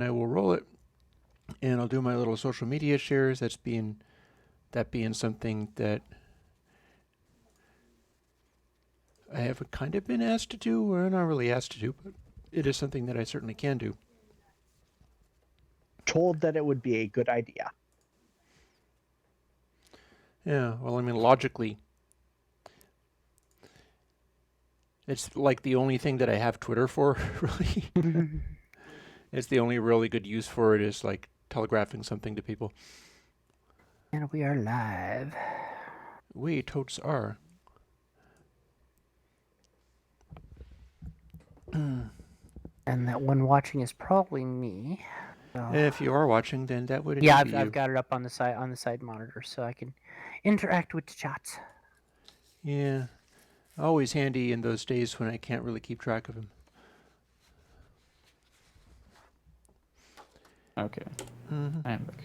I will roll it, and I'll do my little social media shares. That being something that I have kind of been asked to do, or not really asked to do, but it is something that I certainly can do. Told that it would be a good idea. Yeah, well, I mean, logically, it's like the only thing that I have Twitter for, really. It's the only really good use for it is like telegraphing something to people. And we are live. We totes are. And that one watching is probably me. So. If you are watching, then that would yeah, be I've got it up on the side monitor so I can interact with the chats. Yeah, always handy in those days when I can't really keep track of them. Okay, I am back.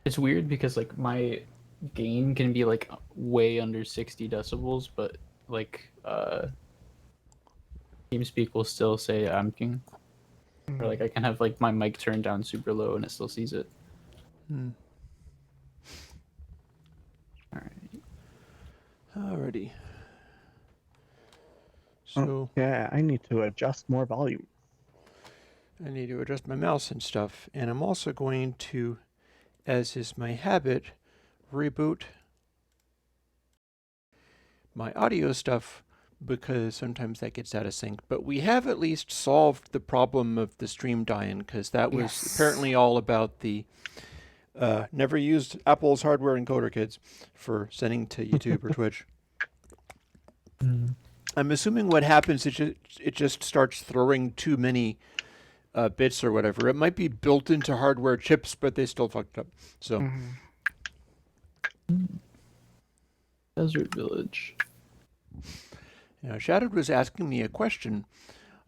It's weird because like my gain can be like way under 60 decibels, but like TeamSpeak will still say I'm king. Or like I can have like my mic turned down super low and it still sees it. Alrighty. So yeah, I need to adjust more volume. I need to adjust my mouse and stuff, and I'm also going to, as is my habit, reboot my audio stuff because sometimes that gets out of sync. But we have at least solved the problem of the stream dying, because that was apparently all about the never used Apple's hardware encoder, kids, for sending to YouTube or Twitch. I'm assuming what happens is it just starts throwing too many bits or whatever. It might be built into hardware chips, but they still fucked up. So. Desert Village. Now, Shadowed was asking me a question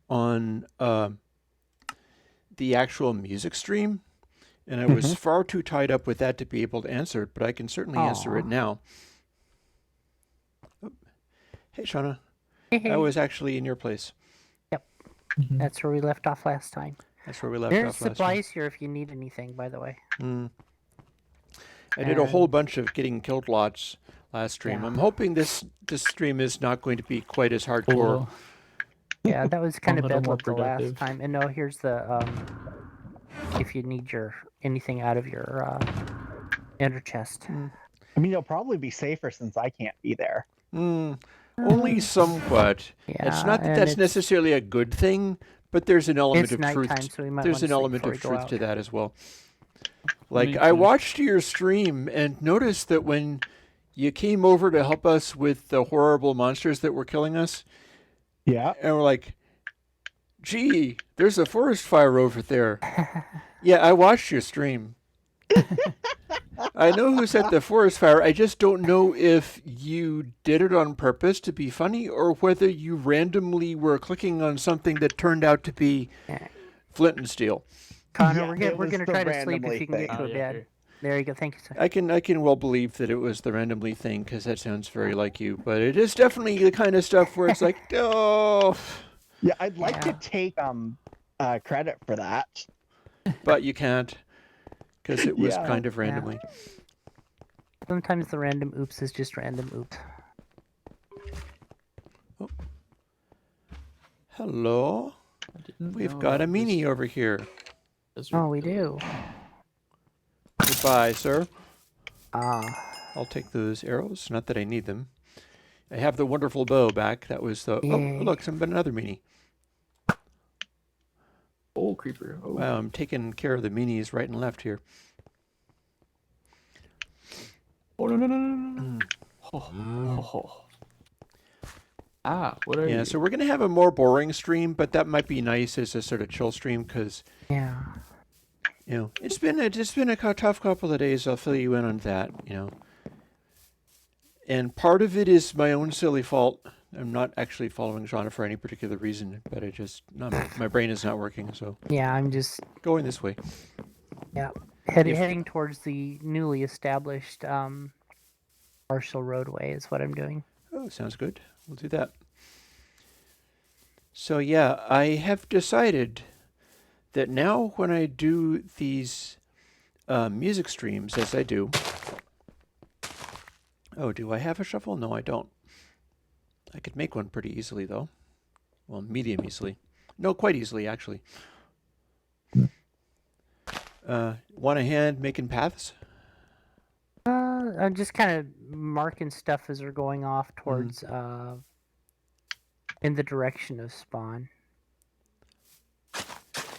on the actual music stream, and I was far too tied up with that to be able to answer it, but I can certainly answer it now. Oh. Hey, Shauna. Hey. I was actually in your place. Yep. That's where we left off last time. That's where we left off last time. There's supplies here if you need anything, by the way. I did a whole bunch of getting killed lots last stream. I'm hoping this stream is not going to be quite as hardcore. Yeah, that was kind of bedlam the last time. And no, here's the if you need anything out of your ender chest. I mean, it'll probably be safer since I can't be there. Only somewhat. Yeah, it's not that that's necessarily a good thing, but there's an element of truth. So there's an element of truth to that as well. Like, I watched your stream and noticed that when you came over to help us with the horrible monsters that were killing us, and we're like, gee, there's a forest fire over there. Yeah, I watched your stream. I know who set the forest fire. I just don't know if you did it on purpose to be funny or whether you randomly were clicking on something that turned out to be flint and steel. Connor, we're gonna try to sleep if you can get to a bed. There you go. Thank you, sir. I can well believe that it was the randomly thing, because that sounds very like you. But it is definitely the kind of stuff where it's like, oh. Yeah, I'd like to take credit for that. But you can't, because it was kind of randomly. Sometimes the random oops is just random oops. Oh. Hello. We've got a meanie over here. Oh, we do. Goodbye, sir. I'll take those arrows. Not that I need them. I have the wonderful bow back. That was the... Oh, look, another meanie. Oh, creeper. Oh. Wow, I'm taking care of the meanies right and left here. Oh, no. What are you? Yeah, so we're going to have a more boring stream, but that might be nice as a sort of chill stream, because... Yeah. You know, it's been a tough couple of days. I'll fill you in on that, And part of it is my own silly fault. I'm not actually following Shauna for any particular reason, but my brain is not working, so. Yeah, I'm just... Going this way. Yeah. Heading towards the newly established partial roadway is what I'm doing. Oh, sounds good. We'll do that. So, yeah, I have decided that now when I do these music streams, as I do. Oh, do I have a shuffle? No, I don't. I could make one pretty easily, though. Well, medium easily. No, quite easily, actually. Want a hand making paths? I'm just kind of marking stuff as we're going off towards in the direction of spawn.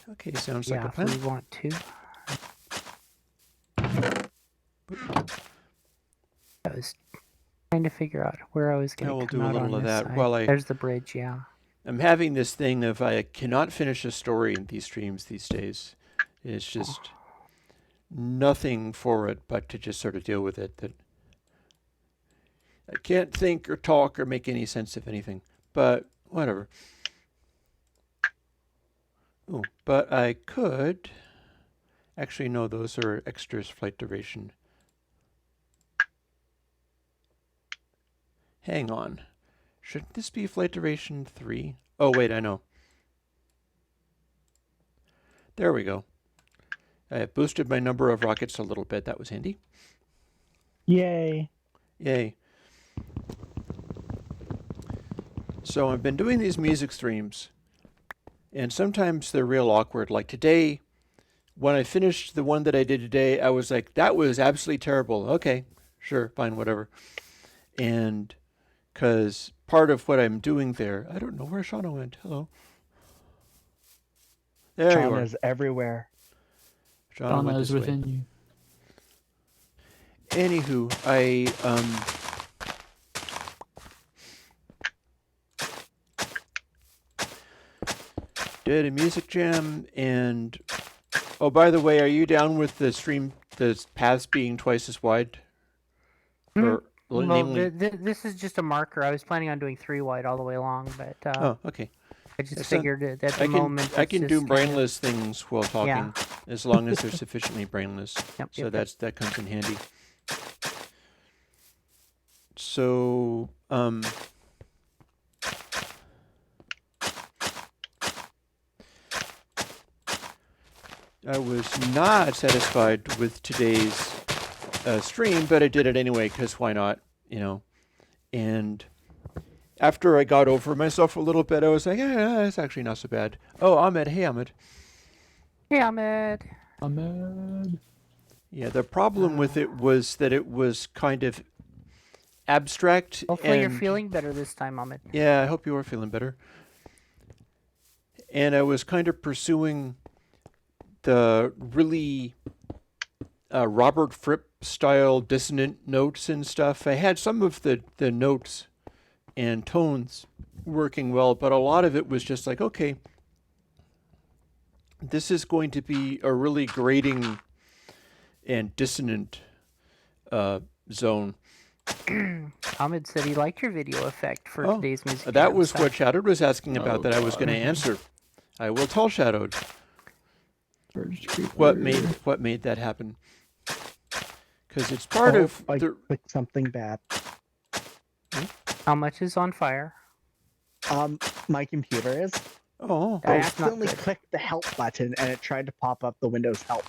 Okay, sounds like a If plan. we want to. I was trying to figure out where I was going to We'll come do a out little on of this that side. while There's the bridge, yeah. I'm having this thing of I cannot finish a story in these streams these days. It's just nothing for it but to just sort of deal with it. That I can't think or talk or make any sense of anything. But whatever. Oh, but I could. Actually, no, those are extras flight duration. Hang on. Shouldn't this be flight duration 3? Oh, wait, I know. There we go. I boosted my number of rockets a little bit. That was handy. Yay. Yay. So I've been doing these music streams, and sometimes they're real awkward. Like today, when I finished the one that I did today, I was like, that was absolutely terrible. Okay, sure, fine, whatever. And because part of what I'm doing there, I don't know where Shauna went. Hello. There you are. Shauna's everywhere. Shauna is within you. Anywho, I did a music jam, and oh, by the way, are you down with the stream, the paths being twice as wide? Or Well, namely, this is just a marker. I was planning on doing 3 wide all the way along, but oh, okay. I just That's figured at the moment I can it's do just kind of- brainless things while talking, as long as they're sufficiently brainless. Yep, So yep, that comes in handy. So I was not satisfied with today's stream, but I did it anyway because why not, you know? And after I got over myself a little bit, I was like, yeah, it's actually not so bad. Oh, Ahmed. Hey, Ahmed. Hey, Ahmed. Ahmed. Yeah, the problem with it was that it was kind of abstract. Hopefully you're feeling better this time, Ahmed. Yeah, I hope you are feeling better. And I was kind of pursuing the really Robert Fripp style dissonant notes and stuff. I had some of the notes and tones working well, but a lot of it was just like, okay, this is going to be a really grating and dissonant zone. Ahmed said he liked your video effect for today's music. That was what Shadowed was asking about that I was going to answer. I will tell Shadowed what made that happen. Because it's part of I clicked something bad. How much is on fire? My computer is. Oh. I accidentally clicked the help button and it tried to pop up the Windows help.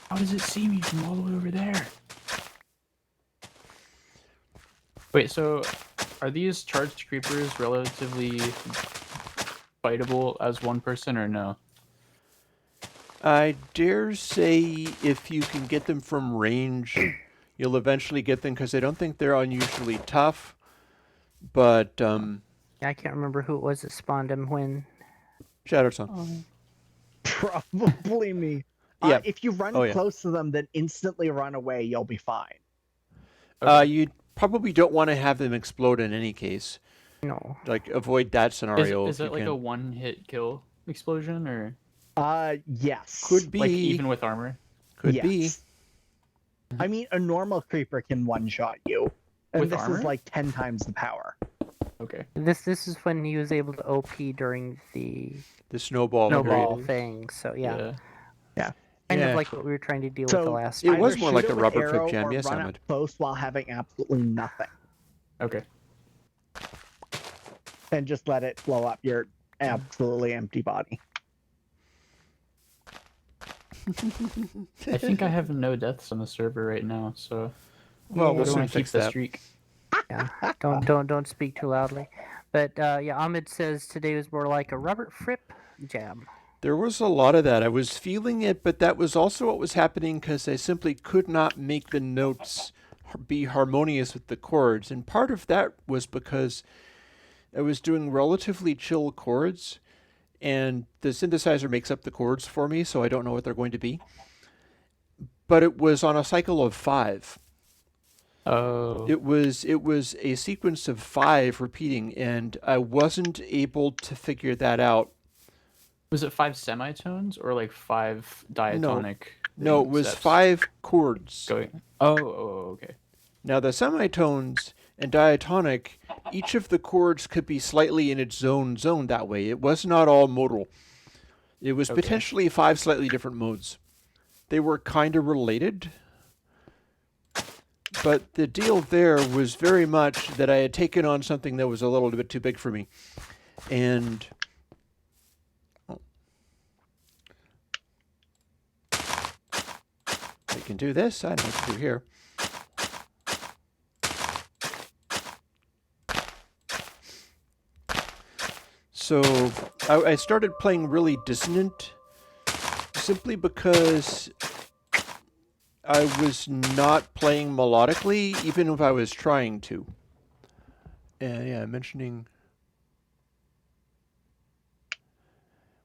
How does it see me from all the way over there? Wait, so are these charged creepers relatively fightable as one person or no? I dare say if you can get them from range, you'll eventually get them because I don't think they're unusually tough. But I can't remember who it was that spawned him when. Shadowson. Probably me. Yeah. If you run close to them, then instantly run away, you'll be fine. Okay. You probably don't want to have them explode in any case. No. Like, avoid that scenario. Is it like a one-hit kill explosion, or? Yes. Could be. Like, even with armor? Could be. I mean, a normal creeper can one-shot you. And With this armor? is like 10 times the power. Okay. This is when he was able to OP during the snowball period. thing. So yeah. Yeah. Kind of like what we were trying to deal with the last it time. was more like a Shoot it with rubber arrow clip jam, or yes, run Ahmed. up close while having absolutely nothing. Okay. And just let it blow up your absolutely empty body. I think I have no deaths on the server right now, so Well, I we'll don't soon want to keep fix the that. streak. Yeah, don't speak too loudly. But yeah, Ahmed says today was more like a Robert Fripp jam. There was a lot of that. I was feeling it, but that was also what was happening because I simply could not make the notes be harmonious with the chords. And part of that was because I was doing relatively chill chords, and the synthesizer makes up the chords for me, so I don't know what they're going to be. But it was on a cycle of 5. Oh. It was a sequence of 5 repeating, and I wasn't able to figure that out. Was it 5 semitones or like 5 diatonic? No, it was steps 5 chords. going. Oh, okay. Now the semitones and diatonic, each of the chords could be slightly in its own zone that way. It was not all modal. It was potentially 5 slightly different modes. They were kind of related, but the deal there was very much that I had taken on something that was a little bit too big for me. And I can do this. I know what to do here. So I started playing really dissonant simply because I was not playing melodically, even if I was trying to. And yeah, mentioning...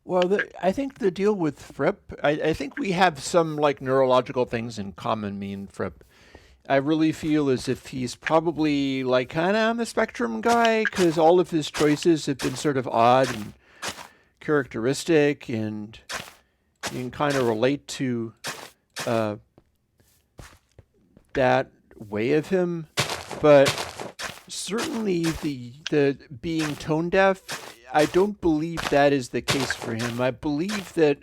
Well, I think the deal with Fripp, I think we have some like neurological things in common, me and Fripp. I really feel as if he's probably like kind of on the spectrum guy, because all of his choices have been sort of odd and characteristic, and you can kind of relate to that way of him. But certainly the being tone deaf, I don't believe that is the case for him. I believe that,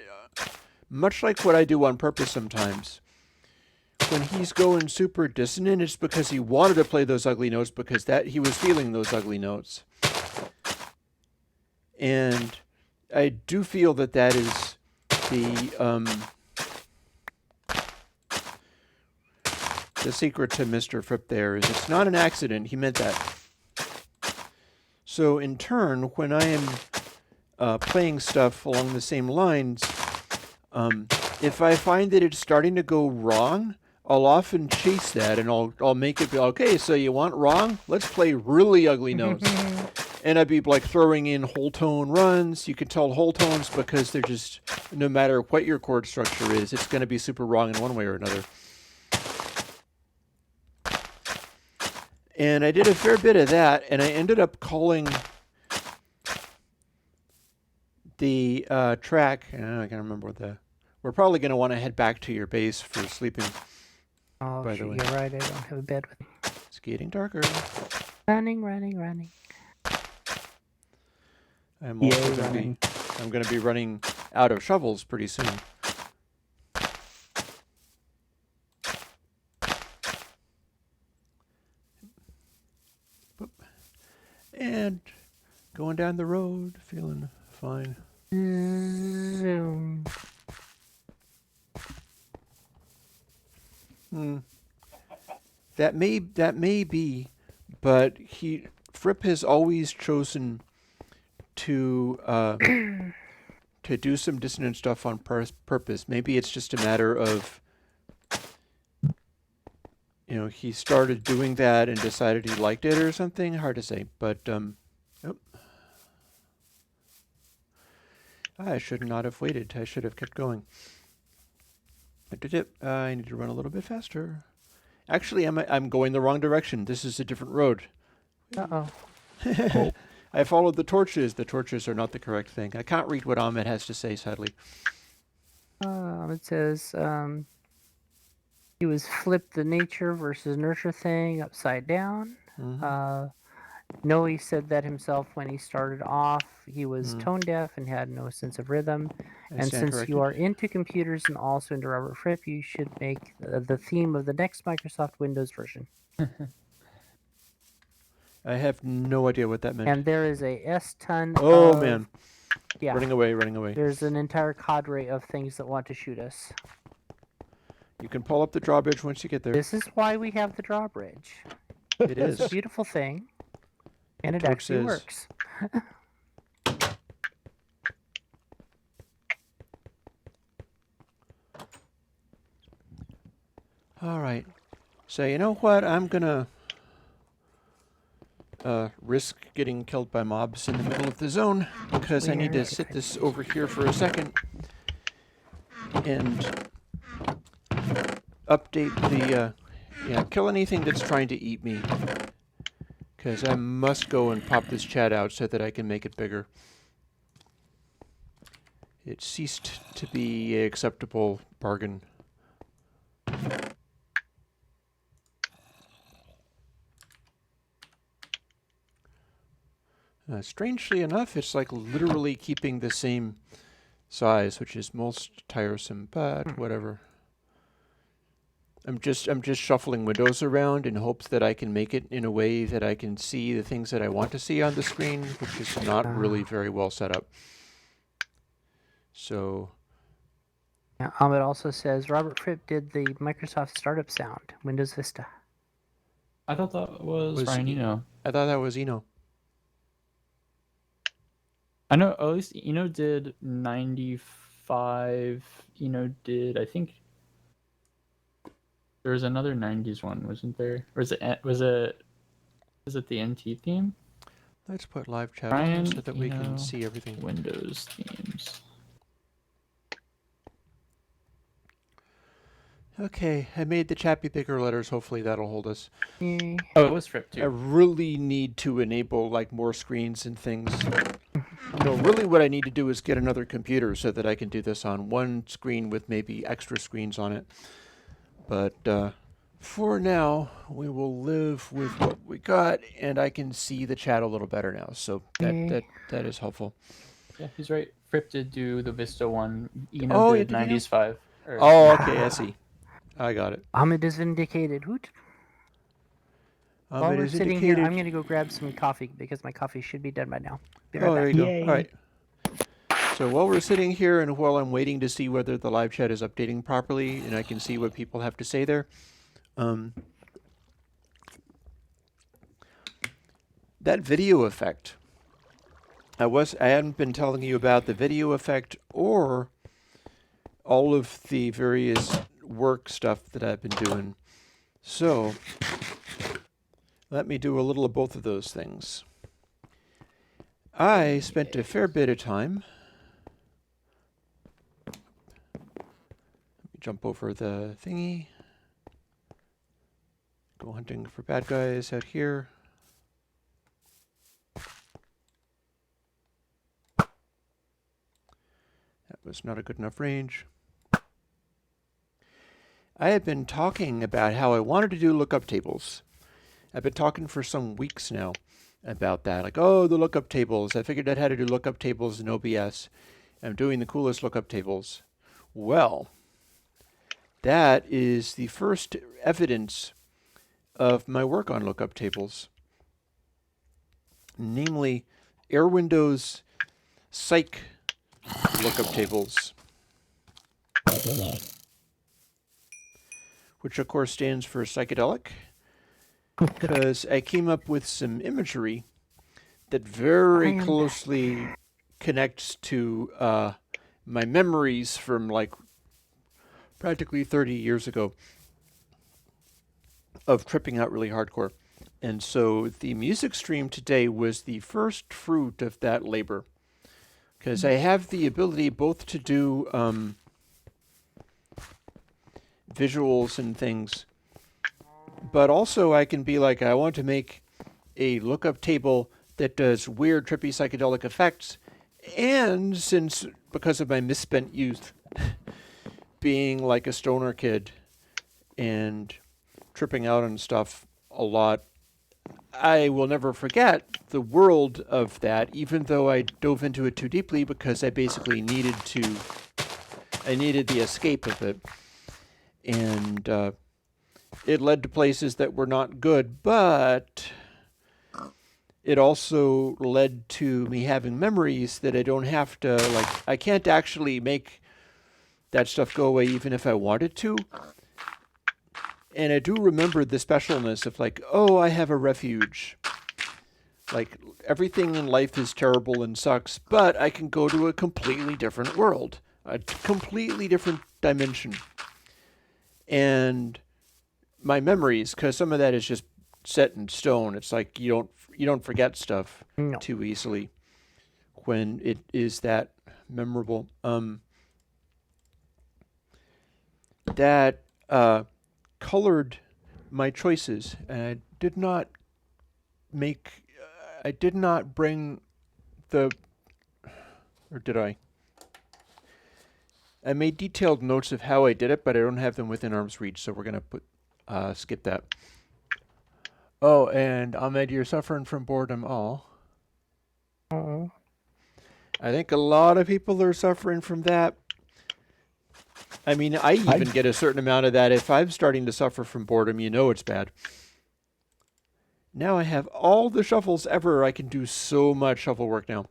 much like what I do on purpose sometimes, when he's going super dissonant, it's because he wanted to play those ugly notes because that he was feeling those ugly notes. And I do feel that that is the secret to Mr. Fripp there is it's not an accident. He meant that. So in turn, when I am playing stuff along the same lines, if I find that it's starting to go wrong, I'll often chase that, and I'll make it be, okay, so you want wrong? Let's play really ugly notes. And I'd be like throwing in whole tone runs. You can tell whole tones because they're just, no matter what your chord structure is, it's going to be super wrong in one way or another. And I did a fair bit of that, and I ended up calling the track, I can't remember what the... We're probably going to want to head back to your base for sleeping. Oh, by the way. You're right, I don't have a bed with me. It's getting darker. Running. I'm also going to be running out of shovels pretty soon. And going down the road, feeling fine. Zoom. That may be, but Fripp has always chosen to do some dissonant stuff on purpose. Maybe it's just a matter of, he started doing that and decided he liked it or something. Hard to say, but I should not have waited. I should have kept going. I need to run a little bit faster. Actually, I'm going the wrong direction. This is a different road. Uh-oh. I followed the torches. The torches are not the correct thing. I can't read what Ahmed has to say, sadly. It says he was flipped the nature versus nurture thing upside down. Noe said that himself when he started off. He was tone deaf and had no sense of rhythm. And since you are into computers and also into Robert Fripp, you should make the theme of the next Microsoft Windows version. I have no idea what that meant. And there is a S-ton Oh, man. Yeah. Running away, running away. There's an entire cadre of things that want to shoot us. You can pull up the drawbridge once you get there. This is why we have the drawbridge. It It's a is. beautiful thing, and it Toad actually says. works. All right. So you know what? I'm gonna risk getting killed by mobs in the middle of the zone because I need to sit this over here for a second and update the kill anything that's trying to eat me, because I must go and pop this chat out so that I can make it bigger. It ceased to be an acceptable bargain. Strangely enough, it's like literally keeping the same size, which is most tiresome, but whatever. I'm just shuffling windows around in hopes that I can make it in a way that I can see the things that I want to see on the screen, which is not really very well set up. So Yeah, it also says Robert Fripp did the Microsoft startup sound, Windows Vista. I thought that was Ryan Eno. I thought that was Eno. I know at least Eno did 95. Eno did, I think there was another 90s one, wasn't there? Or was it the NT theme? Let's put live chat Ryan, on so that we can see everything. Windows themes. Okay, I made the chat be bigger letters. Hopefully that'll hold us. Yay. Oh, it was Fripp I too. really need to enable like more screens and things. No, really what I need to do is get another computer so that I can do this on one screen with maybe extra screens on it. But for now, we will live with what we got, and I can see the chat a little better now. So that is helpful. Yeah, he's right. Fripp did do the Vista one. Eno did 90s 5. Oh, okay, I see. I got it. Ahmed is vindicated. Hoot. While we're sitting here, I'm going to go grab some coffee because my coffee should be done by now. Be right there you back. go. Yay. All right. So while we're sitting here and while I'm waiting to see whether the live chat is updating properly and I can see what people have to say there, that video effect. I hadn't been telling you about the video effect or all of the various work stuff that I've been doing. So let me do a little of both of those things. I spent a fair bit of time. Let me jump over the thingy. Go hunting for bad guys out here. That was not a good enough range. I had been talking about how I wanted to do lookup tables. I've been talking for some weeks now about that. Like, oh, the lookup tables. I figured out how to do lookup tables in OBS. I'm doing the coolest lookup tables. Well, that is the first evidence of my work on lookup tables. Namely, Airwindows psych lookup tables. Which of course stands for psychedelic, because I came up with some imagery that very closely connects to my memories from like practically 30 years ago of tripping out really hardcore. And so the music stream today was the first fruit of that labor, because I have the ability both to do visuals and things, but also I can be like, I want to make a lookup table that does weird, trippy, psychedelic effects. And because of my misspent youth, being like a stoner kid and tripping out on stuff a lot, I will never forget the world of that, even though I dove into it too deeply, because I basically needed the escape of it. And it led to places that were not good, but it also led to me having memories that I don't have to, like, I can't actually make that stuff go away even if I wanted to. And I do remember the specialness of like, oh, I have a refuge. Like, everything in life is terrible and sucks, but I can go to a completely different world, a completely different dimension. And my memories, because some of that is just set in stone. It's like you don't forget stuff too easily when it is that memorable. That colored my choices, and I did not bring the, or did I? I made detailed notes of how I did it, but I don't have them within arm's reach, so we're gonna skip that. Oh, and Ahmed, you're suffering from boredom. Oh. I think a lot of people are suffering from that. I mean, I even get a certain amount of that. If I'm starting to suffer from boredom, you know it's bad. Now I have all the shuffles ever. I can do so much shuffle work now.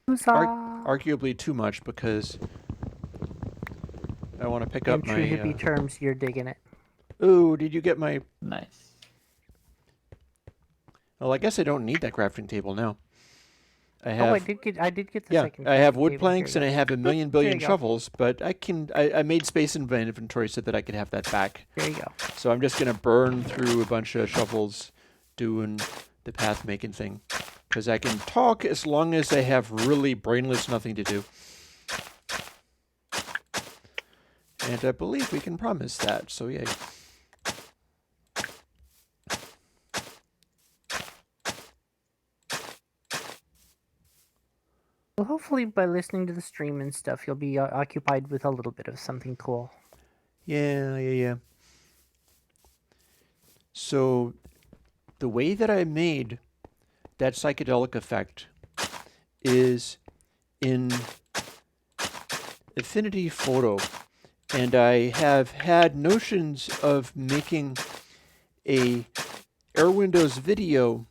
Arguably too much, because I want to pick up my... In true hippie terms, you're digging it. Ooh, did you get my... Nice. Well, I guess I don't need that crafting table now. I have... Oh, I did get the second. I have wood table. planks and I have a million billion go. shovels, but I made space in my inventory so that I could have that back. There you go. So I'm just going to burn through a bunch of shovels doing the path making thing. Because I can talk as long as I have really brainless nothing to do. And I believe we can promise that, so yay. Well, hopefully by listening to the stream and stuff, you'll be occupied with a little bit of something cool. Yeah. So, the way that I made that psychedelic effect is in Affinity Photo. And I have had notions of making a Airwindows video,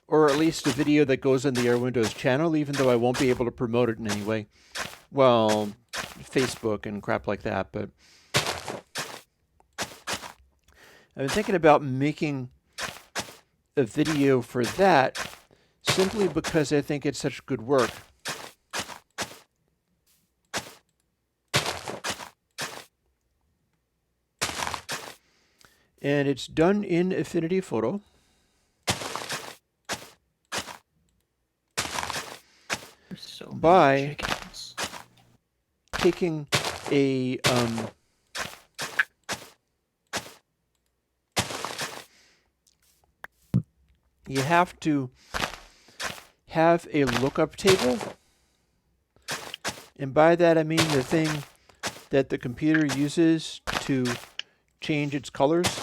or at least a video that goes on the Airwindows channel, even though I won't be able to promote it in any way. Well, Facebook and crap like that, but I've been thinking about making a video for that simply because I think it's such good work. And it's done in Affinity Photo. So by taking a you have to have a lookup table, and by that I mean the thing that the computer uses to change its colors.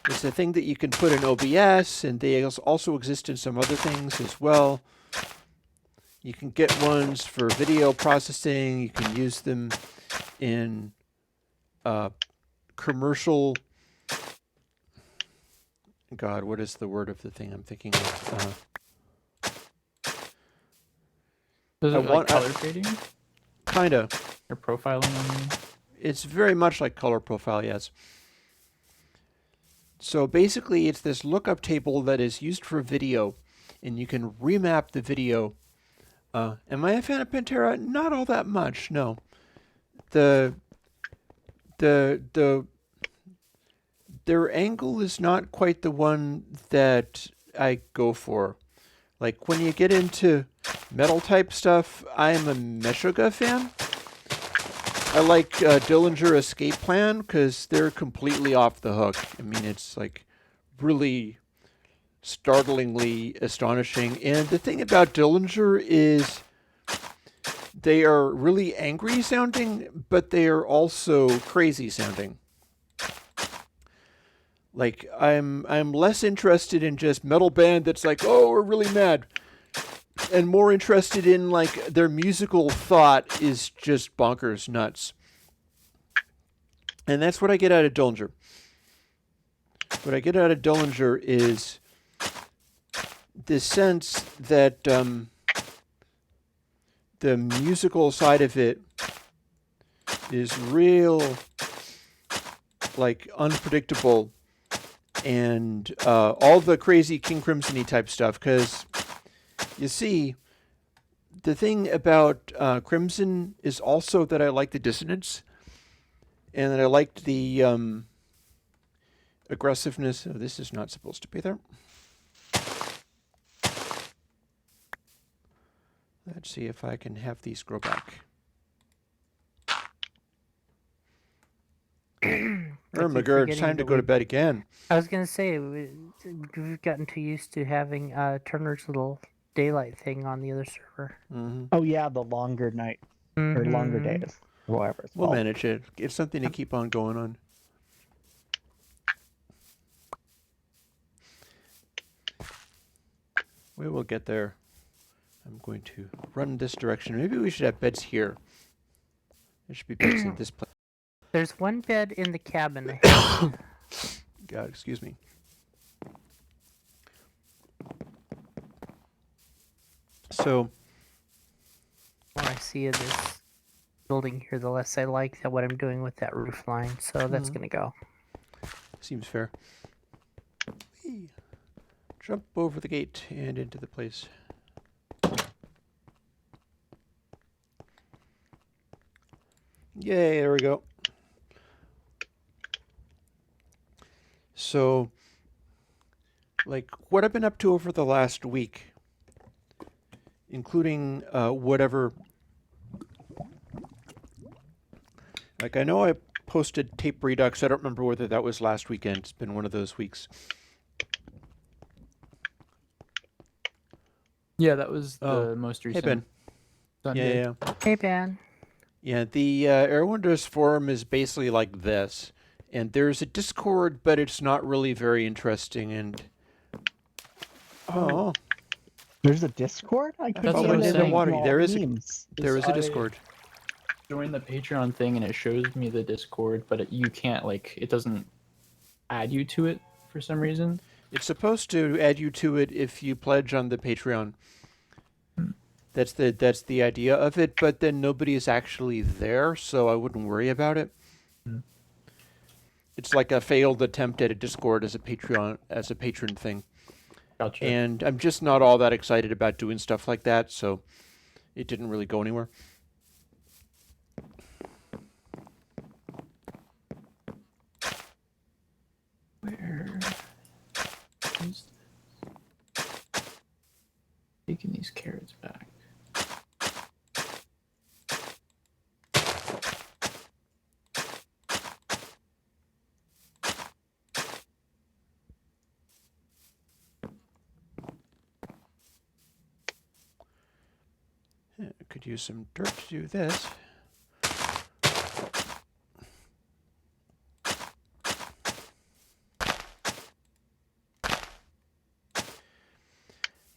It's a thing that you can put in OBS, and they also exist in some other things as well. You can get ones for video processing. You can use them in commercial... God, what is the word of the thing I'm thinking of? Is it like color grading? Kinda. Or profiling, I mean? It's very much like color profile, yes. So basically, it's this lookup table that is used for video, and you can remap the video. Am I a fan of Pantera? Not all that much, no. Their angle is not quite the one that I go for. Like, when you get into metal type stuff, I'm a Meshuggah fan. I like Dillinger Escape Plan because they're completely off the hook. I mean, it's like really startlingly astonishing. And the thing about Dillinger is they are really angry sounding, but they are also crazy sounding. Like, I'm less interested in just metal band that's like, oh, we're really mad, and more interested in like their musical thought is just bonkers nuts. And that's what I get out of Dillinger. What I get out of Dillinger is the sense that the musical side of it is real, like, unpredictable, and all the crazy King Crimson-y type stuff, because you see, the thing about Crimson is also that I like the dissonance, and that I liked the aggressiveness. Oh, this is not supposed to be there. Let's see if I can have these grow back. My God, it's time to go to bed again. I was going to say, we've gotten too used to having Turner's little daylight thing on the other server. Mm-hmm. Oh yeah, the longer night or longer days, or whatever it's We'll called. manage it. It's something to keep on going on. We will get there. I'm going to run this direction. Maybe we should have beds here. There should be beds in this place. There's one bed in the cabin. God, excuse me. So, the more I see of this building here, the less I like that what I'm doing with that roof line. So that's going to go. seems fair. Whee! Jump over the gate and into the place. Yay, there we go. So, like, what I've been up to over the last week, including whatever, like, I know I posted Tape Redux. I don't remember whether that was last weekend. It's been one of those weeks. Yeah, that was the most recent. Hey, Ben. Sunday. Yeah. Hey, Ben. Yeah, the Airwindows forum is basically like this. And there's a Discord, but it's not really very interesting. And There's a Discord? I That's keep what seeing I'm it saying. in Water. all There is memes. a Discord. Join the Patreon thing and it shows me the Discord, but you can't, like, it doesn't add you to it for some reason. It's supposed to add you to it if you pledge on the Patreon. That's the idea of it, but then nobody is actually there, so I wouldn't worry about it. It's like a failed attempt at a Discord as a patron thing. Gotcha. And I'm just not all that excited about doing stuff like that, so it didn't really go anywhere. Where is this? Taking these carrots back. Yeah, I could use some dirt to do this.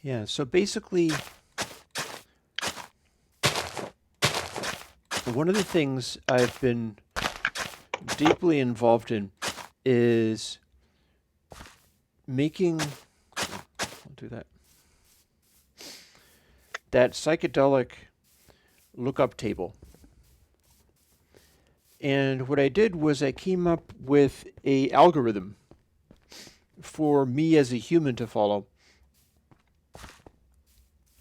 Yeah, so basically, one of the things I've been deeply involved in is making, I'll do that psychedelic lookup table. And what I did was I came up with an algorithm for me as a human to follow.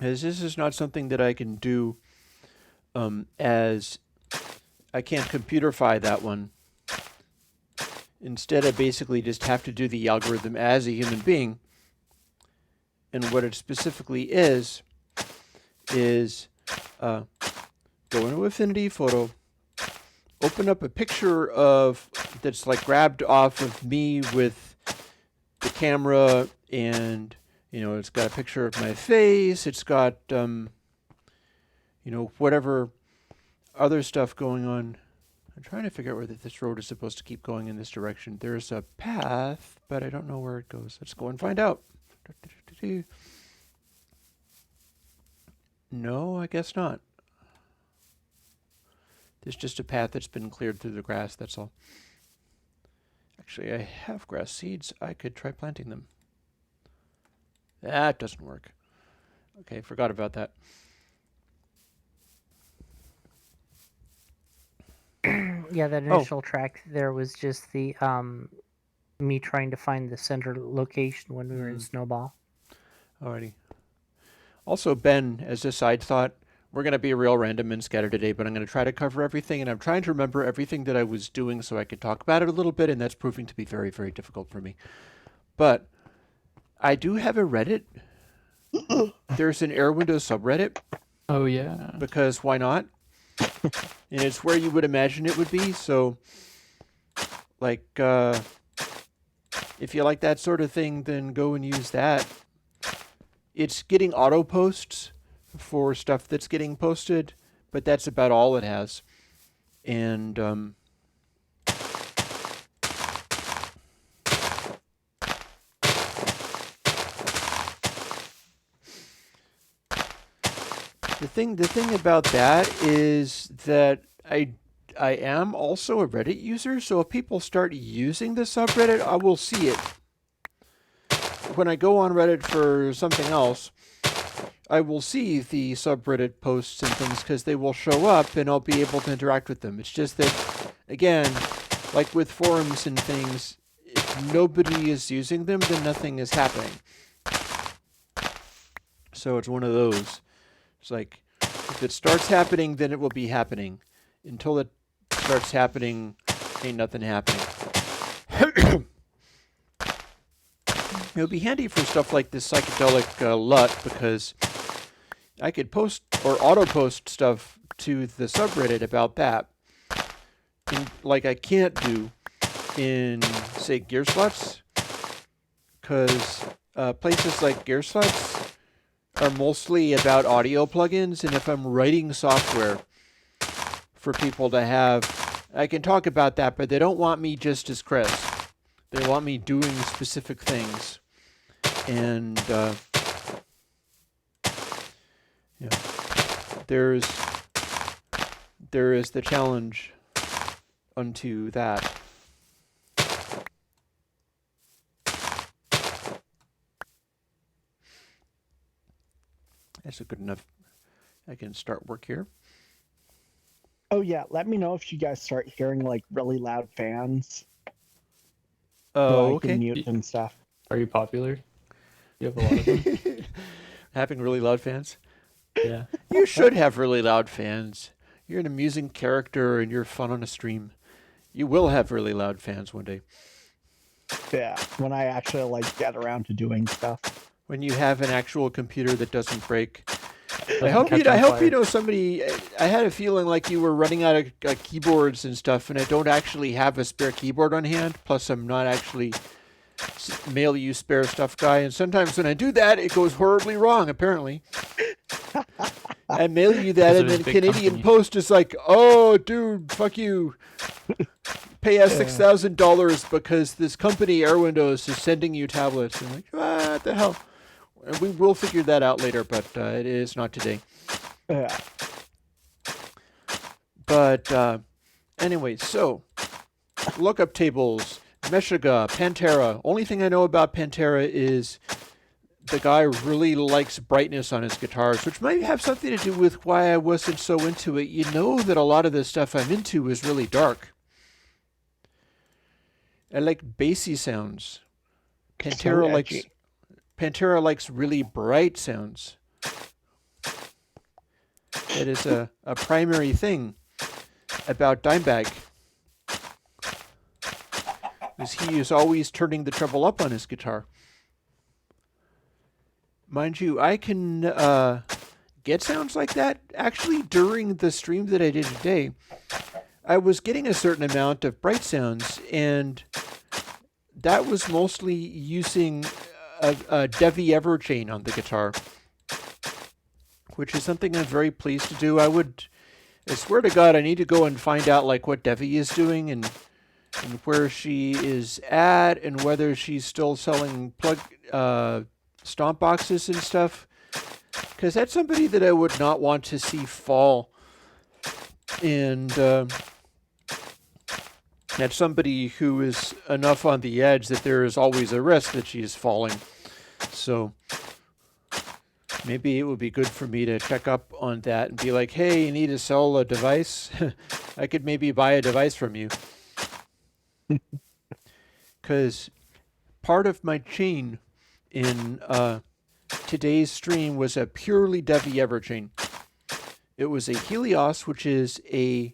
As this is not something that I can do as I can't computerify that one. Instead, I basically just have to do the algorithm as a human being. And what it specifically is go into Affinity Photo, open up a picture that's like grabbed off of me with the camera, and it's got a picture of my face. It's got whatever other stuff going on. I'm trying to figure out whether this road is supposed to keep going in this direction. There's a path, but I don't know where it goes. Let's go and find out. No, I guess not. There's just a path that's been cleared through the grass, that's all. Actually, I have grass seeds. I could try planting them. That doesn't work. Okay, forgot about that. Yeah, that initial track there was just the me trying to find the center location when we were in Snowball. Alrighty. Also, Ben, as a side thought, we're going to be real random and scattered today, but I'm going to try to cover everything, and I'm trying to remember everything that I was doing so I could talk about it a little bit, and that's proving to be very, very difficult for me. But I do have a Reddit. There's an Airwindows subreddit. Oh, yeah. Because why not? And it's where you would imagine it would be. So, like, if you like that sort of thing, then go and use that. It's getting auto posts for stuff that's getting posted, but that's about all it has. And the thing about that is that I am also a Reddit user, so if people start using the subreddit, I will see it. When I go on Reddit for something else, I will see the subreddit posts and things because they will show up and I'll be able to interact with them. It's just that, again, like with forums and things, if nobody is using them, then nothing is happening. So it's one of those. It's like, if it starts happening, then it will be happening. Until it starts happening, ain't nothing happening. It would be handy for stuff like this psychedelic LUT, because I could post or auto-post stuff to the subreddit about that. Like I can't do in, say, Gear Sluts, because places like Gear Sluts are mostly about audio plugins, and if I'm writing software for people to have, I can talk about that, but they don't want me just as Chris. They want me doing specific things. And yeah, there is the challenge unto that. That's a good enough. I can start work here. Oh yeah, let me know if you guys start hearing like really loud fans. Oh, so I okay. can mute and stuff. Are you popular? You have a lot of them? Having really loud fans? Yeah. You should have really loud fans. You're an amusing character and you're fun on a stream. You will have really loud fans one day. Yeah, when I actually like get around to doing stuff. When you have an actual computer that doesn't break. I Doesn't hope catch you on fire. know somebody. I had a feeling like you were running out of keyboards and stuff, and I don't actually have a spare keyboard on hand. Plus, I'm not actually mail you spare stuff guy, and sometimes when I do that, it goes horribly wrong. Apparently, I mail you that, Because and of his then big Canadian company. Post is like, "Oh, dude, fuck you." Pay us $6,000 because this company Airwindows is sending you tablets. And I'm like, what the hell? And we will figure that out later, but it is not today. Yeah. But anyway, so lookup tables, Meshuggah, Pantera. Only thing I know about Pantera is the guy really likes brightness on his guitars, which might have something to do with why I wasn't so into it. You know that a lot of the stuff I'm into is really dark. I like bassy sounds. Pantera likes really bright sounds. That is a primary thing about Dimebag. Is he is always turning the treble up on his guitar. Mind you, I can get sounds like that. Actually, during the stream that I did today, I was getting a certain amount of bright sounds, and that was mostly using a Devi Everchain on the guitar, which is something I'm very pleased to do. I swear to God, I need to go and find out like what Devi is doing and where she is at and whether she's still selling stomp boxes and stuff, because that's somebody that I would not want to see fall. And that's somebody who is enough on the edge that there is always a risk that she is falling. So Maybe it would be good for me to check up on that and be like, hey, you need to sell a device? I could maybe buy a device from you. Because part of my chain in today's stream was a purely Devi Ever chain. It was a Helios, which is a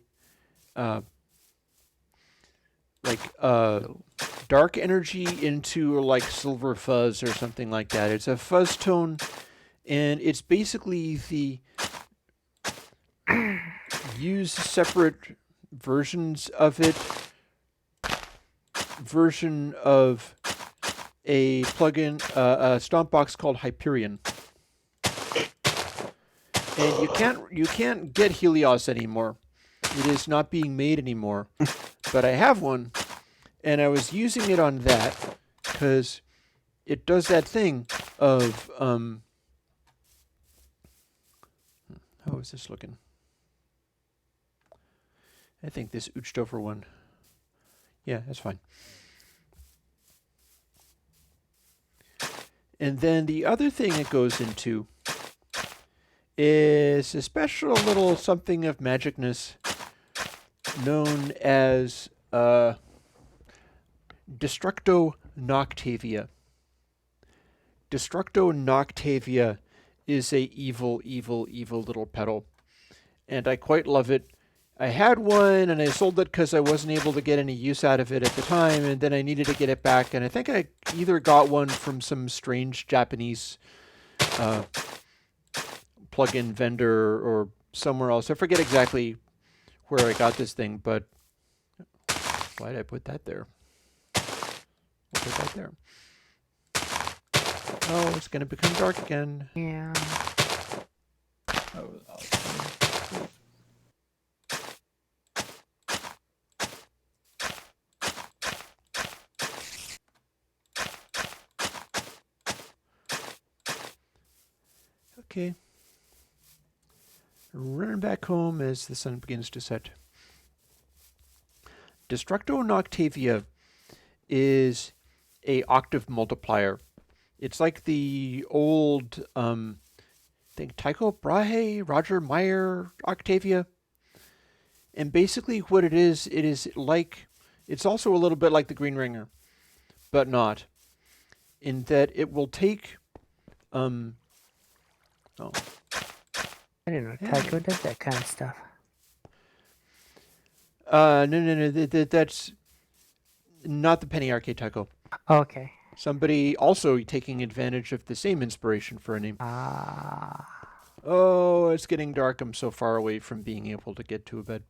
dark energy into like silver fuzz or something like that. It's a fuzz tone, and it's basically the use separate versions of it version of a plugin, a stomp box called Hyperion. And you can't get Helios anymore. It is not being made anymore. But I have one, and I was using it on that because it does that thing of how is this looking? I think this ooched over one. Yeah, that's fine. And then the other thing it goes into is a special little something of magicness known as Destructo Noctavia. Destructo Noctavia is a evil, evil, evil little pedal, and I quite love it. I had one, and I sold it because I wasn't able to get any use out of it at the time, and then I needed to get it back, and I think I either got one from some strange Japanese plug-in vendor or somewhere else. I forget exactly where I got this thing, but why did I put that there? I'll put that there. Oh, it's going to become dark again. Yeah. Okay. Running back home as the sun begins to set. Destructo Noctavia is a octave multiplier. It's like the old, I think Tycho Brahe, Roger Meyer Octavia. And basically what it is like, it's also a little bit like the Green Ringer, but not. In that it will take, I didn't know Tycho did that kind of stuff. No. That's not the Penny Arcade Tycho. Okay. Somebody also taking advantage of the same inspiration for a name. Ah. Oh, it's getting dark. I'm so far away from being able to get to a bed.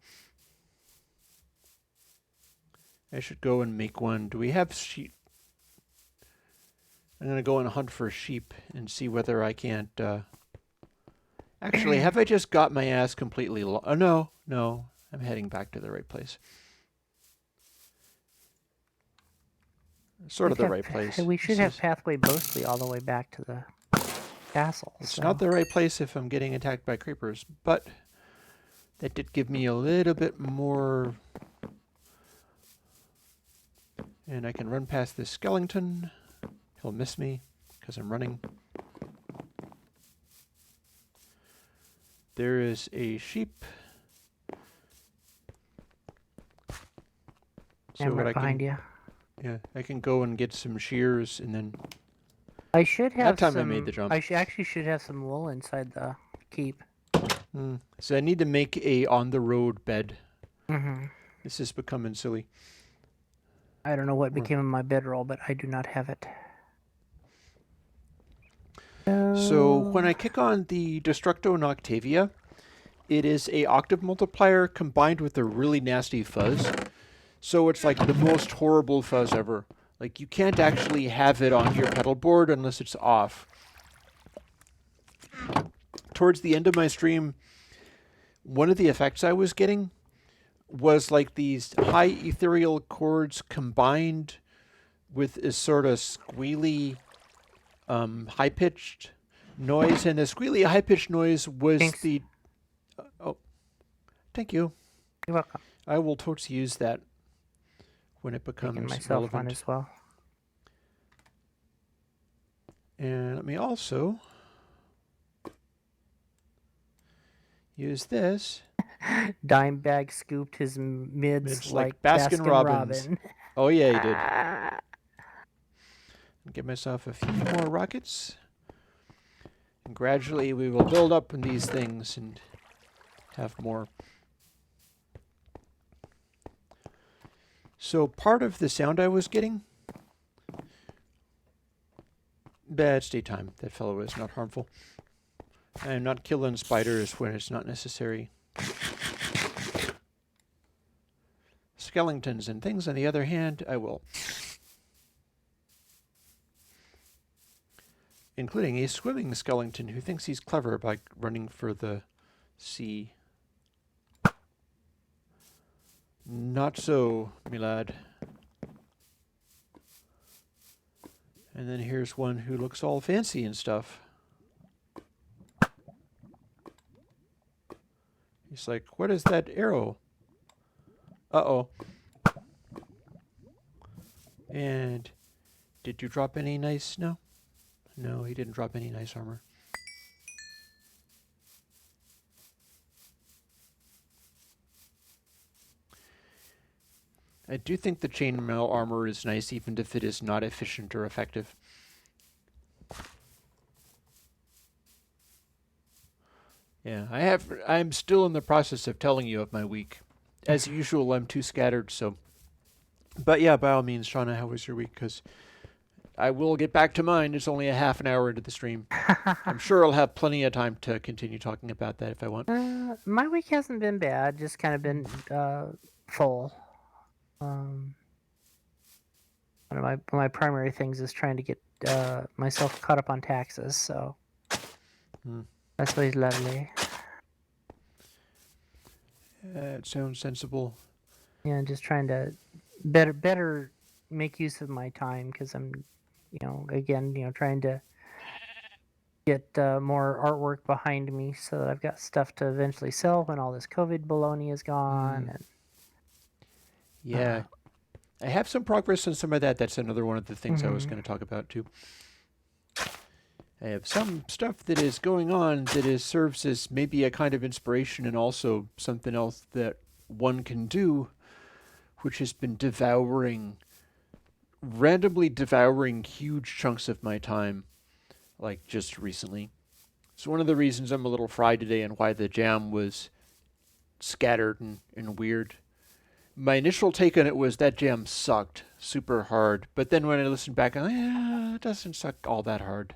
I should go and make one. Do we have sheep? I'm going to go and hunt for sheep and see whether I can't... Actually, have I just got my ass completely... No. I'm heading back to the right place. Sort of the right place. We should have pathway mostly all the way back to the castle. It's not the right place if I'm getting attacked by creepers, but that did give me a little bit more... And I can run past this skeleton. He'll miss me because I'm running. There is a sheep. I'm right behind you. Yeah, I can go and get some shears and then... I should have that time some, I made the jump. I actually should have some wool inside the keep. So I need to make a on-the-road bed. Mm-hmm. This is becoming silly. I don't know what became of my bedroll, but I do not have it. So when I kick on the Destructo Noctavia, it is a octave multiplier combined with a really nasty fuzz. So it's like the most horrible fuzz ever. Like you can't actually have it on your pedal board unless it's off. Towards the end of my stream, one of the effects I was getting was like these high ethereal chords combined with a sort of squealy, high-pitched noise. And the squealy, high-pitched noise was Thanks. the... oh, thank you. You're welcome. I will totally use that when it becomes Making myself relevant. one as well. And let me also use this. Dime bag scooped his mids It's like Baskin Robbins. Robin. Oh yeah, he did. Get myself a few more rockets. And gradually we will build up in these things and have more. So part of the sound I was getting, it's daytime. That fellow is not harmful. I am not killing spiders when it's not necessary. Skeletons and things, on the other hand, I will. Including a swimming skeleton who thinks he's clever by running for the sea. Not so, me lad. And then here's one who looks all fancy and stuff. He's like, what is that arrow? Uh-oh. And did you drop any nice... No? No, he didn't drop any nice armor. I do think the chainmail armor is nice, even if it is not efficient or effective. Yeah, I'm still in the process of telling you of my week. As usual, I'm too scattered, so... But yeah, by all means, Shauna, how was your week? Because I will get back to mine. It's only a half an hour into the stream. I'm sure I'll have plenty of time to continue talking about that if I want. My week hasn't been bad, just kind of been full. One of my primary things is trying to get myself caught up on taxes, so that's always lovely. It sounds sensible. Yeah, just trying to better make use of my time because I'm, trying to get more artwork behind me so that I've got stuff to eventually sell when all this COVID baloney is gone. And yeah, I have some progress on some of that. That's another one of the things I was going to talk about too. I have some stuff that is going on that serves as maybe a kind of inspiration and also something else that one can do, which has been randomly devouring huge chunks of my time, like just recently. So one of the reasons I'm a little fried today and why the jam was scattered and weird. My initial take on it was that jam sucked super hard, but then when I listened back, it doesn't suck all that hard.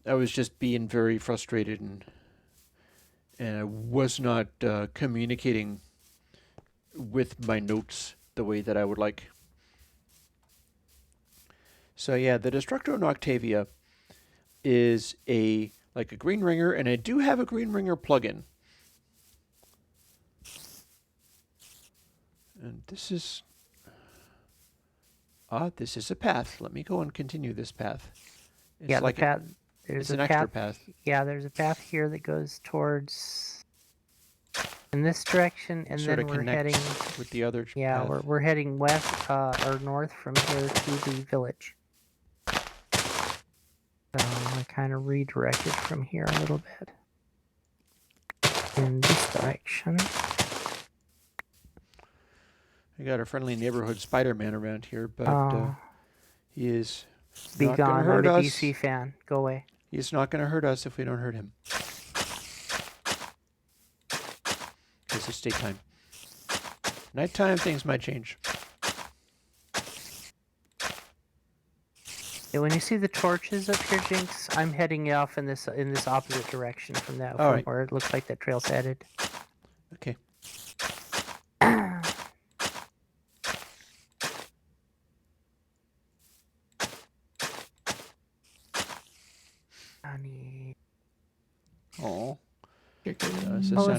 I was just being very frustrated and I was not communicating with my notes the way that I would like. So yeah, the Destructo Noctavia is a green ringer, and I do have a green ringer plugin. And this is a path. Let me go and continue this path. It's yeah, like the path. It's an extra path. Yeah, there's a path here that goes towards in this direction, and sort then of we're heading with the other Yeah, path. we're heading west or north from here to the village. So I kind of redirected from here a little bit in this direction. I got a friendly neighborhood Spider-Man around here, but he is not going to Begone, hurt I'm a us. DC fan. Go away. He's not going to hurt us if we don't hurt him. Because it's daytime. Nighttime, things might change. Yeah, when you see the torches up here, Jinx, I'm heading off in this opposite direction from that, All right. where it looks like that trail's headed. Okay. Oh.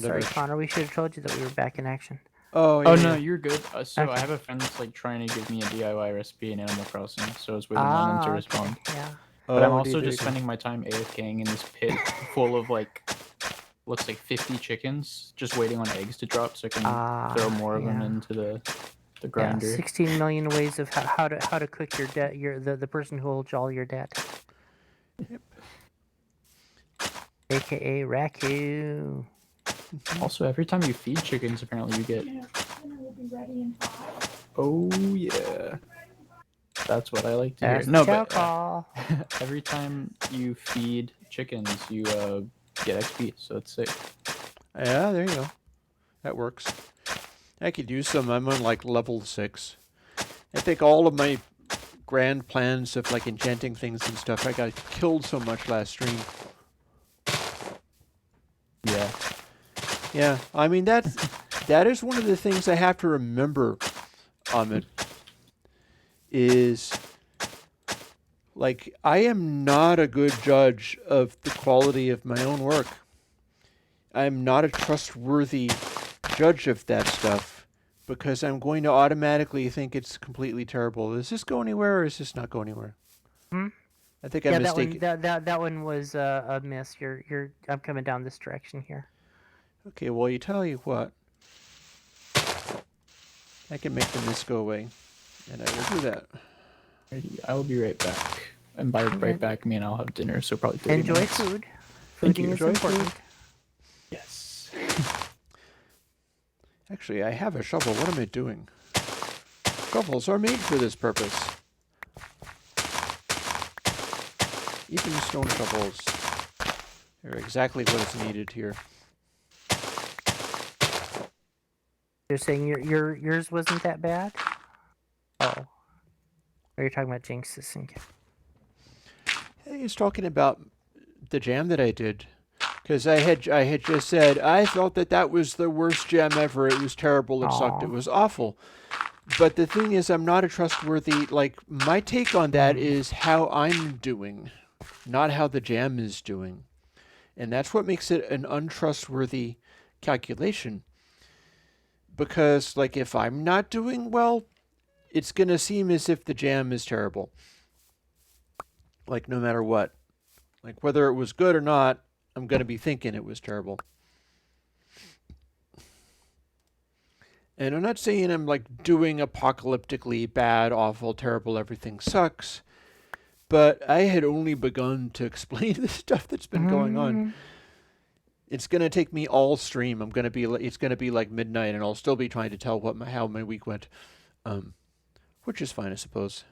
Sorry, Connor. We should have told you that we were back in action. Oh, yeah. Oh no, you're good. So Okay. I have a friend that's trying to give me a DIY recipe in Animal Crossing, so I was waiting on them to respond. Okay, yeah. But I'm also just spending my time AFKing in this pit full of looks like 50 chickens, just waiting on eggs to drop so I can throw more of them into the grinder. 16 million ways of how to cook your debt. The person who holds all your debt. Yep. AKA Raku. Also, every time you feed chickens, apparently you get. Oh yeah, that's what I like to hear. That's No, the but call. every time you feed chickens, you get XP, so it's sick. Yeah, there you go. That works. I could use some. I'm on like level 6. I think all of my grand plans of like enchanting things and stuff, I got killed so much last stream. Yeah. Yeah, I mean that is one of the things I have to remember, Amit, is like I am not a good judge of the quality of my own work. I'm not a trustworthy judge of that stuff because I'm going to automatically think it's completely terrible. Does this go anywhere or does this not go anywhere? Hmm? I think I'm mistaken. That one was a miss. I'm coming down this direction here. Okay, well, you tell you what. I can make the miss go away, and I will do that. I will be right back. And by right back, I mean I'll have dinner, so probably 30 Enjoy minutes. food. Thank you. Fooding is important. Yes. Actually, I have a shovel. What am I doing? Shovels are made for this purpose. Even stone shovels are exactly what is needed here. You're saying yours wasn't that bad? Oh. Or you're talking about Jinx's and He's talking about the jam that I did. Because I had just said, I felt that was the worst jam ever. It was terrible. It sucked. It was awful. But the thing is, I'm not a trustworthy, like, my take on that is how I'm doing, not how the jam is doing. And that's what makes it an untrustworthy calculation. Because, like, if I'm not doing well, it's going to seem as if the jam is terrible. Like, no matter what. Like, whether it was good or not, I'm going to be thinking it was terrible. And I'm not saying I'm like doing apocalyptically bad, awful, terrible, everything sucks. But I had only begun to explain the stuff that's been going on. It's going to take me all stream. It's going to be like midnight and I'll still be trying to tell how my week went. Which is fine, I suppose.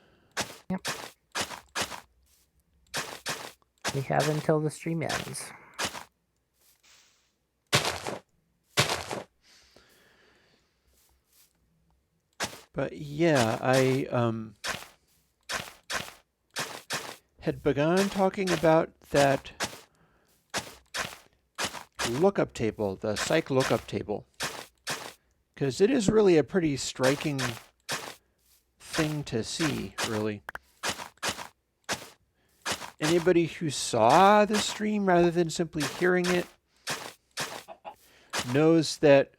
Yep. We have until the stream ends. But yeah, I had begun talking about that lookup table, the psych lookup table, because it is really a pretty striking thing to see, really. Anybody who saw the stream rather than simply hearing it knows that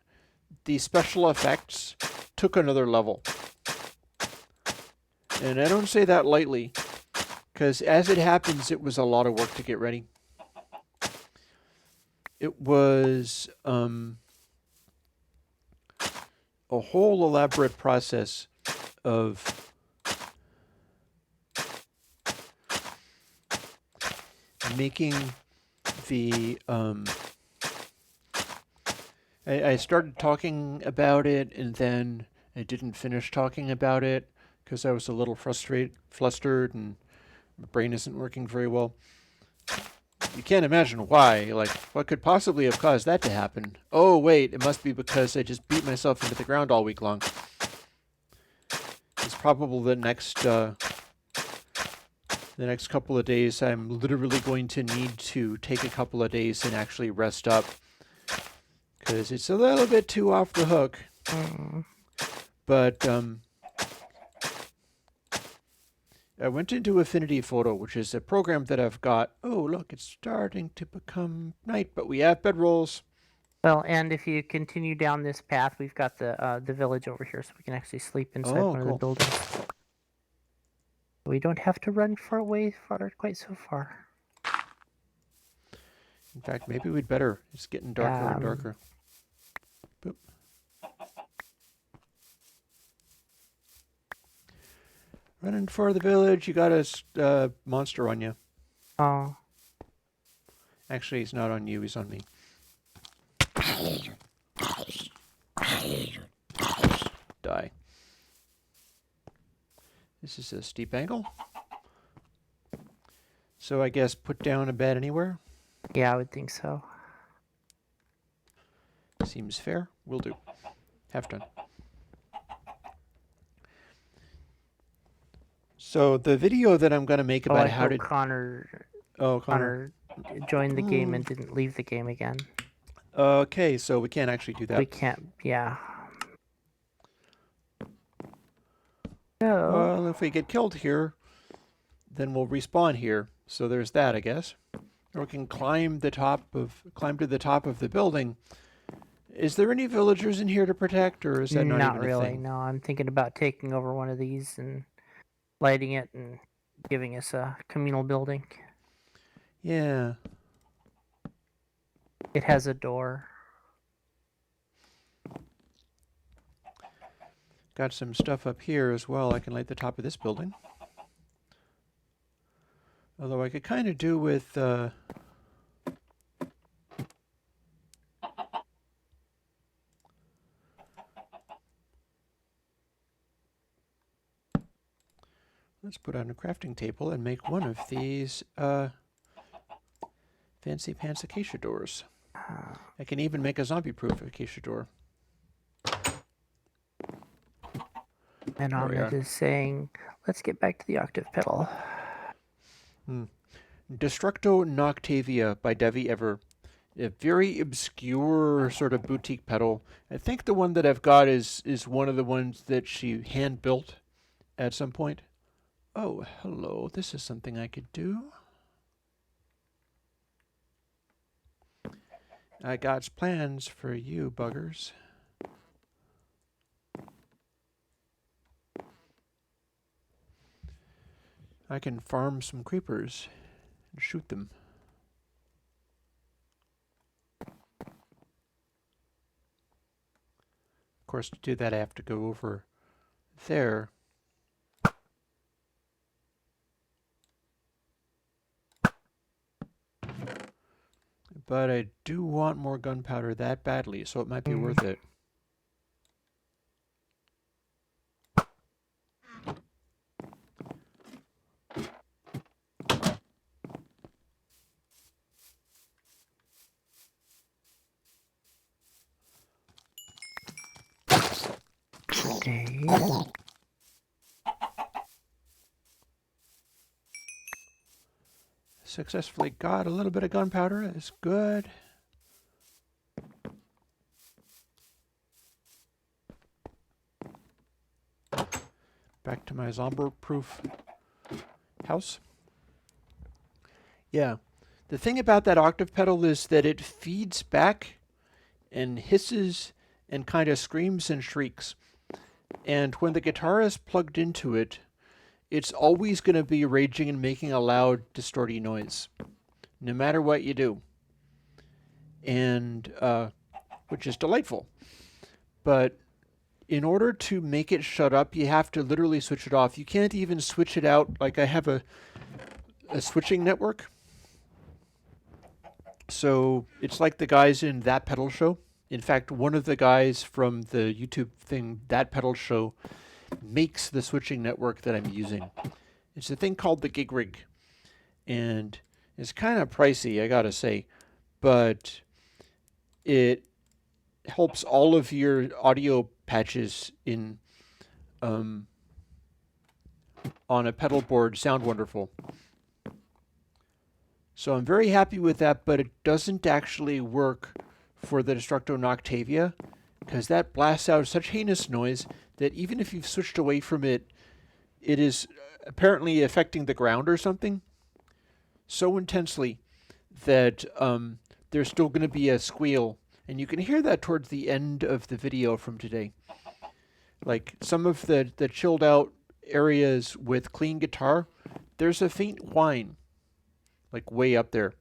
the special effects took another level. And I don't say that lightly, because as it happens, it was a lot of work to get ready. It was a whole elaborate process of making the I started talking about it and then I didn't finish talking about it because I was a little flustered and my brain isn't working very well. You can't imagine why. Like, what could possibly have caused that to happen? Oh, wait, it must be because I just beat myself into the ground all week long. It's probably the next couple of days I'm literally going to need to take a couple of days and actually rest up. Because it's a little bit too off the hook. But I went into Affinity Photo, which is a program that I've got. Oh, look, it's starting to become night, but we have bedrolls. Well, and if you continue down this path, we've got the village over here, so we can actually sleep inside one of the buildings. We don't have to run quite so far. In fact, maybe we'd better. It's getting darker and darker. Boop. Running for the village, you got a monster on you. Oh. Actually, he's not on you, he's on me. Die. This is a steep angle. So I guess put down a bed anywhere? Yeah, I would think so. Seems fair. Will do. Have done. So the video that I'm going to make about how to... Connor Connor joined the game and didn't leave the game again. Okay, so we can't actually do that. We can't, yeah. So, Well, if we get killed here, then we'll respawn here. So there's that, I guess. Or we can climb to the top of the building. Is there any villagers in here to protect, or is that not even really, a thing? no. I'm thinking about taking over one of these and lighting it and giving us a communal building. Yeah. It has a door. Got some stuff up here as well. I can light the top of this building. Although I could kind of do with... Let's put on a crafting table and make one of these fancy pants acacia doors. I can even make a zombie-proof acacia door. And Ahmed is saying, let's get back to the octave pedal. Destructo Noctavia by Devi Ever. A very obscure sort of boutique pedal. I think the one that I've got is one of the ones that she hand-built at some point. Oh, hello. This is something I could do. I got plans for you, buggers. I can farm some creepers and shoot them. Of course, to do that, I have to go over there. But I do want more gunpowder that badly, so it might be worth it. Okay. Successfully got a little bit of gunpowder. That's good. Back to my zombie-proof house. Yeah. The thing about that octave pedal is that it feeds back and hisses and kind of screams and shrieks. And when the guitar is plugged into it, it's always going to be raging and making a loud, distorty noise, no matter what you do. And, which is delightful. But in order to make it shut up, you have to literally switch it off. You can't even switch it out. Like I have a switching network. So it's like the guys in That Pedal Show. In fact, one of the guys from the YouTube thing, That Pedal Show, makes the switching network that I'm using. It's a thing called the Gig Rig. And it's kind of pricey, I gotta say. But it helps all of your audio patches in on a pedal board sound wonderful. So I'm very happy with that, but it doesn't actually work for the Destructo Noctavia, because that blasts out such heinous noise that even if you've switched away from it, it is apparently affecting the ground or something so intensely that there's still going to be a squeal. And you can hear that towards the end of the video from today. Like some of the chilled out areas with clean guitar, there's a faint whine, like way up there.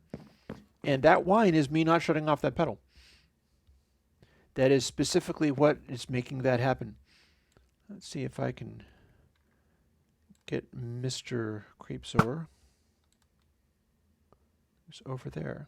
And that whine is me not shutting off that pedal. That is specifically what is making that happen. Let's see if I can get Mr. Creepsower. Who's over there?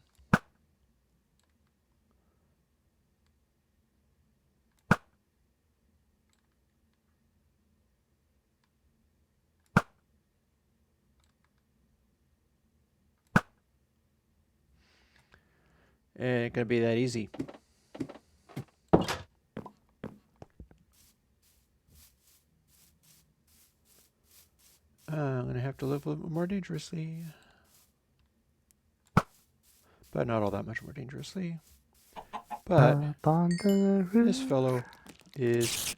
It ain't gonna be that easy. I'm gonna have to live a little more dangerously. But not all that much more dangerously. But up on the roof. this fellow is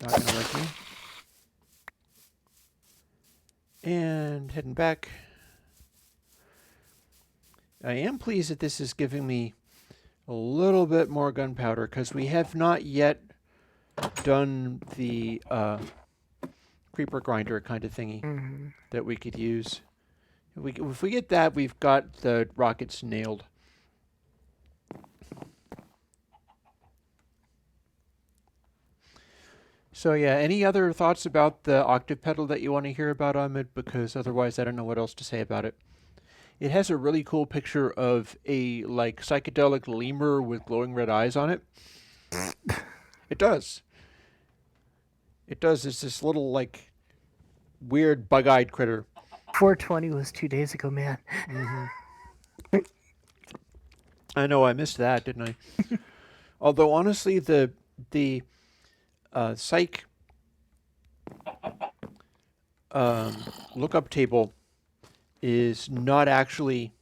not gonna like me. And heading back. I am pleased that this is giving me a little bit more gunpowder because we have not yet done the creeper grinder kind of thingy that we could use. If we get that, we've got the rockets nailed. So yeah, any other thoughts about the octave pedal that you want to hear about, Ahmed? Because otherwise I don't know what else to say about it. It has a really cool picture of a like psychedelic lemur with glowing red eyes on it. It does. It does. It's this little like weird bug-eyed critter. 420 was 2 days ago, man. I know I missed that, didn't I? Although honestly, the psych lookup table is not actually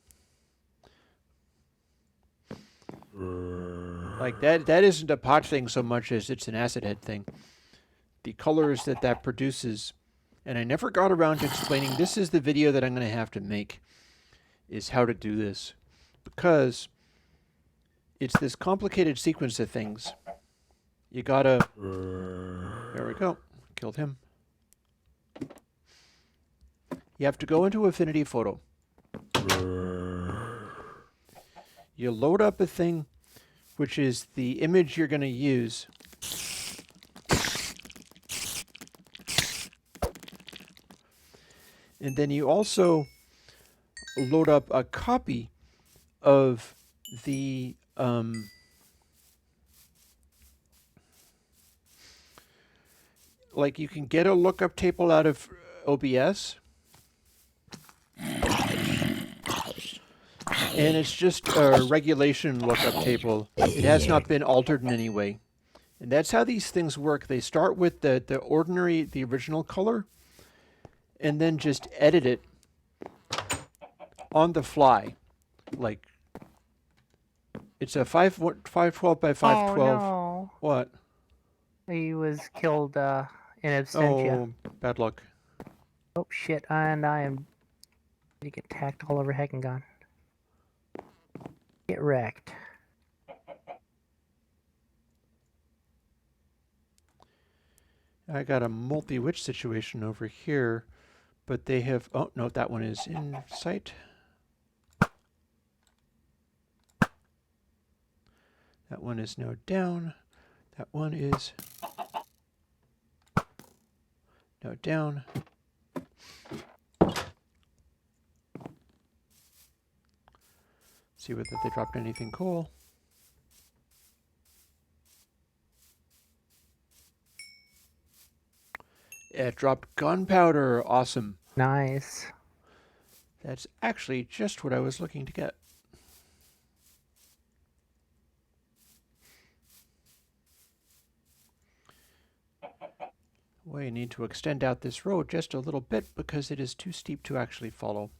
like that. That isn't a pot thing so much as it's an acid head thing. The colors that produces, and I never got around to explaining. This is the video that I'm going to have to make, is how to do this, because it's this complicated sequence of things. You gotta. There we go. Killed him. You have to go into Affinity Photo. You load up a thing, which is the image you're going to use. And then you also load up a copy of the like you can get a lookup table out of OBS. And it's just a regulation lookup table. It has not been altered in any way. And that's how these things work. They start with the ordinary, the original color, and then just edit it on the fly. Like, it's a 512 by 512. Oh, no. What? He was killed in absentia. Oh, bad luck. Oh, shit. And I am going to get tacked all over Heckingon. Get wrecked. I got a multi-witch situation over here, but they have... Oh, no, that one is in sight. That one is now down. That one is now down. See whether they dropped anything cool. It dropped gunpowder. Awesome. Nice. That's actually just what I was looking to get. We need to extend out this road just a little bit because it is too steep to actually follow.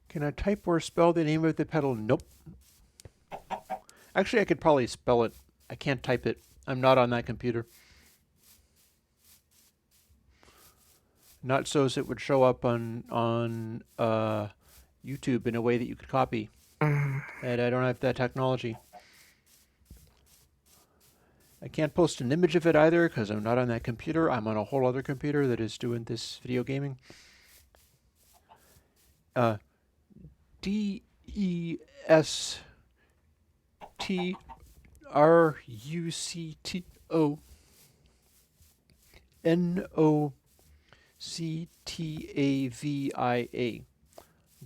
Can I type or spell the name of the pedal? Nope. Actually, I could probably spell it. I can't type it. I'm not on that computer. Not so as it would show up on YouTube in a way that you could copy. And I don't have that technology. I can't post an image of it either because I'm not on that computer. I'm on a whole other computer that is doing this video gaming. DESTRUCTONOCTAVIA.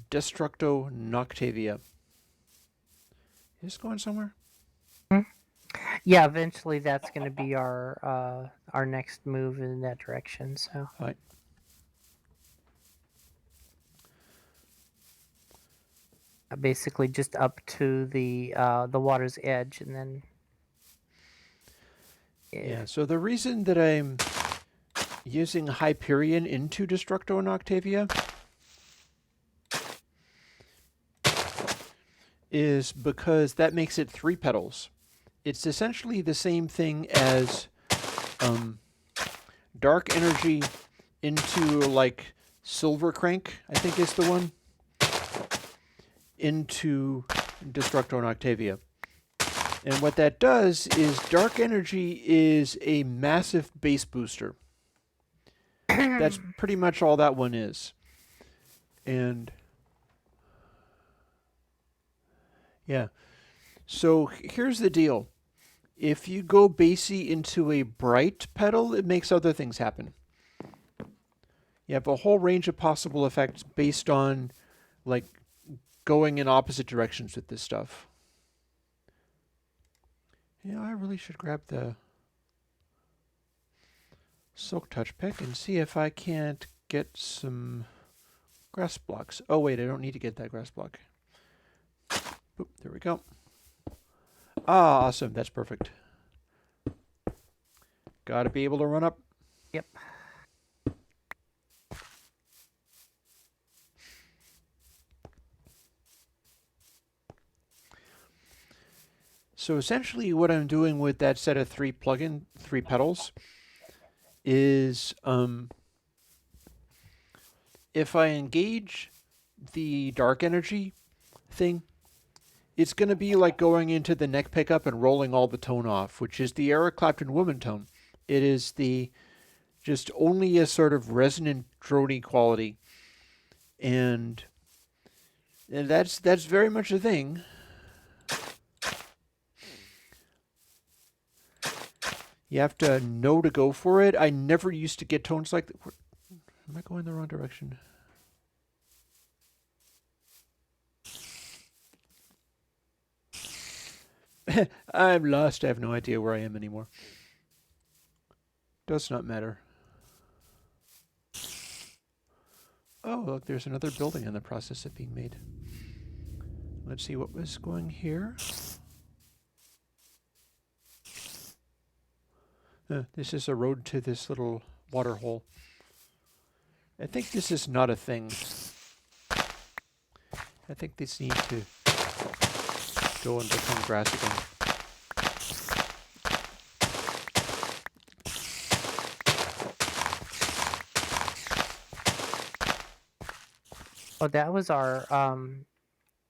Destructo Noctavia. Is this going somewhere? Yeah, eventually that's going to be our next move in that direction. So. Right. Basically, just up to the water's edge, and then. Yeah. So the reason that I'm using Hyperion into Destructo and Octavia is because that makes it 3 petals. It's essentially the same thing as Dark Energy into like Silver Crank, I think is the one, into Destructo and Octavia. And what that does is Dark Energy is a massive base booster. That's pretty much all that one is. And yeah. So here's the deal. If you go basey into a bright petal, it makes other things happen. You have a whole range of possible effects based on like going in opposite directions with this stuff. Yeah, I really should grab the Silk Touch pick and see if I can't get some grass blocks. Oh wait, I don't need to get that grass block. Boop, there we go. Ah, awesome. That's perfect. Gotta be able to run up. Yep. So essentially what I'm doing with that set of 3 petals is if I engage the dark energy thing, it's going to be like going into the neck pickup and rolling all the tone off, which is the Eric Clapton woman tone. It is the just only a sort of resonant drony quality. And that's very much a thing. You have to know to go for it. I never used to get tones like that. Am I going the wrong direction? I'm lost. I have no idea where I am anymore. Does not matter. Oh, look, there's another building in the process of being made. Let's see what was going here. This is a road to this little water hole. I think this is not a thing. I think this needs to go and become grass again. Oh, that was our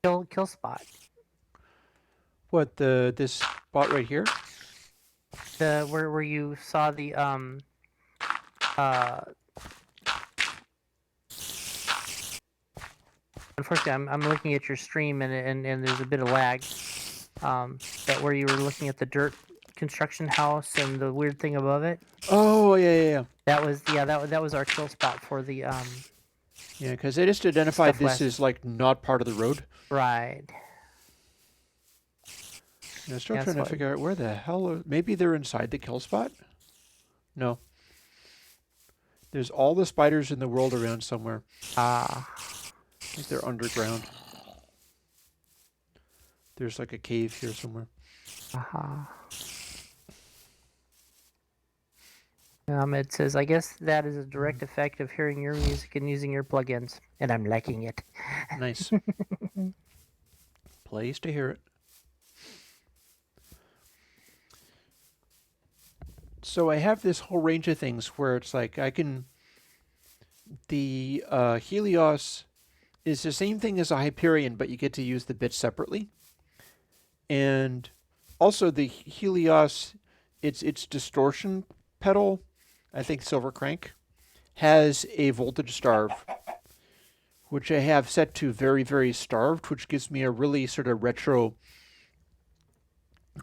kill spot. What, this spot right here? The where you saw the unfortunately I'm looking at your stream and there's a bit of lag. That where you were looking at the dirt construction house and the weird thing above it. Oh, yeah. That was our kill spot for the Yeah, because I just identified this west. as like not part of the road. Right. I'm still trying to figure out where the hell. Maybe they're inside the kill spot? No. There's all the spiders in the world around somewhere. I think they're underground. There's like a cave here somewhere. It says, I guess that is a direct effect of hearing your music and using your plugins, and I'm liking it. Nice. Place to hear it. So I have this whole range of things where it's like I can... The Helios is the same thing as a Hyperion, but you get to use the bits separately. And also the Helios, its distortion pedal, I think Silver Crank, has a voltage starve, which I have set to very, very starved, which gives me a really sort of retro,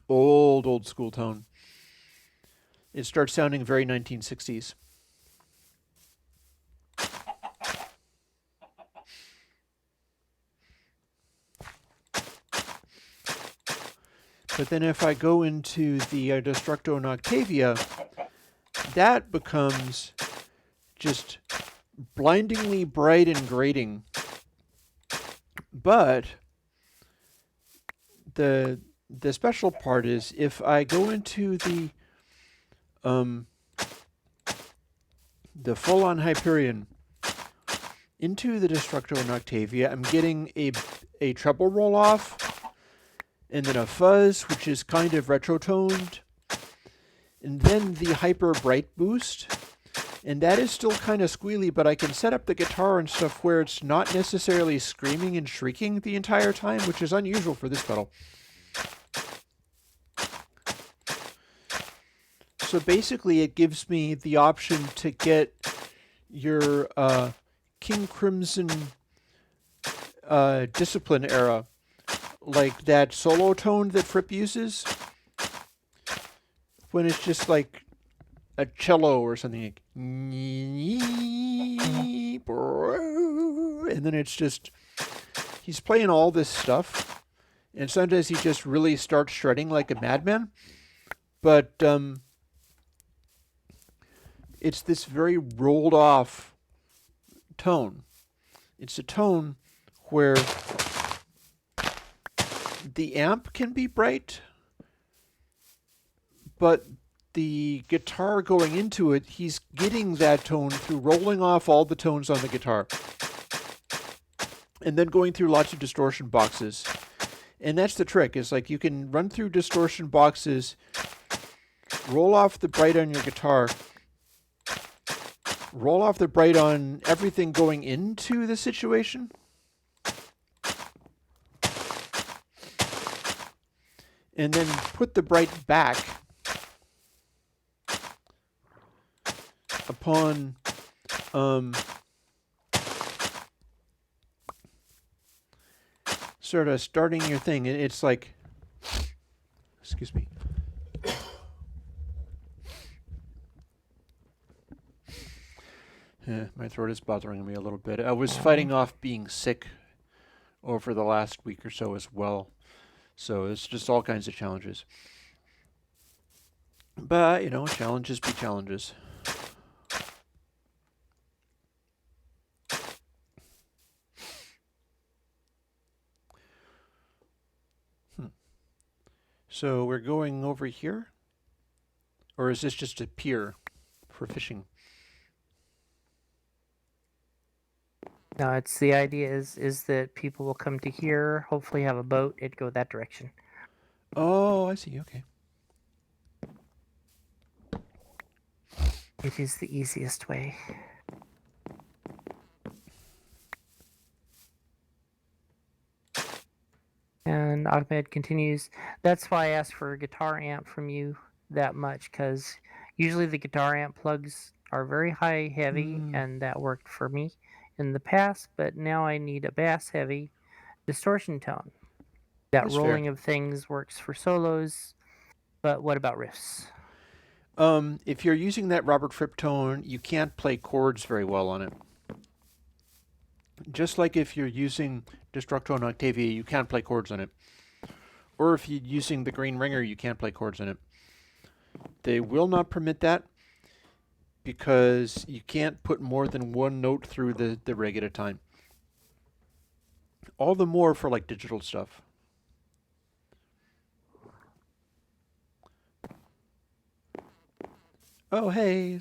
old school tone. It starts sounding very 1960s. But then if I go into the Destructo Noctavia, that becomes just blindingly bright and grating. But the special part is if I go into the full-on Hyperion into the Destructo Noctavia, I'm getting a treble roll-off, and then a fuzz, which is kind of retro-toned, and then the hyper bright boost, and that is still kind of squealy, but I can set up the guitar and stuff where it's not necessarily screaming and shrieking the entire time, which is unusual for this pedal. So basically it gives me the option to get your King Crimson Discipline era, like that solo tone that Fripp uses, when it's just like a cello or something like, and then it's just, he's playing all this stuff, and sometimes he just really starts shredding like a madman, but it's this very rolled off tone. It's a tone where the amp can be bright, but the guitar going into it, he's getting that tone through rolling off all the tones on the guitar and then going through lots of distortion boxes. And that's the trick, is like you can run through distortion boxes, roll off the bright on your guitar, roll off the bright on everything going into the situation, and then put the bright back upon sort of starting your thing. It's like, excuse me. Yeah, my throat is bothering me a little bit. I was fighting off being sick over the last week or so as well. So it's just all kinds of challenges. But, you know, challenges be challenges. So we're going over here? Or is this just a pier for fishing? No, it's the idea is that people will come to here, hopefully have a boat, and go that direction. Oh, I see. Okay. It is the easiest way. And Ahmed continues, that's why I asked for a guitar amp from you that much, because usually the guitar amp plugs are very high heavy, and that worked for me in the past, but now I need a bass heavy distortion tone. That That's rolling fair. of things works for solos, but what about riffs? If you're using that Robert Fripp tone, you can't play chords very well on it. Just like if you're using Destructo Noctavia, you can't play chords on it. Or if you're using the Green Ringer, you can't play chords on it. They will not permit that because you can't put more than one note through the rig at a time. All the more for like digital stuff. Oh, hey,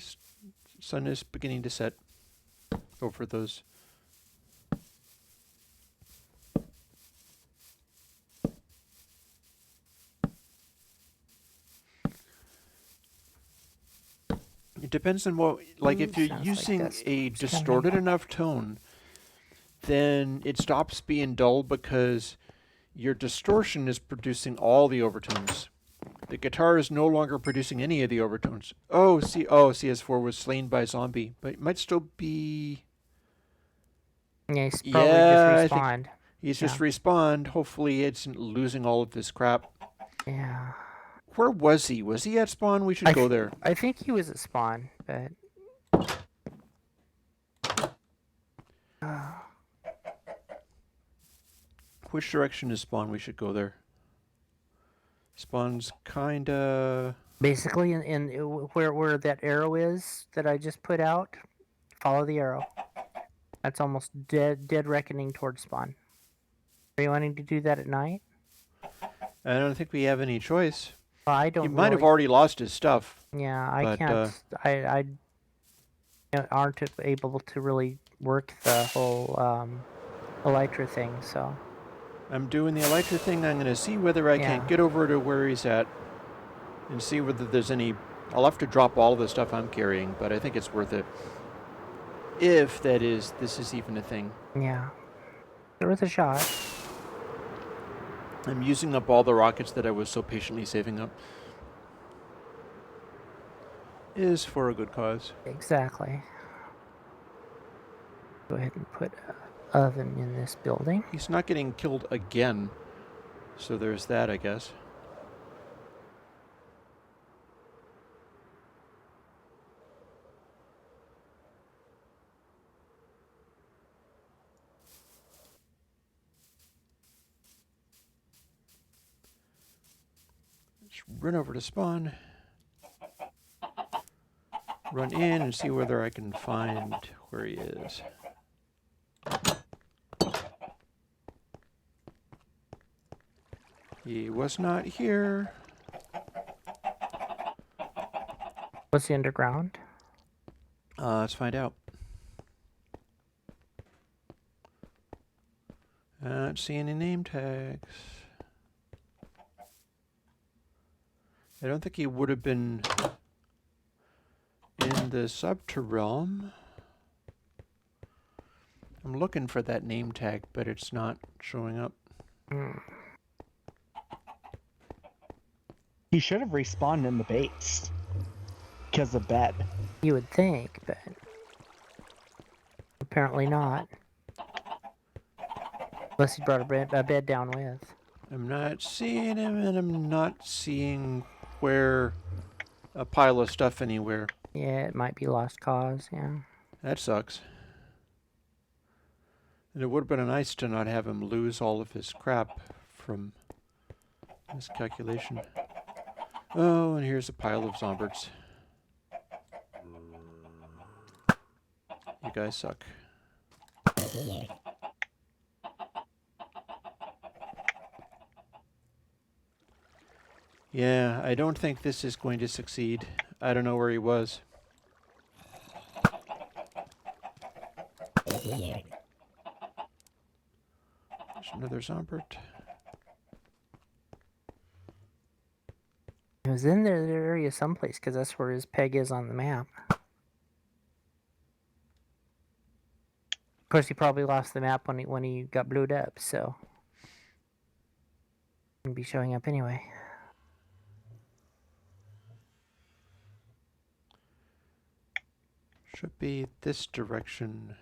sun is beginning to set over those. It depends on what, like if you're using like a distorted enough tone, then it stops being dull because your distortion is producing all the overtones. The guitar is no longer producing any of the overtones. Oh, CS4 was slain by a zombie, but it might still be... Yeah, he's probably just respawned. He's just respawned. Hopefully it's losing all of this crap. Yeah. Where was he? Was he at spawn? We should go there. I think he was at spawn, but... Which direction is spawn? We should go there. Spawns kinda... Basically, in where that arrow is that I just put out, follow the arrow. That's almost dead reckoning towards spawn. Are you wanting to do that at night? I don't think we have any choice. Well, I don't. He might have really, already lost his stuff. Yeah, I but, can't. I aren't able to really work the whole elytra thing. So I'm doing the elytra thing. I'm going to see whether I can't get over to where he's at and see whether there's any... I'll have to drop all of the stuff I'm carrying, but I think it's worth it. If this is even a thing. Yeah. It's worth a shot. I'm using up all the rockets that I was so patiently saving up. Is for a good cause. Exactly. Go ahead and put an oven in this building. He's not getting killed again. So there's that, I guess. Let's run over to spawn. Run in and see whether I can find where he is. He was not here. What's the underground? Let's find out. Not see any name tags. I don't think he would have been in the subterrealm. I'm looking for that name tag, but it's not showing up. He should have respawned in the base. Because of bed. You would think, but apparently not. Unless he brought a bed down with. I'm not seeing him, and I'm not seeing where a pile of stuff anywhere. Yeah, it might be lost cause, yeah. That sucks. And it would have been nice to not have him lose all of his crap from this calculation. Oh, and here's a pile of zombies. You guys suck. Yeah, I don't think this is going to succeed. I don't know where he was. There's another zombie. He was in their area someplace, because that's where his peg is on the map. Of course, he probably lost the map when he got blowed up, so wouldn't be showing up anyway. Should be this direction.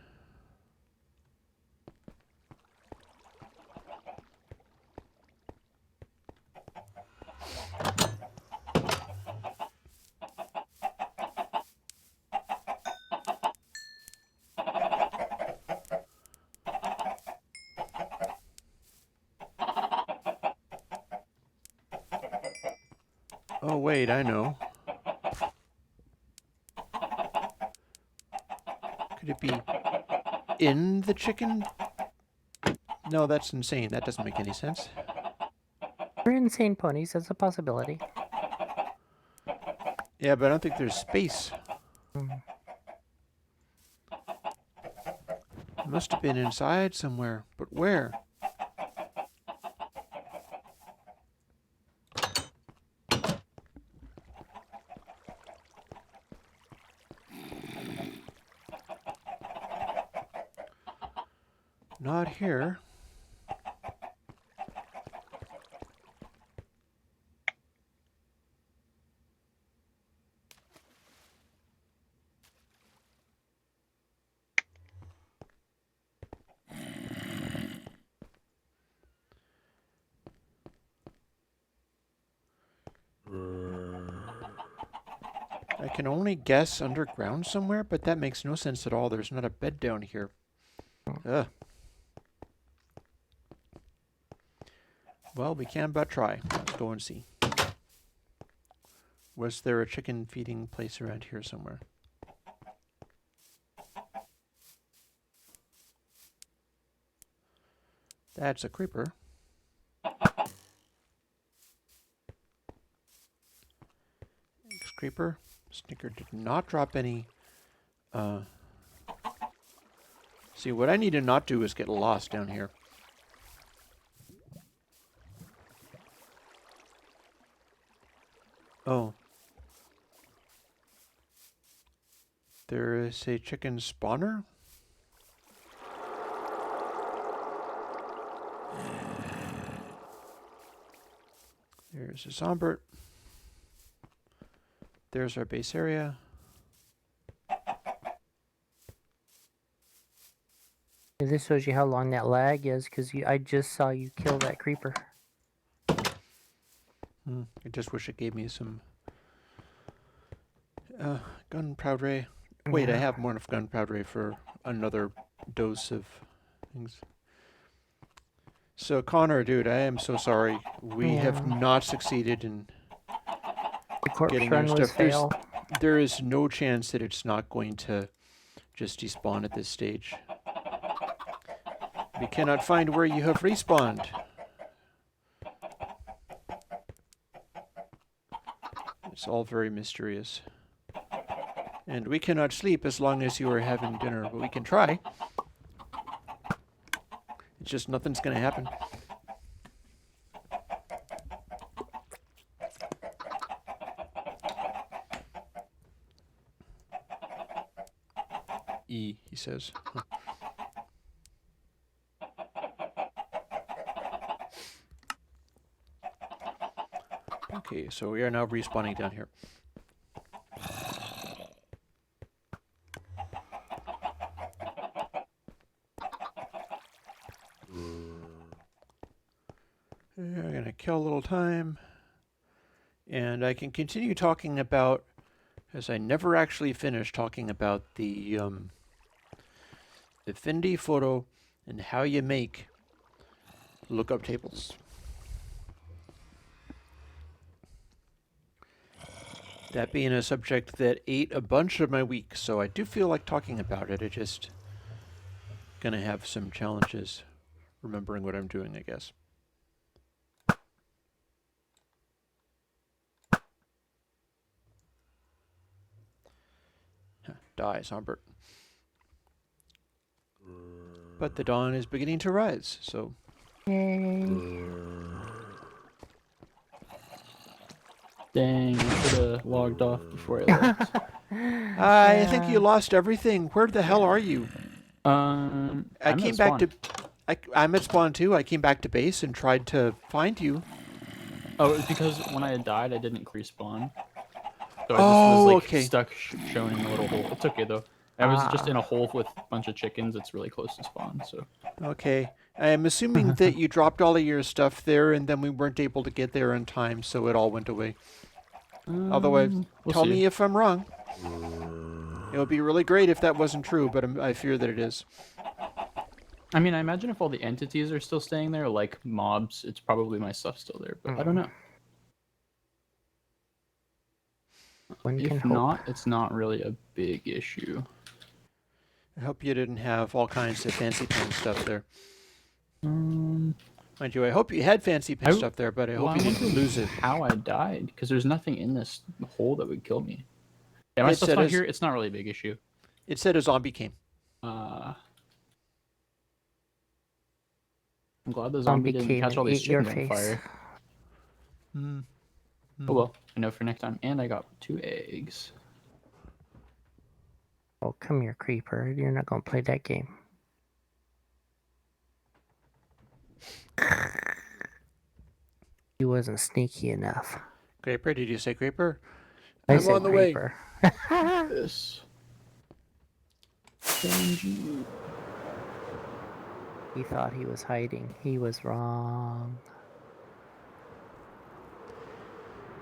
Oh, wait, I know. Could it be in the chicken? No, that's insane. That doesn't make any sense. We're insane ponies. That's a possibility. Yeah, but I don't think there's space. It must have been inside somewhere, but where? Not here. I can only guess underground somewhere, but that makes no sense at all. There's not a bed down here. Ugh. Well, we can but try. Let's go and see. Was there a chicken feeding place around here somewhere? That's a creeper. Creeper. Snicker did not drop any. See, what I need to not do is get lost down here. Oh. There is a chicken spawner? There's a zombert. There's our base area. This shows you how long that lag is, because I just saw you kill that creeper. I just wish it gave me some gunpowder. Wait, I have more enough gunpowder for another dose of things. So Connor, dude, I am so sorry. We have not succeeded in getting our stuff. There is no chance that it's not going to just despawn at this stage. We cannot find where you have respawned. It's all very mysterious. And we cannot sleep as long as you are having dinner, but we can try. It's just nothing's going to happen. E, he says. Huh. Okay, so we are now respawning down here. I'm going to kill a little time. And I can continue talking about, as I never actually finished talking about the affinity photo and how you make lookup tables. That being a subject that ate a bunch of my week, so I do feel like talking about it. I just gonna have some challenges remembering what I'm doing, I guess. Die, Sombert. But the dawn is beginning to rise, so... Yay. Dang, I should have logged off before I left. I think you lost everything. Where the hell are you? I'm came back to... I'm at spawn too. I came back to base and tried to find you. Oh, it was because when I had died, I didn't respawn. So I just was like stuck showing a little hole. It's okay though. I was just in a hole with a bunch of chickens. It's really close to spawn, so. Okay. I am assuming that you dropped all of your stuff there and then we weren't able to get there in time, so it all went away. Otherwise, tell me if I'm wrong. It would be really great if that wasn't true, but I fear that it is. I mean, I imagine if all the entities are still staying there, like mobs, it's probably my stuff still there, but I don't know. If not, it's not really a big issue. I hope you didn't have all kinds of fancy pen stuff there. Mind you, I hope you had fancy pen stuff there, but I hope you didn't lose it. How I died, because there's nothing in this hole that would kill me. Yeah, my stuff's not here. It's not really a big issue. It said a zombie came. I'm glad the zombie didn't catch all these chickens on fire. Oh well, I know for next time. And I got 2 eggs. Oh, come here, creeper. You're not going to play that game. He wasn't sneaky enough. Creeper? Did you say creeper? I'm on the creeper. way. This. He thought he was hiding. He was wrong.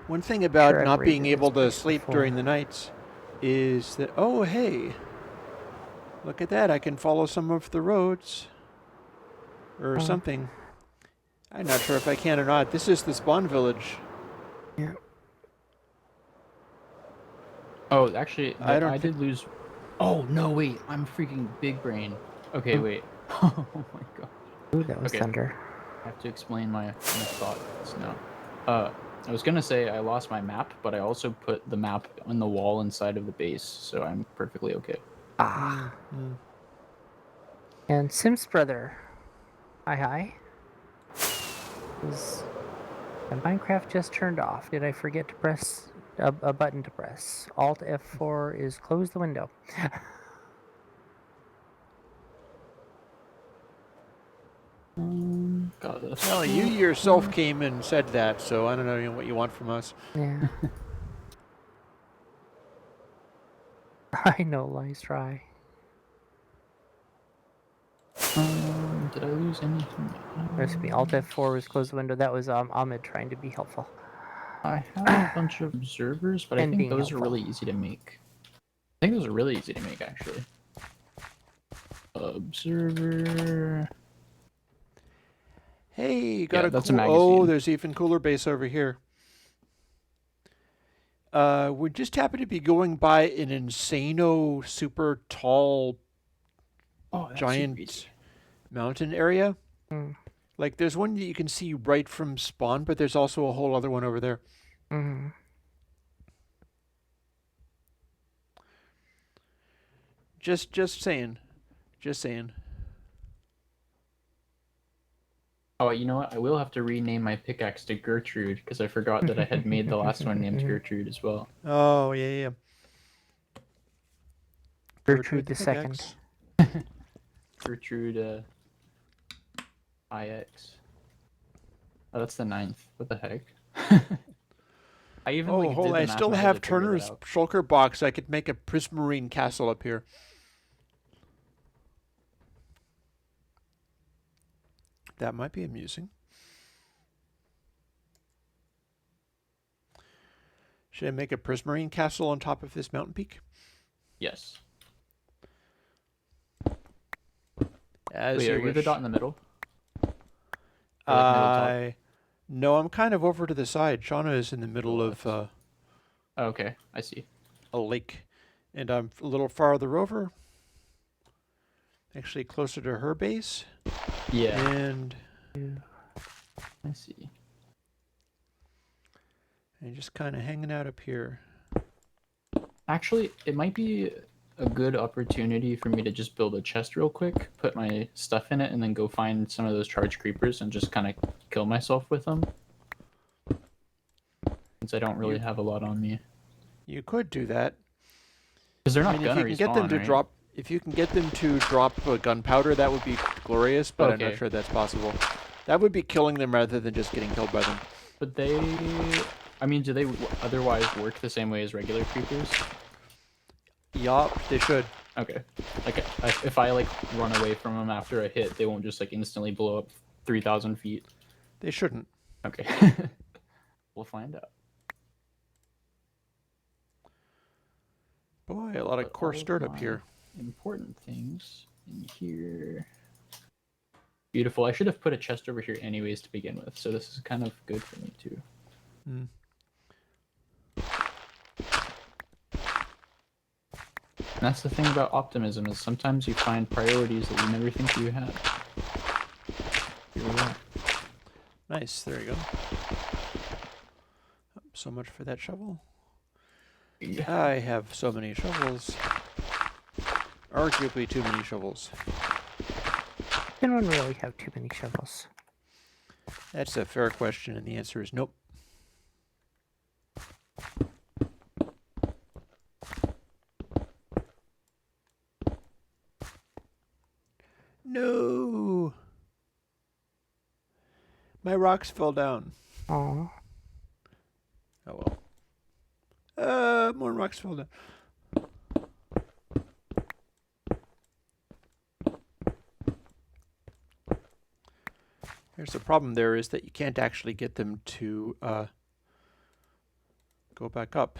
One thing about not being able to sleep during the nights is that, oh, hey, look at that. I can follow some of the roads or something. I'm not sure if I can or not. This is the spawn village. Yeah. Oh, actually, I did lose. Oh no, wait! I'm freaking big brain. Okay, wait. Oh my god. Ooh, that was thunder. I have to explain my thoughts now. I was gonna say I lost my map, but I also put the map on the wall inside of the base, so I'm perfectly okay. Ah. And Sim's brother. Hi. Is my Minecraft just turned off? Did I forget to press a button to press? Alt F4 is close the window. Well, you yourself came and said that, so I don't know what you want from us. Yeah. I know, lies try. Did I lose anything? Excuse me, Alt F4 was close the window. That was Ahmed trying to be helpful. I have a bunch of observers, but I And think being those are helpful. really easy to make. I think those are really easy to make, actually. Observer. Hey, got a that's cool... a magazine. Oh, there's even cooler base over here. We just happen to be going by an insano, super tall, giant mountain area. Mm. Like, there's one that you can see right from spawn, but there's also a whole other one over there. Mm-hmm. Just saying. Just saying. Oh, you know what? I will have to rename my pickaxe to Gertrude, because I forgot that I had made the last one named Gertrude as well. Oh, yeah. Gertrude the second. Gertrude IX. Oh, that's the 9th. What the heck? I even Oh, hold on. I still have Turner's shulker box. I could make a prismarine castle up here. That might be amusing. Should I make a prismarine castle on top of this mountain peak? Yes. As Wait, you are you wish. the dot in the middle? Like no, I'm kind of over to the side. Shauna is in the middle of oh, okay, I see. A lake, and I'm a little farther over. Actually, closer to her base. Yeah. And I see. And just kind of hanging out up here. Actually, it might be a good opportunity for me to just build a chest real quick, put my stuff in it, and then go find some of those charge creepers and just kind of kill myself with them. Since I don't really have a lot on me. You could do that. Because they're not gonna respawn, right? If you can get them to drop gunpowder, that would be glorious, but okay. I'm not sure that's possible. That would be killing them rather than just getting killed by them. But they... I mean, do they otherwise work the same way as regular creepers? Yup, they should. Okay. Like, if I, like, run away from them after a hit, they won't just, like, instantly blow up 3,000 feet? They shouldn't. Okay. We'll find out. Boy, a lot of coarse dirt up here. Important things in here. Beautiful. I should have put a chest over here anyways to begin with, so this is kind of good for me, too. Hmm. And that's the thing about optimism, is sometimes you find priorities that you never think you had. Here we are. Nice, there you go. So much for that shovel. Yeah. I have so many shovels. Arguably too many shovels. Can one really have too many shovels? That's a fair question, and the answer is nope. No! My rocks fell down. Oh. Oh well. More rocks fell down. Here's the problem there is that you can't actually get them to go back up.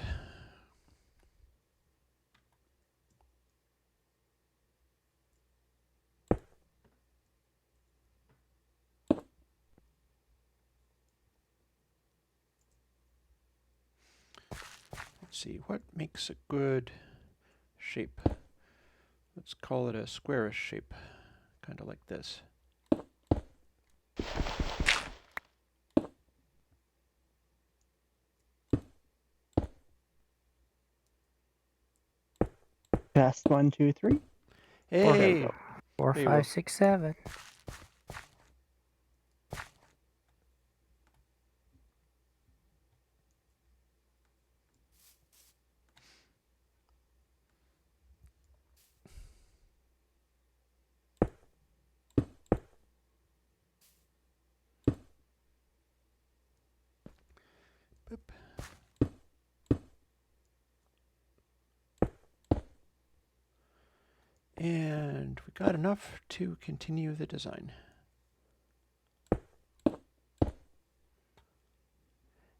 Let's see, what makes a good shape? Let's call it a squarish shape, kind of like this. Test 1, 2, 3. Hey, 4, There you 5, go. 6, 7. Boop. And we got enough to continue the design.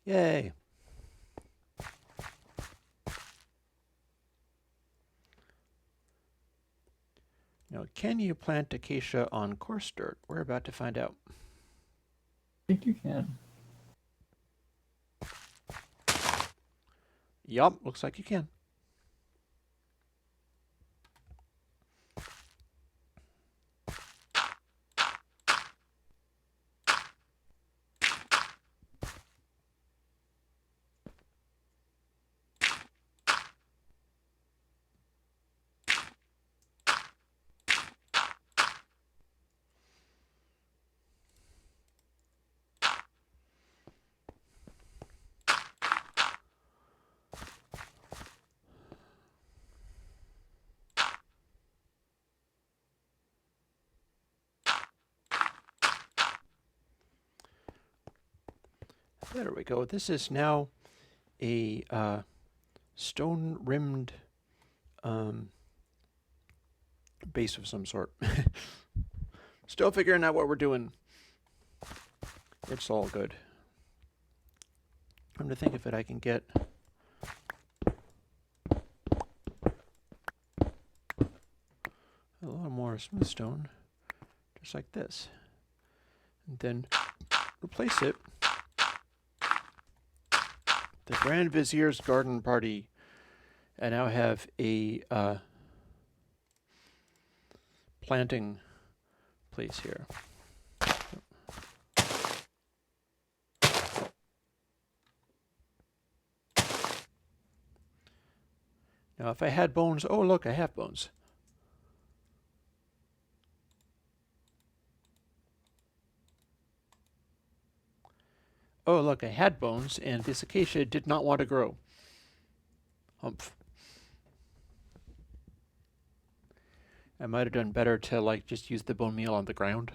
Yay. Now, can you plant acacia on coarse dirt? We're about to find out. I think you can. Yup, looks like you can. There we go. This is now a stone-rimmed base of some sort. Still figuring out what we're doing. It's all good. Come to think of it, I can get a little more smooth stone, just like this. And then replace it. The Grand Vizier's Garden Party. I now have a planting place here. Now, if I had bones, oh look, I have bones. Oh look, I had bones, and this acacia did not want to grow. Humph. I might have done better to like just use the bone meal on the ground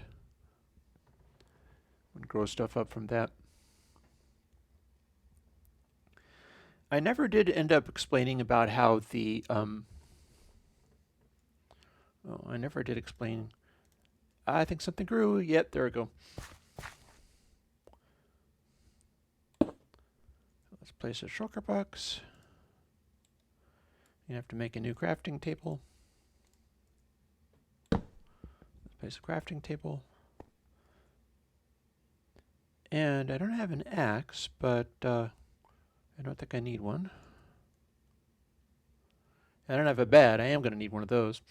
and grow stuff up from that. I never did end up explaining about how the I never did explain. I think something grew. Yep, there we go. Let's place a shulker box. You have to make a new crafting table. Let's place a crafting table. And I don't have an axe, but I don't think I need one. I don't have a bed. I am going to need one of those.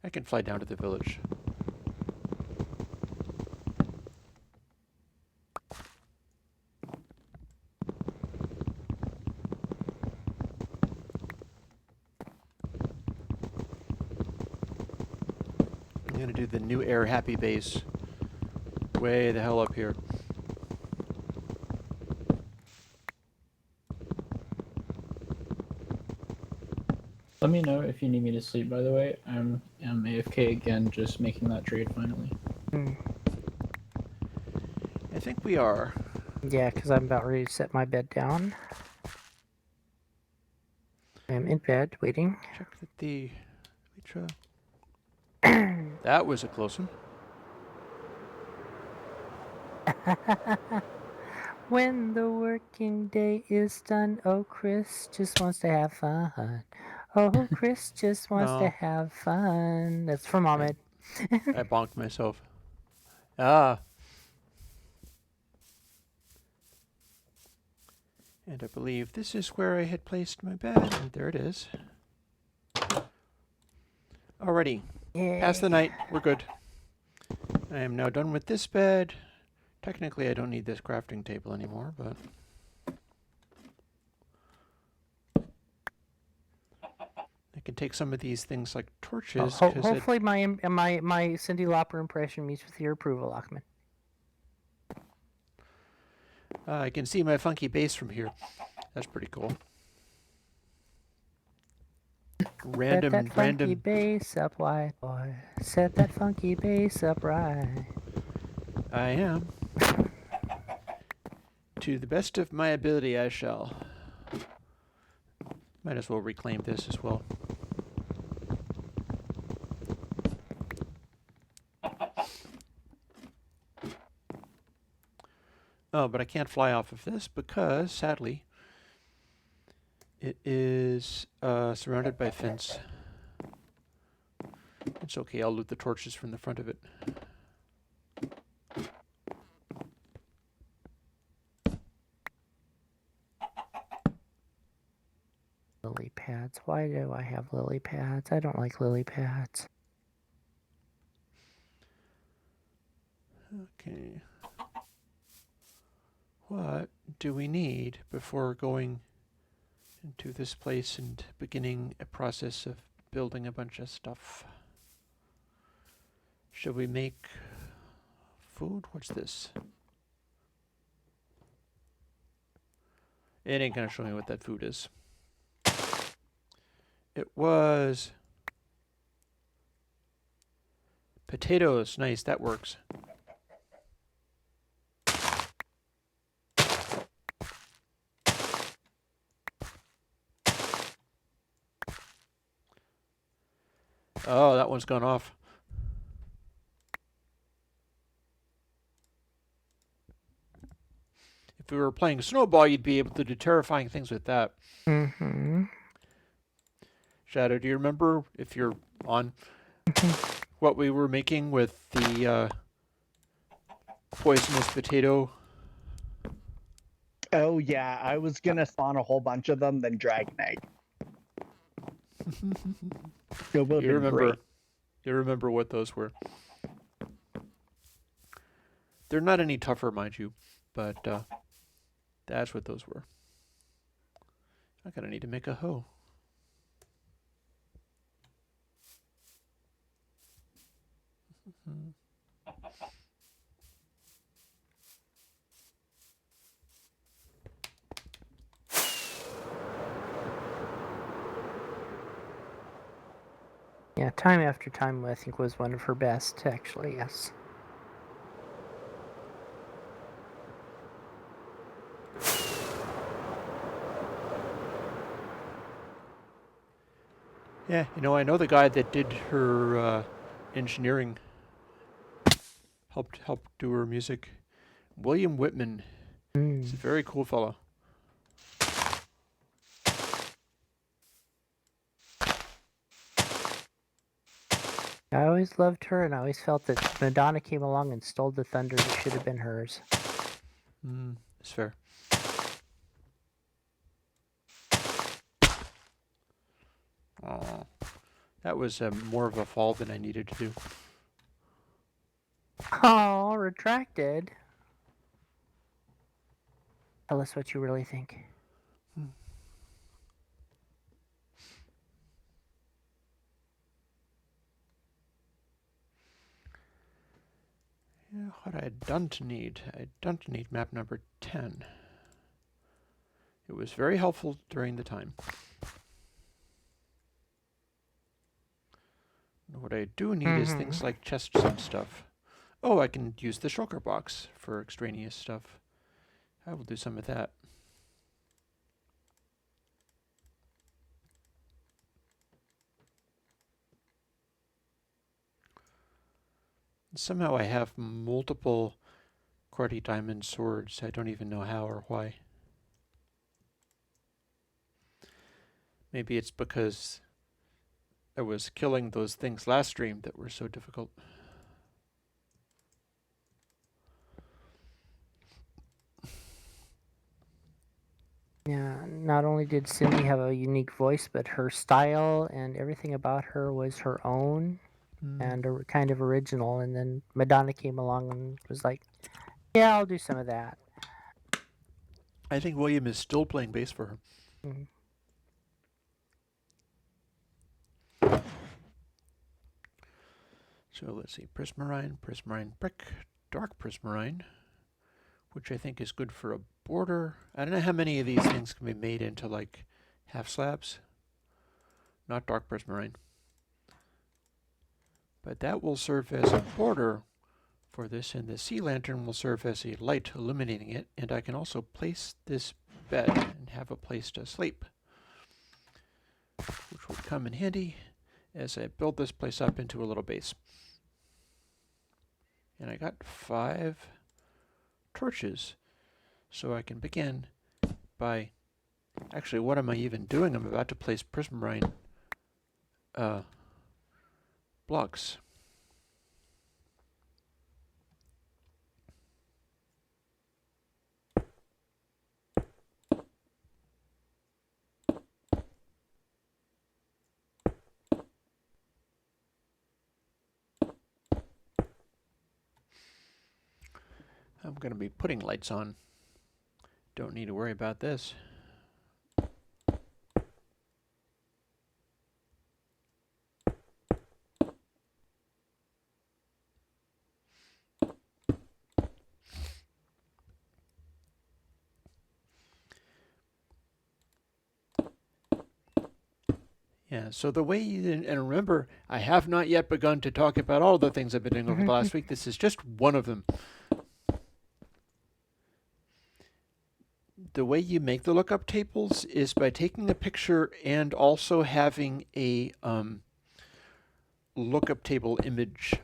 I can fly down to the village. I'm going to do the new air happy base way the hell up here. Let me know if you need me to sleep, by the way. I'm AFK again, just making that trade finally. I think we are. Yeah, because I'm about ready to set my bed down. I'm in bed, waiting. Check that the that was a close one. When the working day is done, oh, Chris just wants to have fun. Oh, Chris just wants to No. have fun. That's from Ahmed. I bonked myself. Ah. And I believe this is where I had placed my bed. And there it is. Alrighty. Pass the night. We're good. I am now done with this bed. Technically, I don't need this crafting table anymore, but... I can take some of these things like torches. Hopefully my Cindy Lauper impression meets with your approval, Achman. I can see my funky base from here. That's pretty cool. Set that funky bass up, white boy. Set that funky bass up right. I am. To the best of my ability, I shall. Might as well reclaim this as well. Oh, but I can't fly off of this because, sadly, it is surrounded by a fence. It's okay, I'll loot the torches from the front of it. Lily pads. Why do I have lily pads? I don't like lily pads. Okay. What do we need before going into this place and beginning a process of building a bunch of stuff? Should we make food? What's this? It ain't gonna show me what that food is. It was potatoes. Nice, that works. Oh, that one's gone off. If we were playing Snowball, you'd be able to do terrifying things with that. Mm-hmm. Shadow, do you remember, if you're on, what we were making with the poisonous potato? Oh yeah, I was gonna spawn a whole bunch of them, then dragon egg. It would've You been remember? great. You remember what those were? They're not any tougher, mind you, but that's what those were. I'm gonna need to make a hoe. Yeah, Time After Time, I think, was one of her best, actually, yes. Yeah, you know, I know the guy that did her engineering, helped do her music. William Whitman. He's a very cool fellow. I always loved her, and I always felt that Madonna came along and stole the thunder that should have been hers. That's fair. Oh, that was more of a fall than I needed to do. Oh, retracted. Tell us what you really think. Yeah, what I don't need. I don't need map number 10. It was very helpful during the time. What I do need is things like chests and stuff. Oh, I can use the shulker box for extraneous stuff. I will do some of that. Somehow I have multiple Quarty Diamond swords. I don't even know how or why. Maybe it's because I was killing those things last stream that were so difficult. not only did Cindy have a unique voice, but her style and everything about her was her own and kind of original. And then Madonna came along and was like, "Yeah, I'll do some of that." I think William is still playing bass for her. Mm-hmm. So let's see, prismarine, prismarine brick, dark prismarine, which I think is good for a border. I don't know how many of these things can be made into like half slabs. Not dark prismarine. But that will serve as a border for this, and the sea lantern will serve as a light illuminating it, and I can also place this bed and have a place to sleep, which would come in handy as I build this place up into a little base. And I got 5 torches, so I can begin by, actually, what am I even doing? I'm about to place prismarine blocks. I'm going to be putting lights on. Don't need to worry about this. Yeah, so the way you, and remember, I have not yet begun to talk about all the things I've been doing over the last week. This is just one of them. The way you make the lookup tables is by taking a picture and also having a lookup table image,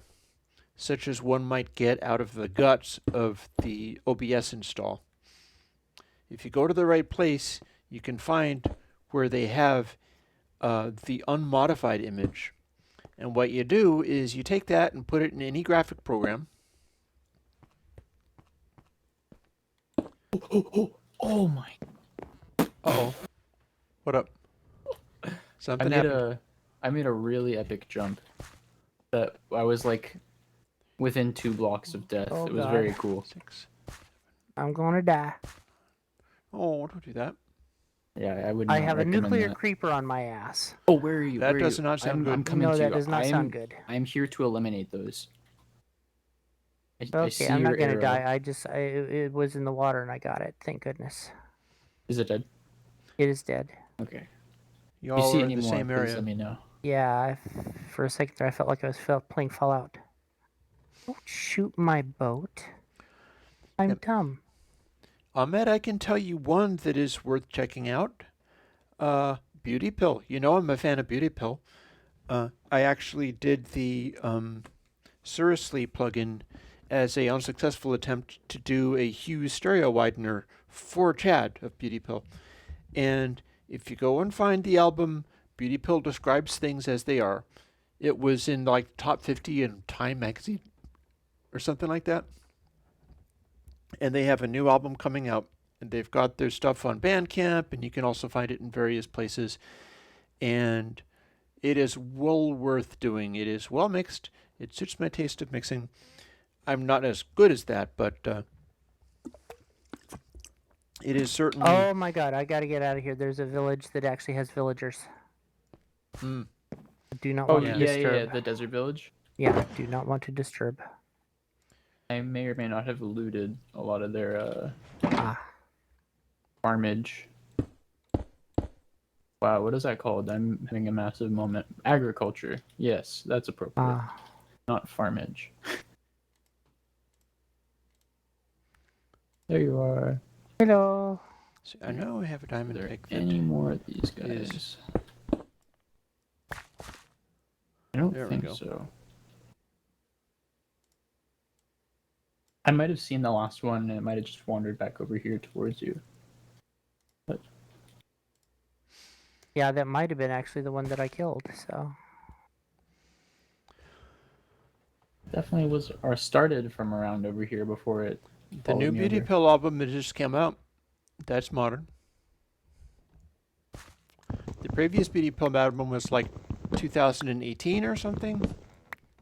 such as one might get out of the guts of the OBS install. If you go to the right place, you can find where they have the unmodified image. And what you do is you take that and put it in any graphic program. Oh my! Uh-oh. What up? Something happened. I made a really epic jump. That I was like within 2 blocks of death. Oh, it was God. very cool. 6. I'm going to die. Oh, don't do that. Yeah, I would. I not have a recommend nuclear that. creeper on my ass. Oh, where are you? That Where are does you? not sound good. I'm coming No, to that you. does not sound good. I'm here to eliminate those. I Okay, see I'm your not going to arrow. die. It was in the water and I got it. Thank goodness. Is it dead? It is dead. Okay. If you Y'all see are in any the more, same please area. let me know. Yeah, for a second there, I felt like I was playing Fallout. Don't shoot my boat. I'm Yep. dumb. Ahmed, I can tell you one that is worth checking out. Beauty Pill. You know I'm a fan of Beauty Pill. I actually did the Surrously plugin as a unsuccessful attempt to do a Hue stereo widener for Chad of Beauty Pill. And if you go and find the album, Beauty Pill describes things as they are. It was in like top 50 in Time magazine or something like that. And they have a new album coming out. And they've got their stuff on Bandcamp, and you can also find it in various places. And it is well worth doing. It is well mixed. It suits my taste of mixing. I'm not as good as that, but it is certainly. Oh my god, I gotta get out of here. There's a village that actually has villagers. Mm. Do not Oh want yeah, to yeah, disturb. the desert village. Yeah, do not want to disturb. I may or may not have looted a lot of their Ah. farmage. Wow, what is that called? I'm having a massive moment. Agriculture. Yes, that's appropriate. Not farmage. There you are. Hello. See, I know I have a diamond Are there pick. any more of these guys? is- I don't There we think go. so. I might have seen the last one and it might have just wandered back over here towards you. But Yeah, that might have been actually the one that I killed, so. definitely was or started from around over here before it The new followed me Beauty over. Pill album that just came out, that's modern. The previous Beauty Pill album was like 2018 or something.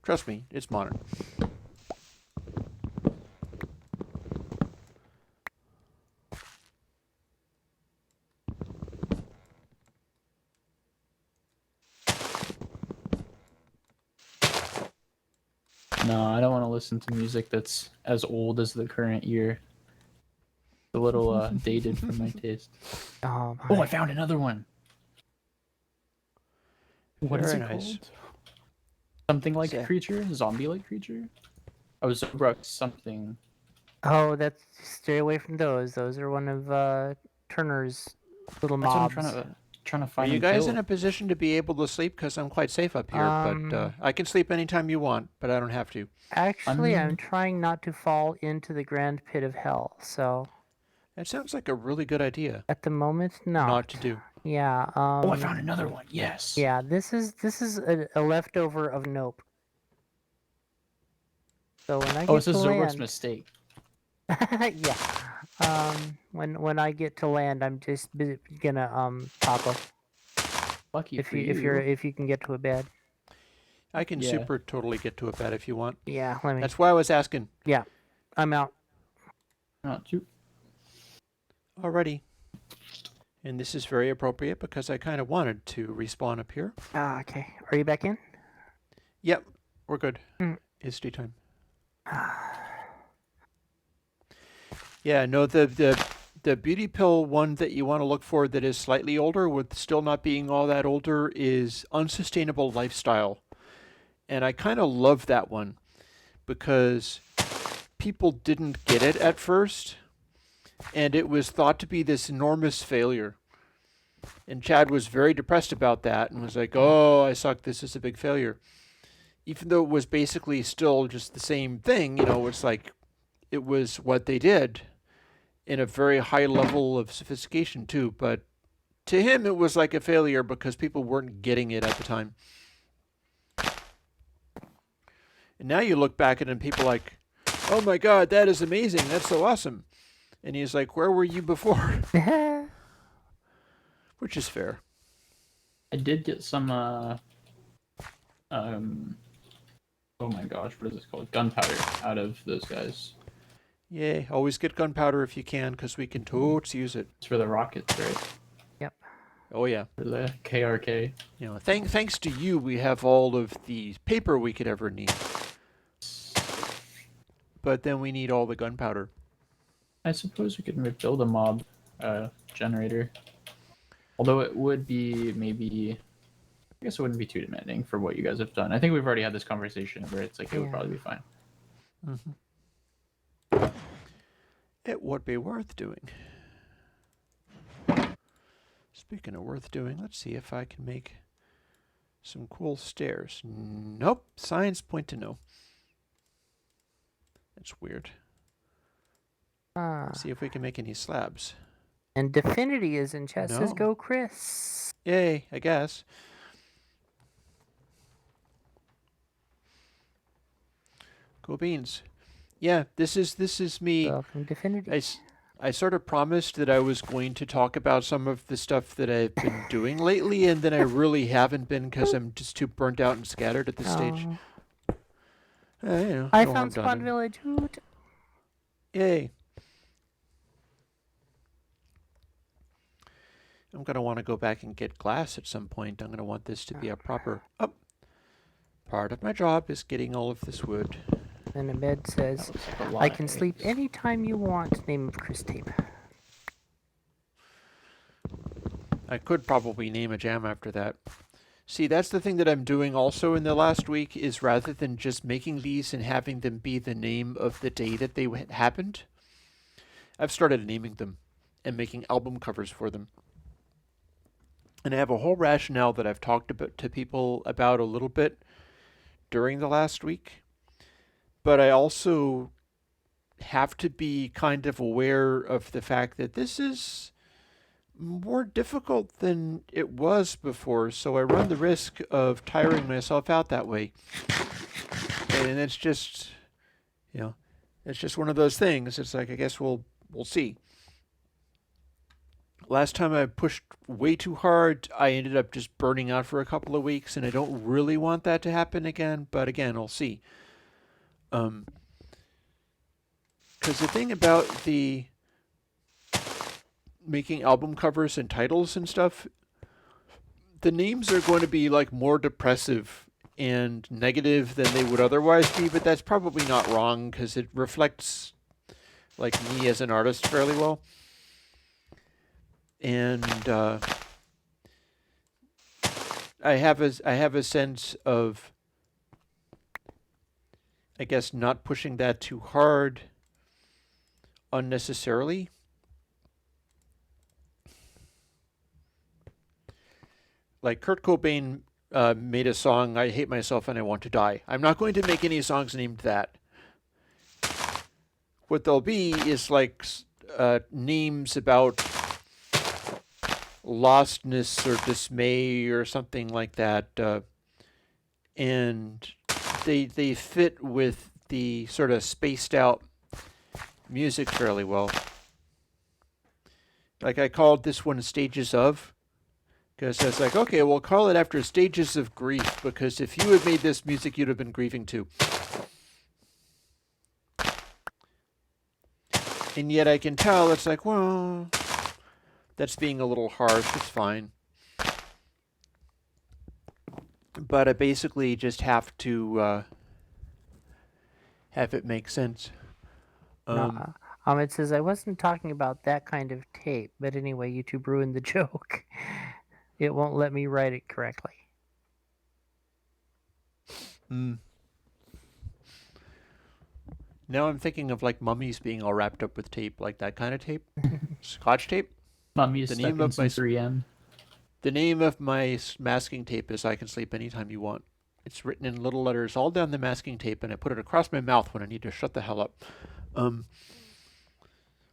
Trust me, it's modern. No, I don't want to listen to music that's as old as the current year. A little dated for my taste. Oh, Oh, my. I found another one. What is Very it nice. called? Something like Yeah. creature? Zombie-like creature? I was something. Oh, that's stay away from those. Those are one of Turner's little That's mobs. what I'm trying to Are find. you and guys kill. in a position to be able to sleep? Because I'm quite safe up here, but I can sleep anytime you want, but I don't have to. Actually, I'm I'm- trying not to fall into the grand pit of hell. So That sounds like a really good idea. at the moment, not. Not to do. Yeah. Oh, I found another one. Yes. Yeah, this is a leftover of Nope. So when I Oh, get it's a to Zoroark's land, mistake. yeah. When I get to land, I'm just gonna taco. Lucky If for if you can get to a bed. I can Yeah. super totally get to a bed if you want. Yeah, let me. That's why I was asking. Yeah, I'm out. Not too. Alrighty. And this is very appropriate because I kind of wanted to respawn up here. Ah, okay. Are you back in? Yep, we're good. Mm. It's daytime. Yeah, no, the beauty pill one that you want to look for that is slightly older, with still not being all that older, is unsustainable lifestyle. And I kind of love that one because people didn't get it at first, and it was thought to be this enormous failure. And Chad was very depressed about that and was like, "Oh, I suck. This is a big failure." Even though it was basically still just the same thing, it's like it was what they did in a very high level of sophistication too. But to him, it was like a failure because people weren't getting it at the time. And now you look back at it and people are like, "Oh my God, that is amazing. That's so awesome." And he's like, "Where were you before?" Which is fair. I did get some. Oh my gosh, what is this called? Gunpowder out of those guys. Yay. Always get gunpowder if you can, because we can totes use it. It's for the rockets, right? Yep. Oh, yeah. For the KRK. Thanks to you, we have all of the paper we could ever need. But then we need all the gunpowder. I suppose we could build a mob generator. Although it would be maybe... I guess it wouldn't be too demanding for what you guys have done. I think we've already had this conversation where it's like it would probably be fine. Mm-hmm. It would be worth doing. Speaking of worth doing, let's see if I can make some cool stairs. Nope, signs point to no. That's weird. See if we can make any slabs. And Definity is in chat. Says No. go Chris. Yay, I guess. Cool beans. Yeah, this is me. Welcome Definity. I sort of promised that I was going to talk about some of the stuff that I've been doing lately, and then I really haven't been because I'm just too burnt out and scattered at this stage. I found Spawn Village. Hoot. Yay. I'm going to want to go back and get glass at some point. I'm going to want this to be a proper... Oh, part of my job is getting all of this wood. And Ahmed says, I can sleep anytime you want. Name of Chris Tape. I could probably name a jam after that. See, that's the thing that I'm doing also in the last week is rather than just making these and having them be the name of the day that they happened, I've started naming them and making album covers for them. And I have a whole rationale that I've talked about to people about a little bit during the last week. But I also have to be kind of aware of the fact that this is more difficult than it was before, so I run the risk of tiring myself out that way. And it's just, it's just one of those things. It's like, I guess we'll see. last time I pushed way too hard, I ended up just burning out for a couple of weeks, and I don't really want that to happen again. But again, I'll see. Because the thing about the making album covers and titles and stuff, the names are going to be like more depressive and negative than they would otherwise be, but that's probably not wrong because it reflects like me as an artist fairly well. And I have a sense of, I guess, not pushing that too hard unnecessarily. Like Kurt Cobain made a song, I Hate Myself and I Want to Die. I'm not going to make any songs named that. What there'll be is like names about lostness or dismay or something like that. And they fit with the sort of spaced out music fairly well. Like I called this one Stages of, because I was like, okay, we'll call it after stages of grief, because if you had made this music, you'd have been grieving too. And yet I can tell it's like, well, that's being a little harsh. It's fine. But I basically just have to have it make sense. It says, I wasn't talking about that kind of tape, but anyway, YouTube ruined the joke. It won't let me write it correctly. Now I'm thinking of like mummies being all wrapped up with tape, like that kind of tape. Scotch tape. Mummy's stuck in some 3M. The name of my masking tape is I Can Sleep Anytime You Want. It's written in little letters all down the masking tape, and I put it across my mouth when I need to shut the hell up.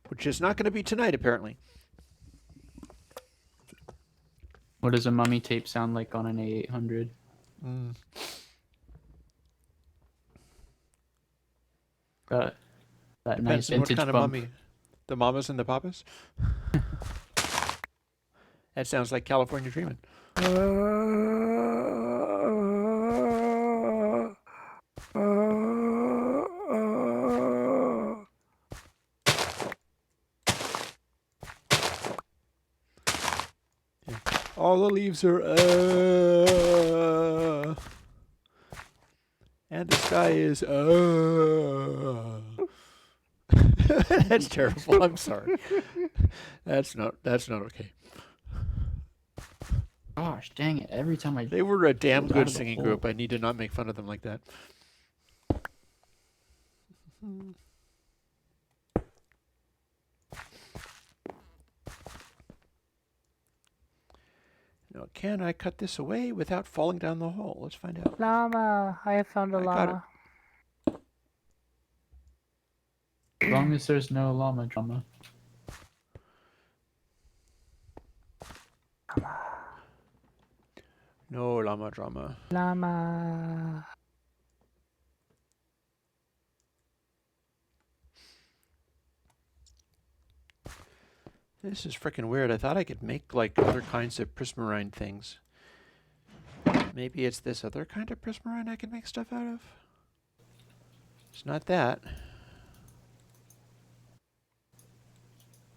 Which is not going to be tonight, apparently. What does a mummy tape sound like on an A800? That Depends nice on what vintage kind of bump. mummy. The mamas and the papas? That sounds like California Dreamin'. All the leaves are and the sky is That's terrible. I'm sorry. That's not okay. Gosh, dang it! Every time I They were a damn pulled out good of the singing hole. group. I need to not make fun of them like that. Now, can I cut this away without falling down the hole? Let's find out. Llama! I have found a I got llama. As long as there's no llama drama. No llama drama. Llama. This is freaking weird. I thought I could make like other kinds of prismarine things. Maybe it's this other kind of prismarine I can make stuff out of? It's not that.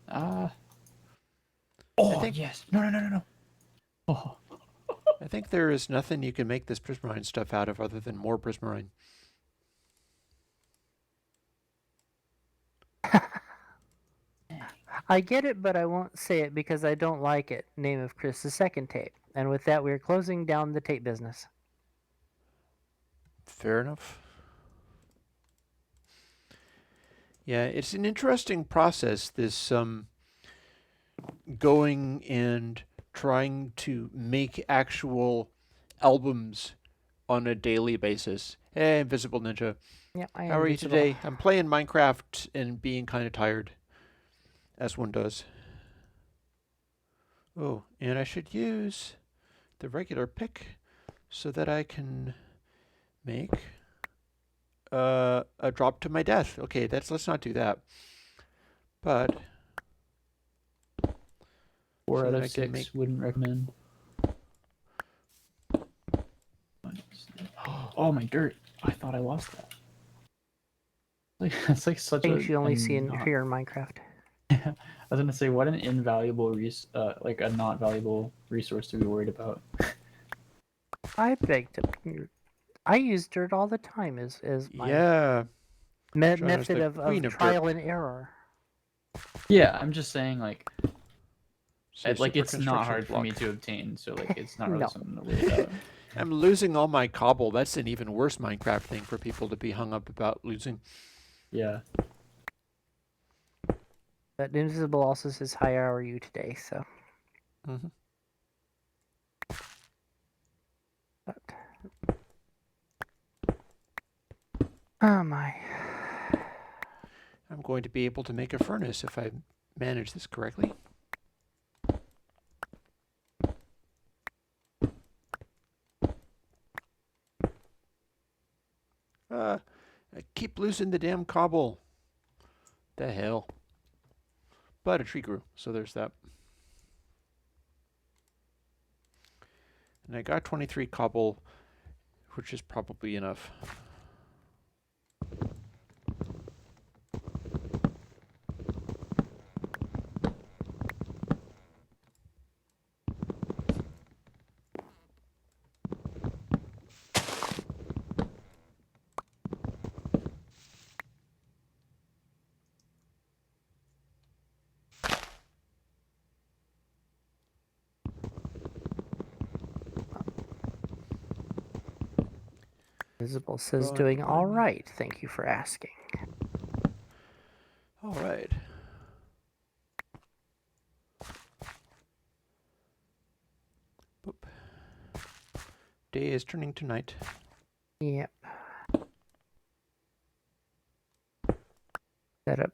Oh, think- yes. No. Oh. I think there is nothing you can make this prismarine stuff out of other than more prismarine. I get it, but I won't say it because I don't like it. Name of Chris's second tape. And with that, we're closing down the tape business. Fair enough. Yeah, it's an interesting process, this going and trying to make actual albums on a daily basis. Hey, Invisible Ninja. Yeah, I How are you invisible. today? I'm playing Minecraft and being kind of tired, as one does. Oh, and I should use the regular pick so that I can make a drop to my death. Okay, let's not do that. But 4 So out that of I can 6 wouldn't recommend. Oh, my dirt! I thought I lost that. Like it's like such Things you only a see not- here in Minecraft. I was gonna say, what an invaluable like a not valuable resource to be worried about. I beg to. I use dirt all the time as my Yeah. Shauna's method the of queen of dirt. trial and error. Yeah, I'm just saying, like, So like super it's not construction hard for block. me to obtain, so like it's not really No. something to worry about. I'm losing all my cobble. That's an even worse Minecraft thing for people to be hung up about losing. Yeah. But Invisible also says, "Hi, how are you today?" So. Mm-hmm. But. Oh my. I'm going to be able to make a furnace if I manage this correctly. I keep losing the damn cobble. The hell. But a tree grew, so there's that. And I got 23 cobble, which is probably enough. Invisible says, Run, "Doing all run. right. Thank you for asking." All right. Boop. Day is turning to night. Yep. Set up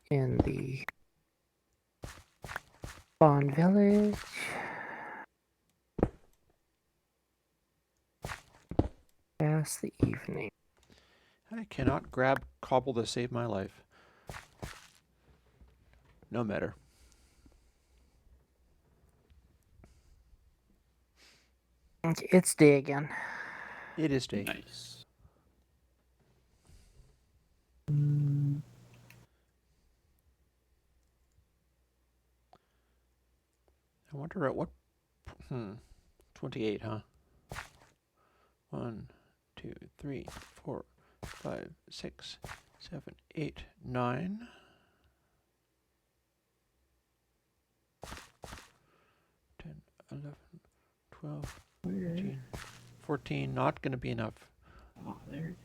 in the Bond Village. Pass the evening. I cannot grab cobble to save my life. No matter. Okay, it's day again. It is day. Nice. I wonder at what... 28, huh? 1, 2, 3, 4, 5, 6, 7, 8, 9. 10, 11, 12, 13, 14. Not going to be enough. Oh, there it is.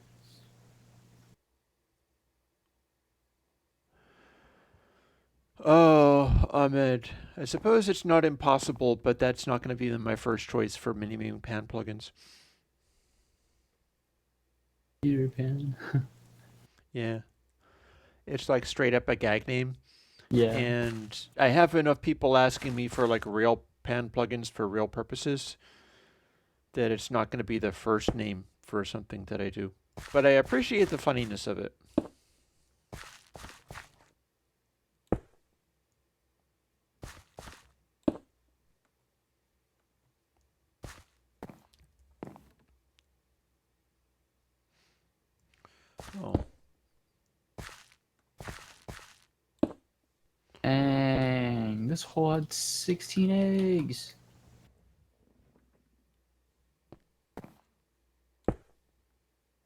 Oh, Ahmed. I suppose it's not impossible, but that's not going to be my first choice for mini-me pan plugins. Peter Pan. Yeah. It's like straight up a gag name. Yeah. And I have enough people asking me for like real pan plugins for real purposes that it's not going to be the first name for something that I do. But I appreciate the funniness of it. Oh. Dang, this hole had 16 eggs.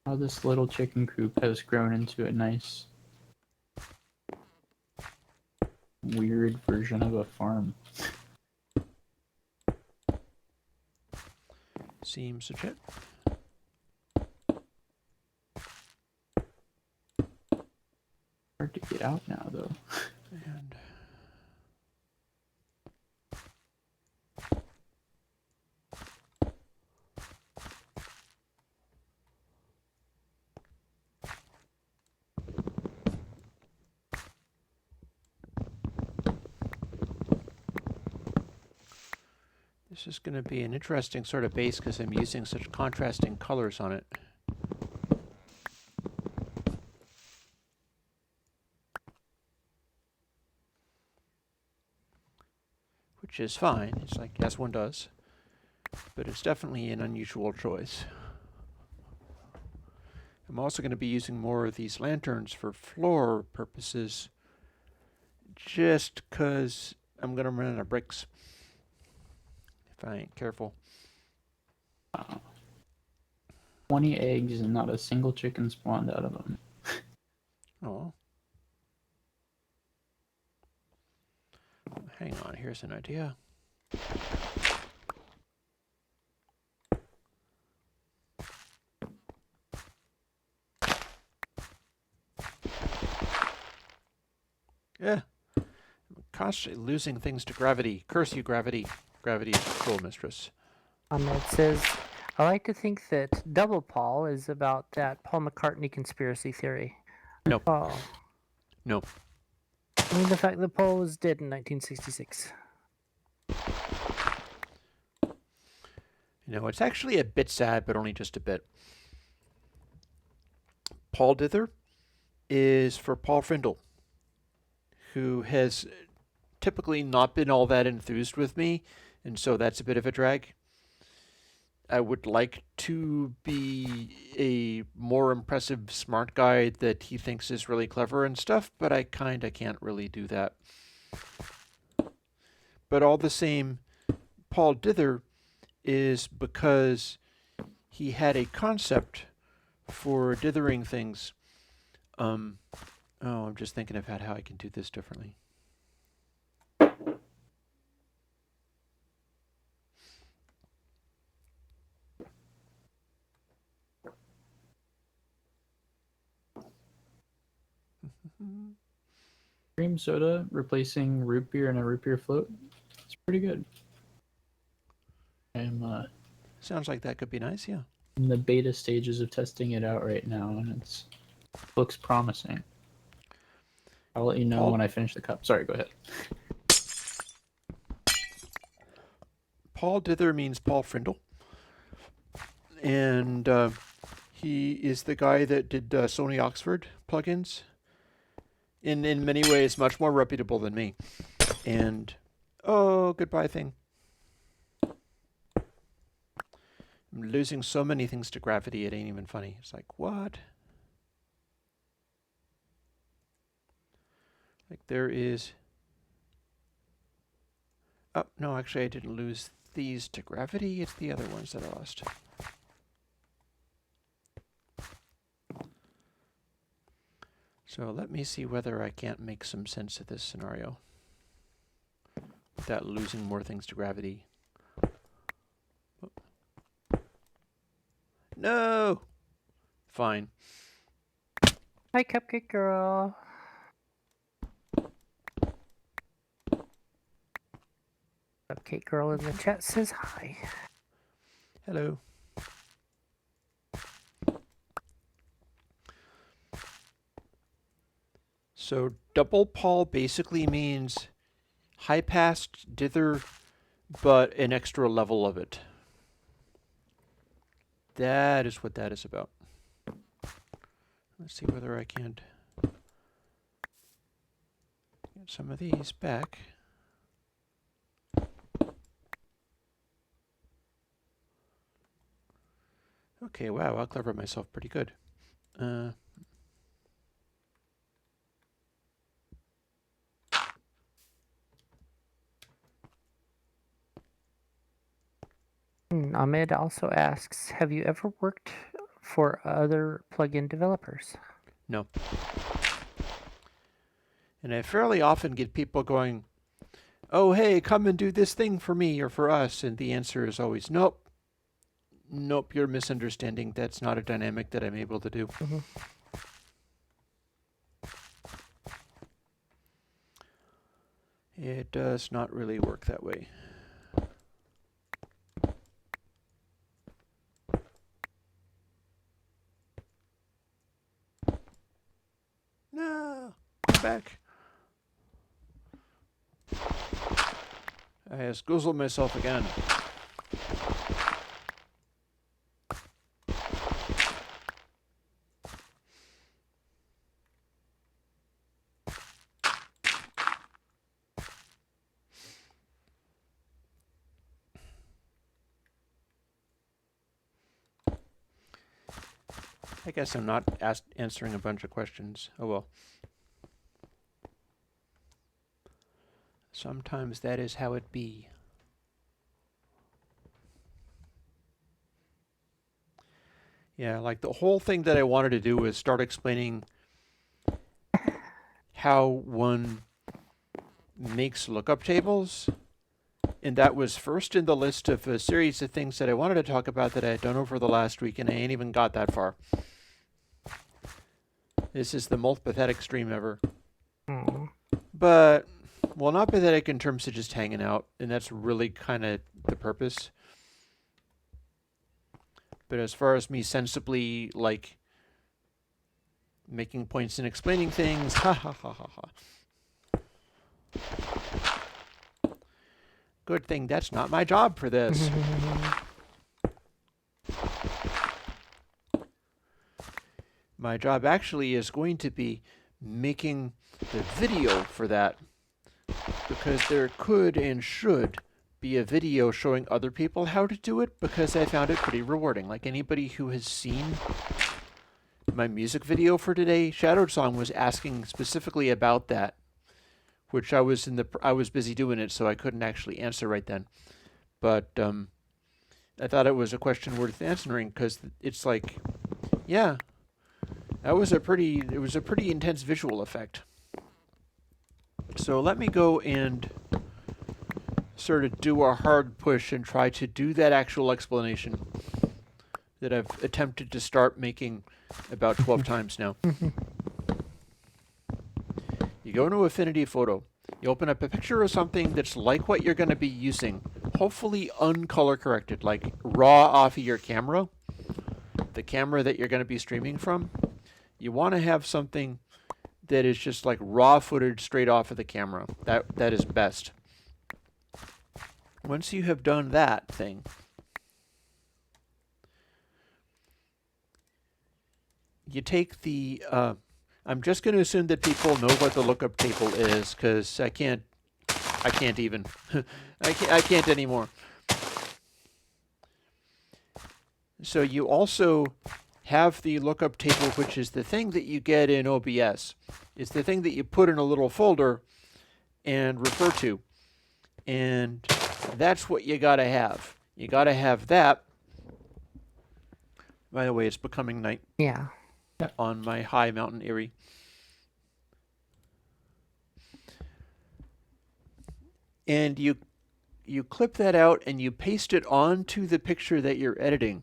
How this little chicken coop has grown into a nice, weird version of a farm. Seems legit. Hard to get out now, though. And this is going to be an interesting sort of base because I'm using such contrasting colors on it. which is fine. It's like, yes, one does. But it's definitely an unusual choice. I'm also going to be using more of these lanterns for floor purposes, just because I'm going to run out of bricks if I ain't careful. 20 eggs and not a single chicken spawned out of them. Oh. Hang on, here's an idea. Yeah. I'm constantly losing things to gravity. Curse you, gravity. Gravity is a cruel mistress. It says, I like to think that Double Paul is about that Paul McCartney conspiracy theory. Nope. Oh. Nope. I mean, the fact that Paul was dead in 1966. You know, it's actually a bit sad, but only just a bit. Paul Dither is for Paul Frindle, who has typically not been all that enthused with me, and so that's a bit of a drag. I would like to be a more impressive smart guy that he thinks is really clever and stuff, but I kind of can't really do that. But all the same, Paul Dither is because he had a concept for dithering things. I'm just thinking of how I can do this differently. Cream soda replacing root beer and a root beer float. It's pretty good. I'm Sounds like that could be nice, yeah. in the beta stages of testing it out right now, and looks promising. I'll let you know Paul? when I finish the cup. Sorry, go ahead. Paul Dither means Paul Frindle. And he is the guy that did Sony Oxford plugins. In many ways, much more reputable than me. And, oh, goodbye thing. I'm losing so many things to gravity, it ain't even funny. It's like, what? Like there is... Oh, no, actually I didn't lose these to gravity. It's the other ones that I lost. So let me see whether I can't make some sense of this scenario without losing more things to gravity. No! Fine. Hi, Cupcake Girl. Cupcake Girl in the chat says hi. Hello. So double Paul basically means high pass dither, but an extra level of it. That is what that is about. Let's see whether I can't get some of these back. Okay, wow, I'll clever myself pretty good. Ahmed also asks, have you ever worked for other plugin developers? No. And I fairly often get people going, oh, hey, come and do this thing for me or for us. And the answer is always, nope. Nope, you're misunderstanding. That's not a dynamic that I'm able to do. Mm-hmm. It does not really work that way. No, come back. I has goozled myself again. I guess I'm not answering a bunch of questions. Oh well. Sometimes that is how it be. Yeah, like the whole thing that I wanted to do was start explaining how one makes lookup tables. And that was first in the list of a series of things that I wanted to talk about that I had done over the last week, and I ain't even got that far. This is the most pathetic stream ever. But, well, not pathetic in terms of just hanging out, and that's really kind of the purpose. But as far as me sensibly, like, making points and explaining things, ha ha ha ha ha. Good thing that's not my job for this. My job actually is going to be making the video for that, because there could and should be a video showing other people how to do it, because I found it pretty rewarding. Like anybody who has seen my music video for today, Shadowed Song was asking specifically about that, which I was busy doing it, so I couldn't actually answer right then. But I thought it was a question worth answering, because it's like, yeah, it was a pretty intense visual effect. So let me go and sort of do a hard push and try to do that actual explanation that I've attempted to start making about 12 times now. You go into Affinity Photo. You open up a picture of something that's like what you're going to be using, hopefully uncolor corrected, like raw off of your camera, the camera that you're going to be streaming from. You want to have something that is just like raw footage straight off of the camera. That is best. Once you have done that thing, you take the I'm just going to assume that people know what the lookup table is, because I can't even I can't anymore. So you also have the lookup table, which is the thing that you get in OBS. It's the thing that you put in a little folder and refer to. And that's what you gotta have. You gotta have that. By the way, it's becoming night. Yeah. On my high mountain Erie. And you clip that out and you paste it onto the picture that you're editing.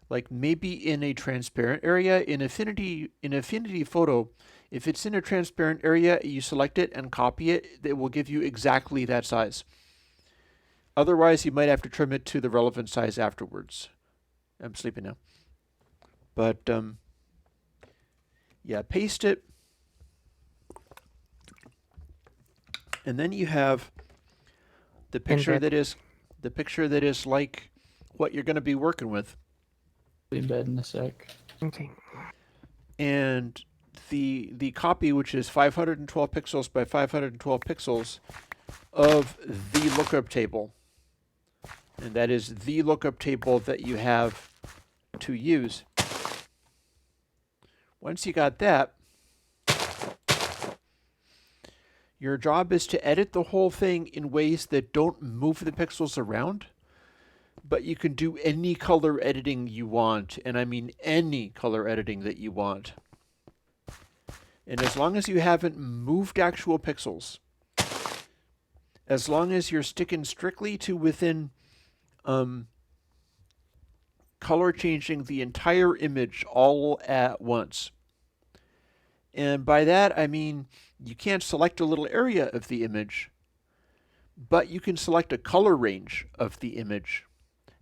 Like maybe in a transparent area. In Affinity Photo, if it's in a transparent area, you select it and copy it. It will give you exactly that size. Otherwise, you might have to trim it to the relevant size afterwards. I'm sleeping now. But yeah, paste it. And then you have the picture that is like what you're going to be working with. Be in bed in a sec. Okay. And the copy, which is 512 pixels by 512 pixels of the lookup table. And that is the lookup table that you have to use. Once you got that, your job is to edit the whole thing in ways that don't move the pixels around, but you can do any color editing you want, and I mean any color editing that you want. And as long as you haven't moved actual pixels, as long as you're sticking strictly to within color changing the entire image all at once. And by that, I mean you can't select a little area of the image, but you can select a color range of the image.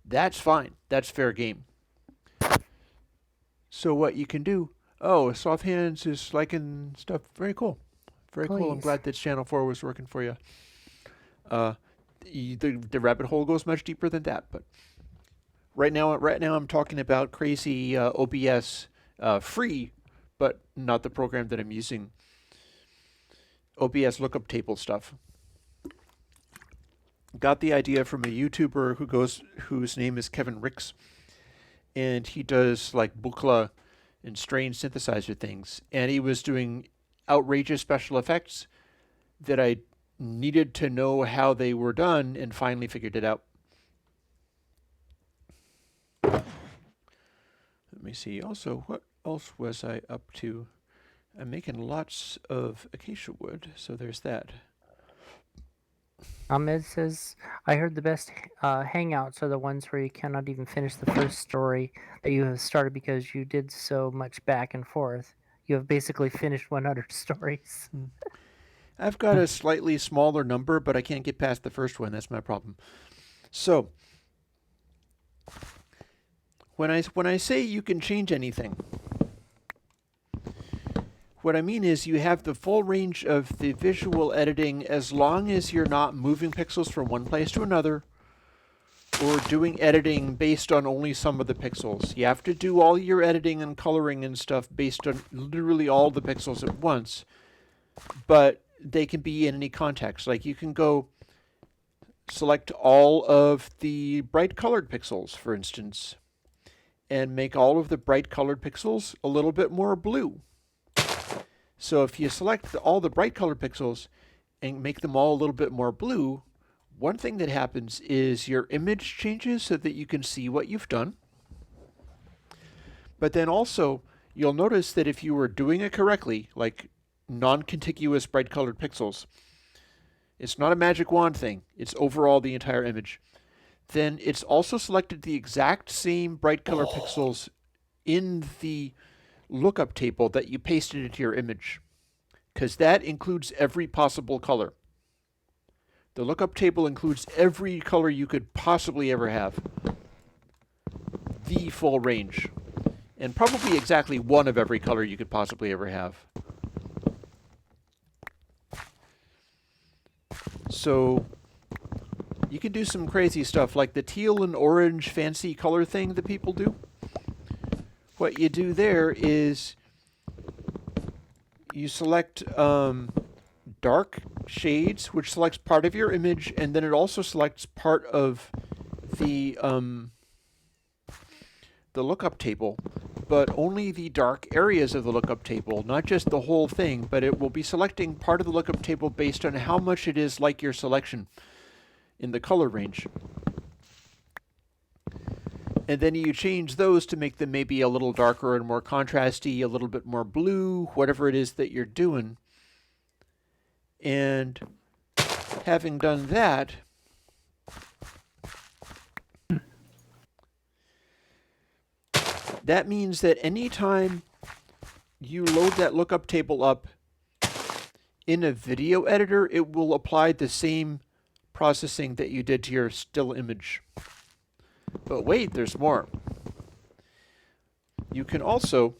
That's fine. That's fair game. So what you can do, Soft Hands is liking stuff. Very cool. Very cool. I'm glad that Channel 4 was working for you. The rabbit hole goes much deeper than that, but right now I'm talking about crazy OBS free, but not the program that I'm using. OBS lookup table stuff. Got the idea from a YouTuber whose name is Kevin Ricks, and he does like Buchla and strange synthesizer things. And he was doing outrageous special effects that I needed to know how they were done, and finally figured it out. Let me see. Also, what else was I up to? I'm making lots of acacia wood, so there's that. Ahmed says, I heard the best hangouts are the ones where you cannot even finish the first story that you have started because you did so much back and forth. You have basically finished 100 stories. I've got a slightly smaller number, but I can't get past the first one. That's my problem. So, when I say you can change anything, what I mean is you have the full range of the visual editing as long as you're not moving pixels from one place to another or doing editing based on only some of the pixels. You have to do all your editing and coloring and stuff based on literally all the pixels at once, but they can be in any context. Like you can go select all of the bright colored pixels, for instance, and make all of the bright colored pixels a little bit more blue. So if you select all the bright colored pixels and make them all a little bit more blue, one thing that happens is your image changes so that you can see what you've done. But then also, you'll notice that if you were doing it correctly, like non-contiguous bright colored pixels, it's not a magic wand thing, it's overall the entire image. Then it's also selected the exact same bright color pixels in the lookup table that you pasted into your image, because that includes every possible color. The lookup table includes every color you could possibly ever have. The full range. And probably exactly one of every color you could possibly ever have. So you can do some crazy stuff like the teal and orange fancy color thing that people do. What you do there is you select dark shades, which selects part of your image, and then it also selects part of the lookup table, but only the dark areas of the lookup table, not just the whole thing, but it will be selecting part of the lookup table based on how much it is like your selection in the color range. And then you change those to make them maybe a little darker and more contrasty, a little bit more blue, whatever it is that you're doing. And having done that, that means that anytime you load that lookup table up in a video editor, it will apply the same processing that you did to your still image. But wait, there's more. You can also...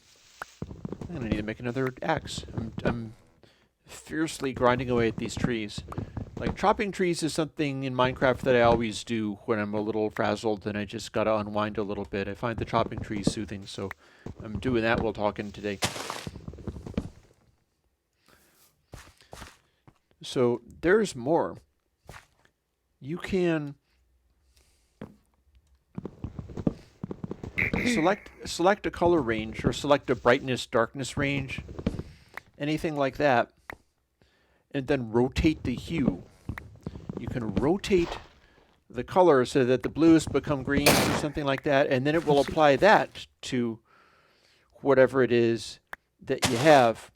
I'm going to need to make another axe. I'm fiercely grinding away at these trees. Like, chopping trees is something in Minecraft that I always do when I'm a little frazzled and I just gotta unwind a little bit. I find the chopping trees soothing, so I'm doing that while talking today. So, there's more. You can select a color range or select a brightness darkness range, anything like that, and then rotate the hue. You can rotate the color so that the blues become greens or something like that, and then it will apply that to whatever it is that you have.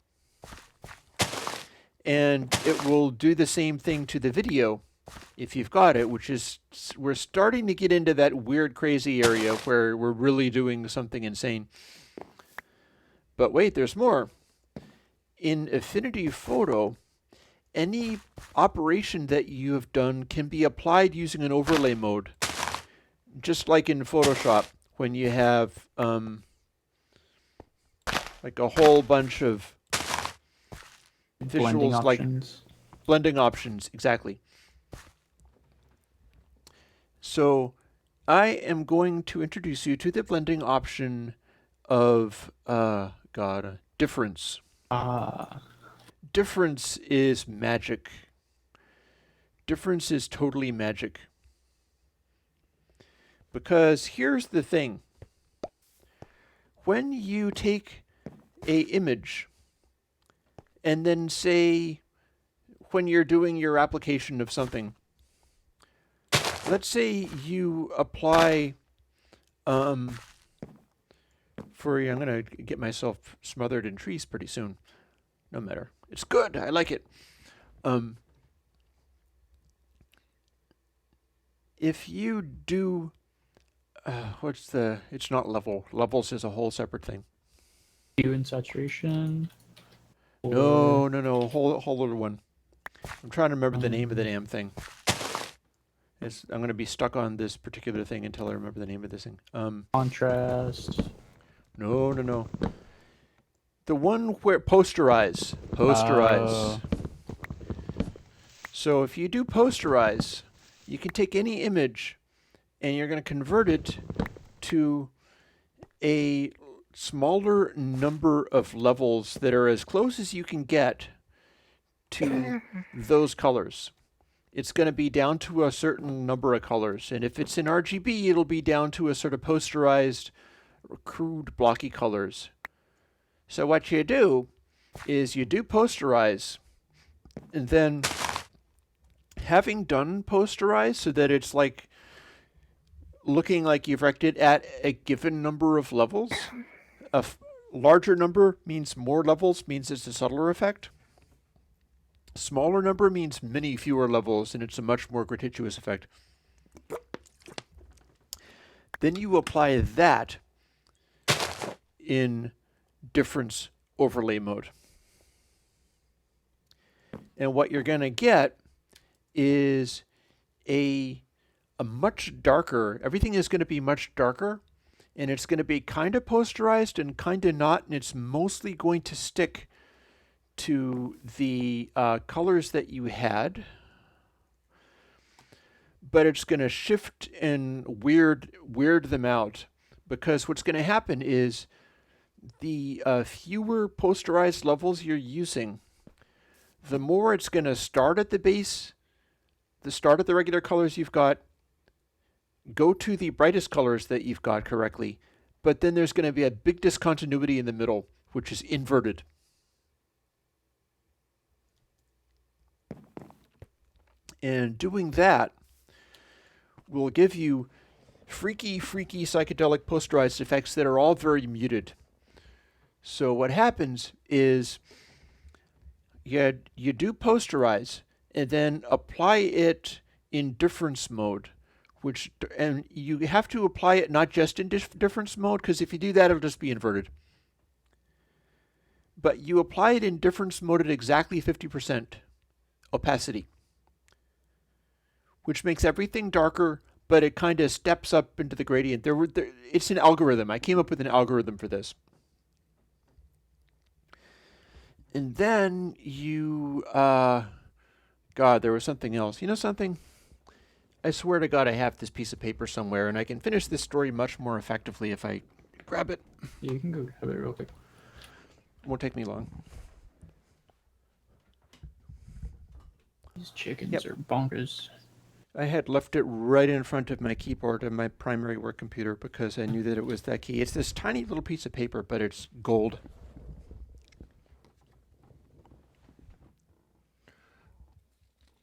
And it will do the same thing to the video if you've got it, which is, we're starting to get into that weird, crazy area where we're really doing something insane. But wait, there's more. In Affinity Photo, any operation that you have done can be applied using an overlay mode. Just like in Photoshop, when you have like a whole bunch of visuals, like blending options, exactly. So I am going to introduce you to the blending option of difference. Difference is magic. Difference is totally magic. Because here's the thing. when you take a image and then say when you're doing your application of something, let's say you apply I'm going to get myself smothered in trees pretty soon. No matter. It's good. I like it. If you do, it's not level. Levels is a whole separate thing. Hue and saturation. No. Whole other one. I'm trying to remember the name of the damn thing. I'm going to be stuck on this particular thing until I remember the name of this thing. Contrast. No. The one where posterize. So if you do posterize, you can take any image and you're going to convert it to a smaller number of levels that are as close as you can get to those colors. It's going to be down to a certain number of colors. And if it's in RGB, it'll be down to a sort of posterized, crude, blocky colors. So what you do is you do posterize, and then having done posterize so that it's like looking like you've wrecked it at a given number of levels, a larger number means more levels, means it's a subtler effect. Smaller number means many fewer levels, and it's a much more gratuitous effect. Then you apply that in difference overlay mode. And what you're going to get is a much darker, everything is going to be much darker, and it's going to be kind of posterized and kind of not, and it's mostly going to stick to the colors that you had, but it's going to shift and weird them out, because what's going to happen is the fewer posterized levels you're using, the more it's going to start at the base, start at the regular colors you've got, go to the brightest colors that you've got correctly, but then there's going to be a big discontinuity in the middle, which is inverted. And doing that will give you freaky psychedelic posterized effects that are all very muted. So what happens is you do posterize and then apply it in difference mode, and you have to apply it not just in difference mode, because if you do that, it'll just be inverted. But you apply it in difference mode at exactly 50% opacity, which makes everything darker, but it kind of steps up into the gradient. It's an algorithm. I came up with an algorithm for this. And then you, God, there was something else. You know something? I swear to God I have this piece of paper somewhere, and I can finish this story much more effectively if I grab it. Yeah, you can go grab it real quick. Won't take me long. These chickens are bonkers. I had left it right in front of my keyboard and my primary work computer because I knew that it was that key. It's this tiny little piece of paper, but it's gold.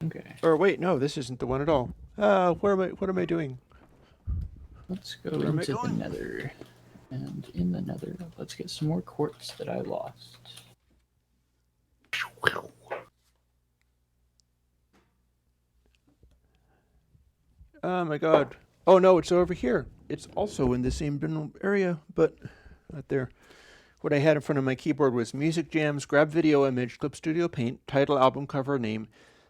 Okay. Or wait, no, this isn't the one at all. What am I doing? Let's go into the nether. And in the nether, let's get some more quartz that I lost. Oh my God. Oh no, it's over here. It's also in the same general area, but not there. What I had in front of my keyboard was Music Jams, Grab Video Image, Clip Studio Paint, Title, Album Cover, Name,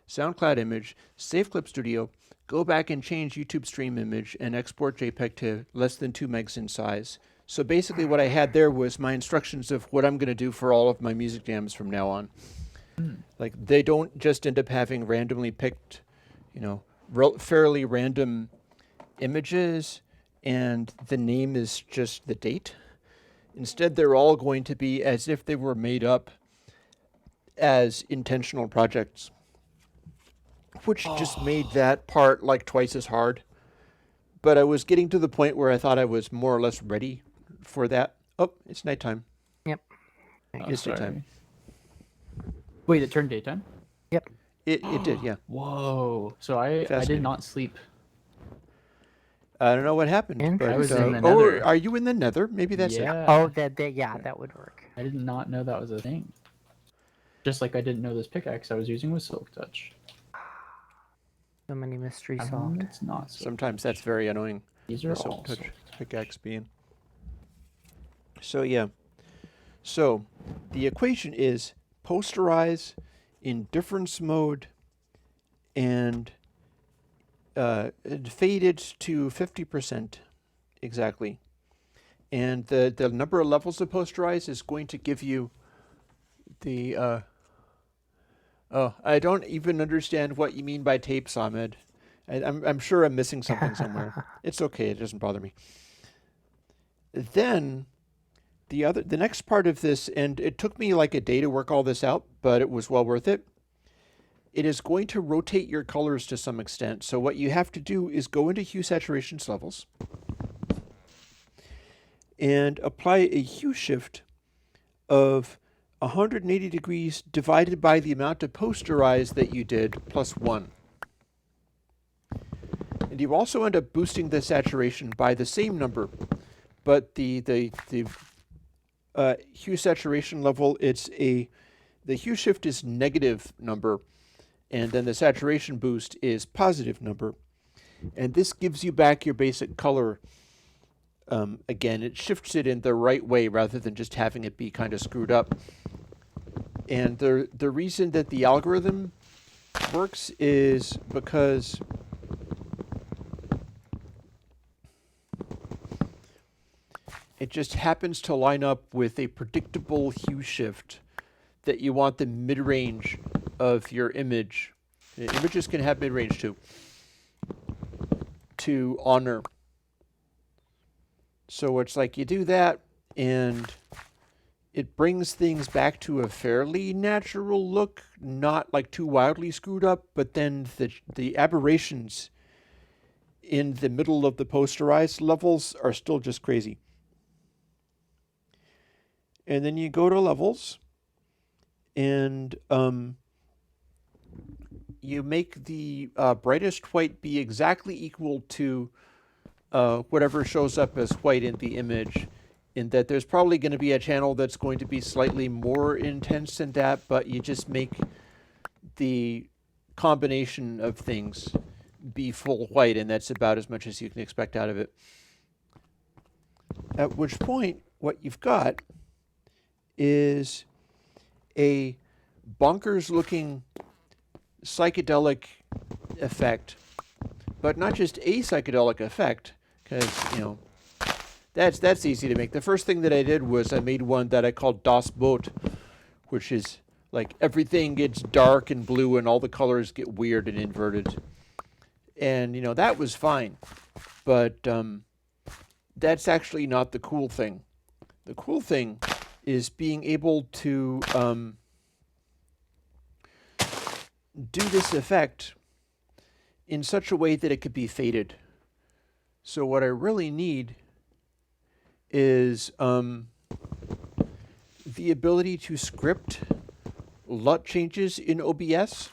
SoundCloud Image, Save Clip Studio, go back and change YouTube Stream Image, and export JPEG to less than 2 megs in size. So basically what I had there was my instructions of what I'm going to do for all of my Music Jams from now on. Like, they don't just end up having randomly picked, fairly random images, and the name is just the date. Instead, they're all going to be as if they were made up as intentional projects, which just made that part like twice as hard. But I was getting to the point where I thought I was more or less ready for that. Oh, it's nighttime. Yep. It's daytime. Wait, it turned daytime? Yep. It did, yeah. Whoa. So I did Fascinating. not sleep. I don't know what happened, but I was in the oh, Nether. are you in the Nether? Maybe that's it. Yeah. Oh, that would work. I did not know that was a thing. Just like I didn't know this pickaxe I was using was Silk Touch. So many mysteries I solved. mean, it's not Silk Sometimes Touch. that's very annoying. These are the all Silk Touch Silk Touch. pickaxe being. So yeah. So the equation is posterize, indifference mode, and fade it to 50% exactly. And the number of levels of posterize is going to give you the oh, I don't even understand what you mean by tapes, Ahmed. I'm sure I'm missing something somewhere. It's okay, it doesn't bother me. Then the next part of this, and it took me like a day to work all this out, but it was well worth it. It is going to rotate your colors to some extent. So what you have to do is go into hue saturations levels and apply a hue shift of 180 degrees divided by the amount of posterize that you did plus 1. And you also end up boosting the saturation by the same number, but the hue saturation level, the hue shift is negative number, and then the saturation boost is positive number. And this gives you back your basic color. Again, it shifts it in the right way rather than just having it be kind of screwed up. And the reason that the algorithm works is because it just happens to line up with a predictable hue shift that you want the mid-range of your image. Images can have mid-range too. To honor. So it's like you do that, and it brings things back to a fairly natural look, not like too wildly screwed up, but then the aberrations in the middle of the posterized levels are still just crazy. And then you go to levels, and you make the brightest white be exactly equal to whatever shows up as white in the image, in that there's probably going to be a channel that's going to be slightly more intense than that, but you just make the combination of things be full white, and that's about as much as you can expect out of it. At which point, what you've got is a bonkers-looking psychedelic effect, but not just a psychedelic effect, because, you know, that's easy to make. The first thing that I did was I made one that I called Das Boot, which is like everything gets dark and blue and all the colors get weird and inverted. And, you know, that was fine. But that's actually not the cool thing. The cool thing is being able to do this effect in such a way that it could be faded. So what I really need is the ability to script LUT changes in OBS,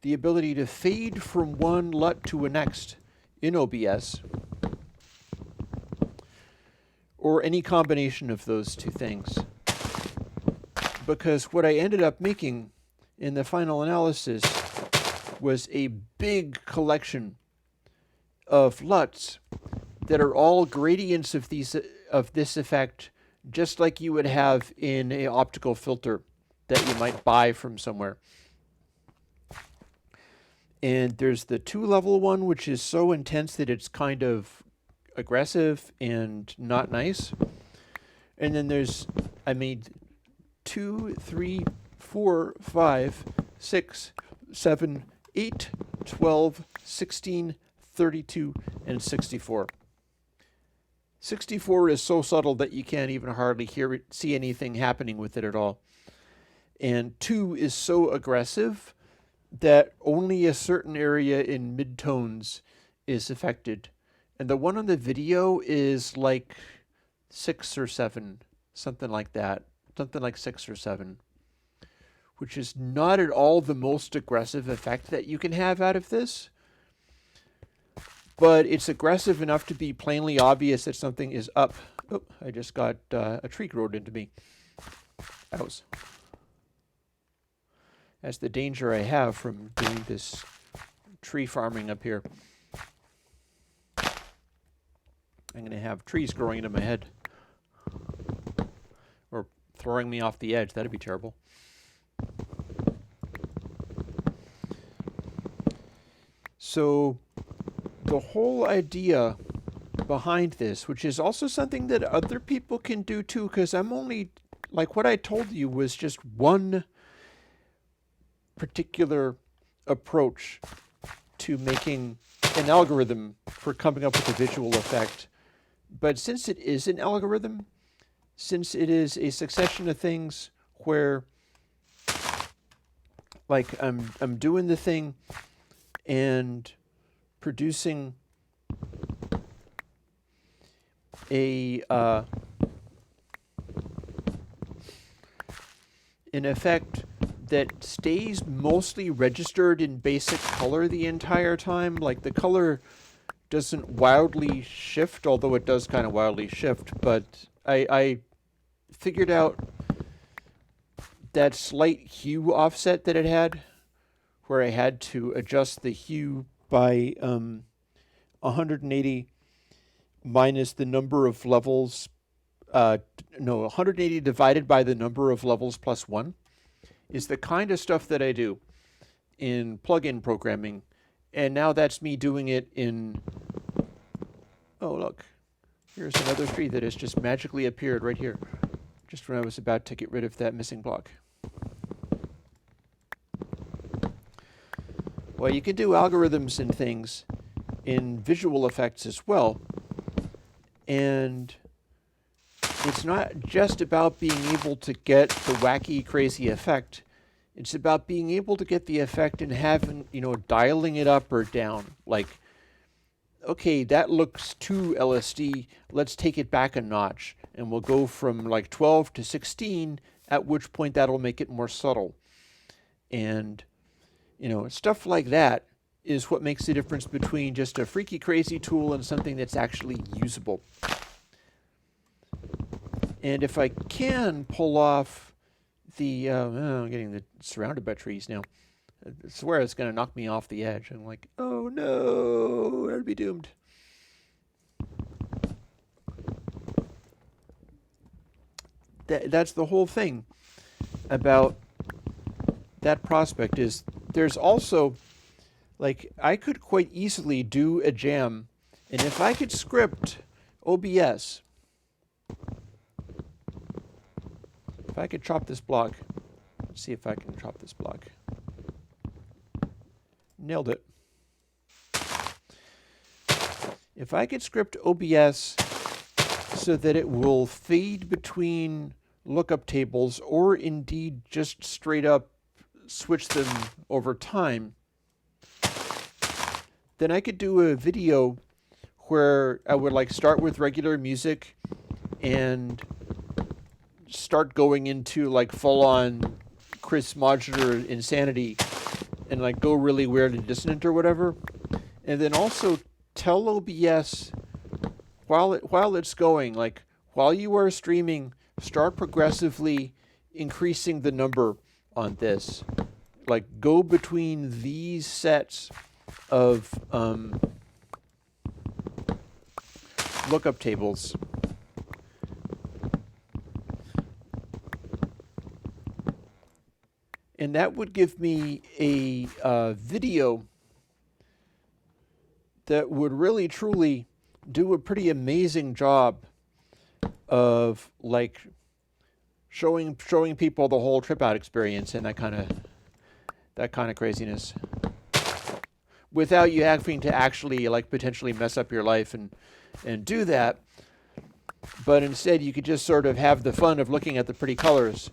the ability to fade from one LUT to a next in OBS, or any combination of those two things. Because what I ended up making in the final analysis was a big collection of LUTs that are all gradients of this effect, just like you would have in an optical filter that you might buy from somewhere. And there's the 2-level one, which is so intense that it's kind of aggressive and not nice. And then I made 2, 3, 4, 5, 6, 7, 8, 12, 16, 32, and 64. 64 is so subtle that you can't even hardly see anything happening with it at all. And 2 is so aggressive that only a certain area in midtones is affected. And the one on the video is like 6 or 7, something like that, something like 6 or 7, which is not at all the most aggressive effect that you can have out of this, but it's aggressive enough to be plainly obvious that something is up. Oh, I just got a tree rode into me. Ouch. That's the danger I have from doing this tree farming up here. I'm going to have trees growing into my head. Or throwing me off the edge. That'd be terrible. So the whole idea behind this, which is also something that other people can do too, because I'm only, like what I told you was just one particular approach to making an algorithm for coming up with a visual effect. But since it is an algorithm, since it is a succession of things where, like, I'm doing the thing and producing an effect that stays mostly registered in basic color the entire time. Like, the color doesn't wildly shift, although it does kind of wildly shift, but I figured out that slight hue offset that it had, where I had to adjust the hue by 180 minus the number of levels, 180 divided by the number of levels plus 1, is the kind of stuff that I do in plugin programming. And now that's me doing it in... Oh, look. Here's another tree that has just magically appeared right here, just when I was about to get rid of that missing block. Well, you can do algorithms and things in visual effects as well. And it's not just about being able to get the wacky, crazy effect. It's about being able to get the effect and having, dialing it up or down. Like, okay, that looks too LSD. Let's take it back a notch. And we'll go from like 12 to 16, at which point that'll make it more subtle. And, stuff like that is what makes the difference between just a freaky, crazy tool and something that's actually usable. And if I can pull off the, I'm getting surrounded by trees now. I swear it's going to knock me off the edge. I'm like, oh no, I'd be doomed. That's the whole thing about that prospect is there's also, like, I could quite easily do a jam, and if I could script OBS, if I could chop this block, let's see if I can chop this block. Nailed it. If I could script OBS so that it will fade between lookup tables or indeed just straight up switch them over time, then I could do a video where I would like start with regular music and start going into like full-on Chris Modular insanity and like go really weird and dissonant or whatever, and then also tell OBS while it's going, like while you are streaming, start progressively increasing the number on this. Like go between these sets of lookup tables. And that would give me a video that would really truly do a pretty amazing job of like showing people the whole trip out experience and that kind of craziness, without you having to actually like potentially mess up your life and do that. But instead you could just sort of have the fun of looking at the pretty colors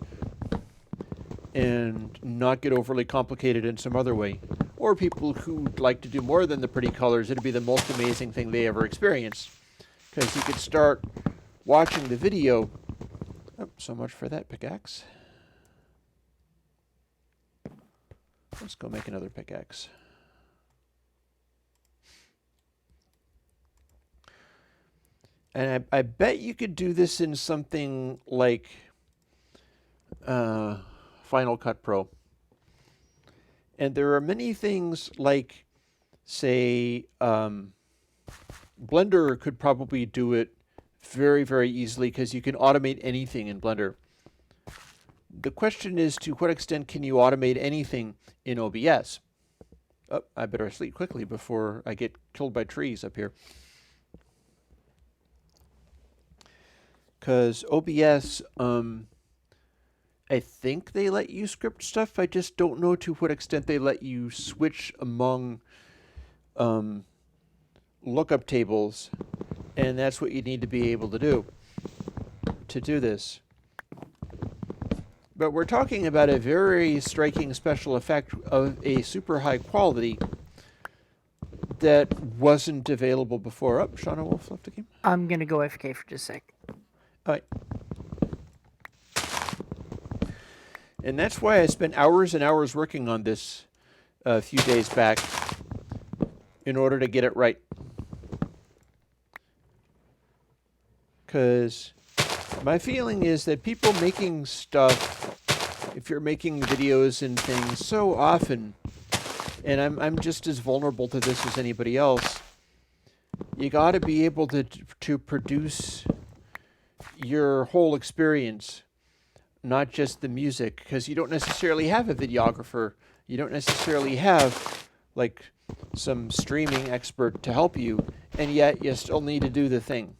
and not get overly complicated in some other way. Or people who like to do more than the pretty colors, it'd be the most amazing thing they ever experienced. Because you could start watching the video. Oh, so much for that pickaxe. Let's go make another pickaxe. And I bet you could do this in something like Final Cut Pro. And there are many things like, say, Blender could probably do it very, very easily because you can automate anything in Blender. The question is, to what extent can you automate anything in OBS? Oh, I better sleep quickly before I get killed by trees up here. Because OBS, I think they let you script stuff. I just don't know to what extent they let you switch among lookup tables, and that's what you need to be able to do this. But we're talking about a very striking special effect of a super high quality that wasn't available before. Oh, Shauna Wolf left the game. I'm going to go AFK for just a sec. All right. And that's why I spent hours and hours working on this a few days back in order to get it right. Because my feeling is that people making stuff, if you're making videos and things so often, and I'm just as vulnerable to this as anybody else, you got to be able to produce your whole experience, not just the music, because you don't necessarily have a videographer. You don't necessarily have like some streaming expert to help you, and yet you still need to do the thing.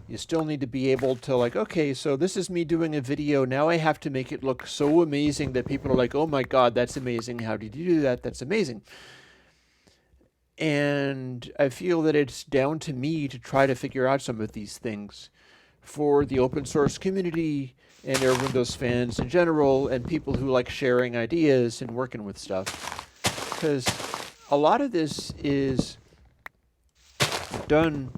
You still need to be able to, like, okay, so this is me doing a video. Now I have to make it look so amazing that people are like, oh my God, that's amazing. How did you do that? That's amazing. And I feel that it's down to me to try to figure out some of these things for the open source community and Airwindows fans in general, and people who like sharing ideas and working with stuff. Because a lot of this is done,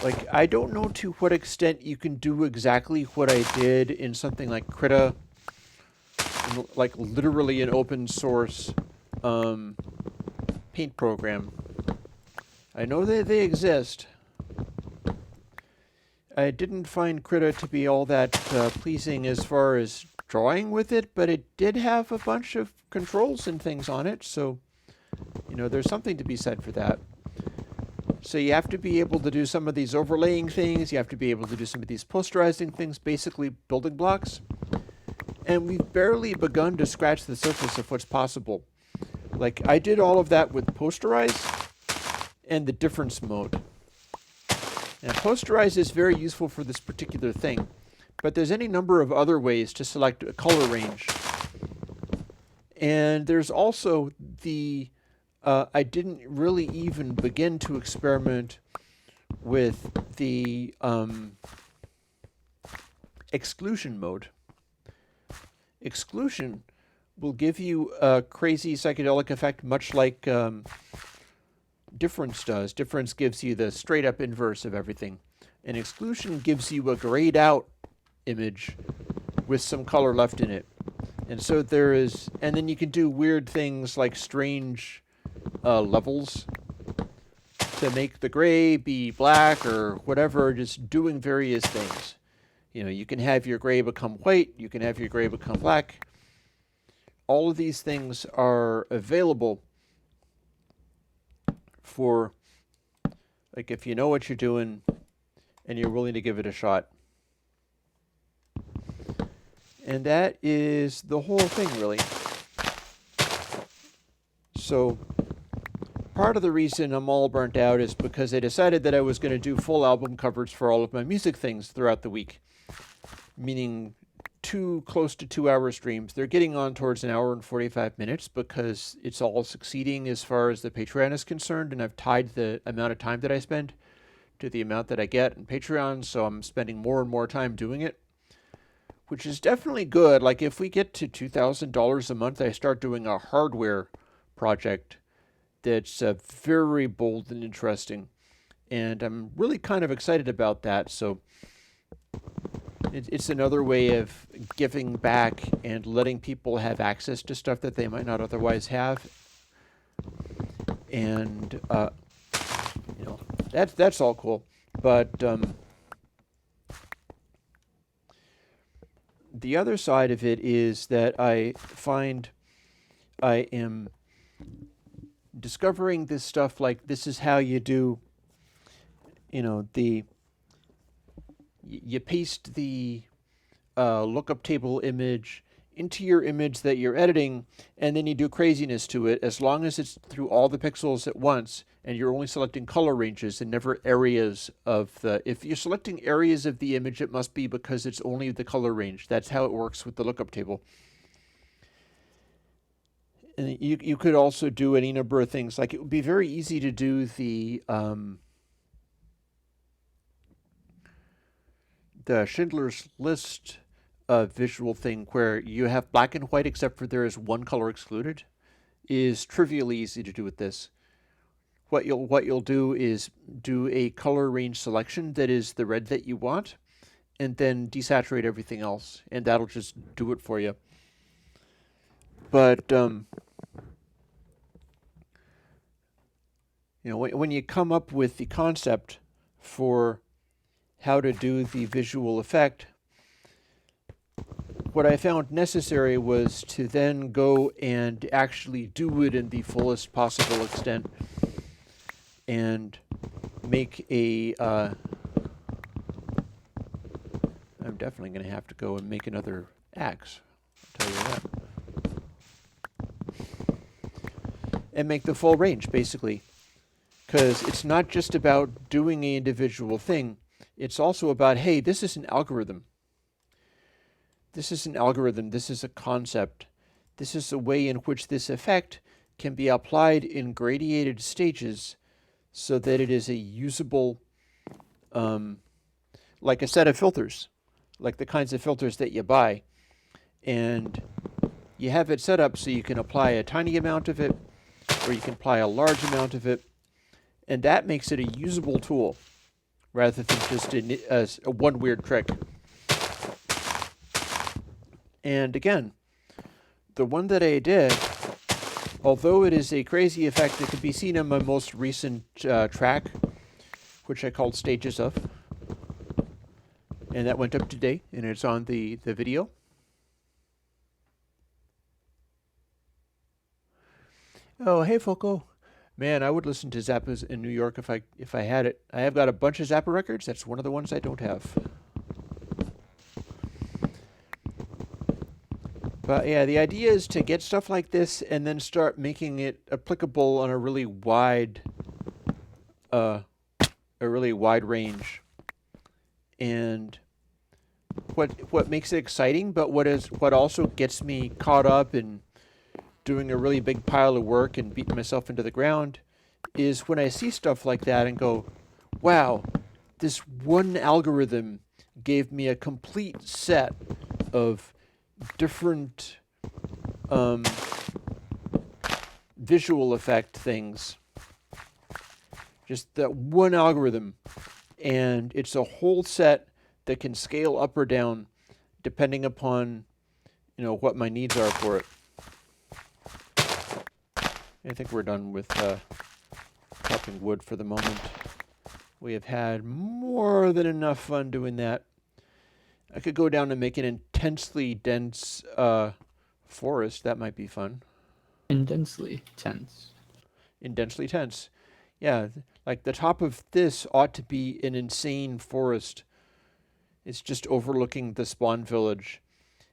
like, I don't know to what extent you can do exactly what I did in something like Krita, like literally an open source paint program. I know that they exist. I didn't find Krita to be all that pleasing as far as drawing with it, but it did have a bunch of controls and things on it, so, you know, there's something to be said for that. So you have to be able to do some of these overlaying things, you have to be able to do some of these posterizing things, basically building blocks. And we've barely begun to scratch the surface of what's possible. Like, I did all of that with posterize and the difference mode. Now, posterize is very useful for this particular thing, but there's any number of other ways to select a color range. And there's also the, I didn't really even begin to experiment with the exclusion mode. Exclusion will give you a crazy psychedelic effect, much like difference does. Difference gives you the straight up inverse of everything. And exclusion gives you a grayed out image with some color left in it. And so there is, and then you can do weird things like strange levels to make the gray be black or whatever, just doing various things. You know, you can have your gray become white, you can have your gray become black. All of these things are available for, like, if you know what you're doing and you're willing to give it a shot. And that is the whole thing, really. So part of the reason I'm all burnt out is because I decided that I was going to do full album covers for all of my music things throughout the week, meaning close to 2 hour streams. They're getting on towards an hour and 45 minutes because it's all succeeding as far as the Patreon is concerned, and I've tied the amount of time that I spend to the amount that I get in Patreon, so I'm spending more and more time doing it, which is definitely good. Like, if we get to $2,000 a month, I start doing a hardware project that's very bold and interesting. And I'm really kind of excited about that. So it's another way of giving back and letting people have access to stuff that they might not otherwise have. And you know, that's all cool. But the other side of it is that I find I am discovering this stuff, like this is how you do, you know, you paste the lookup table image into your image that you're editing, and then you do craziness to it, as long as it's through all the pixels at once, and you're only selecting color ranges and never areas of the... If you're selecting areas of the image, it must be because it's only the color range. That's how it works with the lookup table. And you could also do any number of things. Like, it would be very easy to do the Schindler's List visual thing where you have black and white except for there is one color excluded. Is trivially easy to do with this. What you'll do is do a color range selection that is the red that you want, and then desaturate everything else, and that'll just do it for you. But you know, when you come up with the concept for how to do the visual effect, what I found necessary was to then go and actually do it in the fullest possible extent and make a... I'm definitely going to have to go and make another axe, I'll tell you that. And make the full range, basically. Because it's not just about doing an individual thing. It's also about, hey, this is an algorithm. This is an algorithm. This is a concept. This is a way in which this effect can be applied in gradiated stages so that it is a usable, like a set of filters, like the kinds of filters that you buy. And you have it set up so you can apply a tiny amount of it, or you can apply a large amount of it. And that makes it a usable tool rather than just a one weird trick. And again, the one that I did, although it is a crazy effect that could be seen in my most recent track, which I called Stages of, and that went up today, and it's on the video. Oh, hey, Foco. Man, I would listen to Zappas in New York if I had it. I have got a bunch of Zappa records. That's one of the ones I don't have. But yeah, the idea is to get stuff like this and then start making it applicable on a really wide range. And what makes it exciting, but what also gets me caught up in doing a really big pile of work and beating myself into the ground, is when I see stuff like that and go, wow, this one algorithm gave me a complete set of different visual effect things. Just that one algorithm, and it's a whole set that can scale up or down depending upon, you know, what my needs are for it. I think we're done with chopping wood for the moment. We have had more than enough fun doing that. I could go down and make an intensely dense forest. That might be fun. Intensely tense. Intensely tense. Yeah, like the top of this ought to be an insane forest. It's just overlooking the spawn village,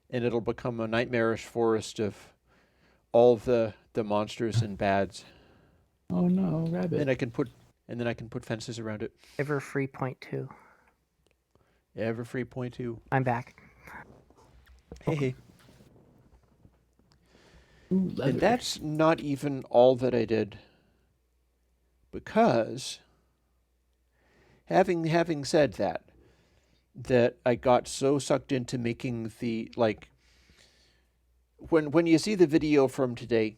and it'll become a nightmarish forest of all the monsters and bads. Oh no, rabbit. And then I can put fences around it. Everfree point 2. Everfree point 2. I'm back. Hey. Ooh, leather. And that's not even all that I did. Because having said that I got so sucked into making the, like, when you see the video from today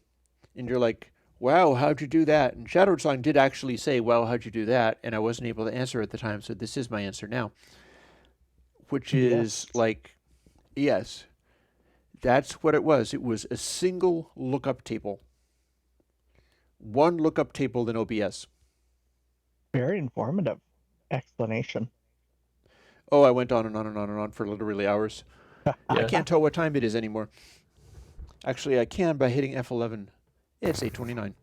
and you're like, wow, how'd you do that? And Shadowed Song did actually say, wow, how'd you do that? And I wasn't able to answer at the time, so this is my answer now. Which is Yes. like, yes, that's what it was. It was a single lookup table. One lookup table in OBS. Very informative explanation. Oh, I went on and on and on and on for literally hours. I Yeah. can't tell what time it is anymore. Actually, I can by hitting F11. It's 8:29.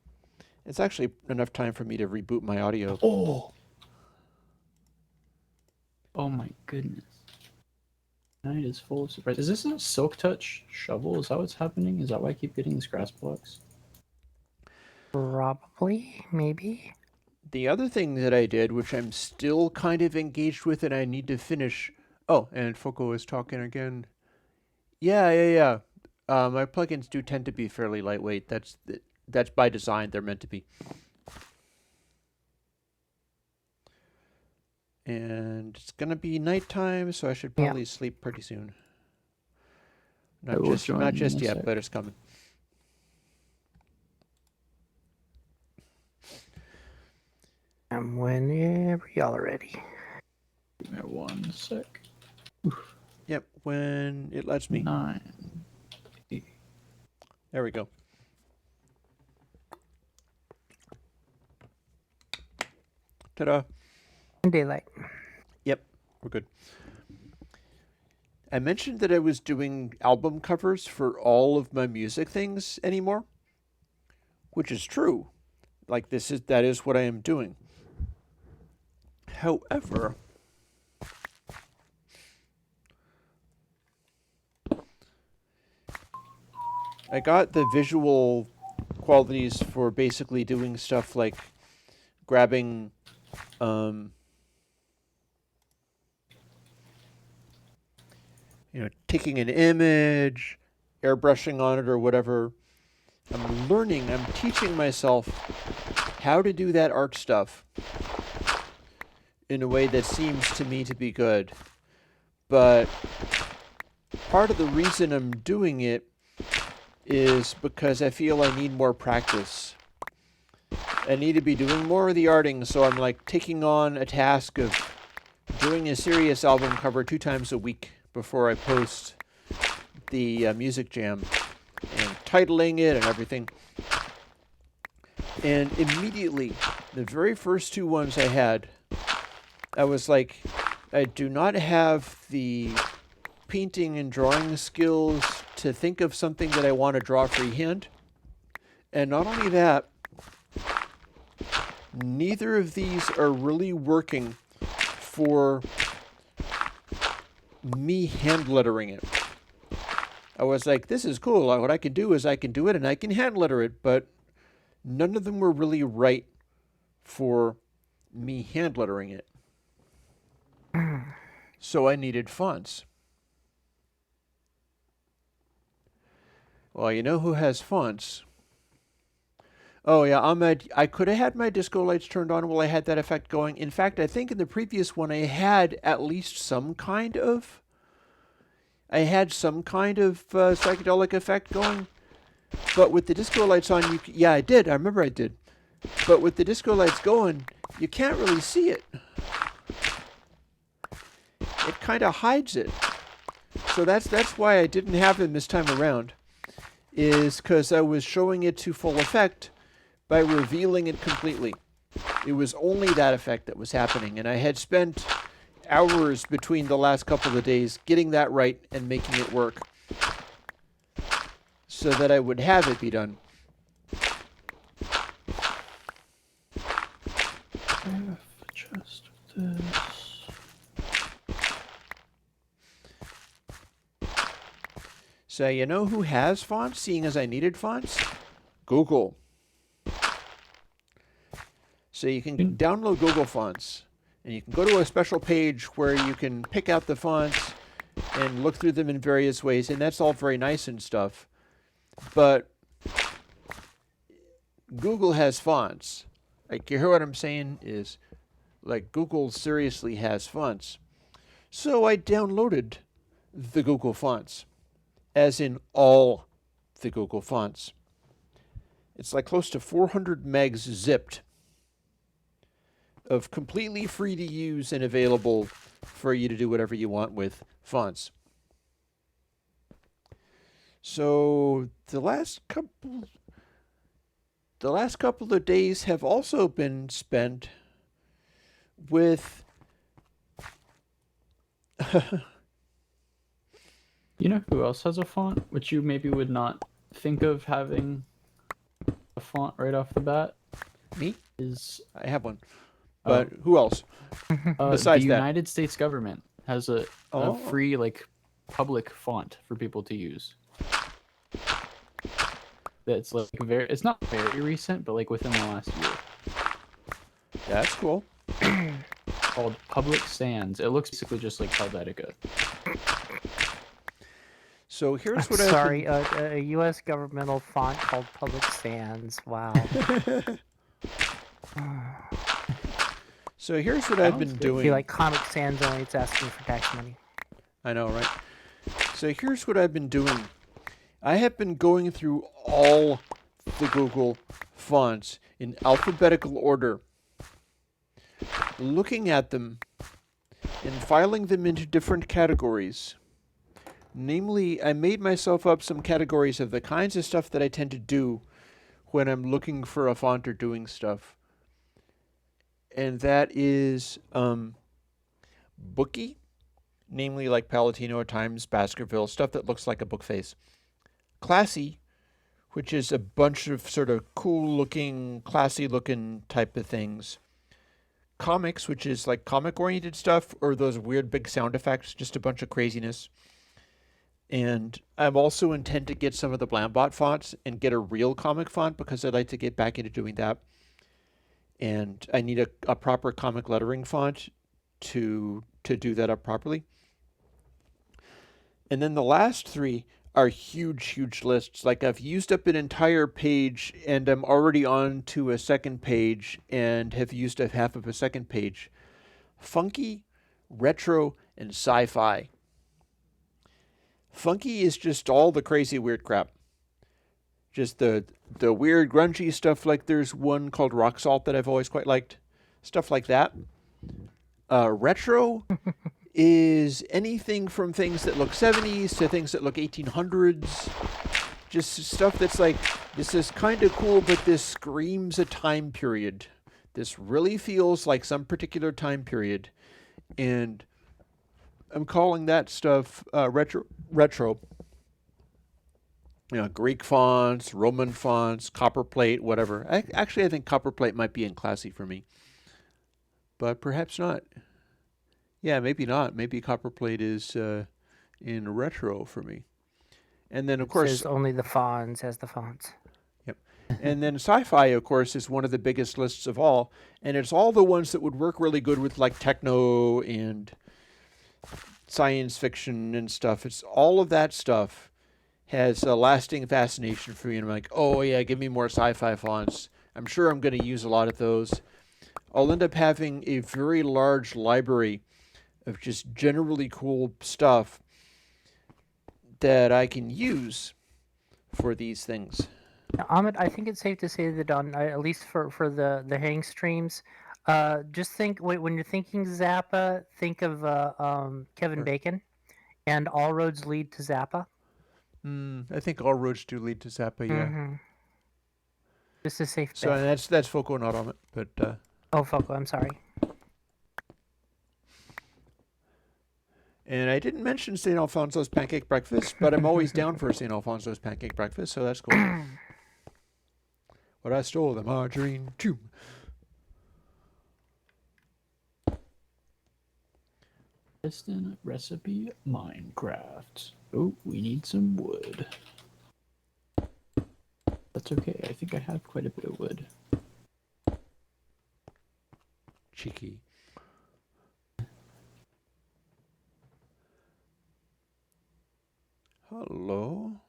It's actually enough time for me to reboot my audio. Oh my goodness. Night is full of surprise. Is this a Silk Touch shovel? Is that what's happening? Is that why I keep getting these grass blocks? Probably, maybe. The other thing that I did, which I'm still kind of engaged with and I need to finish... Oh, and Foko is talking again. Yeah. My plugins do tend to be fairly lightweight. That's by design. They're meant to be. And it's going to be nighttime, so I should probably sleep pretty soon. Not just yet, but it's coming. Whenever y'all are ready. Give me 1 sec. Yep, when it lets me. 9. There we go. Ta-da. Daylight. Yep, we're good. I mentioned that I was doing album covers for all of my music things anymore, which is true. Like that is what I am doing. However, I got the visual qualities for basically doing stuff like grabbing taking an image, airbrushing on it or whatever. I'm teaching myself how to do that art stuff in a way that seems to me to be good. But part of the reason I'm doing it is because I feel I need more practice. I need to be doing more of the arting, so I'm like taking on a task of doing a serious album cover 2 times a week before I post the music jam and titling it and everything. And immediately, the very first 2 ones I had, I was like, I do not have the painting and drawing skills to think of something that I want to draw freehand. And not only that, neither of these are really working for me hand lettering it. I was like, this is cool. What I can do is I can do it and I can hand letter it, but none of them were really right for me hand lettering it. So I needed fonts. Well, you know who has fonts? Oh yeah, I could have had my disco lights turned on while I had that effect going. In fact, I think in the previous one I had at least some kind of psychedelic effect going. But with the disco lights on, yeah, I did. I remember I did. But with the disco lights going, you can't really see it. It kind of hides it. So that's why I didn't have them this time around. Is because I was showing it to full effect by revealing it completely. It was only that effect that was happening, and I had spent hours between the last couple of days getting that right and making it work so that I would have it be done. Just this. So you know who has fonts, seeing as I needed fonts? Google. So you can download Google Fonts, and you can go to a special page where you can pick out the fonts and look through them in various ways, and that's all very nice and stuff. But Google has fonts. Like, you hear what I'm saying? Is like Google seriously has fonts. So I downloaded the Google Fonts, as in all the Google Fonts. It's like close to 400 megs zipped of completely free to use and available for you to do whatever you want with fonts. So the last couple of days have also been spent with You know who else has a font, which you maybe would not think of having a font right off the bat? me. Is I have one, but who else the besides that? United States government has a free like public font for people to use. That's like it's not very recent, but like within the last year. That's cool. Called Public Sans. It looks basically just like Helvetica. So here's what Sorry, a U.S. governmental font called Public Sans. Wow. So here's what I've been doing. Be like Comic Sans, only it's asking for tax money. I know, right? So here's what I've been doing. I have been going through all the Google fonts in alphabetical order, looking at them and filing them into different categories. Namely, I made myself up some categories of the kinds of stuff that I tend to do when I'm looking for a font or doing stuff. And that is booky, namely like Palatino, Times, Baskerville, stuff that looks like a book face. Classy, which is a bunch of sort of cool-looking, classy-looking type of things. Comics, which is like comic-oriented stuff, or those weird big sound effects, just a bunch of craziness. And I'm also intend to get some of the Blambot fonts and get a real comic font because I'd like to get back into doing that. And I need a proper comic lettering font to do that up properly. And then the last three are huge lists. Like I've used up an entire page and I'm already on to a second page and have used up half of a second page. Funky, retro, and sci-fi. Funky is just all the crazy weird crap. Just the weird grungy stuff, like there's one called Rock Salt that I've always quite liked. Stuff like that. Retro is anything from things that look 70s to things that look 1800s. Just stuff that's like, this is kind of cool, but this screams a time period. This really feels like some particular time period. And I'm calling that stuff retro. You know, Greek fonts, Roman fonts, copperplate, whatever. I think copperplate might be in classy for me. But perhaps not. Yeah, maybe not. Maybe copperplate is in retro for me. And then, of course... It says only the fonts has the fonts. Yep. And then sci-fi, of course, is one of the biggest lists of all. And it's all the ones that would work really good with, like, techno and science fiction and stuff. It's all of that stuff has a lasting fascination for me. And I'm like, oh, yeah, give me more sci-fi fonts. I'm sure I'm going to use a lot of those. I'll end up having a very large library of just generally cool stuff that I can use for these things. Now, Ahmed, I think it's safe to say that on at least for the Hangstreams, just think when you're thinking Zappa, think of Kevin Bacon, and all roads lead to Zappa. I think all roads do lead to Zappa, yeah. Mm-hmm. Just a safe bet. So that's Foco, not Ahmed, but... Oh, Foco, I'm sorry. And I didn't mention St. Alfonso's pancake breakfast, but I'm always down for St. Alfonso's pancake breakfast, so that's cool. But I stole the margarine too. Instant recipe Minecraft. Oh, we need some wood. That's okay. I think I have quite a bit of wood. Cheeky. Hello.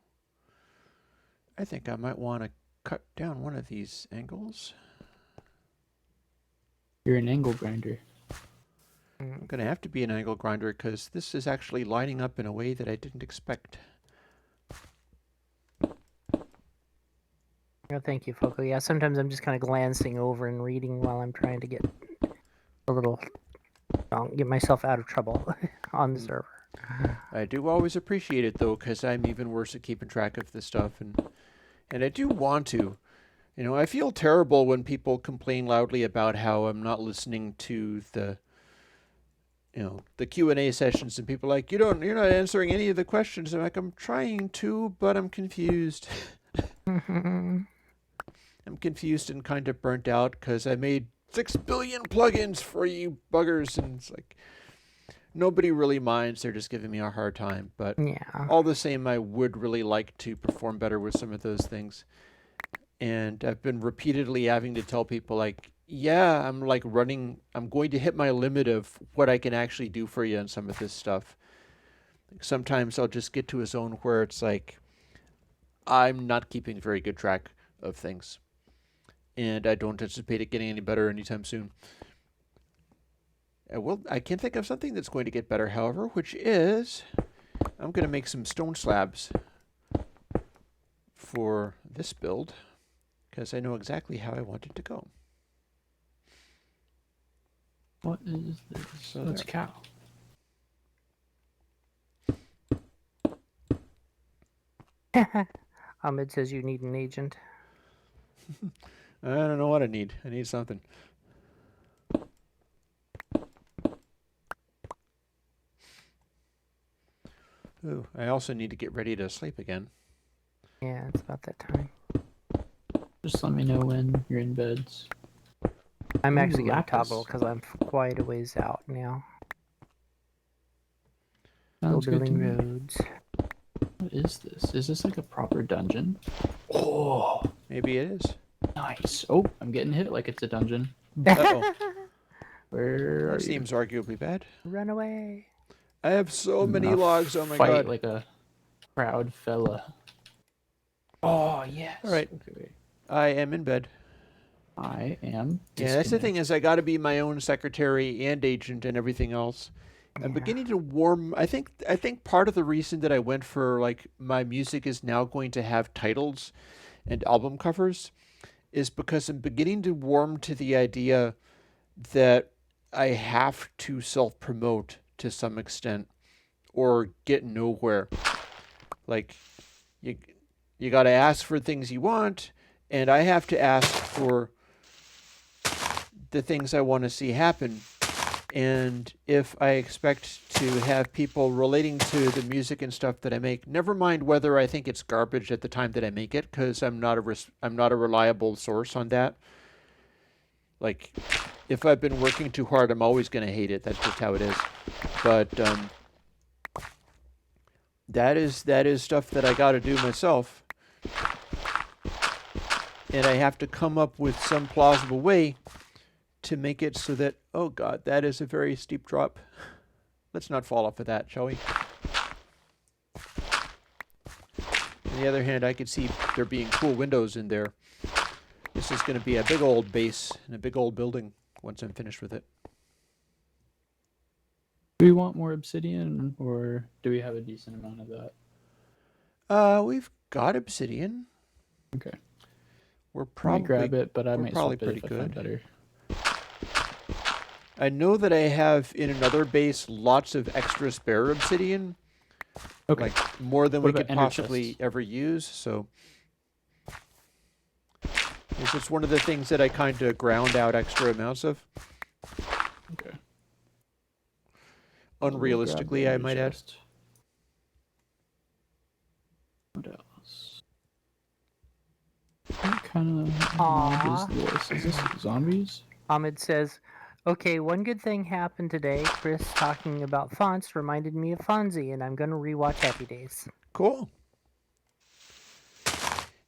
I think I might want to cut down one of these angles. You're an angle grinder. I'm going to have to be an angle grinder because this is actually lining up in a way that I didn't expect. Oh, thank you, Foco. Yeah, sometimes I'm just kind of glancing over and reading while I'm trying to get a little, get myself out of trouble on the server. I do always appreciate it though, because I'm even worse at keeping track of this stuff, and I do want to. You know, I feel terrible when people complain loudly about how I'm not listening to the Q&A sessions, and people are like, you're not answering any of the questions. I'm like, I'm trying to, but I'm confused. I'm confused and kind of burnt out because I made 6 billion plugins for you buggers, and it's like nobody really minds. They're just giving me a hard time. But Yeah. all the same, I would really like to perform better with some of those things. And I've been repeatedly having to tell people, like, yeah, I'm going to hit my limit of what I can actually do for you on some of this stuff. Sometimes I'll just get to a zone where it's like, I'm not keeping very good track of things. And I don't anticipate it getting any better anytime soon. I can think of something that's going to get better, however, which is I'm going to make some stone slabs for this build because I know exactly how I want it to go. What is this? So That's there. cow. Ahmed says you need an agent. I don't know what I need. I need something. Ooh, I also need to get ready to sleep again. Yeah, it's about that time. Just let me know when you're in beds. I'm Ooh, actually going to lapis. toggle because I'm quite a ways out now. Still Sounds good to building me. roads. What is this? Is this like a proper dungeon? Oh, Maybe it is. nice. Oh, I'm getting hit like it's a dungeon. Uh-oh. Where are That you? seems arguably bad. Run away. I have so many Enough logs. Oh my fight god. like a proud fella. Oh, yes. All right. Okay, wait. I am in bed. I am. Yeah, that's the thing is I got to be my own secretary and agent and everything else. I'm beginning to warm. I think part of the reason that I went for like my music is now going to have titles and album covers is because I'm beginning to warm to the idea that I have to self-promote to some extent or get nowhere. Like you got to ask for things you want, and I have to ask for the things I want to see happen. And if I expect to have people relating to the music and stuff that I make, never mind whether I think it's garbage at the time that I make it, because I'm not a reliable source on that. Like, if I've been working too hard, I'm always going to hate it. That's just how it is. But that is stuff that I got to do myself, and I have to come up with some plausible way to make it so that, oh god, that is a very steep drop. Let's not fall off of that, shall we? On the other hand, I could see there being cool windows in there. This is going to be a big old base and a big old building once I'm finished with it. Do we want more obsidian, or do we have a decent amount of that? We've got obsidian. Okay. We're I might probably grab it, but I we're might probably swap it if pretty I find good. better. I know that I have in another base lots of extra spare obsidian. Okay. Like more than What we about could ender possibly chests? ever use, so it's just one of the things that I kind of ground out extra amounts of. Okay. Unrealistically, I might add. What else? What kind of Aw. mob is this? Is this zombies? Ahmed says, okay, one good thing happened today. Chris talking about fonts reminded me of Fonzie, and I'm going to rewatch Happy Days. Cool.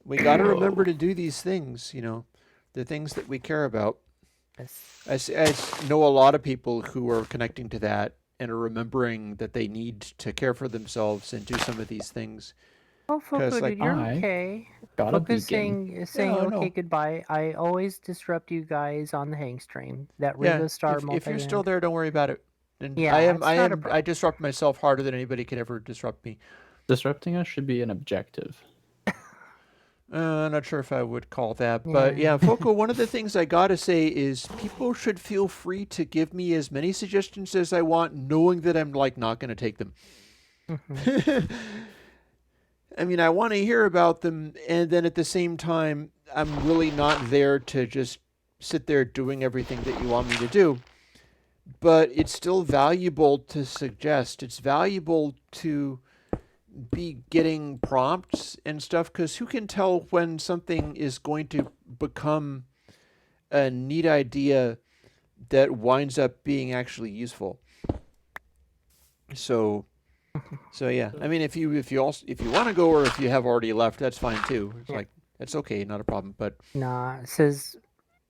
We got to remember to do these things, the things that we care about. Yes. I know a lot of people who are connecting to that and are remembering that they need to care for themselves and do some of these things. Oh, Foco, like, dude, you're I okay. got a Foco's beacon. saying Yeah, I okay, know. goodbye. I always disrupt you guys on the Hangstream. That Yeah, Ringo Starr if you're still multi-end. there, don't worry about it. And Yeah, it's not a problem. I disrupt myself harder than anybody can ever disrupt me. Disrupting us should be an objective. I'm not sure if I would call that, but yeah, Foco, one of the things I gotta say is people should feel free to give me as many suggestions as I want, knowing that I'm like not gonna take them. I mean, I want to hear about them, and then at the same time, I'm really not there to just sit there doing everything that you want me to do. But it's still valuable to suggest. It's valuable to be getting prompts and stuff, because who can tell when something is going to become a neat idea that winds up being actually useful. So yeah, I mean, if you want to go, or if you have already left, that's fine too. It's like, that's okay, not a problem. But Nah, it says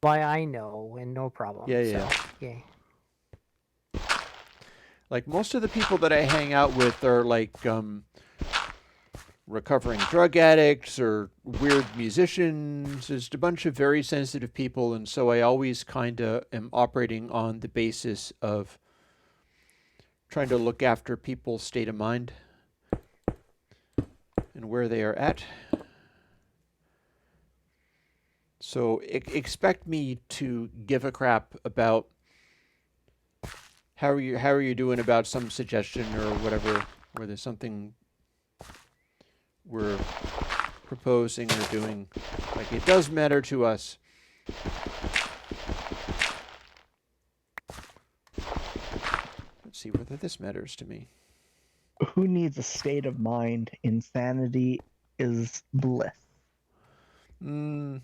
why I know and no problem. Yeah. Yeah. Like most of the people that I hang out with are like recovering drug addicts or weird musicians. There's a bunch of very sensitive people, and so I always kind of am operating on the basis of trying to look after people's state of mind and where they are at. So expect me to give a crap about how are you doing about some suggestion or whatever, where there's something we're proposing or doing. Like, it does matter to us. Let's see whether this matters to me. Who needs a state of mind? Insanity is bliss. There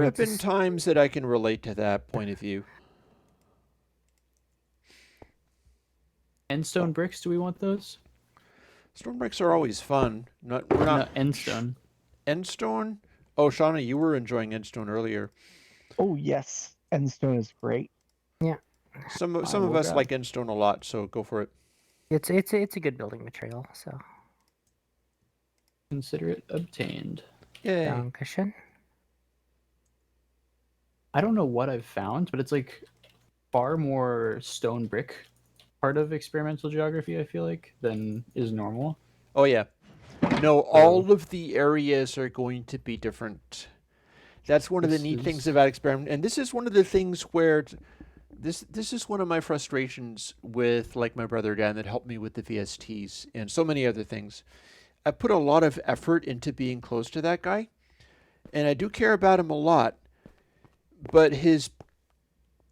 have been times that I can relate to that point of view. Endstone bricks, do we want those? Stone bricks are always fun. We're not Endstone. Endstone? Oh, Shauna, you were enjoying Endstone earlier. Oh yes, Endstone is great. Yeah. Some of us like Endstone a lot, so go for it. It's a good building material, so. Consider it obtained. Yay. Dankeschön. I don't know what I've found, but it's like far more stone brick part of experimental geography, I feel like, than is normal. Oh, yeah. No, all of the areas are going to be different. That's one of the neat things about experiment. And this is one of the things where this is one of my frustrations with, like, my brother Dan that helped me with the VSTs and so many other things. I put a lot of effort into being close to that guy, and I do care about him a lot, but his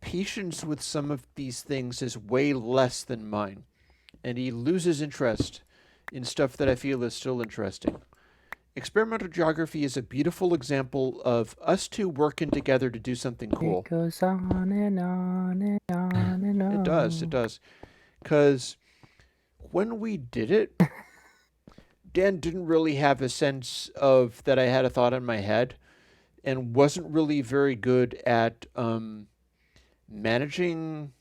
patience with some of these things is way less than mine, and he loses interest in stuff that I feel is still interesting. Experimental geography is a beautiful example of us two working together to do something cool. It goes on and on and on and on. It does. Because when we did it, Dan didn't really have a sense of that I had a thought in my head, and wasn't really very good at managing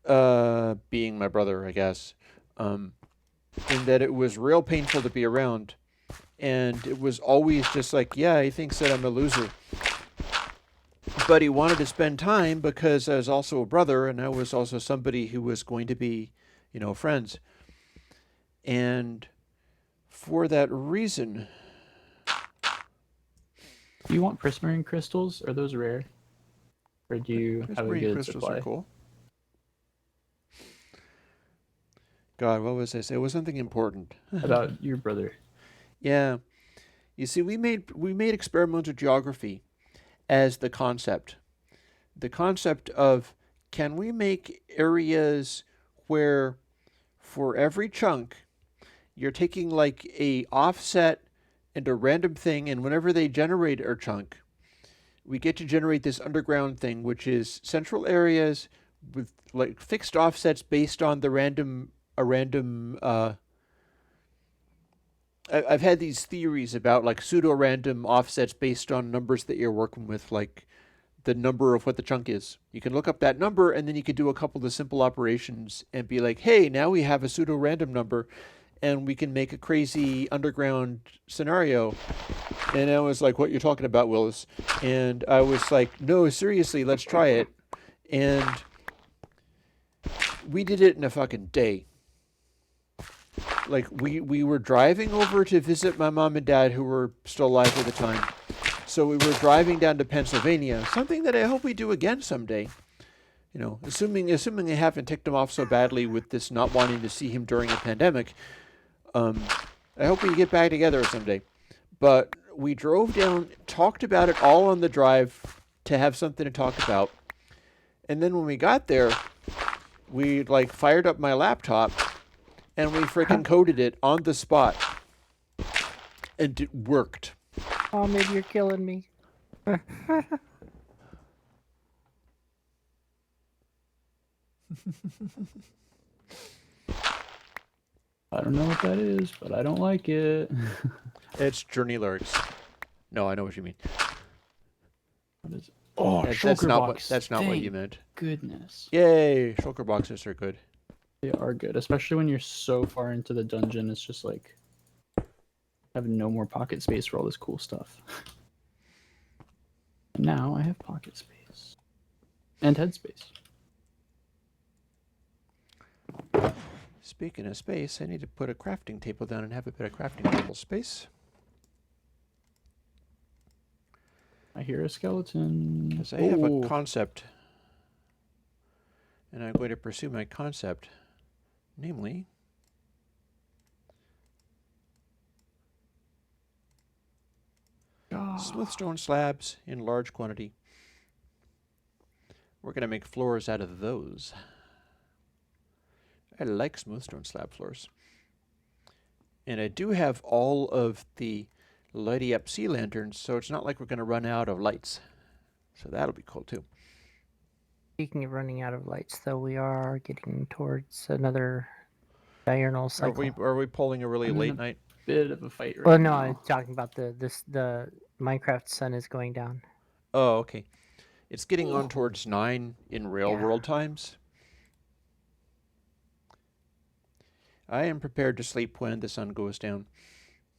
being my brother, I guess. In that it was real painful to be around. And it was always just like, yeah, he thinks that I'm a loser. But he wanted to spend time because I was also a brother, and I was also somebody who was going to be, friends. And for that reason... Do you want prismarine crystals? Are those rare? Or do you have a good crystals supply? Are cool. God, what was I saying? It was something important. About your brother. Yeah. You see, we made experimental geography as the concept. The concept of, can we make areas where for every chunk you're taking like a offset and a random thing, and whenever they generate our chunk, we get to generate this underground thing, which is central areas with like fixed offsets based on the I've had these theories about like pseudo-random offsets based on numbers that you're working with, like the number of what the chunk is. You can look up that number, and then you could do a couple of simple operations and be like, hey, now we have a pseudo-random number, and we can make a crazy underground scenario. And I was like, what you're talking about, Willis? And I was like, no, seriously, let's try it. And we did it in a fucking day. Like we were driving over to visit my mom and dad, who were still alive at the time. So we were driving down to Pennsylvania, something that I hope we do again someday. You know, assuming I haven't ticked him off so badly with this not wanting to see him during a pandemic. I hope we get back together someday. But we drove down, talked about it all on the drive to have something to talk about. And then when we got there, we like fired up my laptop and we freaking coded it on the spot. And it worked. Oh, maybe you're killing me. I don't know what that is, but I don't like it. It's Journey Lyrics. No, I know what you mean. What is it? Oh, That's not what Thank you meant. Goodness. Yay, shulker boxes are good. They are good, especially when you're so far into the dungeon. It's just like I have no more pocket space for all this cool stuff. And now I have pocket space and headspace. Speaking of space, I need to put a crafting table down and have a bit of crafting table space. I hear a skeleton. Because I have a concept. And I'm going to pursue my concept. Namely, smooth stone slabs in large quantity. We're going to make floors out of those. I like smooth stone slab floors. And I do have all of the lighty up sea lanterns, so it's not like we're going to run out of lights. So that'll be cool too. Speaking of running out of lights, though, we are getting towards another diurnal cycle. Are we pulling a really late night? Bit of a fight right Well, no, now. I'm talking about the Minecraft sun is going down. Oh, okay. It's getting on towards 9 in real world times. I am prepared to sleep when the sun goes down.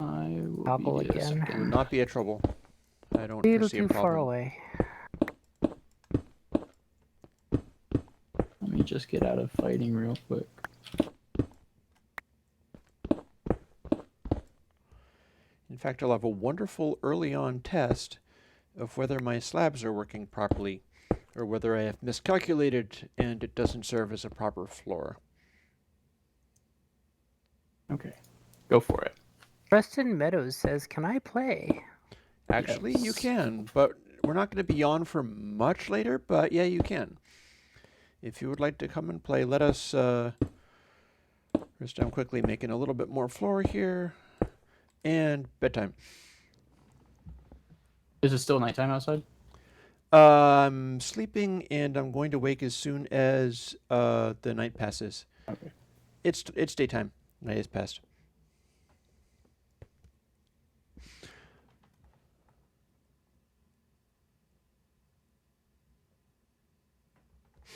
I will Toggle be a again. It would second. not be a trouble. I don't A little foresee a too problem. far away. Let me just get out of fighting real quick. In fact, I'll have a wonderful early on test of whether my slabs are working properly or whether I have miscalculated and it doesn't serve as a proper floor. Okay, go for it. Preston Meadows says, "Can I play?" Actually, you Yes. can, but we're not going to be on for much later, but yeah, you can. If you would like to come and play, let us... First, I'm quickly making a little bit more floor here. And bedtime. Is it still nighttime outside? I'm sleeping, and I'm going to wake as soon as the night passes. Okay. It's daytime. Night has passed.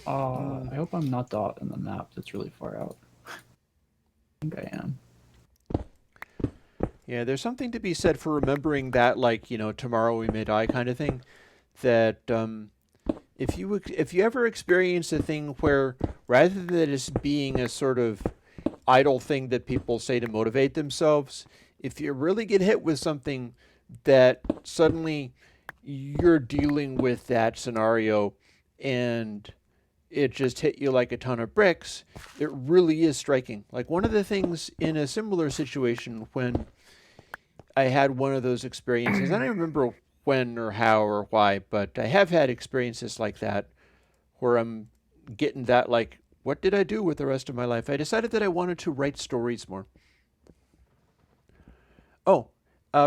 I hope I'm not the in the map that's really far out. I think I am. Yeah, there's something to be said for remembering that, like, you know, tomorrow we may die kind of thing. That if you ever experience a thing where rather than it just being a sort of idle thing that people say to motivate themselves, if you really get hit with something that suddenly you're dealing with that scenario and it just hit you like a ton of bricks, it really is striking. Like one of the things in a similar situation when I had one of those experiences, I don't remember when or how or why, but I have had experiences like that where I'm getting that, like, what did I do with the rest of my life? I decided that I wanted to write stories more. Oh,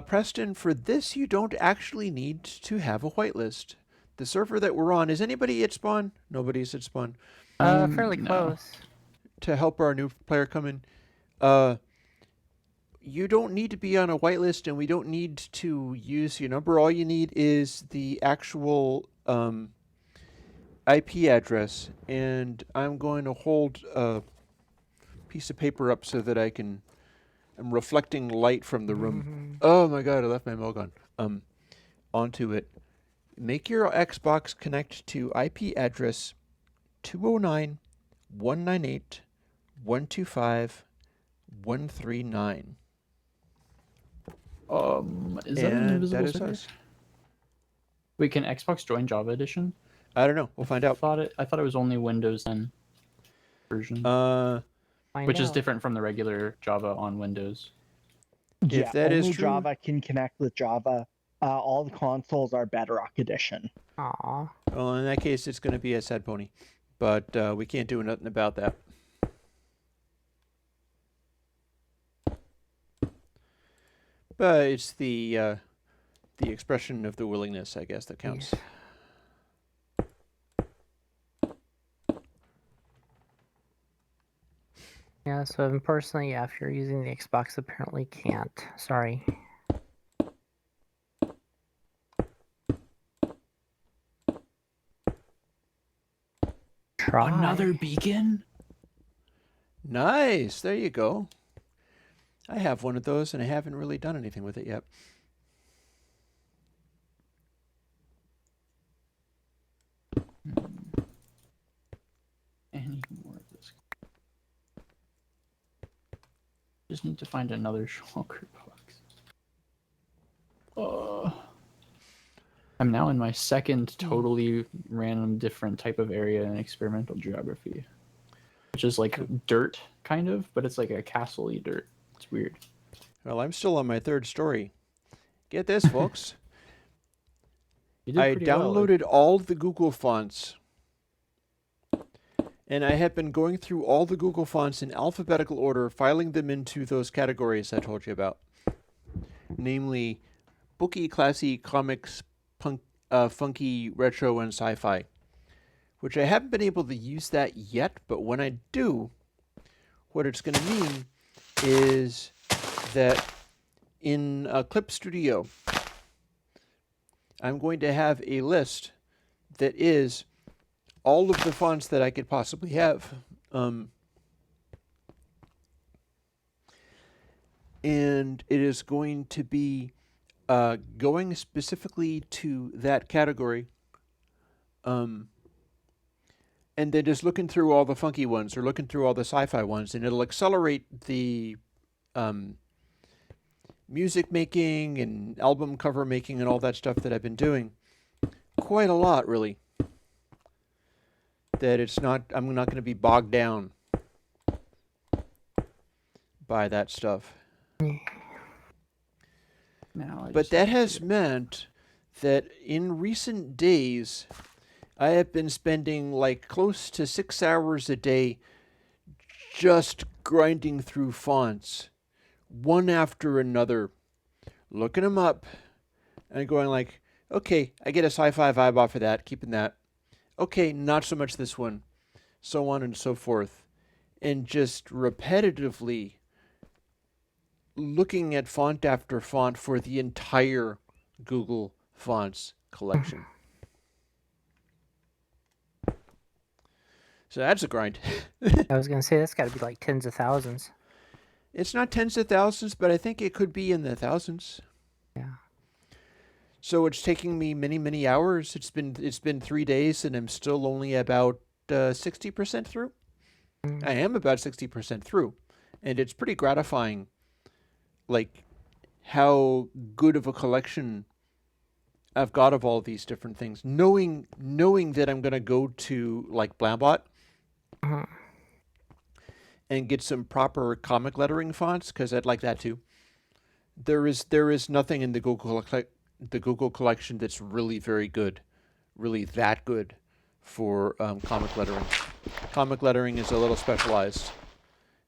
Preston, for this you don't actually need to have a whitelist. The server that we're on, is anybody at spawn? Nobody's at spawn. Fairly No. close. To help our new player come in, you don't need to be on a whitelist, and we don't need to use your number. All you need is the actual IP address, and I'm going to hold a piece of paper up so that I'm reflecting light from the room. Oh my god, I left my mug on. Onto it. Make your Xbox connect to IP address 209.198.125 139. Is that an And invisible that is server? us. Wait, can Xbox join Java Edition? I don't know. We'll find out. I thought it was only Windows 10 version, Find which is out. different from the regular Java on Windows. Yeah, that is only true- Java can connect with Java. All the consoles are Bedrock Edition. Aw. Well, in that case, it's going to be a sad pony. But we can't do nothing about that. But it's the expression of the willingness, I guess, that counts. Yeah, so personally, yeah, if you're using the Xbox, apparently can't. Sorry. Try. Another beacon? Nice. There you go. I have one of those, and I haven't really done anything with it yet. Any more of this? Just need to find another shulker box. I'm now in my second totally random different type of area in experimental geography, which is like dirt, kind of, but it's like a castle-y dirt. It's weird. Well, I'm still on my third story. Get this, folks. You did I pretty well. downloaded all the Google fonts. And I have been going through all the Google fonts in alphabetical order, filing them into those categories I told you about. Namely, booky, classy, comics, punk, funky, retro, and sci-fi. Which I haven't been able to use that yet, but when I do, what it's going to mean is that in Clip Studio, I'm going to have a list that is all of the fonts that I could possibly have. And it is going to be going specifically to that category. And then just looking through all the funky ones or looking through all the sci-fi ones, and it'll accelerate the music making and album cover making and all that stuff that I've been doing quite a lot, really. That I'm not going to be bogged down by that stuff. But that has meant that in recent days, I have been spending like close to 6 hours a day just grinding through fonts, one after another, looking them up, and going like, okay, I get a sci-fi vibe off of that, keeping that. Okay, not so much this one, so on and so forth. And just repetitively looking at font after font for the entire Google Fonts collection. So that's a grind. I was going to say, that's got to be like tens of thousands. It's not tens of thousands, but I think it could be in the thousands. Yeah. So it's taking me many, many hours. It's been 3 days, and I'm still only about 60% through. I am about 60% through, and it's pretty gratifying, like how good of a collection I've got of all these different things. Knowing that I'm gonna go to like Blambot and get some proper comic lettering fonts, because I'd like that too. There is nothing in the Google collection that's really very good, really that good for comic lettering. Comic lettering is a little specialized.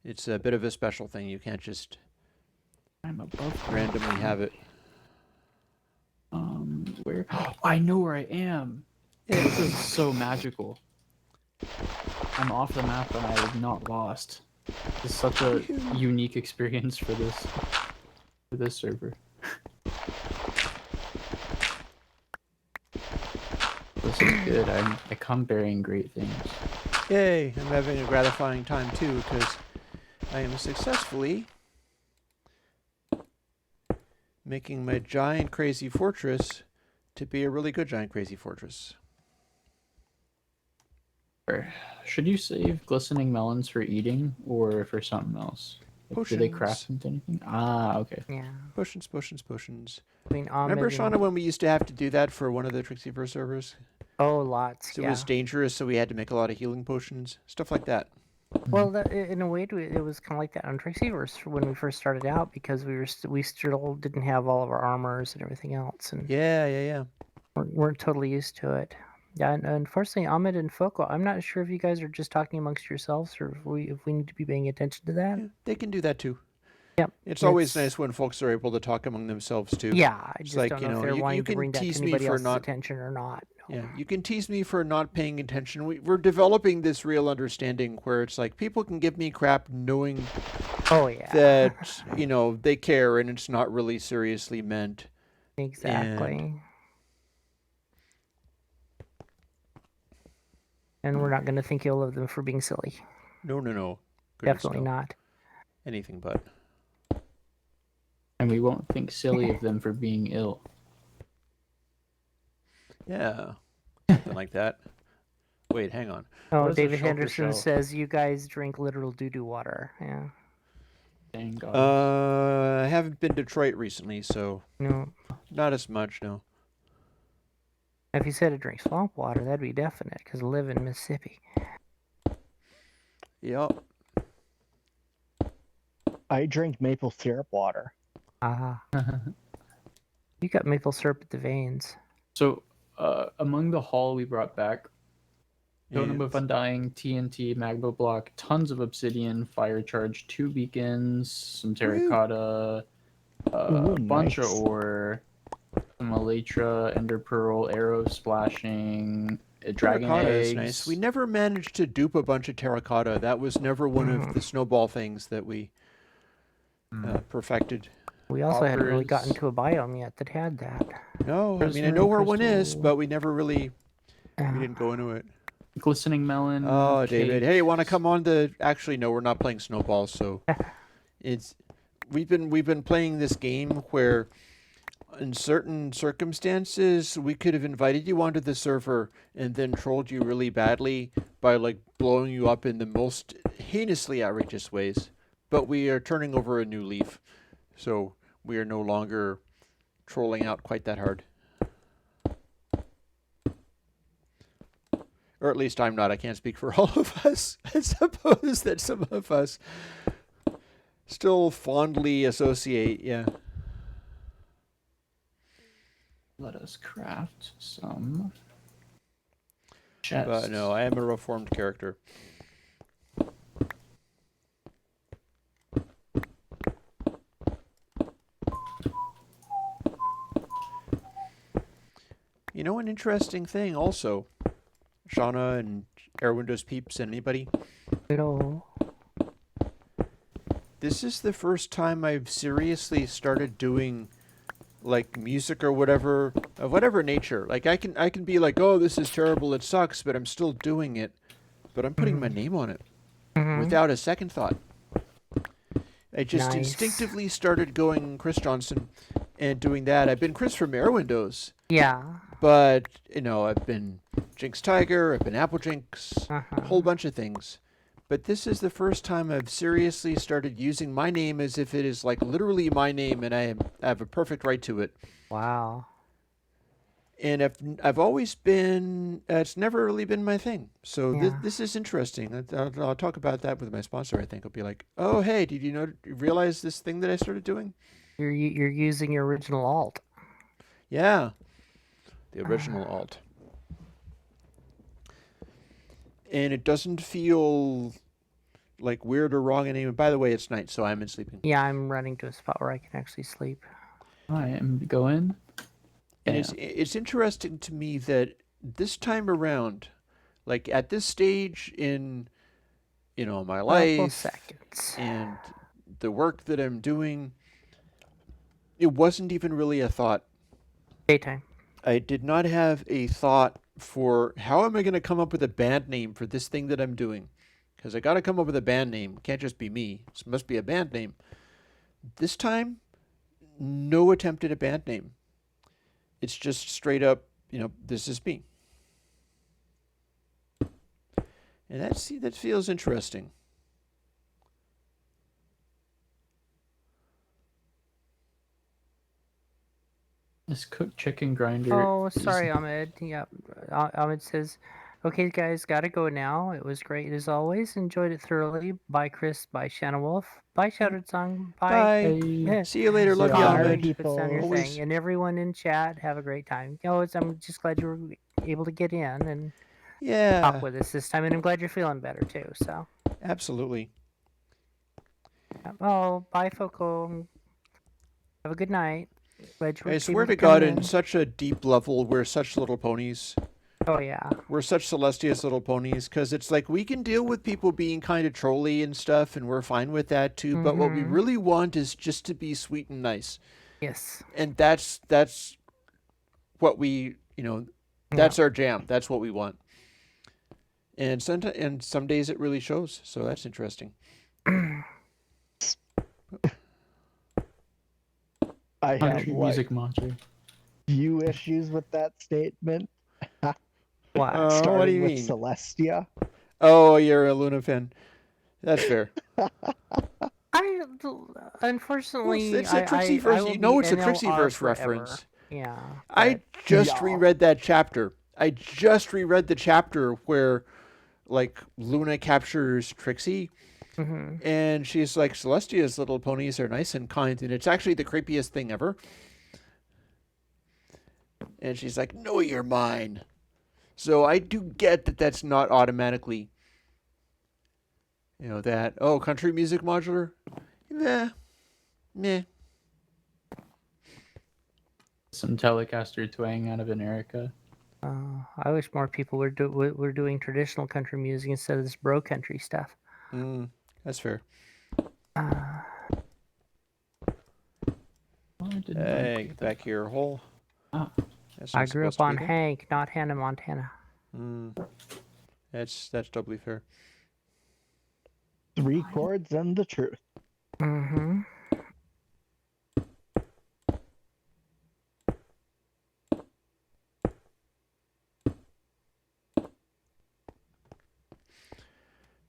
It's a bit of a special thing. You can't just randomly have it. Where? Oh, I know where I am. This is so magical. I'm off the map and I am not lost. It's such a unique experience for this server. This is good. I come bearing great things. Yay! I'm having a gratifying time too, because I am successfully making my giant crazy fortress to be a really good giant crazy fortress. Should you save glistening melons for eating or for something else? Do they craft into anything? Ah, okay. Yeah. Potions. I mean, Remember, Ahmed Shauna, when we used to have to do that for one of the Trixiverse servers? Oh, lots. So yeah. it was dangerous, so we had to make a lot of healing potions, stuff like that. Well, in a way, it was kind of like that on Trixiverse when we first started out because we still didn't have all of our armors and everything else, and Yeah. weren't totally used to it. Yeah, and unfortunately, Ahmed and Foco, I'm not sure if you guys are just talking amongst yourselves or if we need to be paying attention to that. Yeah, they can do that too. Yep. It's always nice when folks are able to talk among themselves too. Yeah, I It's just like, don't you know if know, they're you wanting to can bring that to tease me anybody for else's not. attention or not. No. Yeah, you can tease me for not paying attention. We're developing this real understanding where it's like people can give me crap knowing Oh yeah. that, you know, they care and it's not really seriously meant. Exactly. And we're not going to think ill of them for being silly. No. Goodness, Definitely no. not. Anything but. And we won't think silly of them for being ill. Yeah, something like that. Wait, hang on. Oh, What is a David shulker Henderson shell? says you guys drink literal doo-doo water. Yeah. Dang God. I haven't been to Detroit recently, so No. not as much, no. If you said to drink swamp water, that'd be definite because I live in Mississippi. Yep. I drink maple syrup water. Ah. You got maple syrup at the veins. So, among the haul we brought back, Totem of Yes. Undying, TNT, Magma Block, tons of obsidian, fire charge, 2 beacons, some terracotta, a bunch of nice. ore, some elytra, ender pearl, arrow splashing, dragon Terracotta eggs. is nice. We never managed to dupe a bunch of terracotta. That was never one of the snowball things that we perfected. We also hadn't really gotten Hoppers. to a biome yet that had that. No, I mean, I Prisoner know where one is, crystal. but we never really, we Yeah. didn't go into it. Glistening melon. Oh, David. Hey, want to cakes. come on the? Actually, no, we're not playing snowball. So, we've been playing this game where, in certain circumstances, we could have invited you onto the server and then trolled you really badly by like blowing you up in the most heinously outrageous ways. But we are turning over a new leaf, so we are no longer trolling out quite that hard. Or at least I'm not. I can't speak for all of us. I suppose that some of us still fondly associate, yeah. Let us craft some chests. But no, I am a reformed character. You know, an interesting thing also, Shauna and Airwindows peeps and anybody, Hello. this is the first time I've seriously started doing like music or whatever of whatever nature. Like I can be like, oh, this is terrible, it sucks, but I'm still doing it. But I'm putting my name on it without a second thought. I just Nice. instinctively started going Chris Johnson and doing that. I've been Chris from Airwindows, Yeah. but you know, I've been Jinx Tiger, I've been Apple Jinx, a whole bunch of things. But this is the first time I've seriously started using my name as if it is like literally my name and I have a perfect right to it. Wow. And I've always been, it's never really been my thing. So Yeah. this is interesting. I'll talk about that with my sponsor, I think. I'll be like, oh, hey, did you realize this thing that I started doing? You're using your original alt. Yeah, the original alt. And it doesn't feel like weird or wrong anymore. By the way, it's night, so I'm in sleeping. Yeah, I'm running to a spot where I can actually sleep. I am going. And Yeah. it's interesting to me that this time around, like at this stage in, you know, my Couple life seconds. and the work that I'm doing, it wasn't even really a thought. Daytime. I did not have a thought for how am I going to come up with a band name for this thing that I'm doing? Because I got to come up with a band name. It can't just be me. It must be a band name. This time, no attempt at a band name. It's just straight up, you know, this is me. And that feels interesting. This cooked chicken grinder. Oh, is- sorry, Ahmed. Yeah, Ahmed says, "Okay, guys, gotta go now. It was great as always. Enjoyed it thoroughly. Bye, Chris. Bye, Shanna Wolf. Bye, Shattered Song. Bye." Bye. Hey, See you later. Love you, Connor. Bye, Ahmed. Puts down your Always- thing, and everyone in chat have a great time. I'm just glad you were able to get in and Yeah. talk with us this time, and I'm glad you're feeling better too. So, Absolutely. oh, bye, Foco. Have a good night. Glad you were I swear able to come God, in. in such a deep level, we're such little ponies. Oh yeah. We're such Celestia's little ponies, because it's like we can deal with people being kind of trolly and stuff, and we're fine with that too. But what we Mhm. really want is just to be sweet and nice, Yes. and that's what we, that's our jam. That's what we want. And some days it really shows. So that's interesting. I have Country like music monster. few issues with that statement. Wow. What do Starting you with mean? Celestia. Oh, you're a Luna fan. That's fair. Unfortunately, Well, it's a Trixie verse. will You know be it's a NLR Trixie verse forever. reference. Yeah. I just Yeah. reread that chapter. I just reread the chapter where, like, Luna captures Trixie, Hmm. and she's like, Celestia's little ponies are nice and kind, and it's actually the creepiest thing ever. And she's like, no, you're mine. So I do get that that's not automatically, that, oh, country music modular? Meh. Some Telecaster twang out of an Erica. I wish more people were doing traditional country music instead of this bro country stuff. That's fair. Uh, Oh, I didn't Hey, like get that. back here, hole. Ah. That's I not grew supposed up to on be there. Hank, not Hannah Montana. That's doubly fair. 3 chords and the truth. Mm-hmm.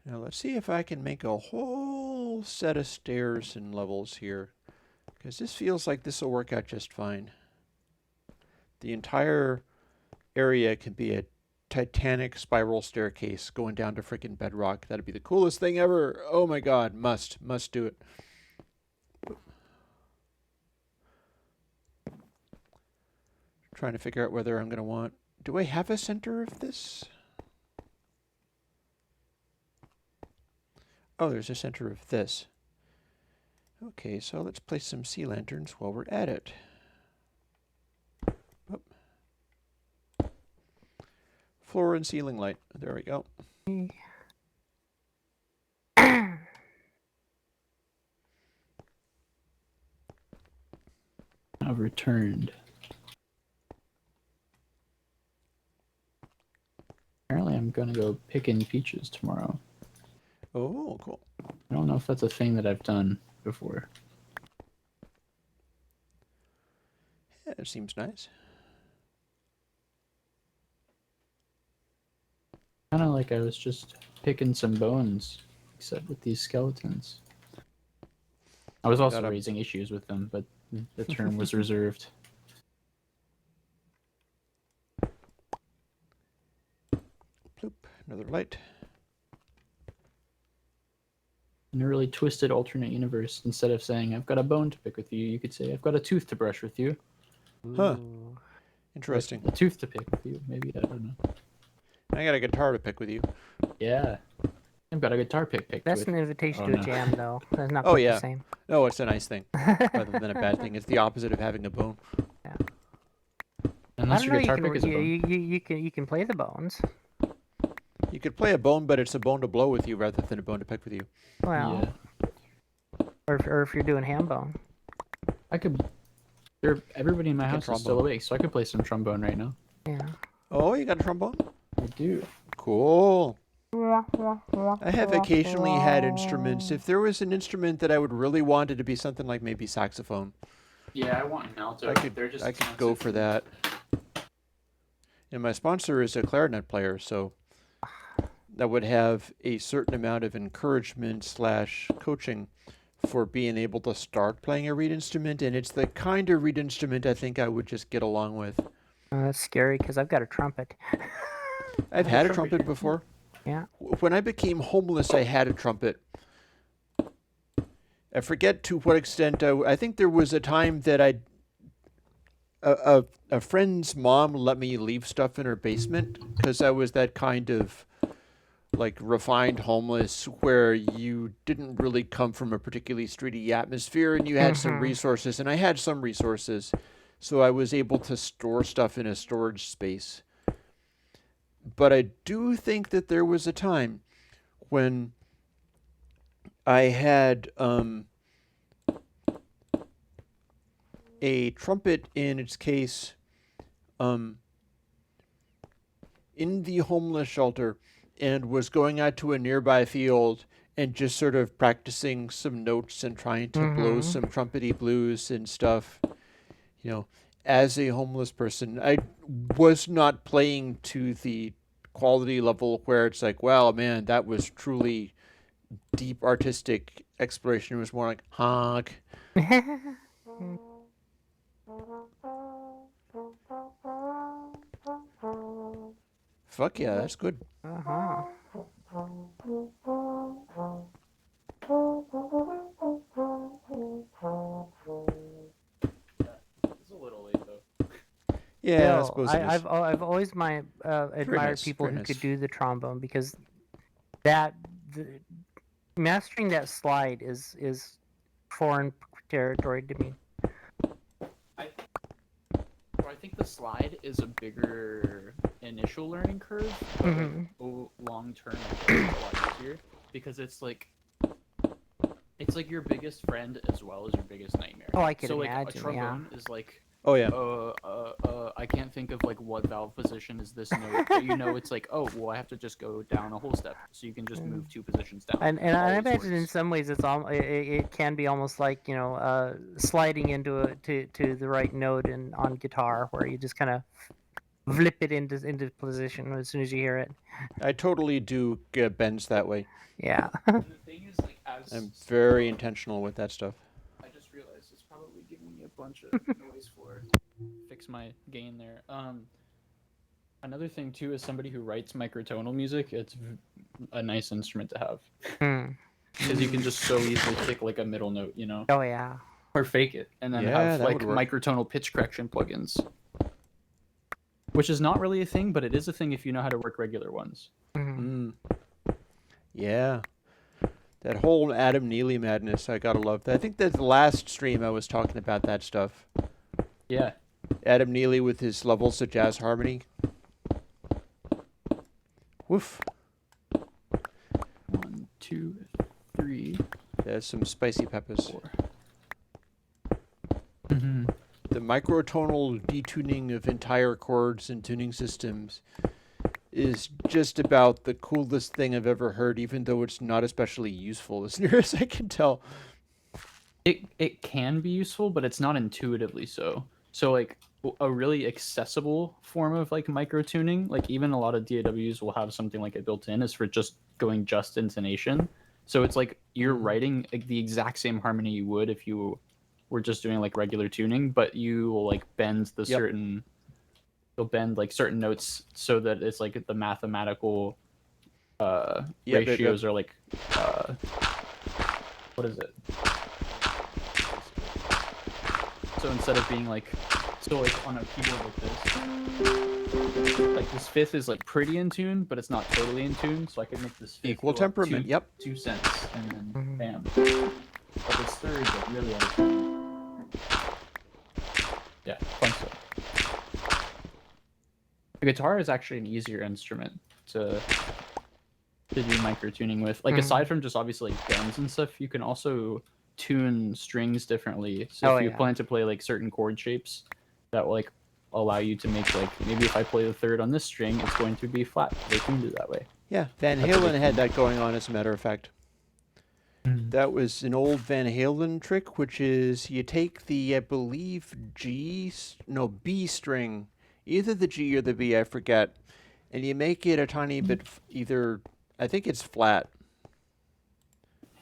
Now let's see if I can make a whole set of stairs and levels here, because this feels like this will work out just fine. The entire area can be a Titanic spiral staircase going down to freaking bedrock. That'd be the coolest thing ever. Oh my God, must do it. Trying to figure out whether I'm going to want... Do I have a center of this? Oh, there's a center of this. Okay, so let's place some sea lanterns while we're at it. Oh. Floor and ceiling light. There we go. I've returned. Apparently, I'm gonna go picking peaches tomorrow. Oh, cool. I don't know if that's a thing that I've done before. Yeah, it seems nice. Kind of like I was just picking some bones, except with these skeletons. I was also Got 'em. raising issues with them, but the term was reserved. Bloop. Another light. In a really twisted alternate universe, instead of saying, I've got a bone to pick with you, you could say, I've got a tooth to brush with you. Huh. Ooh. Interesting. A tooth to pick with you, maybe, I don't know. I got a guitar to pick with you. Yeah. I've got a guitar pick That's with. an invitation Oh, to a no. jam, though. That's not Oh, quite yeah. the same. No, it's a nice thing rather than a bad thing. It's the opposite of having a bone. Unless I your don't know. guitar pick is a bone. You can play the bones. You could play a bone, but it's a bone to blow with you rather than a bone to pick with you. Well, Yeah. or if you're doing ham bone. I could. Everybody in my house is still trombone. awake, so I could play some trombone right now. Yeah. Oh, you got a trombone? I do. Cool. I have occasionally had instruments. If there was an instrument that I would really want it to be something like maybe saxophone, Yeah, I want an alto. I could go for that. And my sponsor is a clarinet player, so that would have a certain amount of encouragement / coaching for being able to start playing a reed instrument, and it's the kind of reed instrument I think I would just get along with. That's scary because I've got a trumpet. I've had a trumpet before. Yeah. When I became homeless, I had a trumpet. I forget to what extent. I think there was a time that a friend's mom let me leave stuff in her basement because I was that kind of like refined homeless where you didn't really come from a particularly streety atmosphere and you had some resources, and I had some resources, so I was able to store stuff in a storage space. But I do think that there was a time when I had a trumpet in its case in the homeless shelter and was going out to a nearby field and just sort of practicing some notes and trying to blow some trumpety blues and stuff. You know, as a homeless person, I was not playing to the quality level where it's like, wow, man, that was truly deep artistic exploration. It was more like honk. Fuck yeah, that's good. It's a little late though. Yeah, I suppose it is. I've always admired people who could do the trombone because mastering that slide is foreign territory to me. I think the slide is a bigger initial learning curve, but long term it's a lot easier because it's like your biggest friend as well as your biggest nightmare. Oh, I can so imagine. Like a trombone is like, oh yeah, I can't think of like what valve position is this note, but you know it's like, oh well, I have to just go down a whole step, so you can just move 2 positions down. And I imagine in some ways it can be almost like, you know, sliding into to the right note on guitar, where you just kind of flip it into position as soon as you hear it. I totally do get bends that way. Yeah. And the thing is, like, I'm very intentional with that stuff. I just realized it's probably giving me a bunch of noise floor. Fix my gain there. Another thing too is somebody who writes microtonal music. It's a nice instrument to have because you can just so easily pick like a middle note, you know. Oh yeah. Or fake it and then have like microtonal pitch correction plugins, which is not really a thing, but it is a thing if you know how to work regular ones. Yeah. That whole Adam Neely madness, I gotta love that. I think that's the last stream I was talking about that stuff. Yeah. Adam Neely with his levels of jazz harmony. Woof. 1, 2, 3. There's some spicy peppers. 4. The microtonal detuning of entire chords and tuning systems is just about the coolest thing I've ever heard, even though it's not especially useful, as near as I can tell. It can be useful, but it's not intuitively so. So like a really accessible form of like micro tuning, like even a lot of DAWs will have something like it built in, is for just going just intonation. So it's like you're writing like the exact same harmony you would if you were just doing like regular tuning, but you will like bend the certain, you'll bend like certain notes so that it's like the mathematical ratios are like what is it? So instead of being like, so like on a keyboard like this, like this fifth is like pretty in tune, but it's not totally in tune. So I could make this fifth equal temperament. 2 cents, and then bam. But this third is like really out of tune. Yeah, fun stuff. The guitar is actually an easier instrument to do micro tuning with. Like aside from just obviously like bends and stuff, you can also tune strings differently. So if you plan to play like certain chord shapes, that will like allow you to make like, maybe if I play the third on this string, it's going to be flat. They tuned it that way. Yeah, Van Halen had that going on, as a matter of fact. That was an old Van Halen trick, which is you take the, I believe, B string, either the G or the B, I forget, and you make it a tiny bit either, I think it's flat.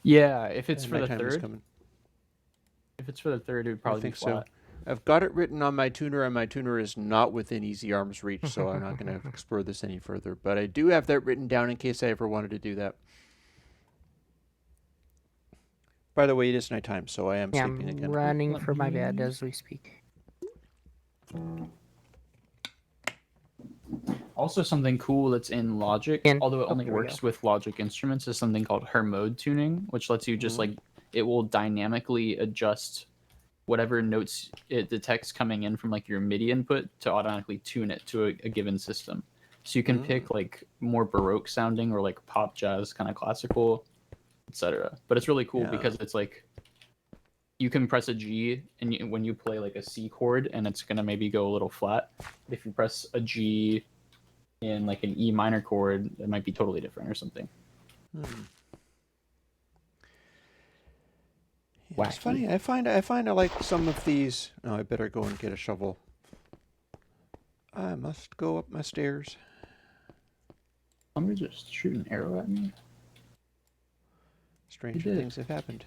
Yeah, if it's And for the nighttime is third, coming. if it's for the third, it would I probably think be flat. so. I've got it written on my tuner, and my tuner is not within easy arm's reach, so I'm not going to explore this any further. But I do have that written down in case I ever wanted to do that. By the way, it is nighttime, so I am Yeah, sleeping I'm again. running Let for my bed me- as we speak. Also, something cool that's in Logic, although it only here we works go. with Logic instruments, is something called her mode tuning, which lets you just like it will dynamically adjust whatever notes it detects coming in from like your MIDI input to automatically tune it to a given system. So you can pick like more Baroque sounding or like pop, jazz, kind of classical, etc. But it's really cool because it's like you can press a G and when you play like a C chord and it's gonna maybe go a little flat. But if you press a G in like an E minor chord, it might be totally different or something. Yeah, it's funny. I find I like some of these. Oh, I better go and get a shovel. I must go up my stairs. Somebody just shoot an arrow at me. Stranger things have happened.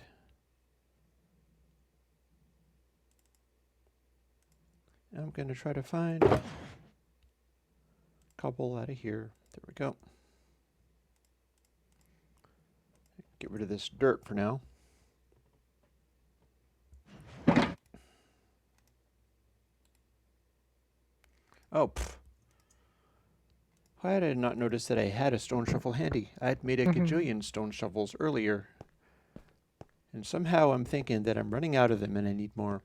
I'm going to try to find a couple out of here. There we go. Get rid of this dirt for now. Oh, why did I not notice that I had a stone shovel handy? I had made a gajillion stone shovels earlier. And somehow I'm thinking that I'm running out of them and I need more.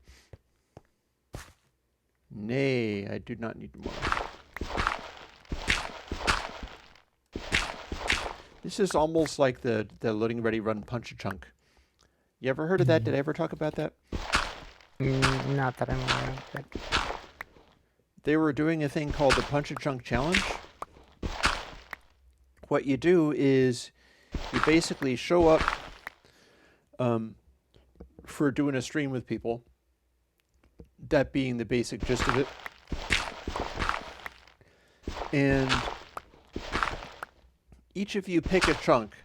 Nay, I do not need more. This is almost like the loading ready run punch a chunk. You ever heard of that? Did I ever talk about that? Not that I'm aware of, but They were doing a thing called the Punch a Chunk Challenge. What you do is you basically show up for doing a stream with people. That being the basic gist of it. And each of you pick a chunk,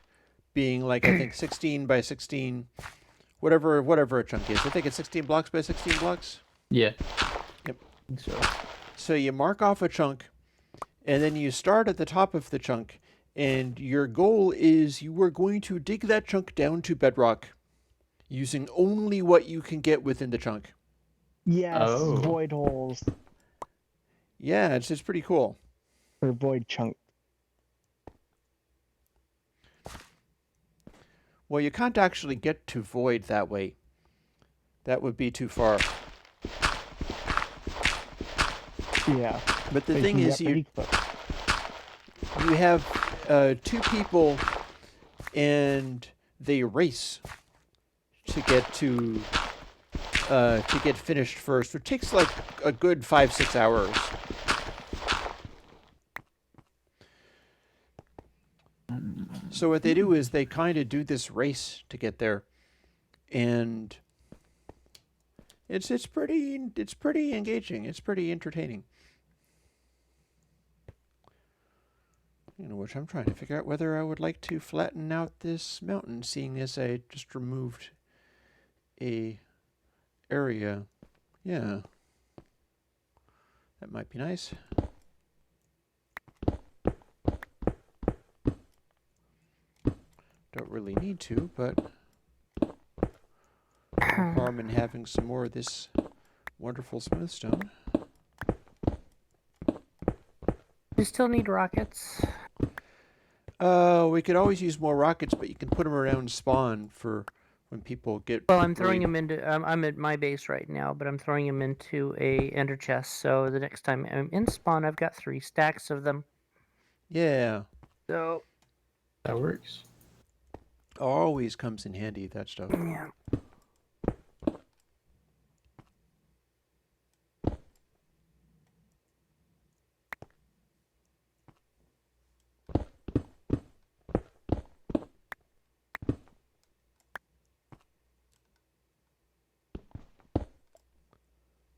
being like, I think 16 by 16, whatever a chunk is. I think it's 16 blocks by 16 blocks. Yeah. Yep. I think so. So you mark off a chunk, and then you start at the top of the chunk, and your goal is you are going to dig that chunk down to bedrock using only what you can get within the chunk. Yes, void holes. Yeah, it's pretty cool. Or void chunk. Well, you can't actually get to void that way. That would be too far. Yeah. But the thing is, you have two people, and they race to get finished first. It takes like a good 5-6 hours. So what they do is they kind of do this race to get there, and it's pretty engaging. It's pretty entertaining. You know, which I'm trying to figure out whether I would like to flatten out this mountain, seeing as I just removed a area. Yeah, that might be nice. Don't really need to, but no harm in having some more of this wonderful smooth stone. you still need rockets. We could always use more rockets, but you can put them around spawn for when people get. Well, I'm throwing them into. I'm at my base right now, but I'm throwing them into a ender chest. So the next time I'm in spawn, I've got 3 stacks of them. Yeah. So that works. Always comes in handy, that stuff. Yeah.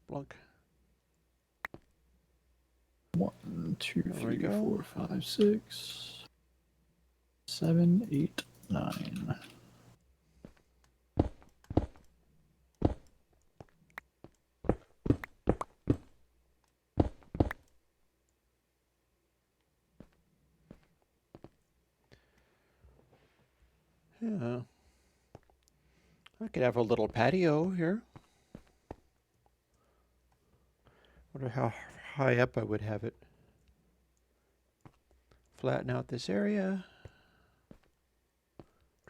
Blunk. 1, 2, There we 3, go. 4, 5, 6, 7, 8, 9. Yeah. I could have a little patio here. Wonder how high up I would have it. Flatten out this area.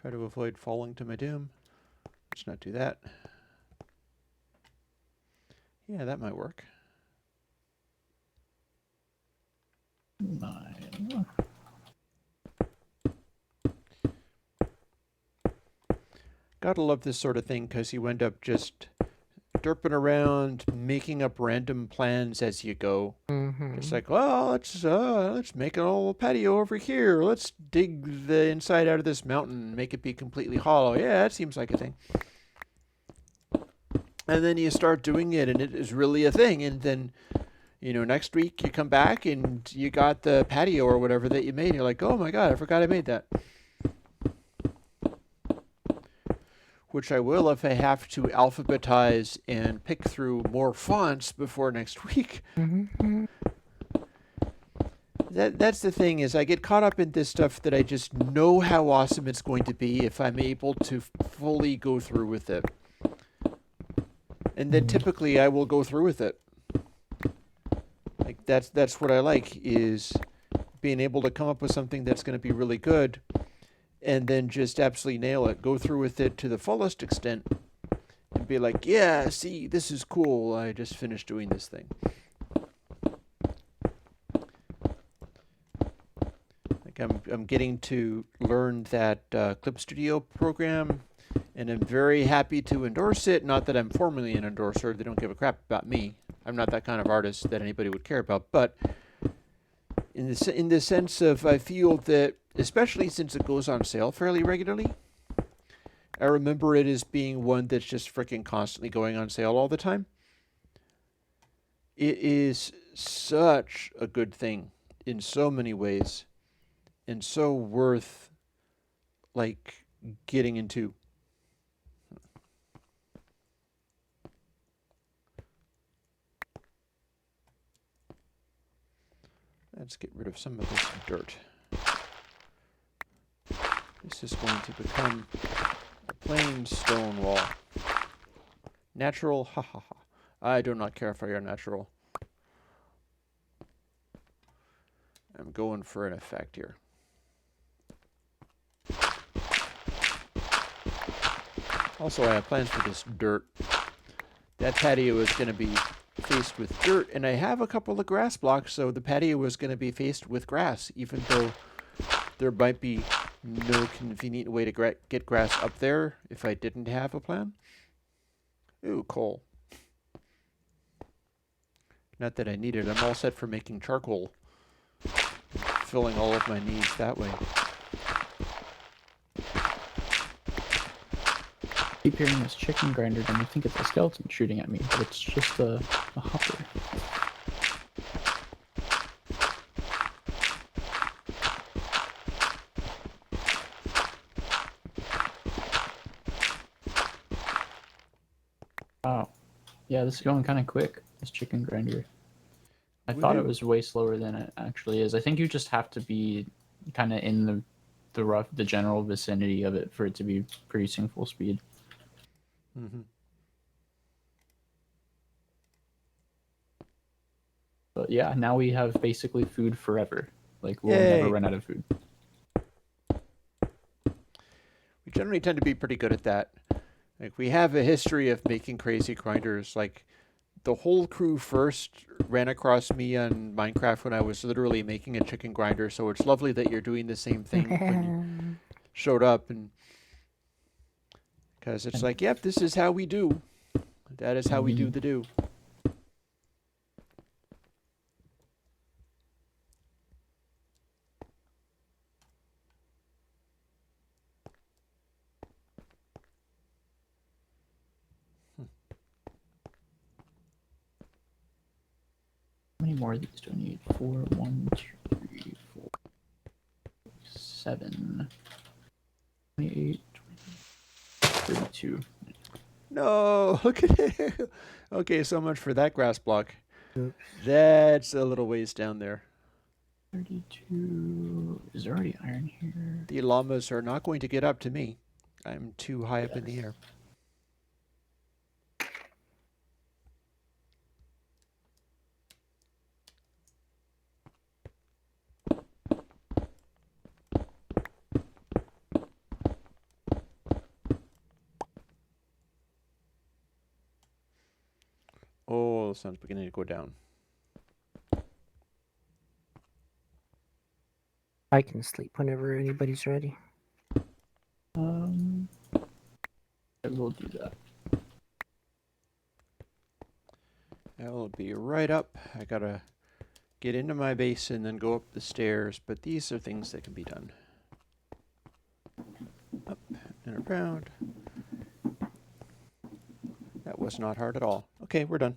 Try to avoid falling to my doom. Let's not do that. Yeah, that might work. 9. Gotta love this sort of thing because you end up just derping around, making up random plans as you go. It's like, well, let's make an old patio over here. Let's dig the inside out of this mountain, make it be completely hollow. Yeah, that seems like a thing. And then you start doing it, and it is really a thing. And then, next week you come back and you got the patio or whatever that you made. And you're like, oh my God, I forgot I made that. Which I will if I have to alphabetize and pick through more fonts before next week. That's the thing, is I get caught up in this stuff that I just know how awesome it's going to be if I'm able to fully go through with it. And then typically I will go through with it. Like that's what I like, is being able to come up with something that's going to be really good and then just absolutely nail it, go through with it to the fullest extent and be like, yeah, see, this is cool. I just finished doing this thing. Like I'm getting to learn that Clip Studio program, and I'm very happy to endorse it. Not that I'm formally an endorser. They don't give a crap about me. I'm not that kind of artist that anybody would care about. But in the sense of, I feel that, especially since it goes on sale fairly regularly, I remember it as being one that's just freaking constantly going on sale all the time. It is such a good thing in so many ways, and so worth, like, getting into. Let's get rid of some of this dirt. This is going to become a plain stone wall. Natural, ha ha ha. I do not care for your natural. I'm going for an effect here. Also, I have plans for this dirt. That patio is going to be faced with dirt, and I have a couple of grass blocks, so the patio is going to be faced with grass, even though there might be no convenient way to get grass up there if I didn't have a plan. Ooh, coal. Not that I need it. I'm all set for making charcoal, filling all of my needs that way. I keep hearing this chicken grinder, and I think it's a skeleton shooting at me, but it's just a hopper. Wow. Yeah, this is going kind of quick, this chicken grinder. I thought it was way slower than it actually is. I think you just have to be kind of in the general vicinity of it for it to be producing full speed. Mm-hmm. But yeah, now we have basically food forever. Like, we'll never run out of food. We generally tend to be pretty good at that. Like, we have a history of making crazy grinders. Like, the whole crew first ran across me on Minecraft when I was literally making a chicken grinder, so it's lovely that you're doing the same thing when you showed up, and because it's like, yep, this is how we do. That is how we do the do. How many more of these do I need? 4, 1, 2, 3, 4, 7, 28, 32. No, look at it. Okay, so much for that grass block. Oops. That's a little ways down there. 32. Is there already iron here? The llamas are not going to get up to me. I'm too high up in the air. Oh, the sun's beginning to go down. I can sleep whenever anybody's ready. I will do that. I will be right up. I gotta get into my base and then go up the stairs, but these are things that can be done. Up and around. That was not hard at all. Okay, we're done.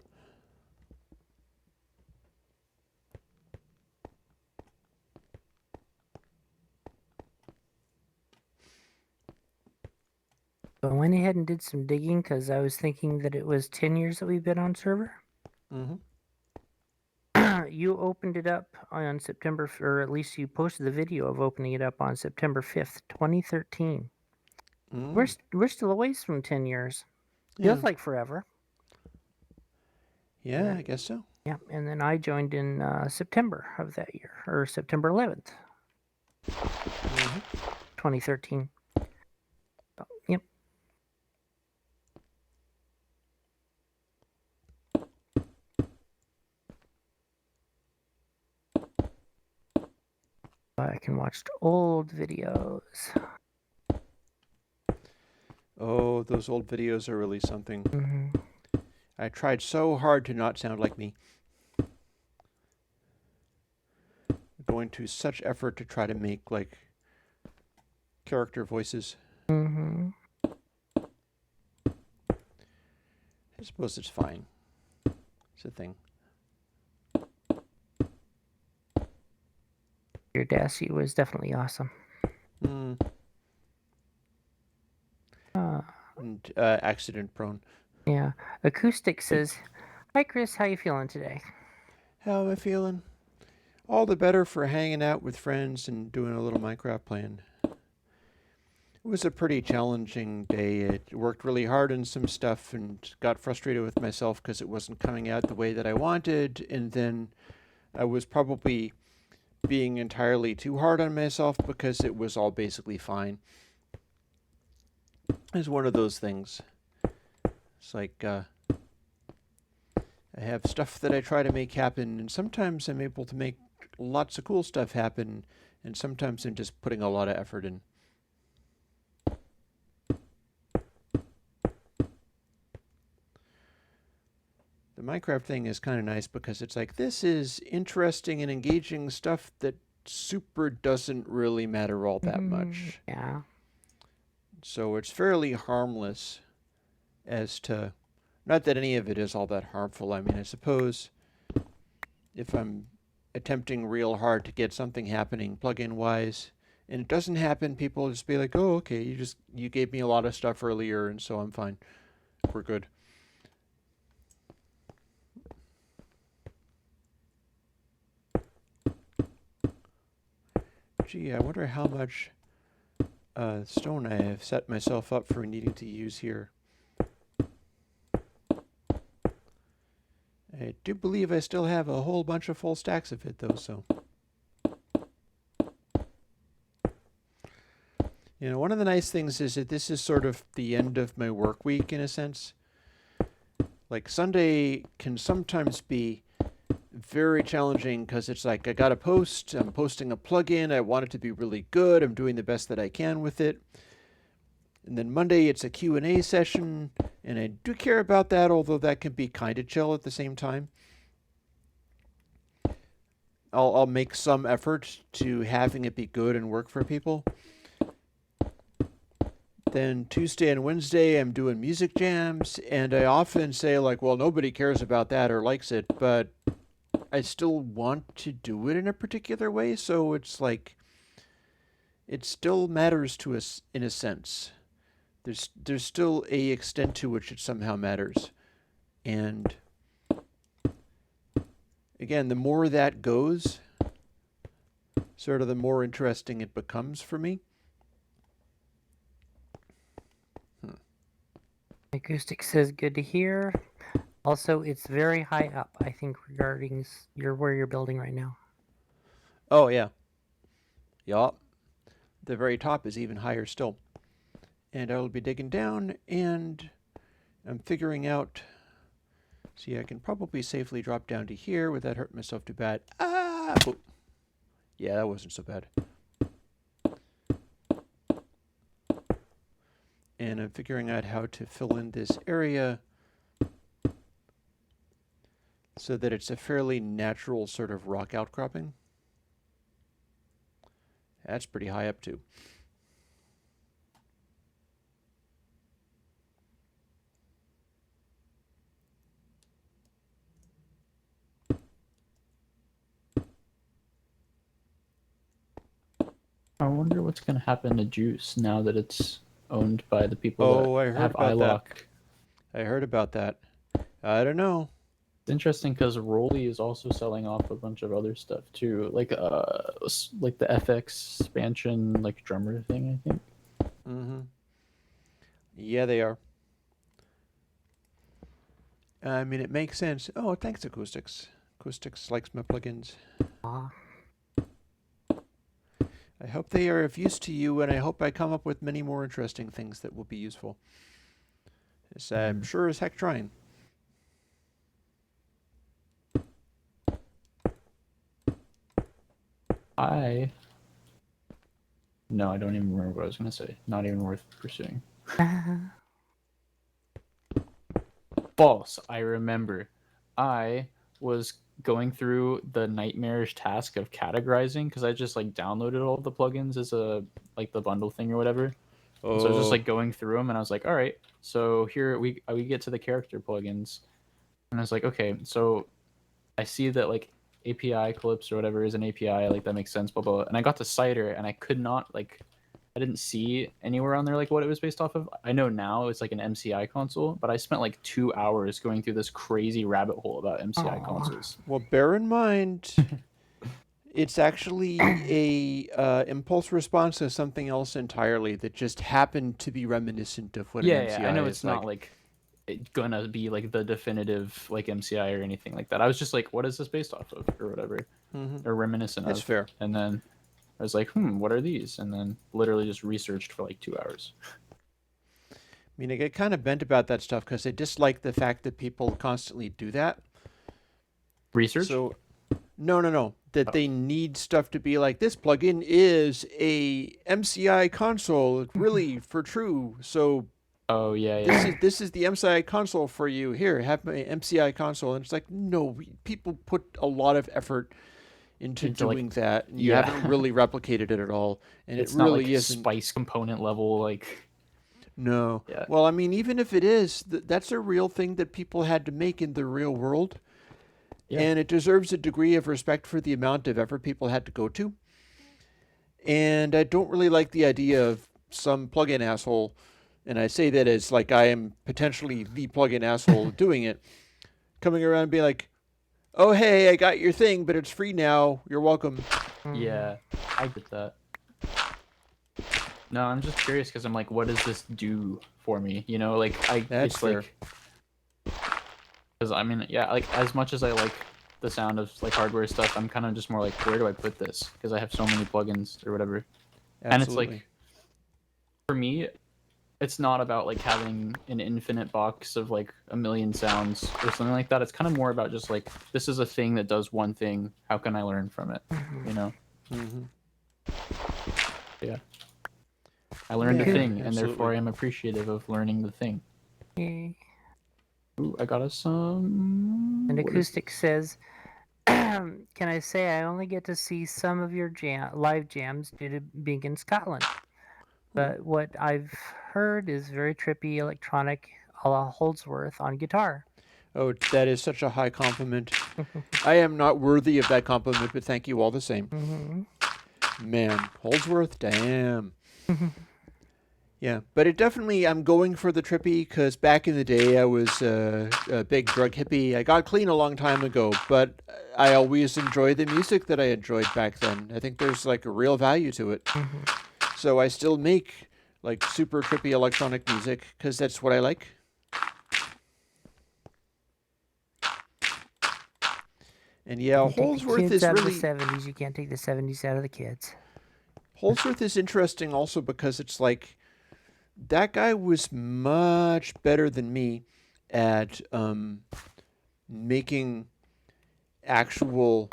So I went ahead and did some digging because I was thinking that it was 10 years that we've been on server. Mm-hmm. You opened it up on September, or at least you posted the video of opening it up on September 5th, 2013. We're still a ways from 10 years. Yeah. Feels like forever. Yeah, I guess so. Yeah, and then I joined in September of that year, or September 11th, 2013. So, yep. I can watch old videos. Oh, those old videos are really something. Mm-hmm. I tried so hard to not sound like me. Going to such effort to try to make, like, character voices. Mm-hmm. I suppose it's fine. It's a thing. Your Dassy was definitely awesome. And accident prone. Yeah. Acoustic says, "Hi Chris, how you feeling today?" How am I feeling? All the better for hanging out with friends and doing a little Minecraft playing. It was a pretty challenging day. I worked really hard on some stuff and got frustrated with myself because it wasn't coming out the way that I wanted. And then I was probably being entirely too hard on myself because it was all basically fine. It's one of those things. It's like I have stuff that I try to make happen, and sometimes I'm able to make lots of cool stuff happen, and sometimes I'm just putting a lot of effort in. The Minecraft thing is kind of nice because it's like, this is interesting and engaging stuff that super doesn't really matter all that much. Yeah. So it's fairly harmless as to, not that any of it is all that harmful. I mean, I suppose if I'm attempting real hard to get something happening plugin wise and it doesn't happen, people just be like, oh, okay, you gave me a lot of stuff earlier and so I'm fine. We're good. Gee, I wonder how much stone I have set myself up for needing to use here. I do believe I still have a whole bunch of full stacks of it, though, so. You know, one of the nice things is that this is sort of the end of my work week, in a sense. Like, Sunday can sometimes be very challenging because it's like, I gotta post, I'm posting a plugin, I want it to be really good, I'm doing the best that I can with it. And then Monday it's a Q&A session, and I do care about that, although that can be kind of chill at the same time. I'll make some effort to having it be good and work for people. Then Tuesday and Wednesday I'm doing music jams, and I often say like, well, nobody cares about that or likes it, but I still want to do it in a particular way, so it's like, it still matters to us in a sense. There's still a extent to which it somehow matters. And again, the more that goes, sort of the more interesting it becomes for me. Acoustic says good to hear. Also, it's very high up, I think, regarding where you're building right now. Oh, yeah. Yup. The very top is even higher still. And I will be digging down, and I'm figuring out... See, I can probably safely drop down to here without hurting myself too bad. Ah! Boop. Yeah, that wasn't so bad. And I'm figuring out how to fill in this area so that it's a fairly natural sort of rock outcropping. That's pretty high up too. I wonder what's going to happen to Juice now that it's owned by the people that have iLock. I heard about that. I don't know. It's interesting because Rolly is also selling off a bunch of other stuff too, like the FX expansion, like drummer thing, I think. Mm-hmm. Yeah, they are. I mean, it makes sense. Oh, thanks, Acoustics. Acoustics likes my plugins. I hope they are of use to you, and I hope I come up with many more interesting things that will be useful. Yes, I'm sure as heck trying. No, I don't even remember what I was going to say. Not even worth pursuing. False. I remember. I was going through the nightmarish task of categorizing because I just like downloaded all the plugins as a like the bundle thing or whatever. Oh. So I was just like going through them and I was like, all right, so here we get to the character plugins, and I was like, okay, so I see that like API clips or whatever is an API, like that makes sense, blah blah. And I got to Cider and I could not like. I didn't see anywhere on there like what it was based off of. I know now it's like an MCI console, but I spent like 2 hours going through this crazy rabbit hole about MCI consoles. Well, bear in mind, it's actually a impulse response to something else entirely that just happened to be reminiscent of what an MCI is. Yeah, I know it's not like gonna be like the definitive like MCI or anything like that. I was just like, what is this based off of or whatever, or reminiscent of? That's fair. And then I was like, what are these? And then literally just researched for like 2 hours. I mean, I get kind of bent about that stuff because I dislike the fact that people constantly do that. Research? So, no. That they need stuff to be like, this plugin is a MCI console, really for true. So, oh yeah. This is the MCI console for you. Here, have my MCI console. And it's like, no, people put a lot of effort into doing like, that, and you haven't really replicated it at all, and it's it really not like isn't spice component level, like. No. Yeah. Well, I mean, even if it is, that's a real thing that people had to make in the real world, and it deserves a degree of respect for the amount of effort people had to go to. And I don't really like the idea of some plugin asshole, and I say that as like I am potentially the plugin asshole doing it, coming around and being like, oh, hey, I got your thing, but it's free now. You're welcome. Yeah, I get that. No, I'm just curious because I'm like, what does this do for me? You know, like That's fair. Because I mean, yeah, like as much as I like the sound of like hardware stuff, I'm kind of just more like, where do I put this? Because I have so many plugins or whatever. Absolutely. And it's like, for me, it's not about like having an infinite box of like a million sounds or something like that. It's kind of more about just like, this is a thing that does one thing. How can I learn from it? You know? Yeah. I learned a thing, and therefore I am appreciative of learning the thing. Yay. Ooh, I got us some. And Acoustic says, can I say I only get to see some of your live jams due to being in Scotland? But what I've heard is very trippy electronic a la Holdsworth on guitar. Oh, that is such a high compliment. I am not worthy of that compliment, but thank you all the same. Man, Holdsworth, damn. Yeah, but it definitely, I'm going for the trippy because back in the day I was a big drug hippie. I got clean a long time ago, but I always enjoyed the music that I enjoyed back then. I think there's like a real value to it. Mm-hmm. So I still make like super trippy electronic music because that's what I like. And yeah, Holsworth is out really... of the 70s. You can't take the 70s out of the kids. Holsworth is interesting also because it's like that guy was much better than me at making actual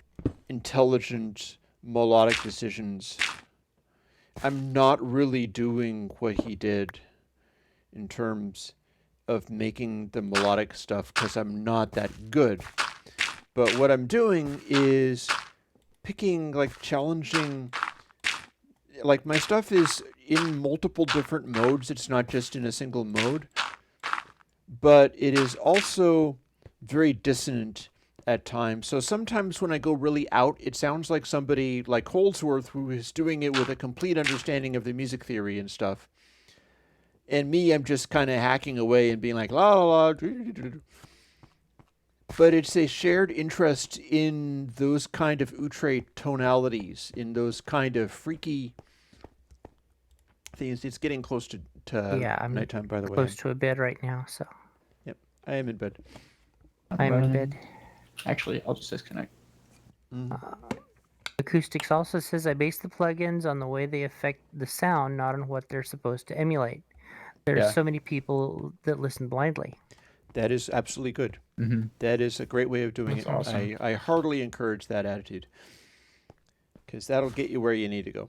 intelligent melodic decisions. I'm not really doing what he did in terms of making the melodic stuff because I'm not that good. But what I'm doing is picking like challenging, like my stuff is in multiple different modes. It's not just in a single mode, but it is also very dissonant at times. So sometimes when I go really out, it sounds like somebody like Holdsworth who is doing it with a complete understanding of the music theory and stuff. And me, I'm just kind of hacking away and being like, la la la. But it's a shared interest in those kind of outre tonalities, in those kind of freaky things. It's getting close to I'm nighttime, by the way. Close to a bed right now, so. Yep, I am in bed. I'm in bed. Actually, I'll just disconnect. Acoustics also says I base the plugins on the way they affect the sound, not on what they're supposed to emulate. There's so many people that listen blindly. That is absolutely good. Mm-hmm. That is a great way of doing That's it. awesome. I heartily encourage that attitude because that'll get you where you need to go.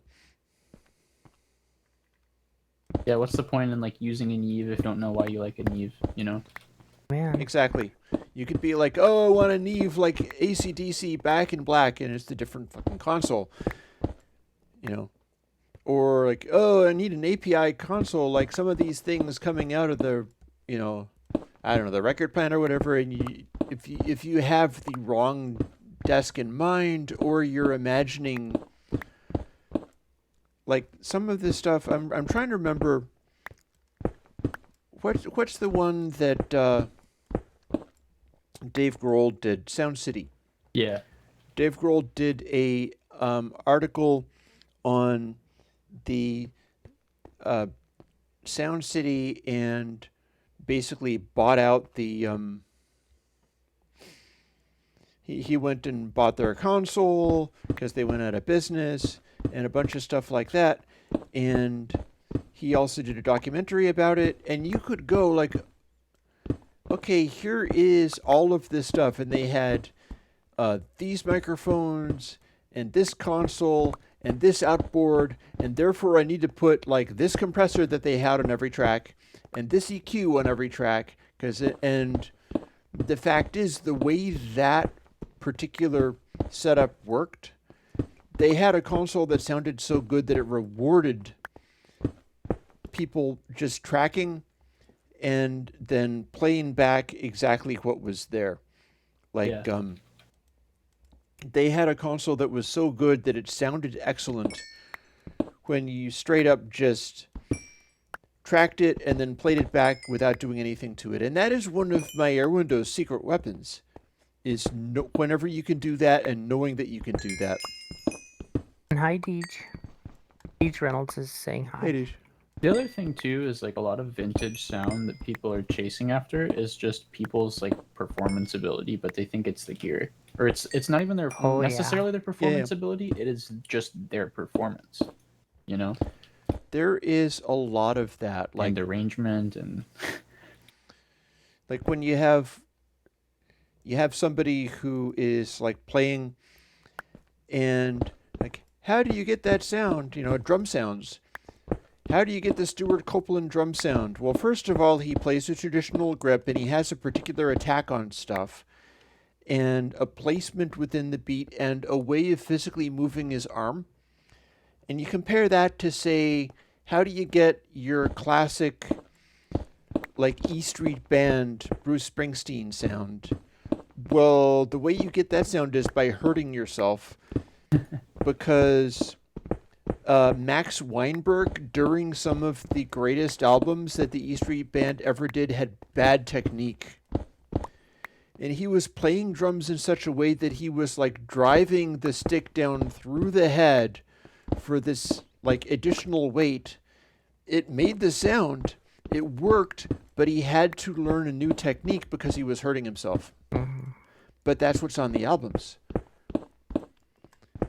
Yeah, what's the point in like using a Neve if you don't know why you like a Neve, you know? Man. Exactly. You could be like, oh, I want a Neve like AC/DC Back in Black, and it's the different fucking console. You know? Or like, oh, I need an API console, like some of these things coming out of the, you know, I don't know, the record plan or whatever, and if you have the wrong desk in mind, or you're imagining like some of this stuff, I'm trying to remember what's the one that Dave Grohl did, Sound City. Yeah. Dave Grohl did a article on the Sound City and basically bought out the he went and bought their console because they went out of business and a bunch of stuff like that, and he also did a documentary about it, and you could go like, okay, here is all of this stuff, and they had these microphones and this console and this outboard, and therefore I need to put like this compressor that they had on every track and this EQ on every track, and the fact is the way that particular setup worked, they had a console that sounded so good that it rewarded people just tracking and then playing back exactly what was there. Like, they had a console that was so good that it sounded excellent when you straight up just tracked it and then played it back without doing anything to it. And that is one of my Airwindows secret weapons, is whenever you can do that and knowing that you can do that. And hi, Deej. Deej Reynolds is saying hi. Hey, dude. The other thing too is like a lot of vintage sound that people are chasing after is just people's like performance ability, but they think it's the gear, or it's not even their necessarily their performance ability. It is just their performance, you know. There is a lot of that, like and arrangement, and like when you have somebody who is like playing, and like, how do you get that sound? You know, drum sounds. How do you get the Stuart Copeland drum sound? Well, first of all, he plays a traditional grip, and he has a particular attack on stuff, and a placement within the beat, and a way of physically moving his arm. And you compare that to, say, how do you get your classic, like, E Street Band Bruce Springsteen sound? Well, the way you get that sound is by hurting yourself, because Max Weinberg, during some of the greatest albums that the E Street Band ever did, had bad technique. And he was playing drums in such a way that he was like driving the stick down through the head for this like additional weight. It made the sound. It worked, but he had to learn a new technique because he was hurting himself. But that's what's on the albums.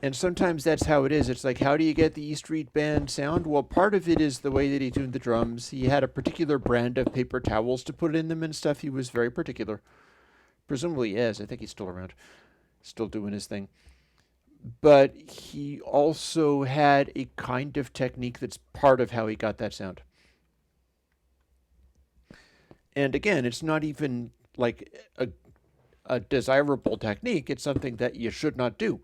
And sometimes that's how it is. It's like, how do you get the E Street Band sound? Well, part of it is the way that he tuned the drums. He had a particular brand of paper towels to put in them and stuff. He was very particular. Presumably he is. I think he's still around, still doing his thing. But he also had a kind of technique that's part of how he got that sound. And again, it's not even like a desirable technique. It's something that you should not do.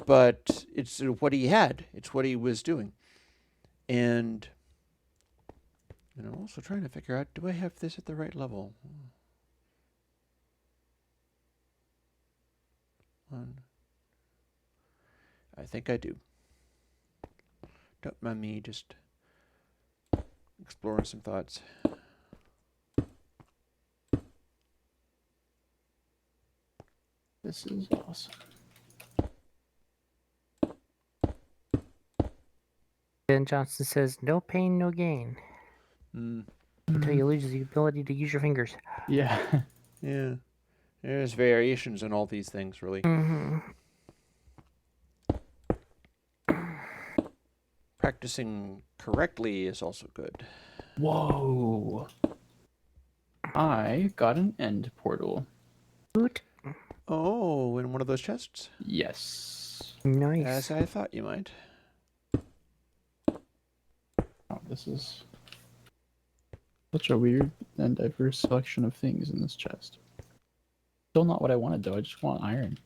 But it's what he had. It's what he was doing. And I'm also trying to figure out, do I have this at the right level? I think I do. Don't mind me just exploring some thoughts. This is awesome. Ben Johnson says, "No pain, no gain." Until you lose the ability to use your fingers. Yeah. Yeah. There's variations in all these things, really. Practicing correctly is also good. Whoa. I got an end portal. Boot. Oh, in one of those chests? Yes. Nice. As I thought you might. Oh, this is such a weird and diverse selection of things in this chest. Still not what I wanted, though. I just want iron.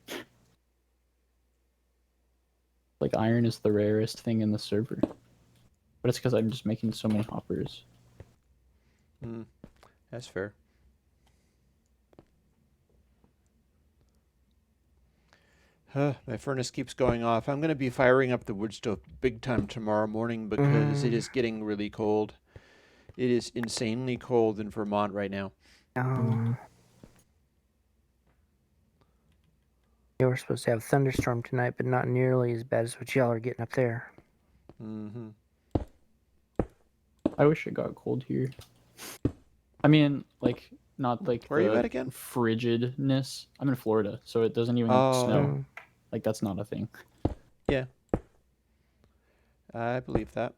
Like, iron is the rarest thing in the server. But it's because I'm just making so many hoppers. That's fair. My furnace keeps going off. I'm going to be firing up the wood stove big time tomorrow morning because it is getting really cold. It is insanely cold in Vermont right now. They were supposed to have a thunderstorm tonight, but not nearly as bad as what y'all are getting up there. I wish it got cold here. I mean, like, not like Where are you at again? Frigidness. I'm in Florida, so it doesn't even snow. Like, that's not a thing. Yeah. I believe that.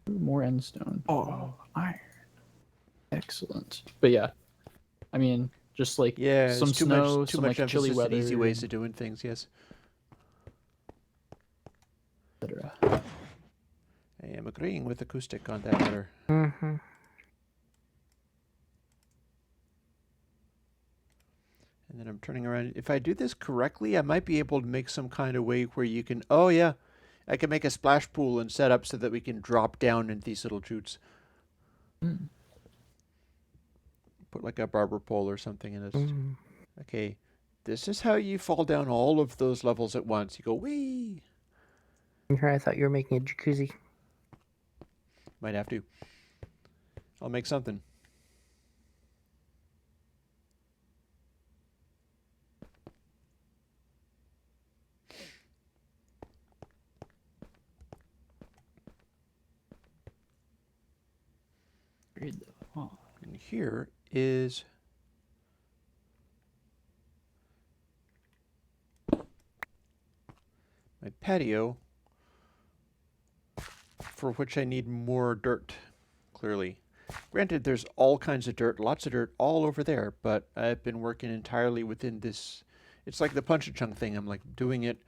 More endstone. Oh, iron. Excellent. But yeah, I mean, just like some snow, too some much like chilly emphasis weather, on easy ways of doing things. Yes. etc. I am agreeing with Acoustic on that matter. And then I'm turning around. If I do this correctly, I might be able to make some kind of way where you can... Oh, yeah. I can make a splash pool and set up so that we can drop down into these little chutes. Put like a barber pole or something in it. Okay. This is how you fall down all of those levels at once. You go, whee! Here, I thought you were making a jacuzzi. Might have to. I'll make something. And here is my patio, for which I need more dirt, clearly. Granted, there's all kinds of dirt, lots of dirt all over there, but I've been working entirely within this. It's like the punch-a-chunk thing. I'm like doing it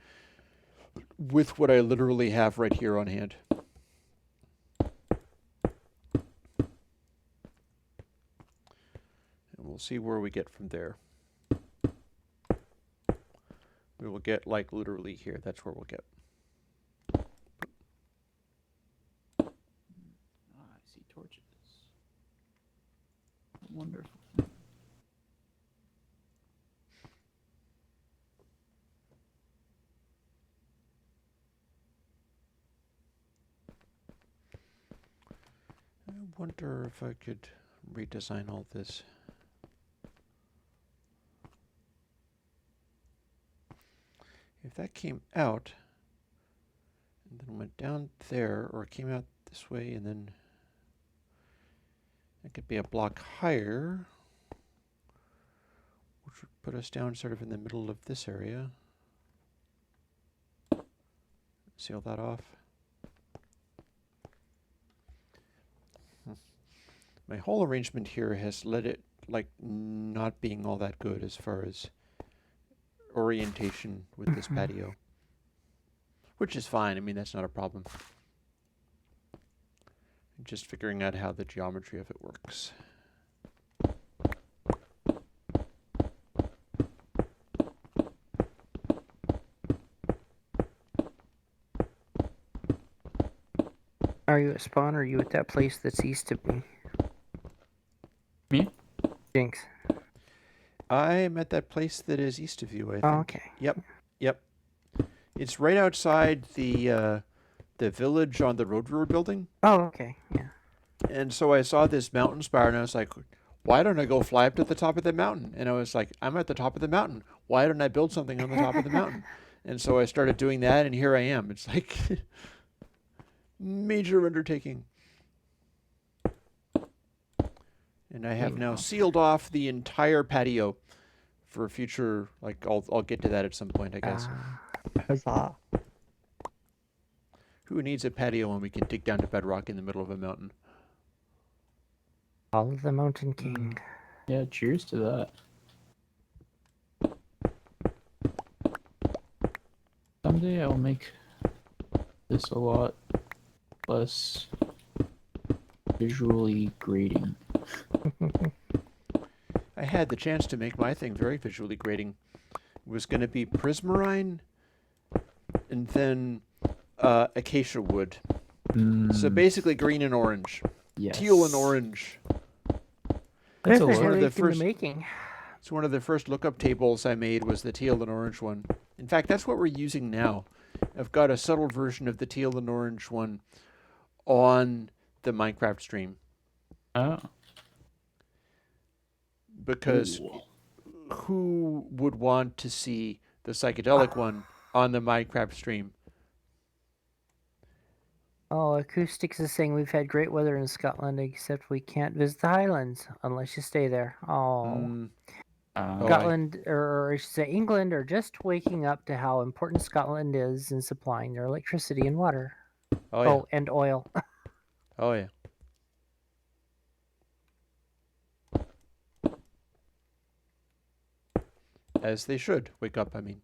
with what I literally have right here on hand. And we'll see where we get from there. We will get like literally here. That's where we'll get. I see torches. Wonderful. wonder if I could redesign all this. If that came out and then went down there, or came out this way and then it could be a block higher, which would put us down sort of in the middle of this area. Seal that off. My whole arrangement here has led it like not being all that good as far as orientation with this patio, which is fine. I mean, that's not a problem. Just figuring out how the geometry of it works. Are you at spawn, or are you at that place that's east of me? Me? Jinx. I'm at that place that is east of you, I think. Oh, okay. Yep. It's right outside the village on the Road building. Oh, okay. Yeah. And so I saw this mountain spire, and I was like, why don't I go fly up to the top of the mountain? And I was like, I'm at the top of the mountain. Why don't I build something on the top of the mountain? And so I started doing that, and here I am. It's like major undertaking. And I have now sealed off the entire patio for future, like I'll get to that at some point, I guess. Huzzah. Who needs a patio when we can dig down to bedrock in the middle of a mountain? All of the Mountain King. Yeah, cheers to that. Someday I'll make this a lot less visually grating. I had the chance to make my thing very visually grating. It was going to be prismarine and then acacia wood. So basically green and orange. Yes. Teal and orange. That's There's a a lot. One of the in the first- making. It's one of the first lookup tables I made was the teal and orange one. In fact, that's what we're using now. I've got a subtle version of the teal and orange one on the Minecraft stream Oh. because Ooh. who would want to see the psychedelic one on the Minecraft stream? Oh, Acoustics is saying we've had great weather in Scotland, except we can't visit the Highlands unless you stay there. Oh. Mm, Uh, Oh, Scotland, or I should say England, are just waking up to how important Scotland is in supplying their electricity and water. oh yeah. And oil. Oh yeah. As they should wake up, I mean.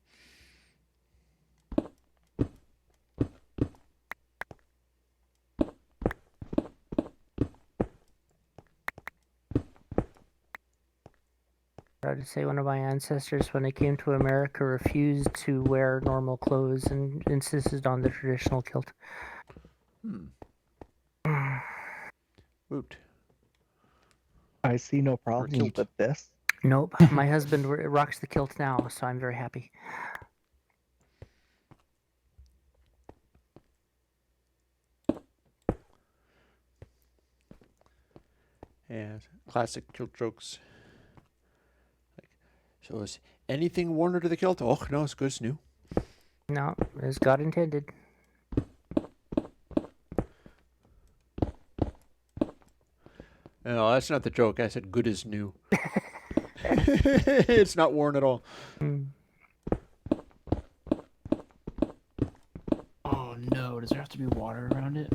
Proud to say one of my ancestors, when they came to America, refused to wear normal clothes and insisted on the traditional kilt. Woot. I see no problem kilt. with this. Nope. My husband rocks the kilt now, so I'm very happy. Yeah, classic kilt jokes. Like, so is anything worn under the kilt? Oh no, it's good as new. No, as God intended. No, that's not the joke. I said good as new. It's not worn at all. Mm. oh no, does there have to be water around it?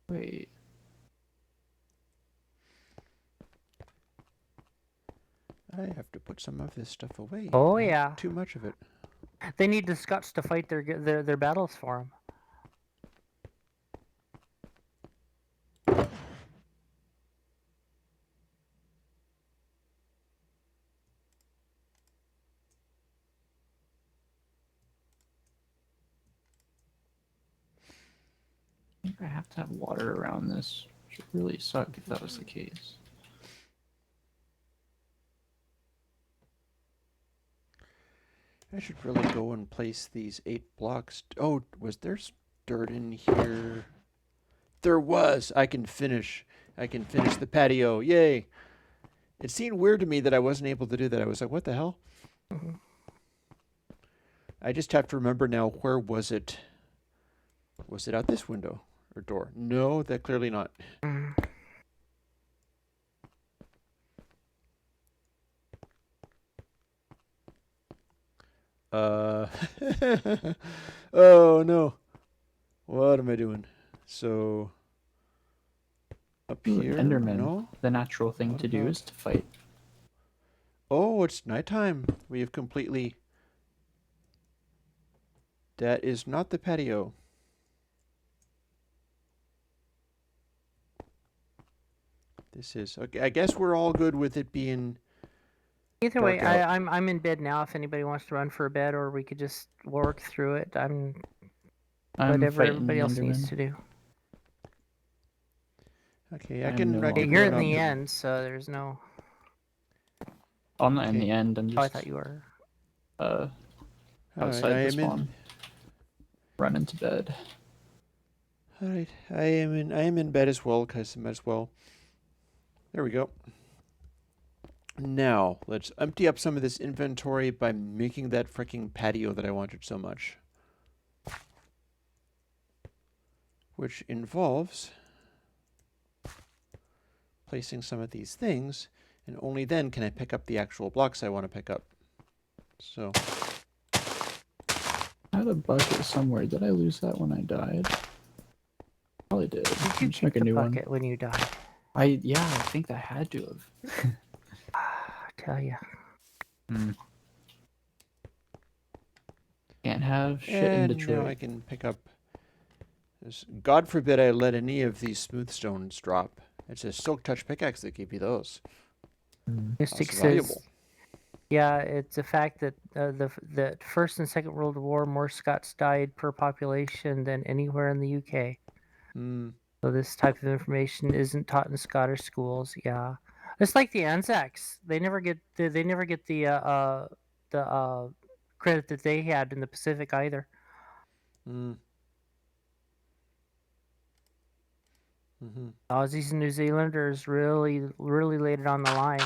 Wait. I have to put some of this stuff away. Oh, I have yeah. Too much of it. They need the Scots to fight their battles for them. I think I have to have water around this. Which would really suck if that was the case. I should really go and place these 8 blocks. Oh, was there dirt in here? There was. I can finish the patio. Yay. It seemed weird to me that I wasn't able to do that. I was like, what the hell? Mhm. I just have to remember now, where was it? Was it out this window or door? No, that clearly not. Mm. Oh no. What am I doing? So up Ooh, here, an Enderman. no? The natural thing What to do about- is to fight. Oh, it's nighttime. We have completely... That is not the patio. This is... Okay, I guess we're all good with it being... Either way, Dark out. I'm in bed now. If anybody wants to run for a bed, or we could just work through it. I'm Whatever fighting everybody the else needs Enderman. to do. Okay, I I am can... no I Yeah, can longer you're run in up the and- end, so there's no. I'm not in Okay. the end. I'm Oh, I just thought you were. Alright, outside I the am spawn. Running to bed. Alright, I am in bed as well, because I might as well. There we go. Now, let's empty up some of this inventory by making that freaking patio that I wanted so much. Which involves placing some of these things, and only then can I pick up the actual blocks I want to pick up. So, I had a bucket somewhere. Did I lose that when I died? Probably did. Did you Just kick make a the new one. bucket when you died? Yeah, I think I had to have. I tell you. Can't have shit in and Detroit. now I can pick up this. God forbid I let any of these smooth stones drop. It's a silk touch pickaxe that gave you those. Mystic That's says, valuable. yeah, it's a fact that the First and Second World War, more Scots died per population than anywhere in the UK. Hmm. So this type of information isn't taught in Scottish schools. Yeah, it's like the Anzacs. They never get the credit that they had in the Pacific either. Hmm. Mm-hmm. Aussies and New Zealanders really laid it on the line.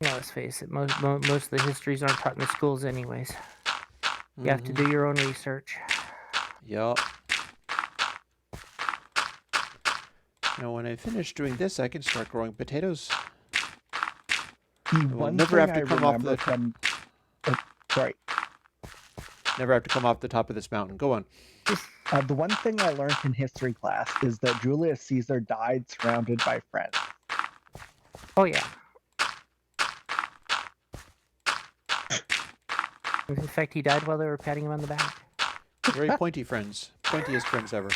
No, let's face it. Most of the histories aren't taught in the schools, anyways. You have to do your own research. Yup. Now, when I finish doing this, I can start growing potatoes. The will one never thing have to I come off remember the- from sorry, Never have to come off the top of this mountain. Go on. the one thing I learned in history class is that Julius Caesar died surrounded by friends. Oh yeah. In fact, he died while they were patting him on the back. Very pointy friends. Pointiest friends ever.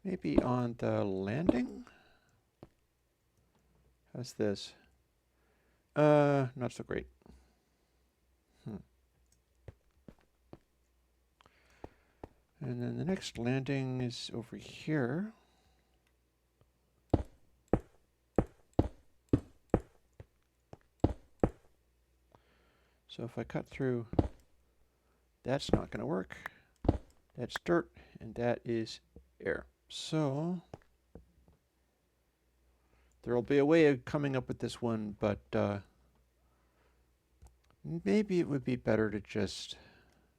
Maybe on the landing? How's this? Not so great. And then the next landing is over here. So if I cut through, that's not going to work. That's dirt, and that is air. So there will be a way of coming up with this one, but maybe it would be better to just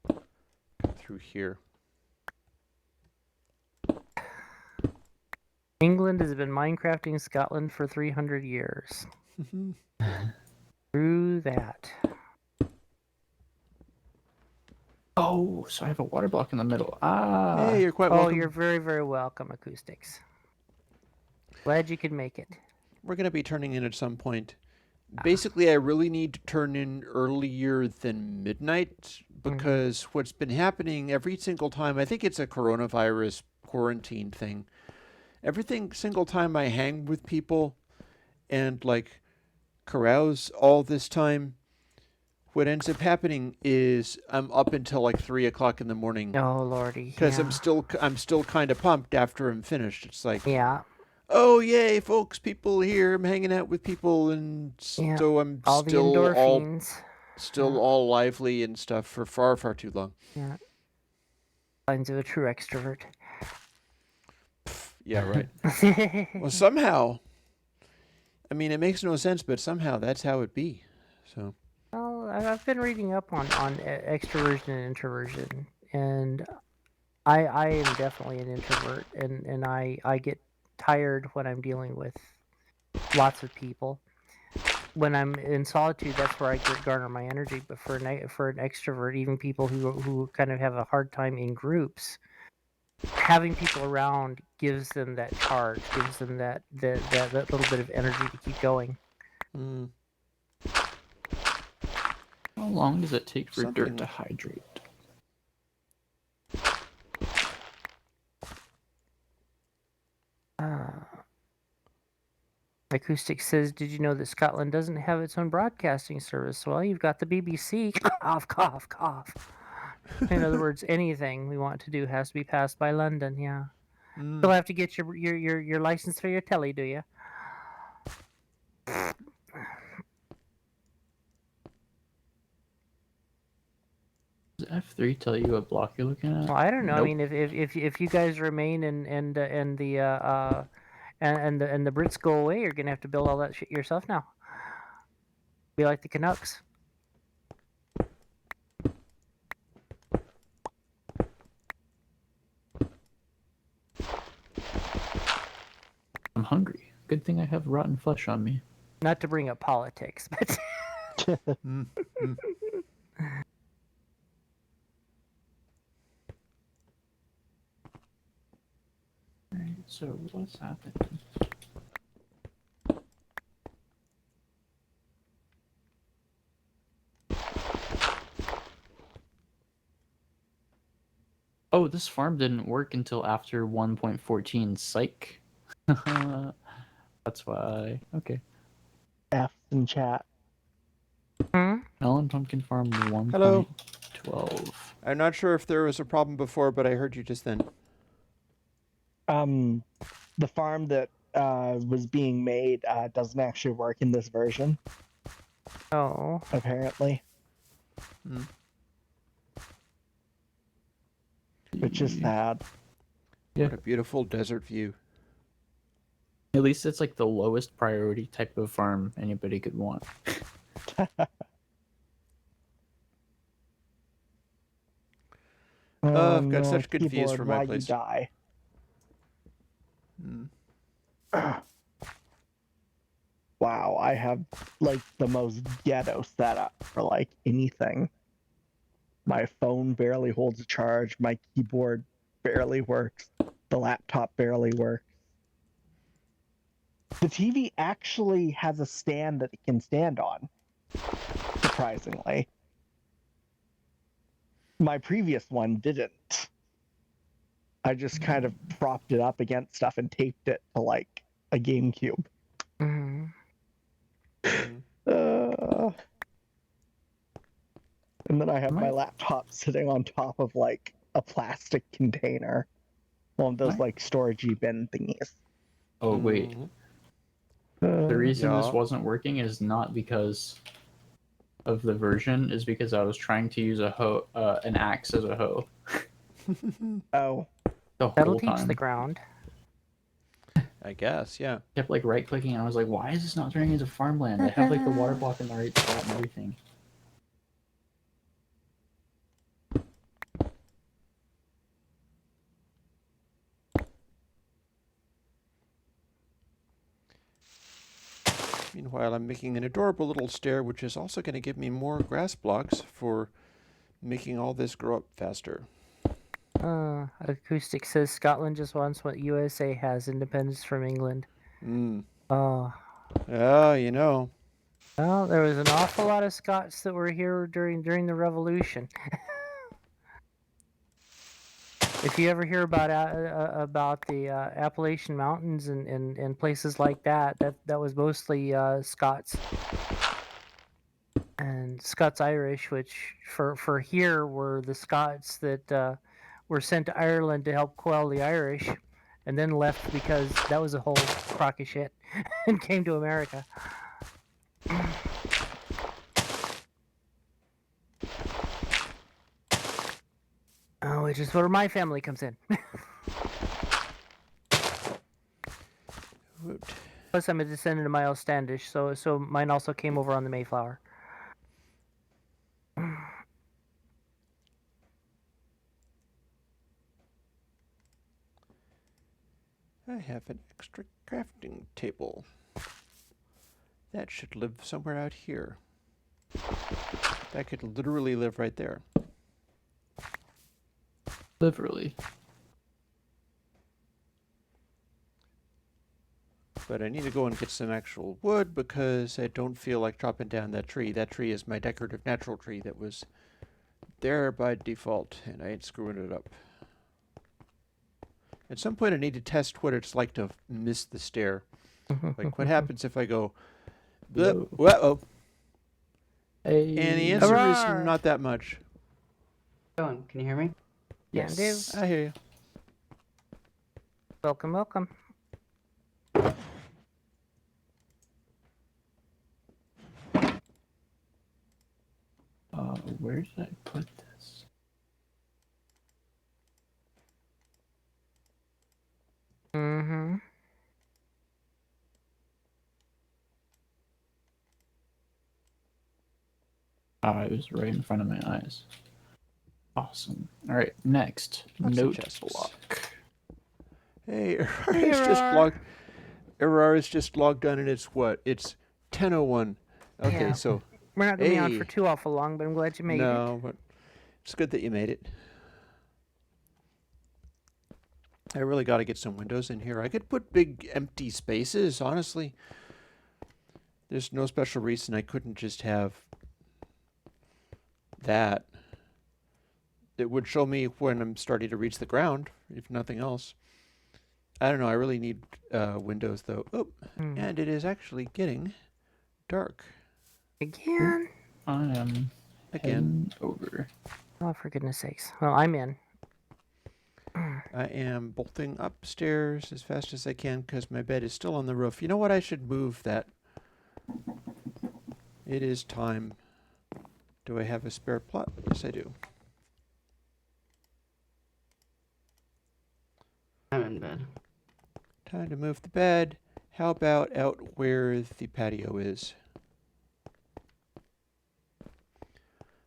come through here. England has been Minecrafting Scotland for 300 years. Through that. Oh, so I have a water block in the middle. Ah. Hey, you're quite Oh, welcome. you're very, very welcome, Acoustics. Glad you could make it. We're going to be turning in at some point basically I really need to turn in earlier than midnight because what's been happening every single time, I think it's a coronavirus quarantine thing. Single time I hang with people and like carouse all this time, what ends up happening is I'm up until like 3 o'clock in the morning Oh lordy. because Yeah. I'm still kind of pumped after I'm finished. It's like, Yeah. oh yay, folks, people here. I'm hanging out with people, and Yeah. so I'm All the endorphins. still all lively and stuff for far too long. Yeah. Signs of a true extrovert. Yeah, right. Well, somehow, I mean, it makes no sense, but somehow that's how it be. So. Well, I've been reading up on extroversion and introversion, and I am definitely an introvert, and I get tired when I'm dealing with lots of people. When I'm in solitude, that's where I garner my energy. But for an extrovert, even people who kind of have a hard time in groups, having people around gives them that charge, gives them that little bit of energy to keep going. Mm. How long does it take for Something. dirt to hydrate? Acoustic says, "Did you know that Scotland doesn't have its own broadcasting service?" Well, you've got the BBC. Cough, cough, cough. In other words, anything we want to do has to be passed by London. Yeah. You'll have to get your license for your telly, do you? Does F3 tell you what block you're looking at? Well, I don't know. Nope. I mean, if you guys remain and the Brits go away, you're gonna have to build all that shit yourself now. Be like the Canucks. I'm hungry. Good thing I have rotten flesh on me. Not to bring up politics, but Alright, so what's happening? Oh, this farm didn't work until after 1.14. Psych. That's why. Okay. F in chat. Melon Pumpkin Farm 1.12. Hello. I'm not sure if there was a problem before, but I heard you just then. The farm that was being made doesn't actually work in this version. oh, Apparently. Which is sad. Yeah. What a beautiful desert view. At least it's like the lowest priority type of farm anybody could want. I've got such good views keyboard, from my why place. You die? Wow, I have like the most ghetto setup for like anything. My phone barely holds a charge. My keyboard barely works. The laptop barely works. The TV actually has a stand that it can stand on, surprisingly. My previous one didn't. I just kind of propped it up against stuff and taped it to like a GameCube. And then I have my laptop sitting on top of like a plastic container. One of those like storagey bin thingies. Oh, wait. The reason this wasn't working is not because of the version, is because I was trying to use an axe as a hoe. Oh. The whole that'll teach time. the ground. I guess, yeah. Kept like right clicking and I was like, why is this not turning into farmland? I have like the water block in the right spot and everything. Meanwhile, I'm making an adorable little stair, which is also going to give me more grass blocks for making all this grow up faster. Acoustic says Scotland just wants what USA has, independence from England. Mm. Oh. Yeah, you know. Well, there was an awful lot of Scots that were here during the Revolution. If you ever hear about the Appalachian Mountains and places like that, that was mostly Scots and Scots-Irish, which for here were the Scots that were sent to Ireland to help quell the Irish, and then left because that was a whole crock of shit, and came to America. Which is where my family comes in. Plus, I'm a descendant of Miles Standish, so mine also came over on the Mayflower. I have an extra crafting table. That should live somewhere out here. That could literally live right there. Literally. But I need to go and get some actual wood because I don't feel like chopping down that tree. That tree is my decorative natural tree that was there by default, and I ain't screwing it up. At some point I need to test what it's like to miss the stair. Like, what happens if I go, uh-oh. Hey. And the answer Hurrah! is not that much. Can you hear me? Yes. I hear you. Welcome, welcome. Where did I put this? Mm-hmm. It was right in front of my eyes. Awesome. All right, next. Lots of Note chests. block. Hey, Hey, Errar is just Errar. logged. Errar is just logged on, and it's what? It's 10:01. Okay, Yeah. so We're not going to be on Hey. for too awful long, but I'm glad you made it. no, but it's good that you made it. I really got to get some windows in here. I could put big empty spaces, honestly. There's no special reason I couldn't just have that. It would show me when I'm starting to reach the ground, if nothing else. I don't know. I really need windows, though. Oh, and it is actually getting dark Again? I am again. heading over. Oh, for goodness sakes. Well, I'm in. I am bolting upstairs as fast as I can because my bed is still on the roof. You know what? I should move that. It is time. Do I have a spare plot? Yes, I do. I'm in bed. Time to move the bed. How about out where the patio is?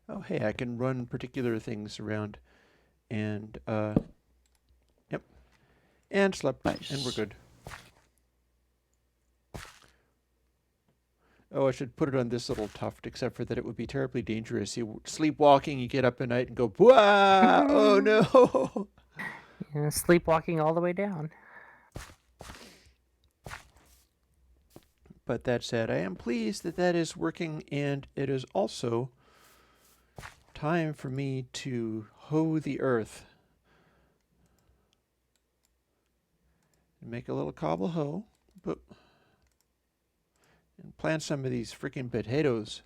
Oh, hey, I can run particular things around. And, yep. And slept. Nice. And we're good. Oh, I should put it on this little tuft, except for that it would be terribly dangerous. You sleepwalking, you get up at night and go, "Wah! Oh no!" Yeah, sleepwalking all the way down. But that said, I am pleased that that is working, and it is also time for me to hoe the earth. Make a little cobble hoe, but and plant some of these freaking potatoes.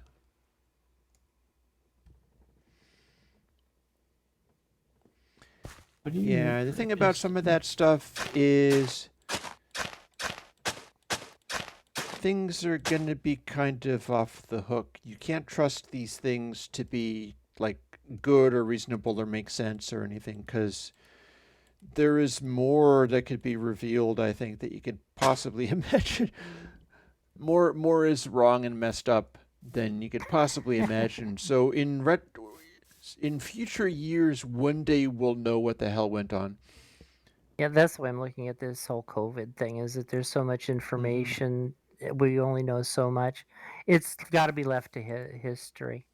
What do you Yeah, need the for thing about some of that stuff is things are going to be kind of off the hook. You can't trust these things to be like good or reasonable or make sense or anything, because there is more that could be revealed, I think, that you could possibly imagine. More is wrong and messed up than you could possibly imagine. So in future years, one day we'll know what the hell went on. Yeah, that's why I'm looking at this whole COVID thing, is that there's so much information. We only know so much. It's got to be left to history.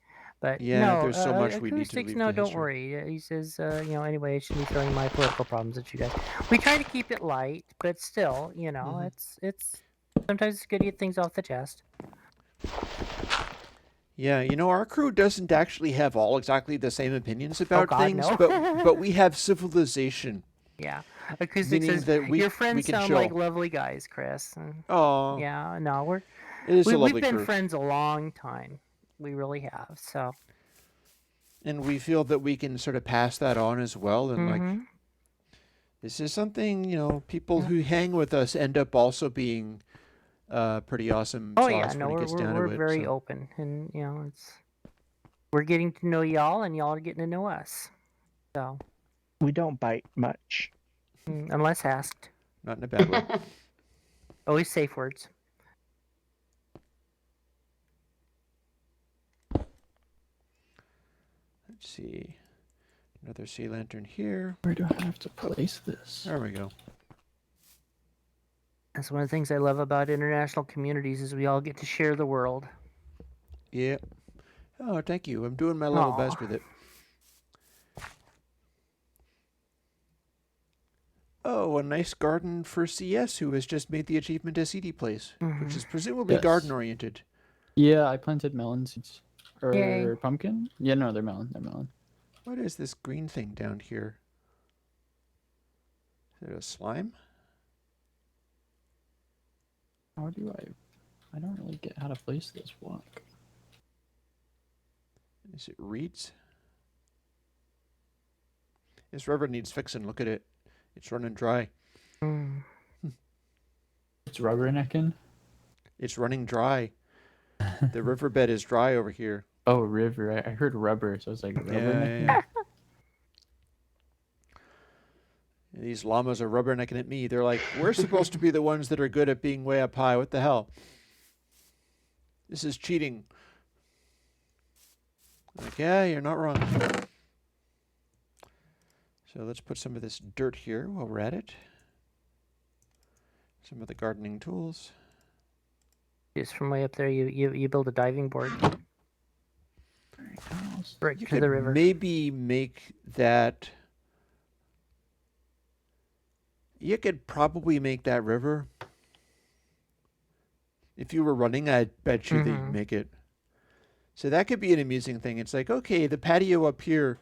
But Yeah, no, there's so much we need to acoustics, leave no, to don't history. worry. He says, anyway, I shouldn't be throwing my political problems at you guys. We try to keep it light, but still, Mhm. it's sometimes it's good to get things off the chest. Yeah, you know, our crew doesn't actually have all exactly the same opinions about God, things, no. but we have civilization, Yeah. Acoustic meaning says that we your friends can sound chill. like lovely guys, Chris. Oh, Yeah, no, it is a we've lovely been crew, friends a long time. We really have. So. and we feel that we can sort of pass that on as well. And like, Mm-hmm. this is something, you know, people Yeah. who hang with us end up also being pretty awesome Oh yeah, sauce no, when it gets down to we're it. very So. open, and we're getting to know y'all, and y'all are getting to know us. So. We don't bite much. Unless asked. Not in a bad way. Always safe words. Let's see. Another sea lantern here. Where do I have to place this? There we go. That's one of the things I love about international communities is we all get to share the world. Yeah. Oh, thank you. I'm doing my level Aw. best with it. Oh, a nice garden for CS who has just made the achievement as CD Plays, which is presumably Yes. garden-oriented. Yeah, I planted melon seeds. Or Yay. pumpkin? Yeah, no, they're melon. They're melon. What is this green thing down here? Is it a slime? How do I don't really get how to place this block. Is it reeds? This river needs fixing. Look at it. It's running dry. It's rubbernecking? It's running dry. The riverbed is dry over here. Oh, river. I heard rubber, so I was like, rubbernecking? Yeah. These llamas are rubbernecking at me. They're like, we're supposed to be the ones that are good at being way up high. What the hell? This is cheating. Like, yeah, you're not wrong. So let's put some of this dirt here while we're at it. Some of the gardening tools. Just from way up there, you build a diving board. Right You to the river. maybe make that. You could probably make that river. If you were running, I bet you that you'd make it. So that could be an amusing thing. It's like, okay, the patio up here,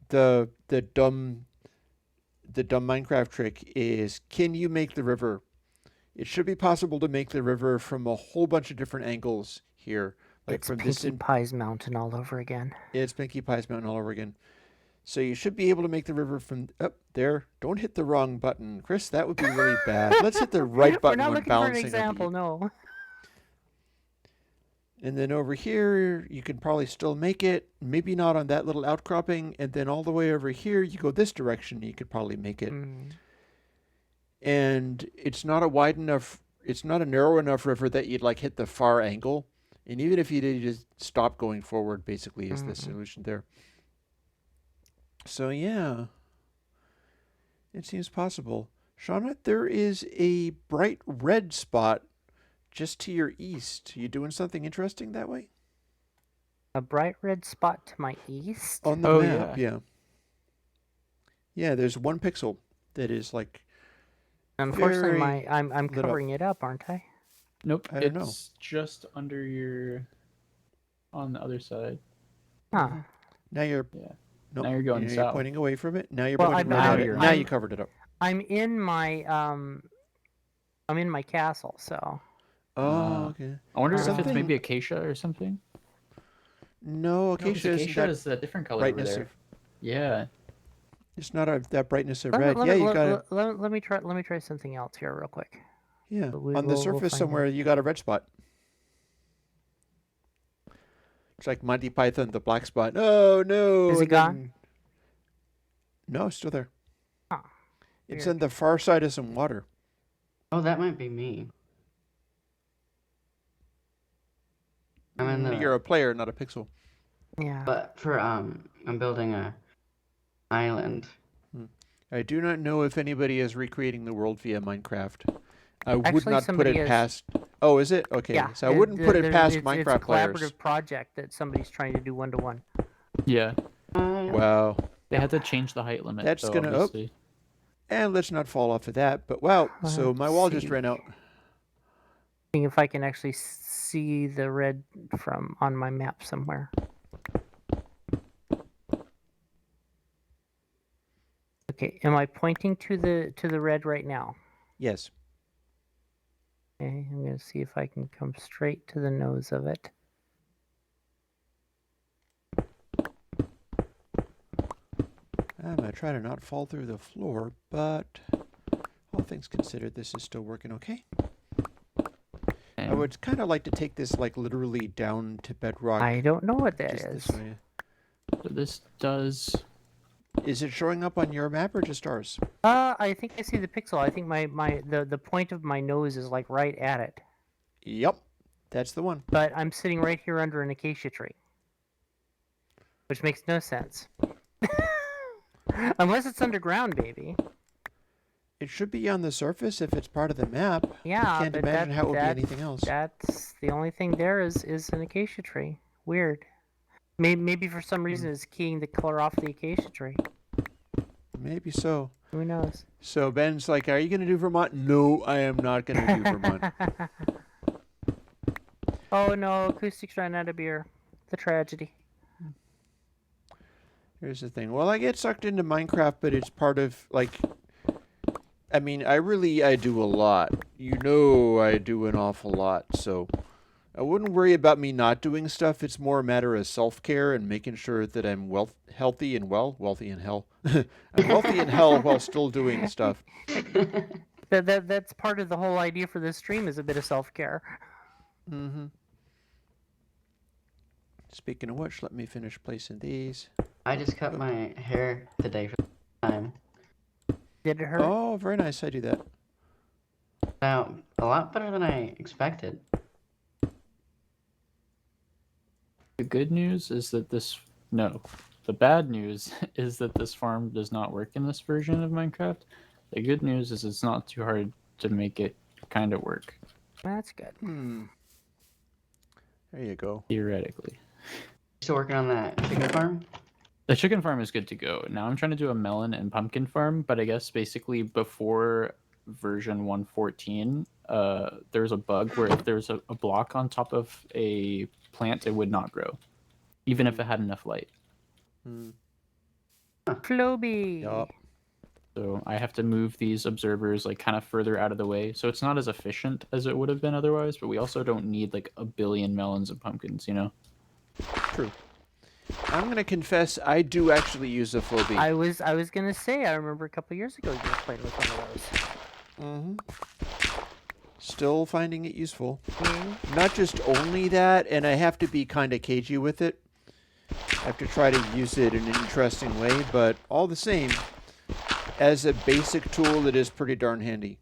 the dumb Minecraft trick is, can you make the river? It should be possible to make the river from a whole bunch of different angles here. Like It's from Pinkie Pie's Mountain all over again. It's Pinkie Pie's Mountain all over again. So you should be able to make the river from up there. Don't hit the wrong button, Chris. That would be really bad. Let's hit the right button We're not when looking for an balancing. example, no. And then over here, you can probably still make it. Maybe not on that little outcropping. And then all the way over here, you go this direction. You could probably make it. And it's not a wide enough. It's not a narrow enough river that you'd like hit the far angle. And even if you did, you just stop going forward. Basically, is the solution there. So yeah, it seems possible. Shauna, there is a bright red spot just to your east. You doing something interesting that way? A bright red spot to my east? On the Oh, map, yeah. yeah. Yeah, there's 1 pixel that is like. Unfortunately, very I'm lit up. covering it up, aren't I? Nope, I don't know. it's just under your... on the other side. Huh. Now you're. Yeah. Nope, Now you're going you're south. pointing away from it. Now you're Well, pointing I'm- right at I'm- it. you're Now I'm- you covered it up. I'm in my castle, so. Oh, okay. I wonder if it's Something- maybe acacia or something. No, No, 'cause acacia isn't acacia that is a different color over brightness there. of. Yeah. It's not that brightness of Let me- red. let Yeah, me- you let- got it. let me try something else here real quick. Yeah, But on the we'll surface find somewhere, out. you got a red spot. It's like Monty Python, the black spot. Oh no! Is it and gone? then- No, it's still there. Huh. It's Weird. on the far side of some water. Oh, that might be me. I'm in the. You're a player, not a pixel. Yeah. But for I'm building a island. I do not know if anybody is recreating the world via Minecraft. I would Actually, not put somebody it is. past. Oh, is it? Okay, Yeah. so I wouldn't put it past it's a Minecraft collaborative players. project that somebody's trying to do 1-to-1. Yeah. Wow. They had to change the height limit. That's though, gonna- oh. obviously. And let's not fall off of that. But wow, so Let's my wall just see. ran out. Seeing if I can actually see the red from on my map somewhere. Okay, am I pointing to the red right now? Yes. Okay, I'm gonna see if I can come straight to the nose of it. I'm going to try to not fall through the floor, but all things considered, this is still working okay. I would kind of like to take this like literally down to bedrock. I don't know what that just is. this way. So this does. Is it showing up on your map or just ours? I think I see the pixel. I think the point of my nose is like right at it. Yep, that's the one. But I'm sitting right here under an acacia tree. Which makes no sense. Unless it's underground, baby. It should be on the surface if it's part of the map. Yeah, I can't but imagine how it would be anything else. That's the only thing there is an acacia tree. Weird. Maybe for some reason it's keying the color off the acacia tree. Maybe so. Who knows? So Ben's like, are you going to do Vermont? No, I am not going to do Vermont. Oh no, acoustics ran out of beer. The tragedy. Here's the thing. Well, I get sucked into Minecraft, but it's part of, like... I mean, I do a lot. You know I do an awful lot, so... I wouldn't worry about me not doing stuff. It's more a matter of self-care and making sure that I'm healthy and well. Wealthy in hell. I'm wealthy in hell while still doing stuff. That's part of the whole idea for this stream is a bit of self-care. Mm-hmm. Speaking of which, let me finish placing these. I just cut my hair today for the first time. Did it hurt? Oh, very nice. I do that. Now, a lot better than I expected. The good news is that the bad news is that this farm does not work in this version of Minecraft. The good news is it's not too hard to make it kind of work. That's good. There you go. Theoretically. Still working on that chicken farm? The chicken farm is good to go. Now I'm trying to do a melon and pumpkin farm, but I guess basically before version 1.14, there's a bug where if there's a block on top of a plant, it would not grow, even if it had enough light. Floby. Yup. So I have to move these observers like kind of further out of the way, so it's not as efficient as it would have been otherwise. But we also don't need like a billion melons and pumpkins, you know. True. I'm gonna confess, I do actually use a Phobie. I was gonna say, I remember a couple years ago you were playing with one of those. Mm-hmm. Still finding it useful. Not just only that, and I have to be kind of cagey with it. I have to try to use it in an interesting way, but all the same, as a basic tool, it is pretty darn handy.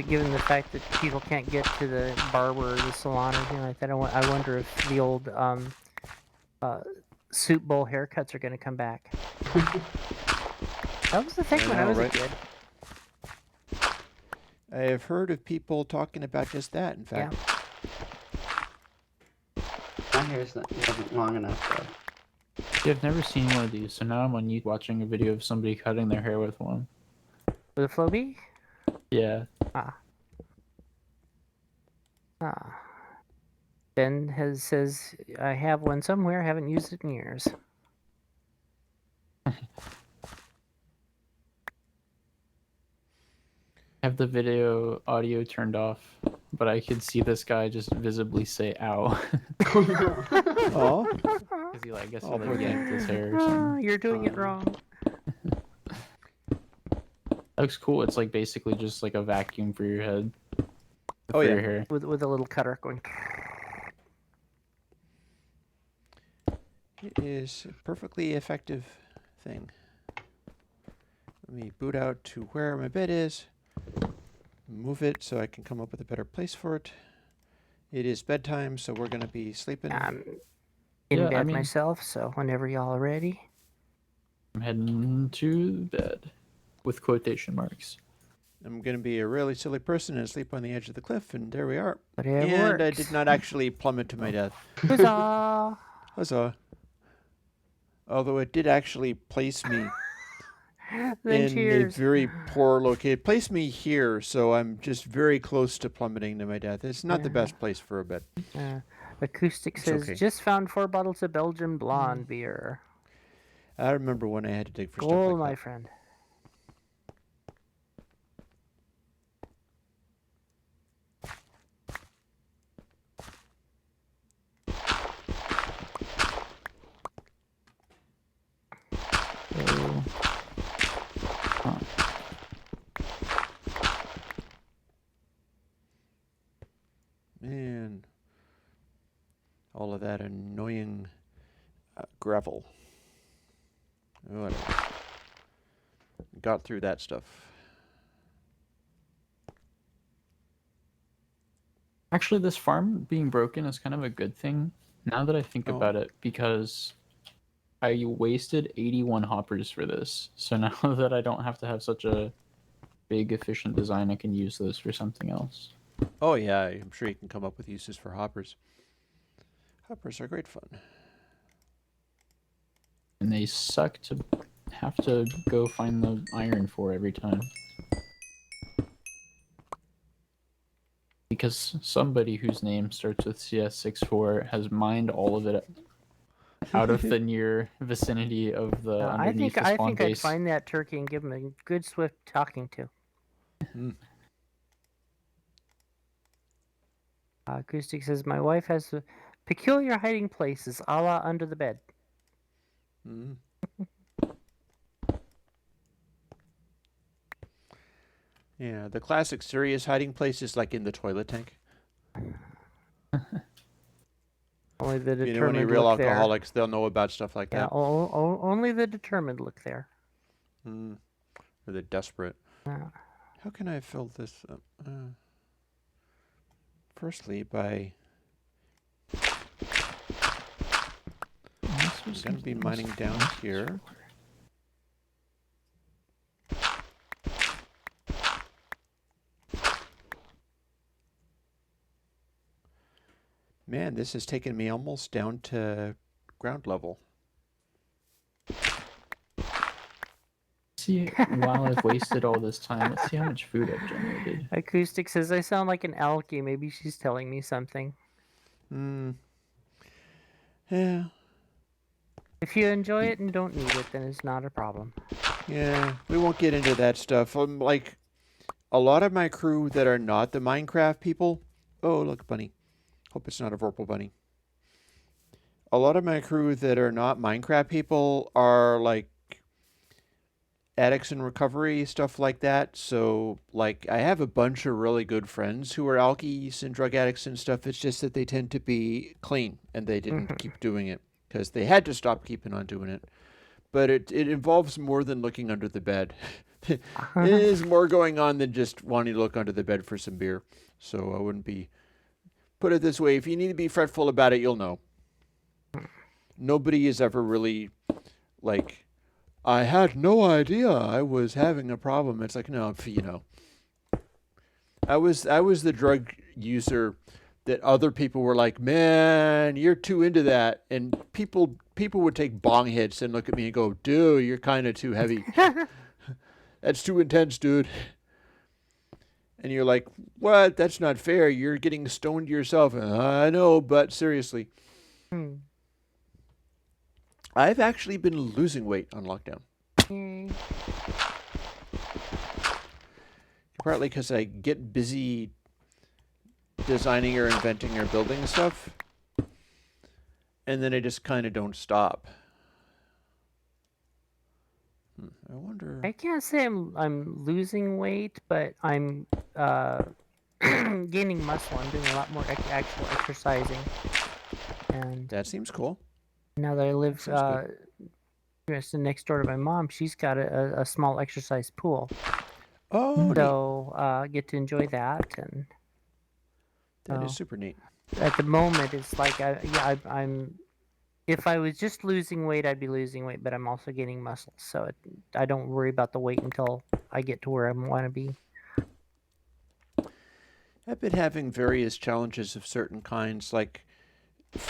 Given the fact that people can't get to the barber or the salon or anything like that, I wonder if the old soup bowl haircuts are going to come back. That was the thing when I was a kid. I have heard of people talking about just that, in fact. My hair wasn't long enough, though. Yeah, I've never seen one of these, so now I'm on YouTube watching a video of somebody cutting their hair with one. With a Phobie? Yeah. Ben says, I have one somewhere, haven't used it in years. Have the video audio turned off, but I could see this guy just visibly say "ow." Oh, Because I guess he like yanked his hair or something. You're doing it wrong. That looks cool. It's like basically just like a vacuum for your head. Oh, yeah. Your hair. With a little cutter going. it is a perfectly effective thing. Let me boot out to where my bed is. Move it so I can come up with a better place for it. It is bedtime, so we're going to be sleeping. I'm in bed myself, so whenever y'all are ready. I'm heading to bed with quotation marks. I'm going to be a really silly person and sleep on the edge of the cliff, and there we are. But it And works. I did not actually plummet to my death. Huzzah! Huzzah. Although it did actually place me Then in cheers. a very poor location. Place me here, so I'm just very close to plummeting to my death. It's not the best place for a bed. Acoustic It's says, okay. just found 4 bottles of Belgian blonde beer. I remember when I had to dig for Gold, stuff like my that. friend. Man, all of that annoying gravel. Whatever. Got through that stuff. Actually, this farm being broken is kind of a good thing now that I think Oh. about it, because I wasted 81 hoppers for this. So now that I don't have to have such a big, efficient design, I can use those for something else. Oh yeah, I'm sure you can come up with uses for hoppers. Hoppers are great fun. And they suck to have to go find the iron for every time. Because somebody whose name starts with CS64 has mined all of it out of the near vicinity of the underneath the I spawn think I'd base. find that turkey and give him a good swift talking to. Acoustic says, my wife has peculiar hiding places, a la under the bed. Mm. Yeah, the classic serious hiding place is like in the toilet tank. Only the determined You know, any real look there. alcoholics, they'll know about stuff like Yeah, that. only the determined look there. Or the desperate. Yeah. How can I fill this up? Firstly, by... I'm going to be mining down here. Man, this has taken me almost down to ground level. See, while I've wasted all this time, let's see how much food I've generated. Acoustic says, I sound like an alky. Maybe she's telling me something. Yeah. If you enjoy it and don't need it, then it's not a problem. Yeah, we won't get into that stuff. Like, a lot of my crew that are not the Minecraft people... Oh, look, bunny. Hope it's not a Vorpal bunny. A lot of my crew that are not Minecraft people are, like, addicts in recovery, stuff like that. So, like, I have a bunch of really good friends who are alkies and drug addicts and stuff. It's just that they tend to be clean, and they didn't keep doing it because they had to stop keeping on doing it. But it involves more than looking under the bed. There is more going on than just wanting to look under the bed for some beer. So I wouldn't be... Put it this way, if you need to be fretful about it, you'll know. Nobody is ever really, like, I had no idea I was having a problem. It's like, no, you know. I was the drug user that other people were like, man, you're too into that. And people would take bong hits and look at me and go, dude, you're kind of too heavy. That's too intense, dude. And you're like, what? That's not fair. You're getting stoned yourself. I know, but seriously. I've actually been losing weight on lockdown. Yay. Partly because I get busy designing or inventing or building stuff. And then I just kind of don't stop. I wonder... I can't say I'm losing weight, but I'm gaining muscle. I'm doing a lot more actual exercising. And That seems cool. now that I live Sounds next door to my mom, she's got a small exercise pool. Oh, neat. So I get to enjoy that. And That is super neat. at the moment, it's like I'm. If I was just losing weight, I'd be losing weight, but I'm also gaining muscle. So I don't worry about the weight until I get to where I want to be. I've been having various challenges of certain kinds. Like,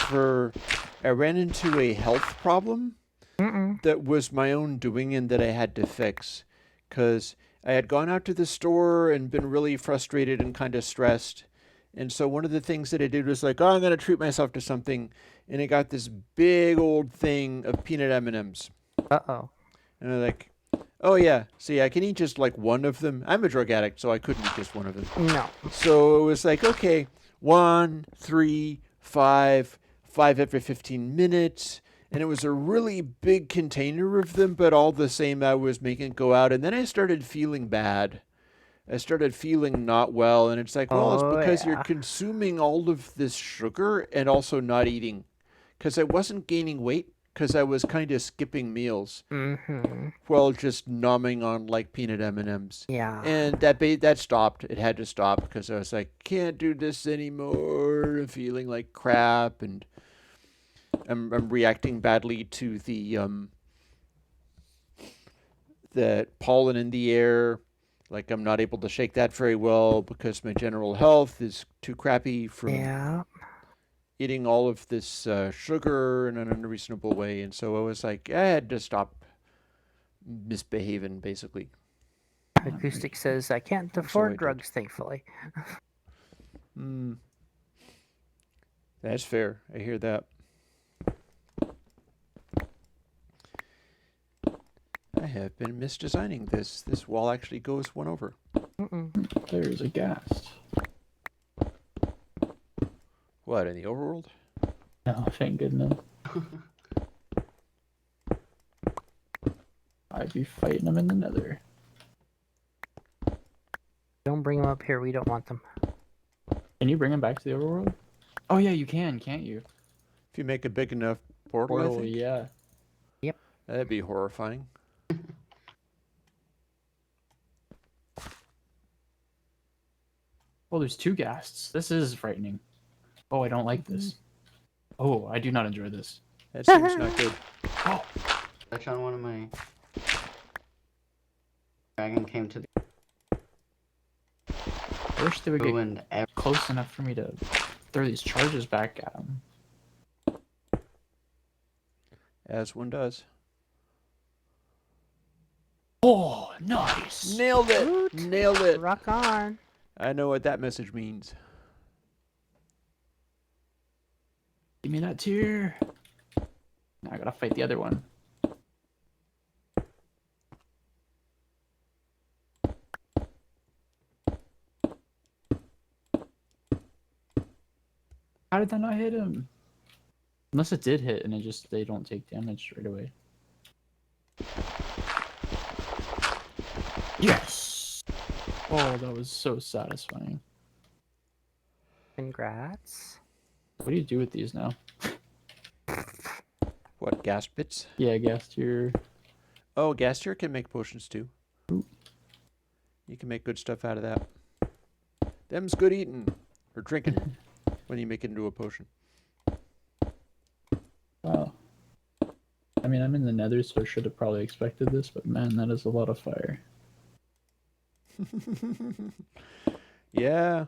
I ran into a health problem that was my own doing and that I had to fix. Because I had gone out to the store and been really frustrated and kind of stressed. And so one of the things that I did was like, oh, I'm going to treat myself to something. And I got this big old thing of peanut M&Ms. Uh-oh. And I'm like, oh yeah, see, I can eat just like one of them. I'm a drug addict, so I couldn't eat just one of them. No. So it was like, okay, 1, 3, 5 every 15 minutes. And it was a really big container of them, but all the same, I was making it go out. And then I started feeling bad. I started feeling not well. And it's like, well, it's because you're consuming all of this sugar and also not eating. Because I wasn't gaining weight, because I was kind of skipping meals. While just nomming on like peanut M&Ms. Yeah. And that stopped. It had to stop because I was like, can't do this anymore. I'm feeling like crap, and I'm reacting badly to the pollen in the air. Like, I'm not able to shake that very well because my general health is too crappy from eating all of this sugar in an unreasonable way. And so I was like, I had to stop misbehaving, basically. Acoustic says, I can't afford drugs, thankfully. That's fair. I hear that. I have been misdesigning this. This wall actually goes one over. There's a ghast. What, in the overworld? Oh, thank goodness. I'd be fighting them in the nether. Don't bring them up here. We don't want them. Can you bring them back to the overworld? Oh yeah, you can, can't you? If you make a big enough portal, I think. Yeah. Yep. That'd be horrifying. Oh, there's 2 ghasts. This is frightening. Oh, I don't like this. Oh, I do not enjoy this. That seems not good. Oh, Touch on one of my dragon came to the I wish they would get ruined every close enough for me to throw these charges back at them. As one does. Oh, nice! Nailed it! Woot. Nailed it! Rock on. I know what that message means. Give me that tier. Now I gotta fight the other one. How did that not hit him? Unless it did hit and they don't take damage right away. Yes! Oh, that was so satisfying. Congrats. What do you do with these now? What, gas bits? Yeah, gas tier. Oh, gas tier can make potions too. Ooh. You can make good stuff out of that. Them's good eating. Or drinking. When you make it into a potion. Wow. I mean, I'm in the nether, so I should have probably expected this, but man, that is a lot of fire. Yeah,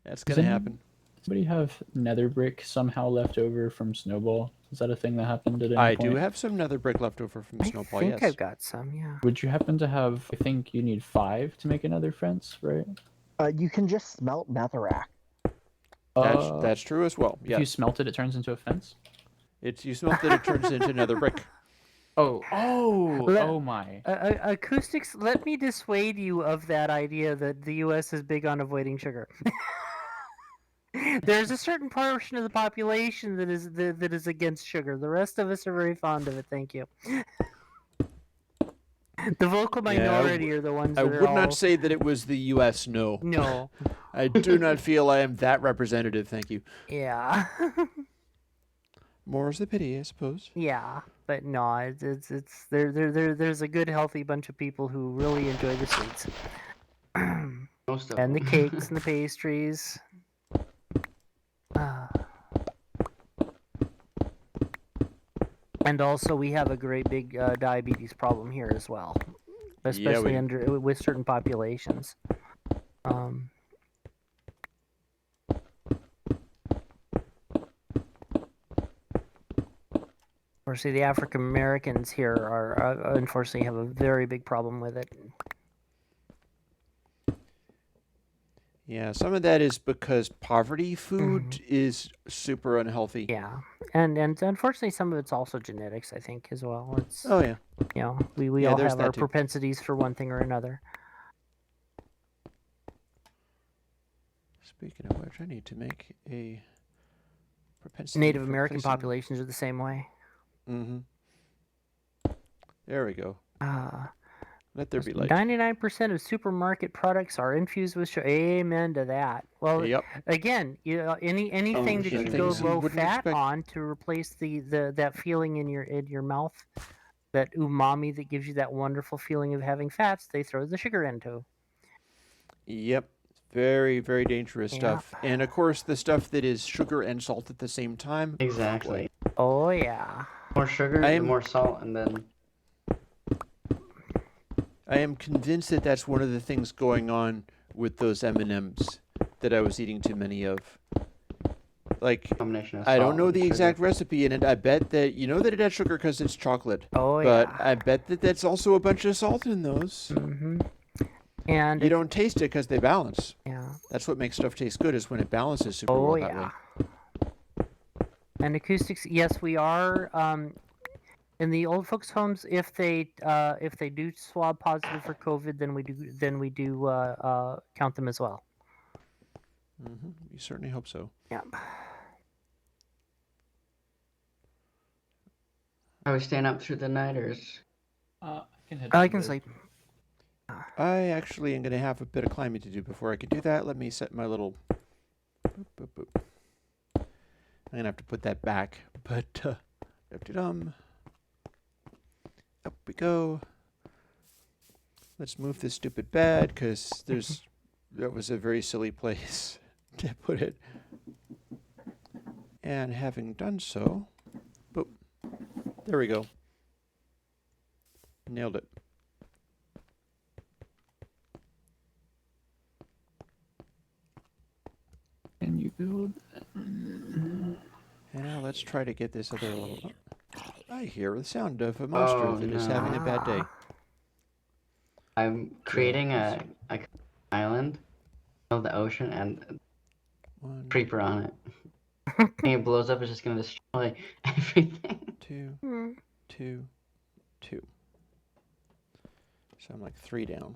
that's gonna happen. Does anybody have nether brick somehow left over from Snowball? Is that a thing that happened at any I point? do have some nether brick left over from Snowball, I think yes. I've got some, yeah. Would you happen to have, I think you need 5 to make a nether fence, right? You can just smelt netherrack. That's true as well. If you Yes. smelt it, it turns into a fence? You smelt it turns into another brick. Oh my. Acoustics, let me dissuade you of that idea that the U.S. is big on avoiding sugar. There's a certain portion of the population that is against sugar. The rest of us are very fond of it. Thank you. The vocal minority are the ones I that are would all... not say that it was the U.S., no. No. I do not feel I am that representative, thank you. Yeah. More's the pity, I suppose. Yeah, but no, it's there's a good healthy bunch of people who really enjoy the sweets. most of And the them. cakes and the pastries. And also, we have a great big diabetes problem here as well, especially do. with certain populations. Unfortunately, the African Americans here are unfortunately have a very big problem with it. Yeah, some of that is because poverty food is super unhealthy. Yeah, and unfortunately, some of it's also genetics, I think, as well. It's Oh yeah. we Yeah, all there's have that our too. propensities for one thing or another. Speaking of which, I need to make a propensity. Native for American placing... populations are the same way. Mm-hmm. There we go. Let there be light. 99% of supermarket products are infused with sugar. Amen to that. Well, Yep. again, anything that sugar. you go Things you low wouldn't fat expect. on to replace the that feeling in your mouth, that umami that gives you that wonderful feeling of having fats, they throw the sugar into. Yep. Very, very dangerous Yeah. stuff. And of course, the stuff that is sugar and salt at the same time. Exactly. Oh yeah. More sugar, the more salt, and then I am convinced that that's one of the things going on with those M&Ms that I was eating too many of. Like, combination of I salt don't know and the sugar. exact recipe, and I bet that you know that it has sugar because it's chocolate. Oh But yeah. I bet that that's also a bunch of salt in those. Mm-hmm. And You don't taste it because they balance. Yeah. That's what makes stuff taste good, is when it balances super Oh well that way. yeah. And acoustics, yes, we are. In the old folks' homes, if they do swab positive for COVID, then we do count them as well. Mm-hmm. We certainly hope so. Yeah. Are we staying up through the night, or is... I can head I to can bed. sleep. I actually am going to have a bit of climbing to do before I can do that. Let me set my little... Boop, boop, boop. I'm going to have to put that back, but... dum-de-dum. Up we go. Let's move this stupid bed, because that was a very silly place to put it. And having done so... Boop. There we go. Nailed it. Can you build? And now let's try to get this other little... I hear the sound of a monster that is having a bad day. I'm creating a island of the ocean and One, creeper on it. And it blows up, it's just gonna destroy everything. 2, 2, 2. So I'm like 3 down.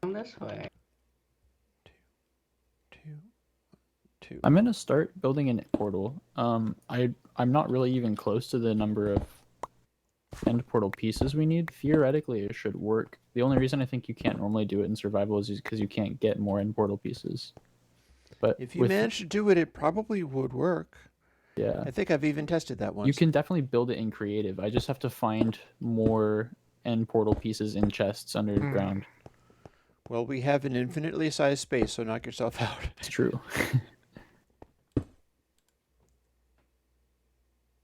Come this way. 2, 2. I'm gonna start building a portal. I'm not really even close to the number of end portal pieces we need. Theoretically, it should work. The only reason I think you can't normally do it in survival is because you can't get more end portal pieces. But If you manage to do it, it probably would work. Yeah, I think I've even tested that once. you can definitely build it in creative. I just have to find more end portal pieces in chests underground. Well, we have an infinitely sized space, so knock yourself out. It's true.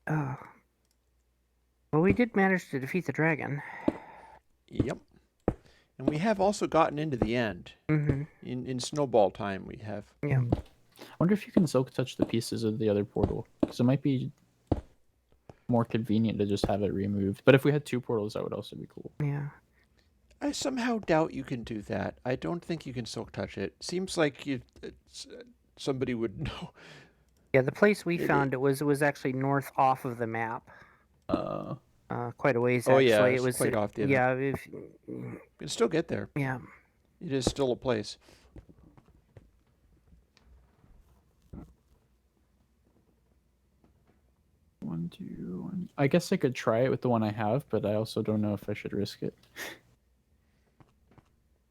Oh. Well, we did manage to defeat the dragon. Yep. And we have also gotten into the end. Mm-hmm. In snowball time, we have. Yeah. I wonder if you can silk touch the pieces of the other portal, because it might be more convenient to just have it removed. But if we had 2 portals, that would also be cool. Yeah. I somehow doubt you can do that. I don't think you can silk touch it. Seems like somebody would know. Yeah, the place we found it was actually north off of the map. Quite a ways Oh actually. yeah, it was quite off the other. Yeah, You can still get there. yeah. It is still a place. One, two, one. I guess I could try it with the one I have, but I also don't know if I should risk it.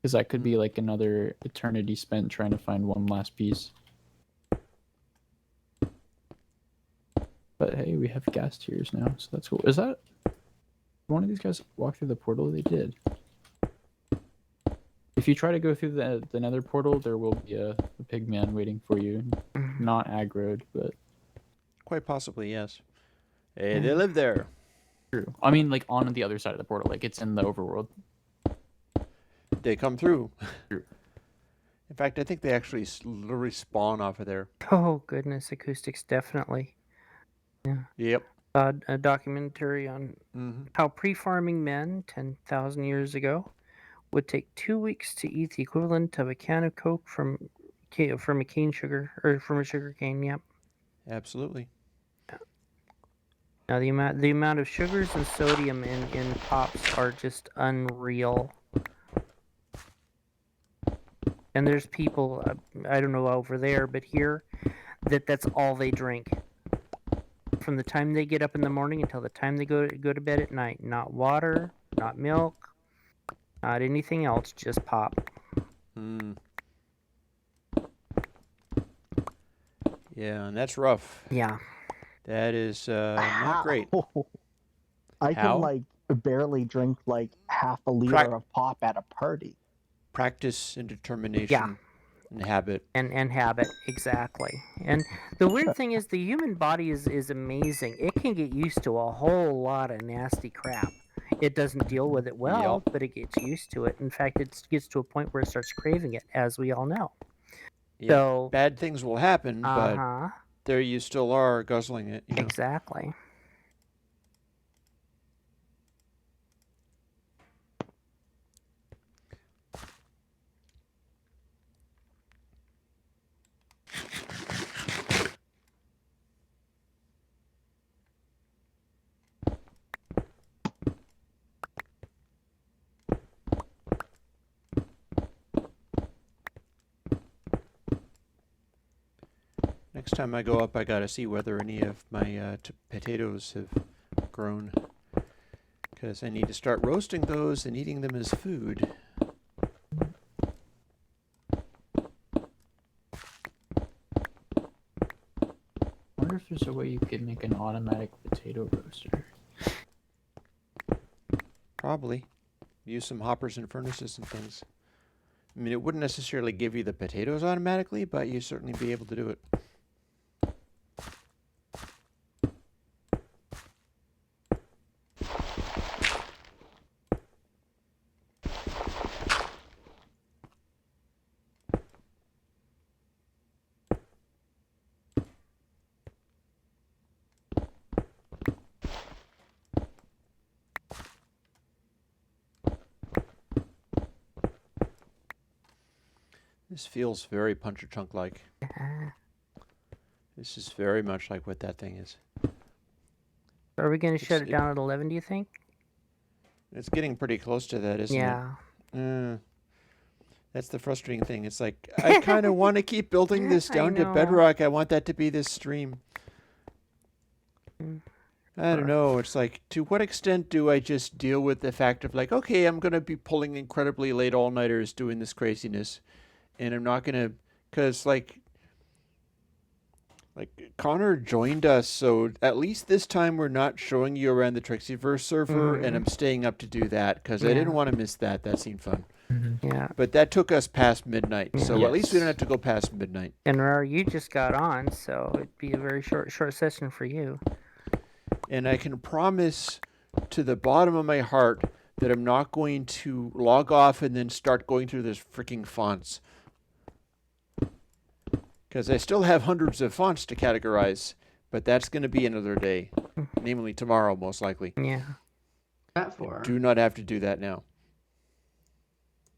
Because that could be like another eternity spent trying to find one last piece. But hey, we have gas tiers now, so that's cool. Is that one of these guys walk through the portal? They did. If you try to go through the nether portal, there will be a pig man waiting for you. Not aggroed, but Quite possibly, yes. Hey, they live there. true. I mean, like on the other side of the portal, like it's in the overworld. They come through. True. In fact, I think they actually literally spawn off of there. Oh goodness, acoustics definitely. Yep. A documentary on Mm-hmm. how pre-farming men 10,000 years ago would take 2 weeks to eat the equivalent of a can of Coke from a cane sugar or from a sugar cane. Yep. Absolutely. Now the amount of sugars and sodium in pops are just unreal. And there's people, I don't know over there, but here, that's all they drink. From the time they get up in the morning until the time they go to bed at night. Not water, not milk, not anything else, just pop. Mm. Yeah, and that's rough. Yeah. That is not great. I How? can like barely drink like half a liter of pop at a party. Practice and determination and habit. And habit, exactly. And the weird thing is the human body is amazing. It can get used to a whole lot of nasty crap. It doesn't deal with it well, but it gets used to it. In fact, it gets to a point where it starts craving it, as we all know. Yep. So bad things will happen, but there you still are guzzling it. You know? Exactly. Next time I go up, I gotta see whether any of my potatoes have grown, because I need to start roasting those and eating them as food. I wonder if there's a way you could make an automatic potato roaster. Probably. Use some hoppers and furnaces and things. I mean, it wouldn't necessarily give you the potatoes automatically, but you'd certainly be able to do it. This feels very Punch a Chunk-like. This is very much like what that thing is. Are we going to shut it down at 11, do you think? It's getting pretty close to that, isn't it? That's the frustrating thing. It's like, I kind of want to keep building this down to bedrock. I want that to be this stream. I don't know. It's like, to what extent do I just deal with the fact of like, okay, I'm going to be pulling incredibly late all-nighters doing this craziness. And I'm not going to, because like Connor joined us, so at least this time we're not showing you around the Trixieverse server, and I'm staying up to do that, because I didn't want to miss that. That seemed fun. Yeah. But that took us past midnight, so at least we don't have to go past midnight. And Rar, you just got on, so it'd be a very short session for you. And I can promise to the bottom of my heart that I'm not going to log off and then start going through those freaking fonts. Because I still have hundreds of fonts to categorize, but that's going to be another day. Namely tomorrow, most likely. Yeah. That for? Do not have to do that now.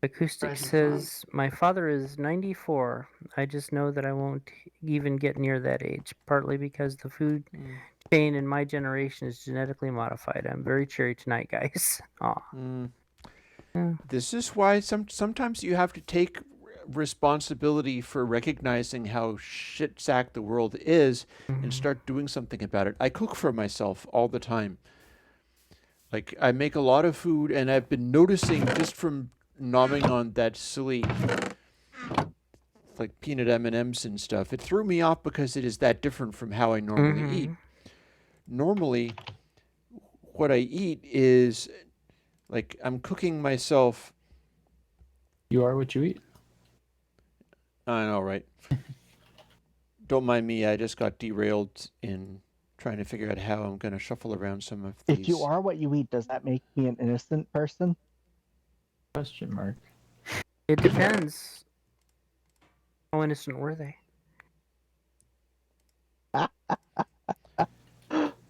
Acoustic says, my father is 94. I just know that I won't even get near that age, partly because the food chain in my generation is genetically modified. I'm very cheery tonight, guys. This is why sometimes you have to take responsibility for recognizing how shit-sacked the world is and start doing something about it. I cook for myself all the time. Like, I make a lot of food, and I've been noticing just from nomming on that silly like peanut M&Ms and stuff, it threw me off because it is that different from how I normally eat. Normally, what I eat is like I'm cooking myself. You are what you eat. I know, right? Don't mind me. I just got derailed in trying to figure out how I'm going to shuffle around some of these. If you are what you eat, does that make me an innocent person? Question mark. It depends. How innocent were they?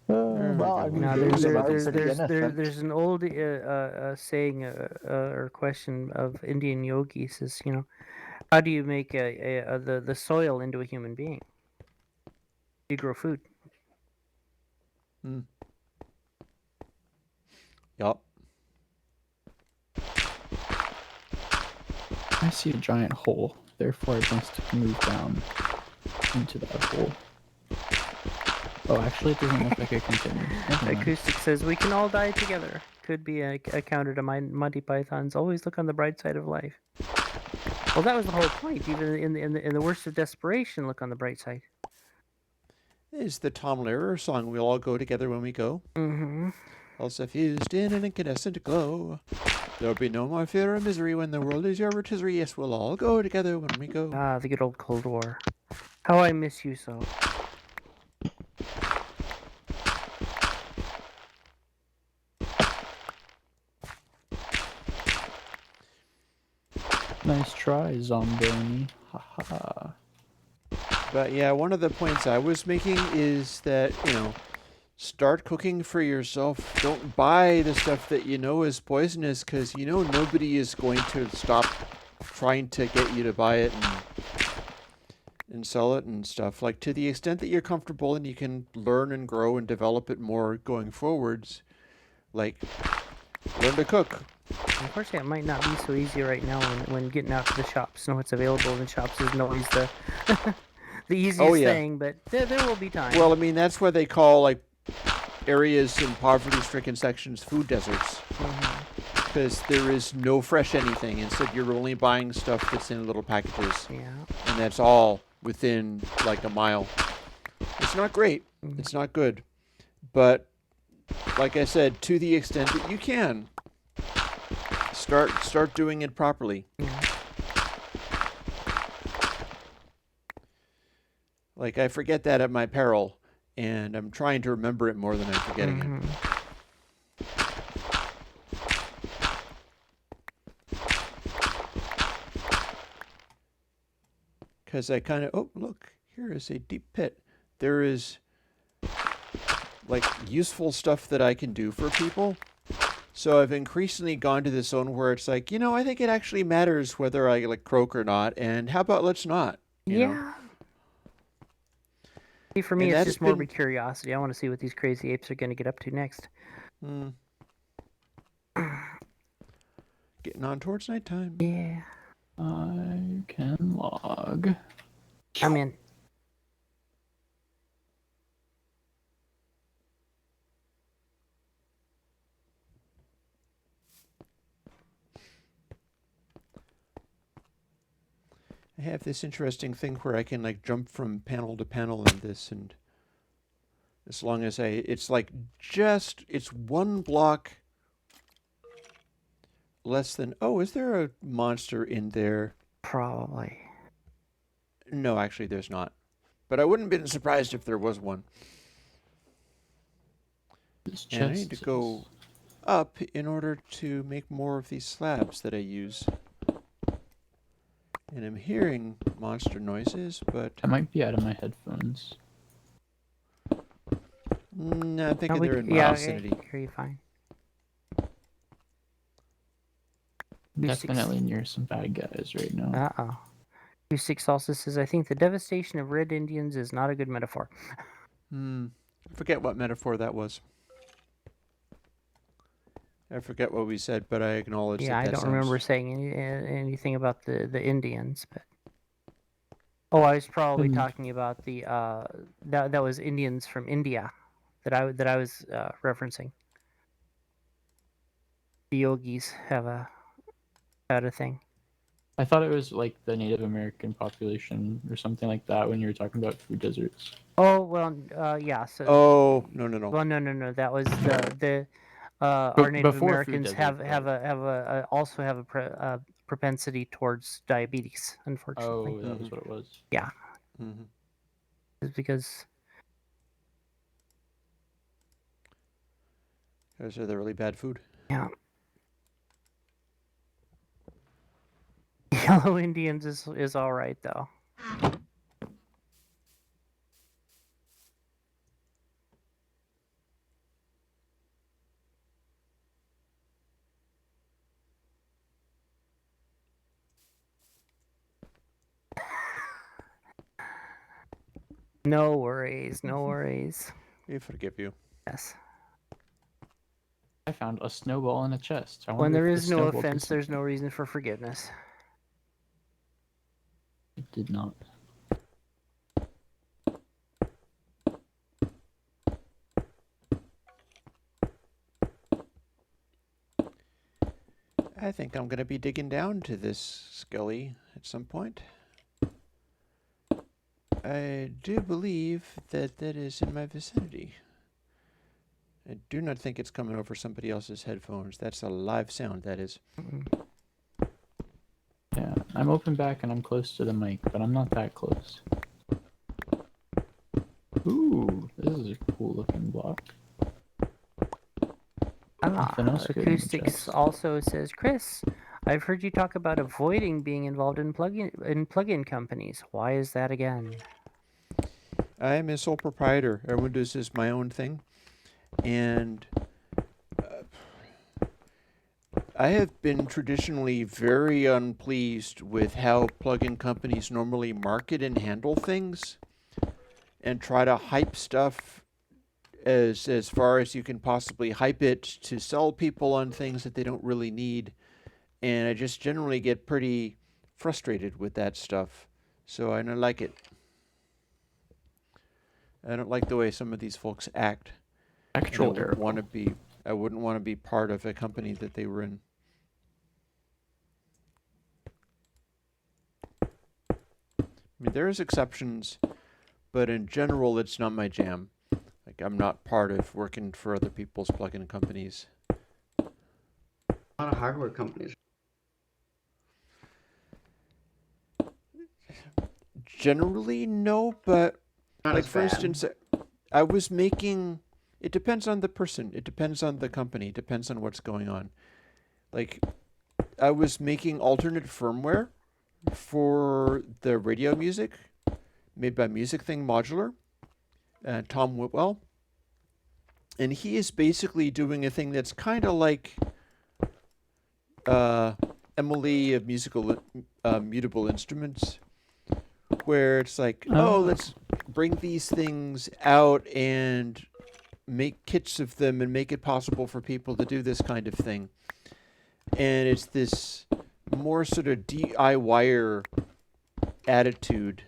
Well, I mean, No, maybe they're pretty innocent. there's an old saying or question of Indian yogis is, how do you make the soil into a human being? You grow food. Yup. I see a giant hole, therefore it wants to move down into that hole. Oh, actually, it doesn't look like it continues. Never mind. Acoustic says we can all die together. Could be a counter to my Monty Python's always look on the bright side of life. Well, that was the whole point. Even in the worst of desperation, look on the bright side. Is the Tom Lehrer song "We'll All Go Together When We Go"? Mm-hmm. All suffused in an incandescent glow. There'll be no more fear or misery when the world is your rotisserie. Yes, we'll all go together when we go. Ah, the good old Cold War. How I miss you so. Nice try, Zomboni. Haha. But yeah, one of the points I was making is that, start cooking for yourself. Don't buy the stuff that you know is poisonous, because nobody is going to stop trying to get you to buy it and sell it and stuff. Like, to the extent that you're comfortable and you can learn and grow and develop it more going forwards, like, learn to cook. Unfortunately, it might not be so easy right now when getting out to the shops and what's available in the shops isn't always the the easiest thing, but there will be time. Well, I mean, that's why they call, like, areas in poverty-stricken sections food deserts. Because there is no fresh anything. Instead, you're only buying stuff that's in little packages. Yeah. And that's all within, like, a mile. It's not great. It's not good. But, like I said, to the extent that you can, start doing it properly. Like, I forget that at my peril, and I'm trying to remember it more than I'm forgetting it. Because I kind of, oh, look, here is a deep pit. There is, like, useful stuff that I can do for people. So I've increasingly gone to the zone where it's like, I think it actually matters whether I, like, croak or not, and how about let's not? You know? See, for me, it's just more of a curiosity. I want to see what these crazy apes are going to get up to next. Getting on towards nighttime. Yeah. I can log. I'm in. I have this interesting thing where I can, like, jump from panel to panel in this, and as long as it's like it's one block less than, oh, is there a monster in there? Probably. No, actually there's not. But I wouldn't have been surprised if there was one. And I need to go up in order to make more of these slabs that I use. And I'm hearing monster noises, but I might be out of my headphones. No, I'm thinking they're in my vicinity. Yeah, I hear you fine. Definitely near some bad guys right now. Uh-oh. Q6 also says, I think the devastation of red Indians is not a good metaphor. I forget what metaphor that was. I forget what we said, but I acknowledge that. Yeah, I don't remember saying anything about the Indians, but I was probably talking about the that was Indians from India that I was referencing. The yogis had a thing. I thought it was like the Native American population or something like that when you were talking about food deserts. Oh well, yeah. So. Oh no. Well, no. That was the our Native Americans also have a propensity towards diabetes, unfortunately. Oh, that was what it was. Yeah. It's because those are the really bad food. Yeah. Yellow Indians is all right though. No worries, no worries. We forgive you. Yes. I found a snowball in a chest. I When wonder there if the is no snowball did offense, there's something. no reason for forgiveness. It did not. I think I'm going to be digging down to this skelly at some point. I do believe that that is in my vicinity. I do not think it's coming over somebody else's headphones. That's a live sound, that is. Yeah, I'm open back and I'm close to the mic, but I'm not that close. Ooh, this is a cool looking block. Nothing else good in the Acoustics chest. also says, Chris, I've heard you talk about avoiding being involved in plugin companies. Why is that again? I am a sole proprietor. Airwindows is my own thing. And I have been traditionally very unpleased with how plugin companies normally market and handle things and try to hype stuff as far as you can possibly hype it to sell people on things that they don't really need. And I just generally get pretty frustrated with that stuff. So I don't like it. I don't like the way some of these folks act. Spectral And I wouldn't want to be part of a company that they were in. I mean, there's exceptions, but in general, it's not my jam. Like, I'm not part of working for other people's plugin companies. A lot of hardware companies. Generally, no, but Not like as for bad. instance, I was making. It depends on the person. It depends on the company. It depends on what's going on. Like, I was making alternate firmware for the radio music made by Music Thing Modular, Tom Whitwell. And he is basically doing a thing that's kind of like Emily of Mutable Instruments, where it's like, oh, let's bring these things out and make kits of them and make it possible for people to do this kind of thing. And it's this more sort of DIYer attitude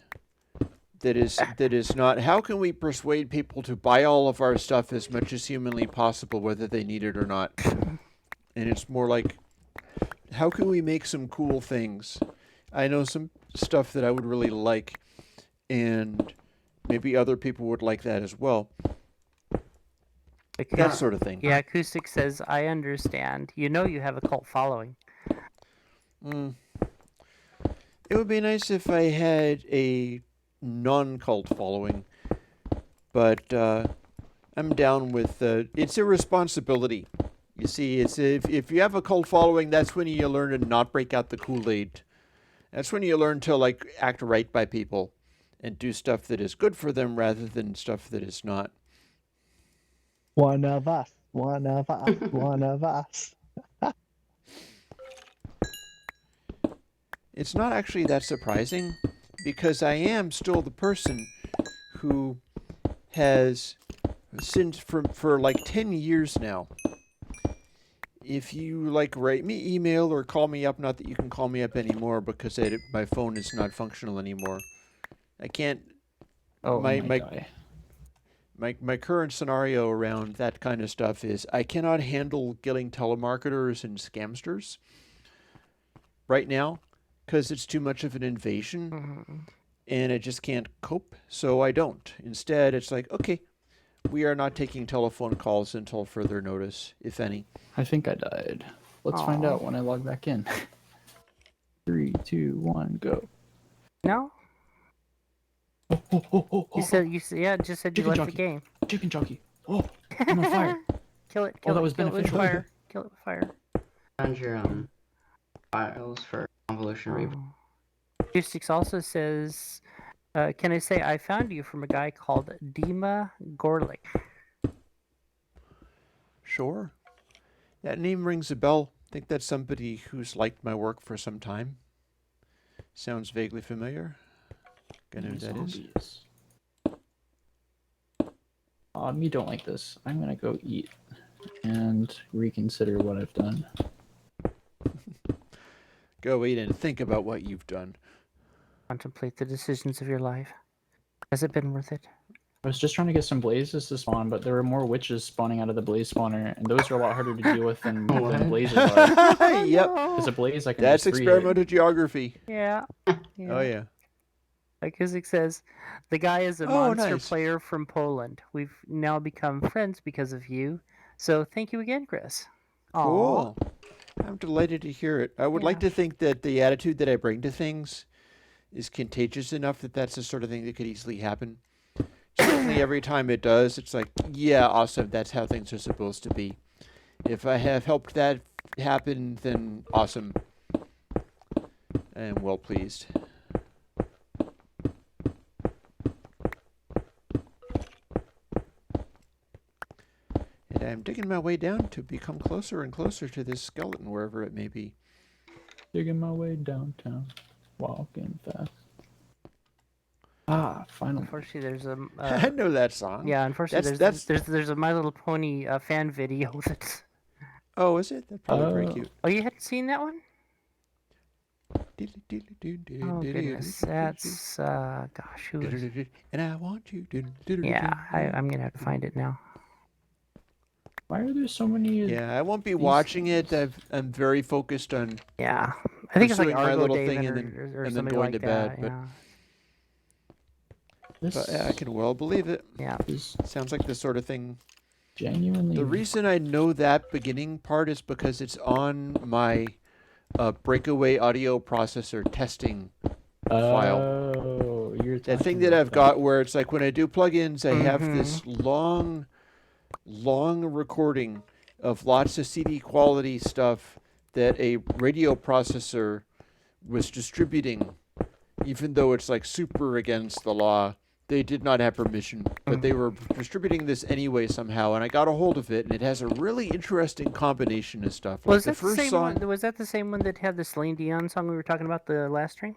that is not, how can we persuade people to buy all of our stuff as much as humanly possible, whether they need it or not? And it's more like, how can we make some cool things? I know some stuff that I would really like, and maybe other people would like that as well. That sort of thing. Yeah, Acoustic says, I understand. You know you have a cult following. It would be nice if I had a non-cult following, but I'm down with it's a responsibility. You see, it's if you have a cult following, that's when you learn to not break out the Kool-Aid. That's when you learn to like act right by people and do stuff that is good for them rather than stuff that is not. One of us, one of us, one of us. It's not actually that surprising, because I am still the person who has, since for like 10 years now, if you like write me email or call me up, not that you can call me up anymore because my phone is not functional anymore. I can't. Oh, my current scenario around that kind of stuff is I cannot handle getting telemarketers and scamsters right now because it's too much of an invasion and I just can't cope, so I don't. Instead, it's like, okay, we are not taking telephone calls until further notice, if any. I think I died. Let's find out when I log back in. 3, 2, 1, go. No? You said, yeah, it just said you Chicken left jockey. the game. Chicken jockey. Oh, I'm on fire. Kill it, that was kill it with beneficial. fire. Kill it with fire. Found your files for convolution replay. Acoustics also says, can I say I found you from a guy called Dima Gorlick? Sure. That name rings a bell. I think that's somebody who's liked my work for some time. Sounds vaguely familiar. Gonna know who that is. You don't like this. I'm gonna go eat and reconsider what I've done. Go eat and think about what you've done. Contemplate the decisions of your life. Has it been worth it? I was just trying to get some blazes to spawn, but there were more witches spawning out of the blaze spawner, and those are a lot harder to deal with than the blazes are. Yep. Because a blaze, I can That's just experimental geography. Yeah. Oh, yeah. Like Isaac says, the guy is a Oh, monster nice. player from Poland. We've now become friends because of you. So thank you again, Chris. Aw. Cool. I'm delighted to hear it. I would like to think that the attitude that I bring to things is contagious enough that that's the sort of thing that could easily happen. Certainly every time it does, it's like, yeah, awesome, that's how things are supposed to be. If I have helped that happen, then awesome. I am well pleased. And I'm digging my way down to become closer and closer to this skeleton, wherever it may be. Digging my way downtown, walking fast. Ah, finally. Unfortunately, there's a I know that song. yeah. Unfortunately, there's a My Little Pony fan video that's. Oh, is it? That's probably very cute. Oh, you hadn't seen that one? Oh goodness, that's gosh, who is? And I want you. Yeah, I'm gonna have to find it now. Why are there so many? Yeah, I won't be watching it. I'm very focused on Yeah, I think it's like pursuing my Argo little David thing and or then somebody going like to bed. that. But, Yeah. This but I can well believe it. Yeah. is Sounds like the sort of thing. genuinely. The reason I know that beginning part is because it's on my breakaway audio processor testing file. Oh, you're That thing talking that about I've got where it's like when I do plugins, I have Mm-hmm. this long recording of lots of CD quality stuff that a radio processor was distributing, even though it's like super against the law. They did not have permission, but they were distributing this anyway somehow, and I got a hold of it, and it has a really interesting combination of stuff. Like Was the that the first same song, one? Was that the same one that had the Celine Dion song we were talking about the last stream?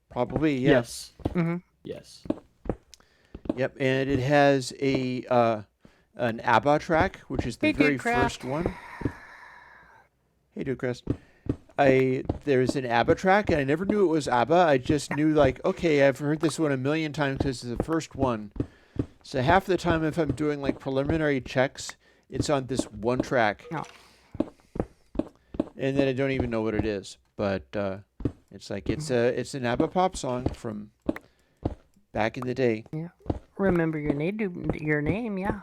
probably, yeah. Yes. Mm-hmm. Yes. Yep, and it has a an ABBA track, which is the Hey, very Dudecraft. first one. Hey, Dudecraft. There's an ABBA track, and I never knew it was ABBA. I just knew, like, okay, I've heard this one a million times because it's the first one. So half the time, if I'm doing like preliminary checks, it's on this one track, Oh. and then I don't even know what it is. But it's like it's an ABBA pop song from back in the day. Yeah. Remember your name? Your name, yeah.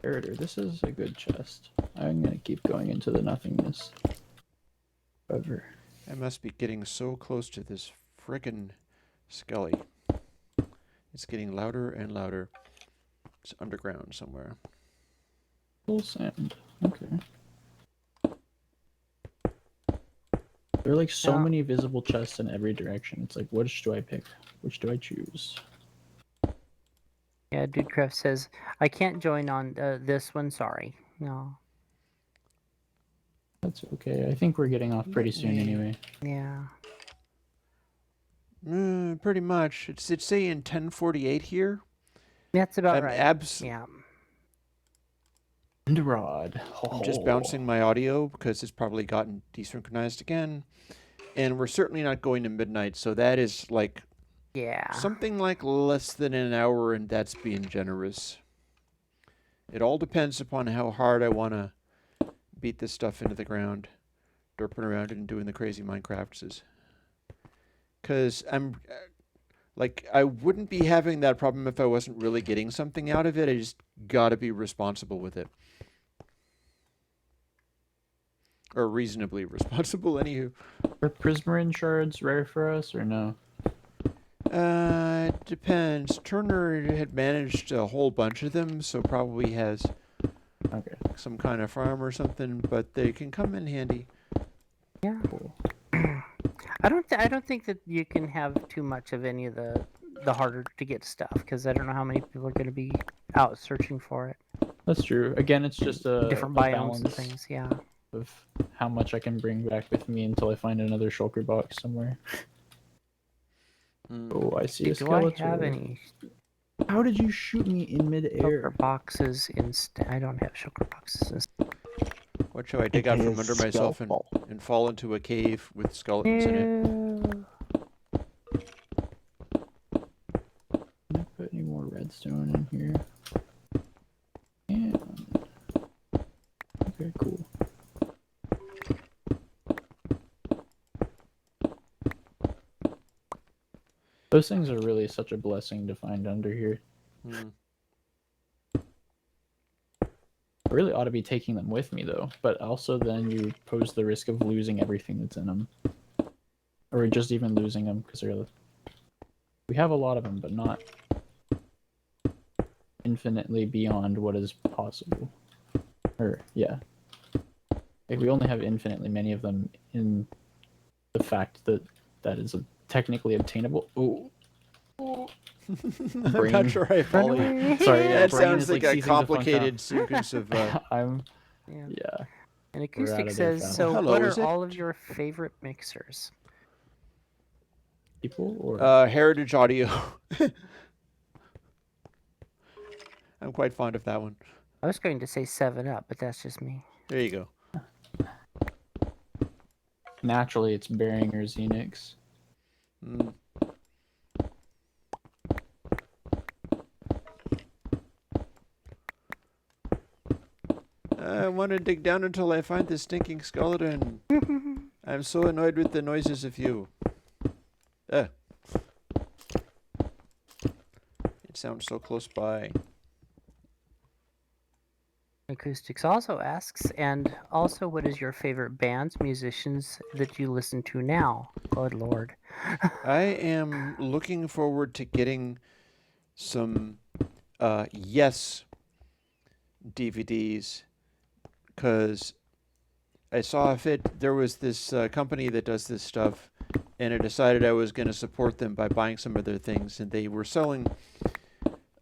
Eritor, this is a good chest. I'm gonna keep going into the nothingness. Forever. I must be getting so close to this frickin' Skelly. It's getting louder and louder. It's underground somewhere. Full sand. Okay. There are like so Yeah. many visible chests in every direction. It's like, which do I pick? Which do I choose? Yeah, Dudecraft says, I can't join on this one, sorry. No. That's okay. I think we're getting off pretty soon anyway. Yeah. Pretty much. It's saying 10:48 here. That's about I'm right. Yeah. Enderod. I'm just bouncing my audio because it's probably gotten desynchronized again. And we're certainly not going to midnight, so that is like Yeah. something like less than an hour, and that's being generous. It all depends upon how hard I want to beat this stuff into the ground, derping around and doing the crazy Minecrafts. Because I'm, like, I wouldn't be having that problem if I wasn't really getting something out of it. I just gotta be responsible with it. Or reasonably responsible, anywho. Are Prismarine shards rare for us or no? It depends. Turner had managed a whole bunch of them, so probably has Okay. some kind of farm or something, but they can come in handy. Yeah. Cool. I don't think that you can have too much of any of the harder to get stuff because I don't know how many people are going to be out searching for it. That's true. Again, it's just a Different a biomes and balance things. Yeah. of how much I can bring back with me until I find another shulker box somewhere. Oh, I see a Do I skeleton. have any How did you shoot me in midair? shulker boxes I don't have shulker boxes. What shall I dig out It from is under myself skillful. and fall into a cave with skeletons in it? No. Can I put any more redstone in here? And okay, cool. Those things are really such a blessing to find under here. Hmm. I really ought to be taking them with me though, but also then you pose the risk of losing everything that's in them, or just even losing them because we have a lot of them, but not infinitely beyond what is possible. Or yeah, like we only have infinitely many of them in the fact that that is technically obtainable. Oh. I'm Brain. not sure I follow you. Away. Sorry, yeah, That brain sounds is like like a seizing the fun complicated sequence of. I'm Yeah. yeah. And We're Acoustic out of there says, fast. so Hello, what is are it? all of your favorite mixers? People or Heritage Audio. I'm quite fond of that one. I was going to say 7-Up, but that's just me. There you go. naturally it's Behringer Xenix. Mm. I want to dig down until I find this stinking skeleton. I'm so annoyed with the noises of you. It sounds so close by. Acoustics also asks, and also what is your favorite bands, musicians that you listen to now? Good Lord. I am looking forward to getting some Yes DVDs, because I saw there was this company that does this stuff, and I decided I was going to support them by buying some of their things, and they were selling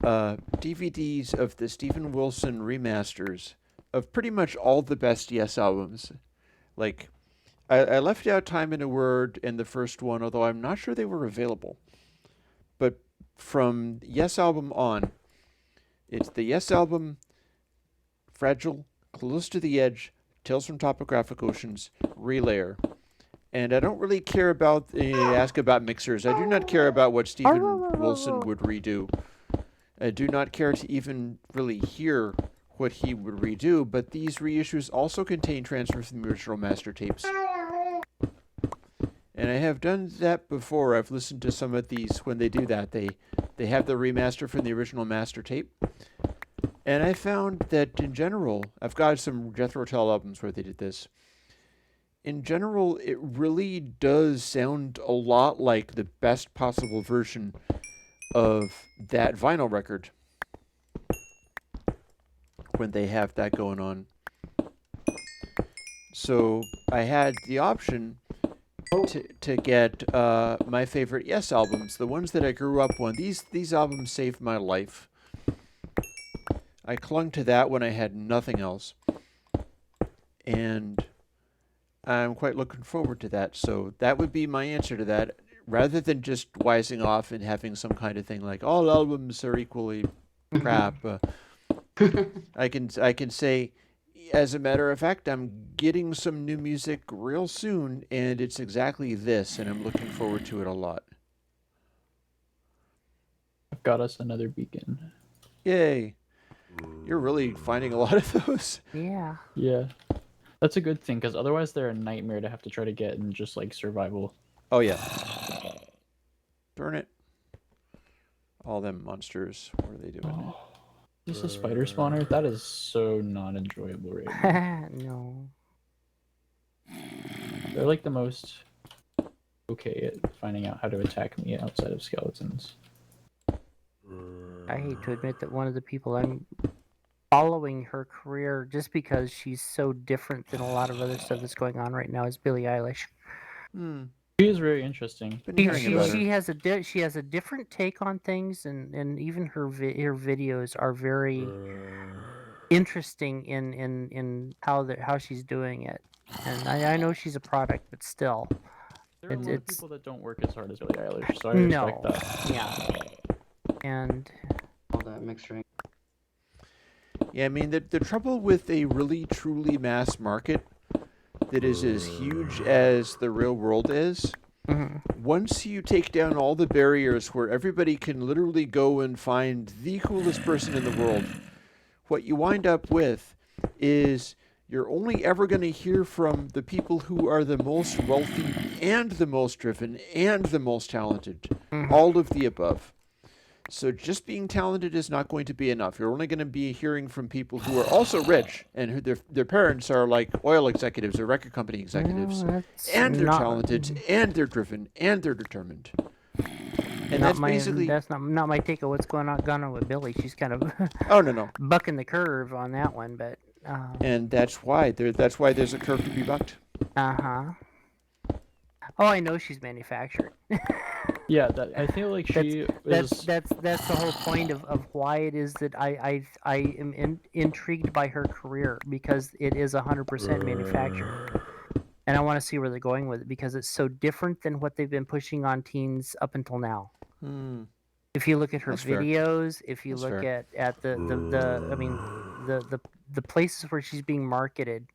DVDs of the Steven Wilson remasters of pretty much all the best Yes albums. Like, I left out Time in a Word and the first one, although I'm not sure they were available. But from Yes album on, it's the Yes album, Fragile, Close to the Edge, Tales from Topographic Oceans, Relayer. And I don't really care about, ask about mixers. I do not care about what Steven Wilson would redo. I do not care to even really hear what he would redo, but these reissues also contain transfers from the original master tapes. And I have done that before. I've listened to some of these when they do that. They have the remaster from the original master tape. And I found that in general, I've got some Jethro Tull albums where they did this. In general, it really does sound a lot like the best possible version of that vinyl record when they have that going on. So I had the option to get my favorite Yes albums, the ones that I grew up on. These albums saved my life. I clung to that when I had nothing else. And I'm quite looking forward to that. So that would be my answer to that. Rather than just wising off and having some kind of thing like all albums are equally crap, I can say, as a matter of fact, I'm getting some new music real soon, and it's exactly this, and I'm looking forward to it a lot. I've got us another beacon. Yay! You're really finding a lot of those. Yeah. Yeah, that's a good thing because otherwise they're a nightmare to have to try to get in just like survival. Oh yeah. Darn it. All them monsters. What are they doing? Oh, is this a spider spawner? That is so not enjoyable right now. No. They're like the most okay at finding out how to attack me outside of skeletons. I hate to admit that one of the people I'm following her career just because she's so different than a lot of other stuff that's going on right now is Billie Eilish. She is very interesting. Been hearing about her. She has a different take on things, and even her videos are very interesting in how she's doing it. And I know she's a product, but still, There are a lot of it's people that don't work as hard as Billie Eilish, so I no, respect that. yeah, and All that mixing. Yeah, I mean, the trouble with a really, truly mass market that is as huge as the real world is, once you take down all the barriers where everybody can literally go and find the coolest person in the world, what you wind up with is you're only ever going to hear from the people who are the most wealthy and the most driven and the most talented, all of the above. So just being talented is not going to be enough. You're only going to be hearing from people who are also rich and who their parents are like oil executives or record company executives, and they're talented and they're driven and they're determined. And that's basically that's not my take of what's going on with Billy. She's kind of oh no bucking the curve on that one, but and that's why there's a curve to be bucked. Oh, I know she's manufactured. Yeah, I feel like she is. That's the whole point of why it is that I am intrigued by her career, because it is 100% manufactured, and I want to see where they're going with it because it's so different than what they've been pushing on teens up until now. If you look at her That's fair. videos, if you That's look fair. at the places where she's being marketed,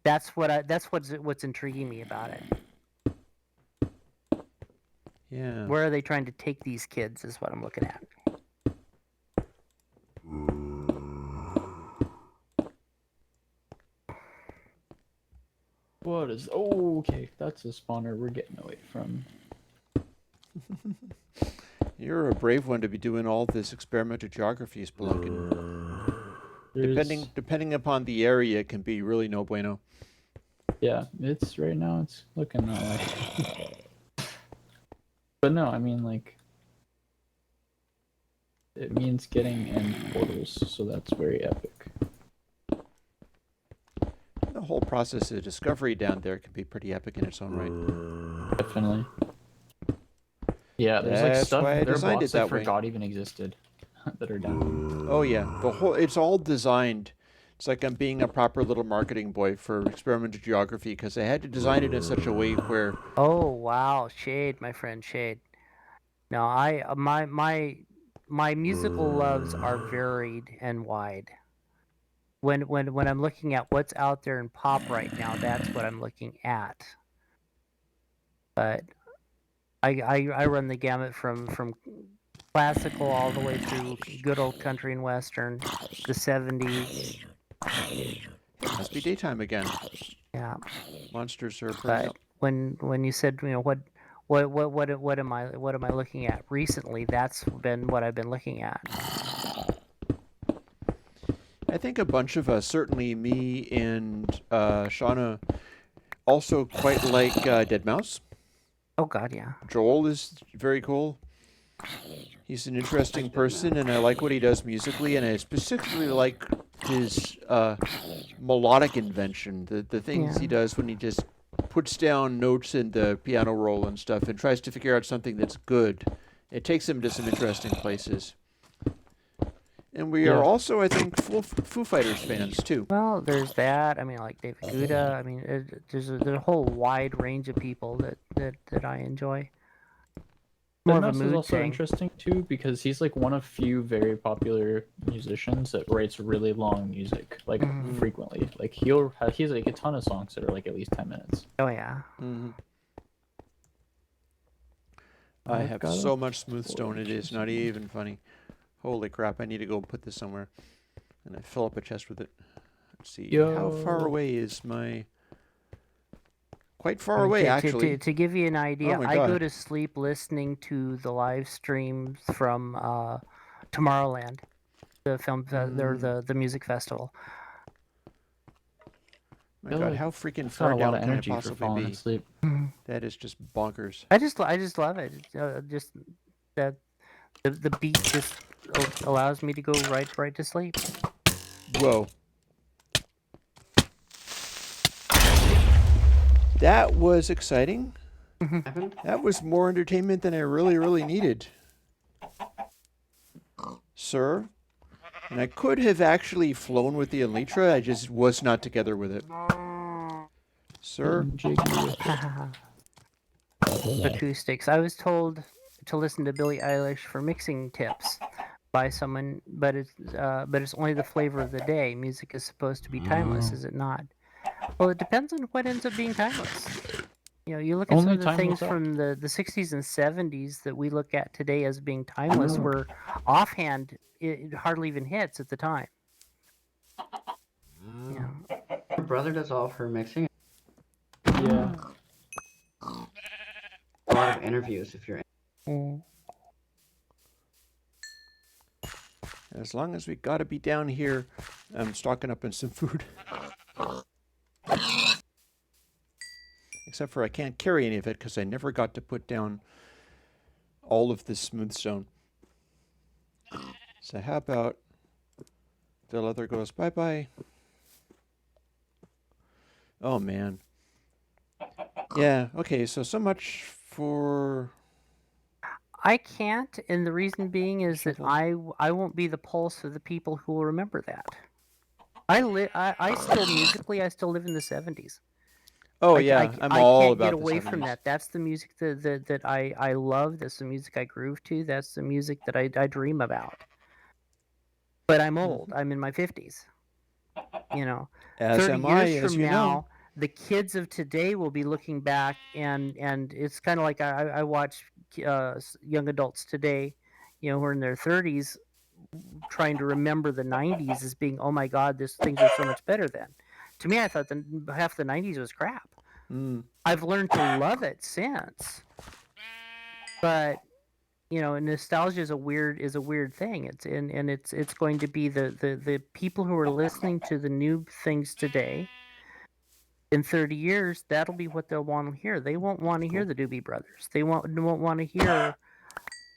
that's what's intriguing me about it. Yeah. Where are they trying to take these kids is what I'm looking at. What is? Oh, okay. That's a spawner we're getting away from. You're a brave one to be doing all this experimental geography, Spelunkin. Depending upon the area, it can be really no bueno. Yeah, it's right now. It's looking that way. But no, I mean, like, it means getting in portals, so that's very epic. The whole process of discovery down there can be pretty epic in its own right. Definitely. Yeah, there's like stuff. There are blocks I forgot even existed that are down. Oh yeah, it's all designed. It's like I'm being a proper little marketing boy for experimental geography because I had to design it in such a way where. Oh wow, Shade, my friend Shade. No, my musical loves are varied and wide. When I'm looking at what's out there in pop right now, that's what I'm looking at. But I run the gamut from classical all the way through good old country and western, the 70s. It must be daytime again. Yeah. Monsters are But up. when you said, you know, what am I looking at recently, that's been what I've been looking at. I think a bunch of us, certainly me and Shauna, also quite like Dead Mouse. Oh God, yeah. Joel is very cool. He's an interesting person, and I like what he does musically, and I specifically like his melodic invention, the things he does when he just puts down notes in the piano roll and stuff and tries to figure out something that's good. It takes him to some interesting places. And we are also, I think, Foo Fighters fans, too. Well, there's that. I mean, like David Guetta. I mean, there's a whole wide range of people that I enjoy. More of a mood is also thing. Interesting too because he's like one of few very popular musicians that writes really long music, like frequently. Like he's like a ton of songs that are like at least 10 minutes. Oh yeah. I have so much smooth stone, it is not even funny. Holy crap! I need to go put this somewhere, and I fill up a chest with it. Let's see. How far away is my? Quite far away, actually. To give you an idea, Oh I go to sleep listening to the live streams from Tomorrowland, the film, the music festival. My God, how freaking far down can I possibly be? Asleep. That is just bonkers. I just love it. Just that the beat just allows me to go right to sleep. Whoa. That was exciting. That was more entertainment than I really needed. Sir, And I could have actually flown with the Elytra, I just was not together with it. Sir? Acoustics. I was told to listen to Billie Eilish for mixing tips by someone, but it's only the flavor of the day. Music is supposed to be timeless, is it not? Well, it depends on what ends up being timeless. You know, you look at some Only of the time will things tell. from the 60s and 70s that we look at today as being timeless, where offhand it hardly even hits at the time. Yeah. Her brother does all of her mixing. Yeah. A lot of interviews if you're. Mm. As long as we gotta be down here, I'm stocking up on some food. Except for I can't carry any of it because I never got to put down all of this smooth stone. So how about the leather goes bye-bye. Oh, man. Yeah, okay, so much for... I can't, and the reason being is that Shovel. I won't be the pulse of the people who will remember that. I still musically, I still live in the 70s. Oh, yeah, I'm I all can't about get the away from 70s. that. That's the music that I love. That's the music I groove to. That's the music that I dream about. But I'm old. I'm in my 50s. You know, As 30 am I, years as from you now, know. the kids of today will be looking back, and it's kind of like I watch young adults today, you know, who are in their 30s, trying to remember the 90s as being, oh my God, things are so much better then. To me, I thought half the 90s was crap. Mm. I've learned to love it since, but you know, nostalgia is a weird thing. It's going to be the people who are listening to the new things today. In 30 years, that'll be what they'll want to hear. They won't want to hear the Doobie Brothers. They won't want to hear,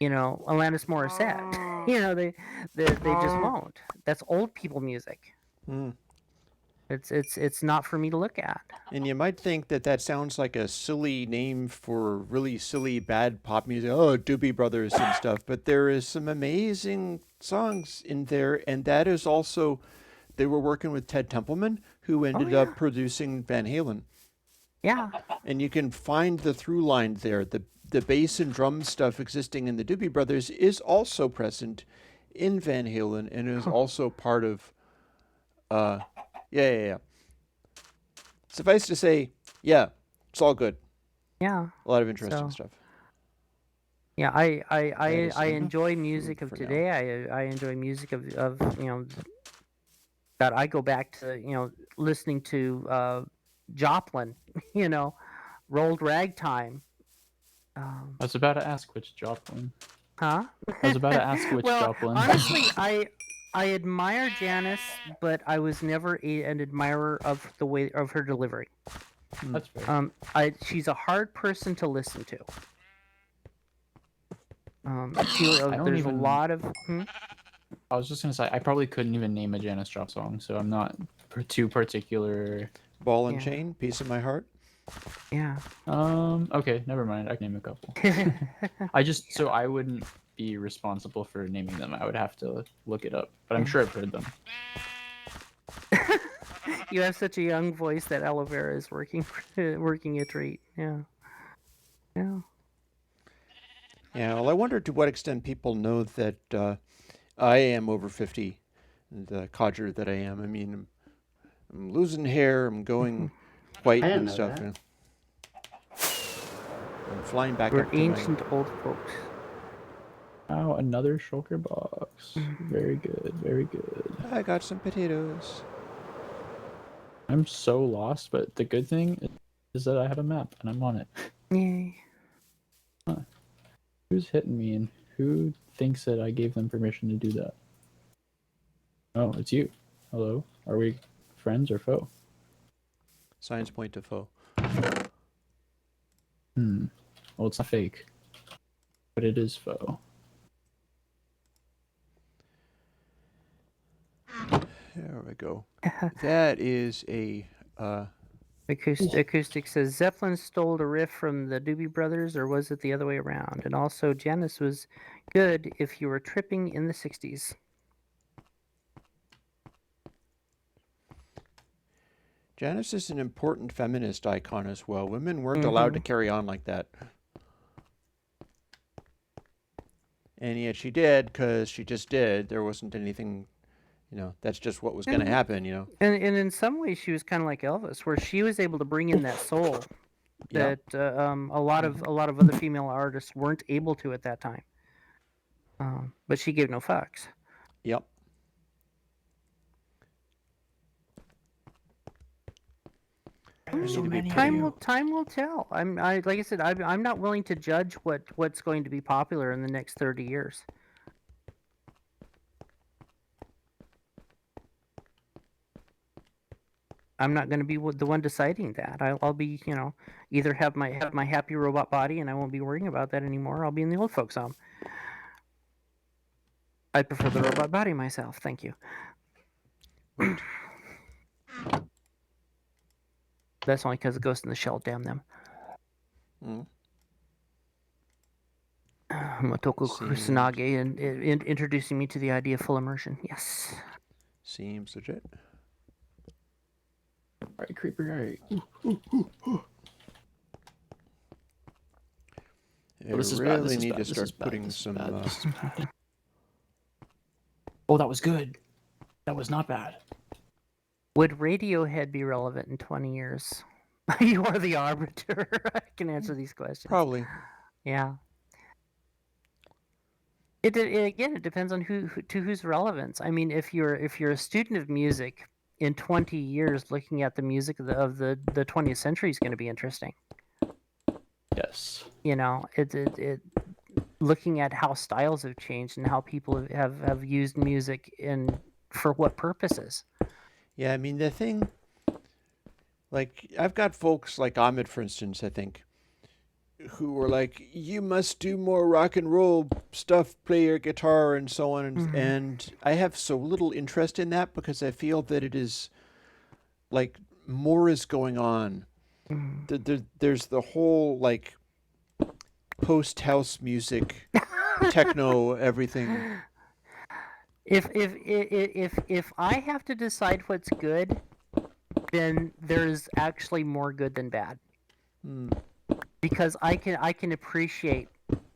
you know, Alanis Morissette. You know, they just won't. That's old people music. Mm. It's not for me to look at. And you might think that that sounds like a silly name for really silly, bad pop music. Oh, Doobie Brothers and stuff. But there is some amazing songs in there. And that is also, they were working with Ted Templeman, who ended up producing Van Halen. Yeah. And you can find the through line there. The bass and drum stuff existing in the Doobie Brothers is also present in Van Halen and is also part of, yeah. Suffice to say, yeah, it's all good. Yeah. A lot of interesting stuff. Yeah, I enough enjoy music food of for today. I enjoy music of you know, that I go back to, you know, listening to Joplin, you know, Rolled Ragtime. I was about to ask which Joplin. Huh? I was about to ask which Well, Joplin. honestly, I admire Janice, but I was never an admirer of the way of her delivery. That's fair. She's a hard person to listen to. There's a lot of. I was just gonna say I probably couldn't even name a Janis Joplin song, so I'm not too particular. Ball and Chain, Piece of My Heart. Yeah. Okay, never mind. I can name a couple. So I wouldn't be responsible for naming them. I would have to look it up, but I'm sure I've heard them. You have such a young voice that aloe vera is working a treat. Yeah. Yeah. Yeah, well, I wonder to what extent people know that I am over 50, the codger that I am. I mean, I'm losing hair, I'm going white and stuff. And I'm flying back up to ancient old folks. Oh, another shulker box. Very good, very good. I got some potatoes. I'm so lost, but the good thing is that I have a map and I'm on it. Yay. Huh. Who's hitting me and who thinks that I gave them permission to do that? Oh, it's you. Hello. Are we friends or foe? Signs point to foe. Well, it's not fake, but it is foe. There we go. That is a... Acoustic says, Zeppelin stole a riff from the Doobie Brothers, or was it the other way around? And also, Janice was good if you were tripping in the 60s. Janice is an important feminist icon as well. Women weren't allowed to carry on like that. And yet she did, because she just did. There wasn't anything, that's just what was going to happen, And in some ways, she was kind of like Elvis, where she was able to bring in that soul that a lot of other female artists weren't able to at that time. But she gave no fucks. Yep. Time will tell. Like I said, I'm not willing to judge what's going to be popular in the next 30 years. I'm not going to be the one deciding that. I'll be, either have my happy robot body, and I won't be worrying about that anymore. I'll be in the old folks' home. I prefer the robot body myself. Thank you. That's only because of Ghost in the Shell. Damn them. Motoko Kusanage and introducing me to the idea of full immersion. Yes. Seems legit. All right, creeper. All right. I really need to start putting some. Oh, that was good. That was not bad. Would Radiohead be relevant in 20 years? You are the arbiter. I can answer these questions. Probably. Yeah. It depends on whose relevance. I mean, if you're a student of music, in 20 years, looking at the music of the 20th century is going to be interesting. Yes. It looking at how styles have changed and how people have used music for what purposes. Yeah, I mean, the thing, like, I've got folks like Ahmed, for instance, I think, who were like, you must do more rock and roll stuff, play your guitar and so on. And I have so little interest in that, because I feel that it is, like, more is going on. There's the whole, like, post-house music, techno, everything. If I have to decide what's good, then there's actually more good than bad. Because I can appreciate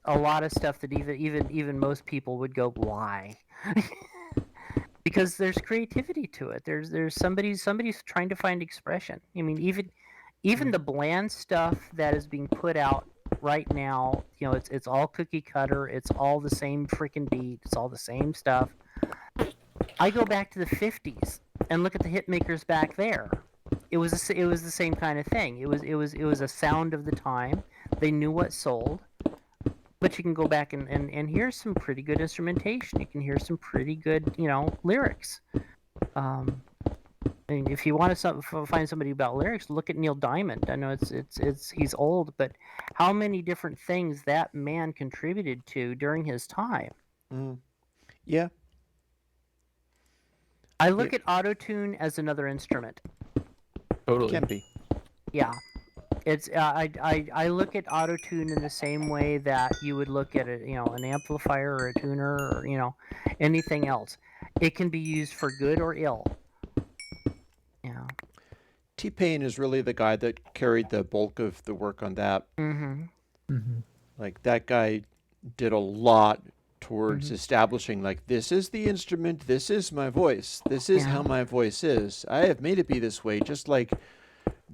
a lot of stuff that even most people would go, why? Because there's creativity to it. There's somebody's trying to find expression. I mean, even the bland stuff that is being put out right now, it's all cookie cutter. It's all the same freaking beat. It's all the same stuff. I go back to the 50s and look at the hit makers back there. It was the same kind of thing. It was a sound of the time. They knew what sold. But you can go back and hear some pretty good instrumentation. You can hear some pretty good, lyrics. I mean, if you want to find somebody about lyrics, look at Neil Diamond. I know he's old, but how many different things that man contributed to during his time? Yeah. I look at autotune as another instrument. Totally. Can be. Yeah. It's I look at autotune in the same way that you would look at an amplifier or a tuner or anything else. It can be used for good or ill. Yeah. T-Pain is really the guy that carried the bulk of the work on that. Like, that guy did a lot towards establishing, like, this is the instrument, this is my voice, this is how my voice is. I have made it be this way, just like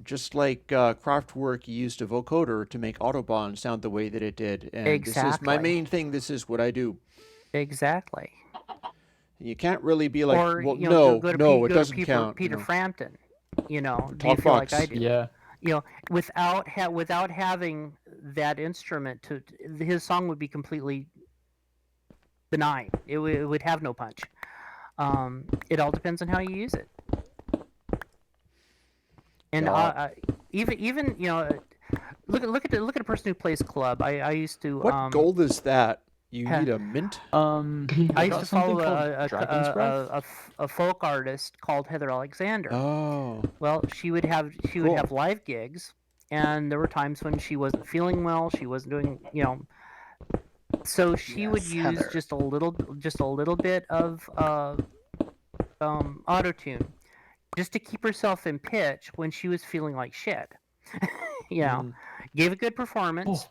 Kraftwerk used a vocoder to make Autobahn sound the way that it did. And Exactly. This is my main thing, this is what I do. Exactly. You can't really be like, Or, well, it doesn't count. Peter Frampton, do you Talk feel box. like I do? Yeah. Without having that instrument, his song would be completely benign. It would have no punch. It all depends on how you use it. And even look at a person who plays club. I used to. What gold is that? You need a mint? I used to follow a folk artist called Heather Alexander. Oh. Well, she would have live gigs, and there were times when she wasn't feeling well. She wasn't doing so she would use Heather. just a little bit of autotune. just to keep herself in pitch when she was feeling like shit. Gave a good performance.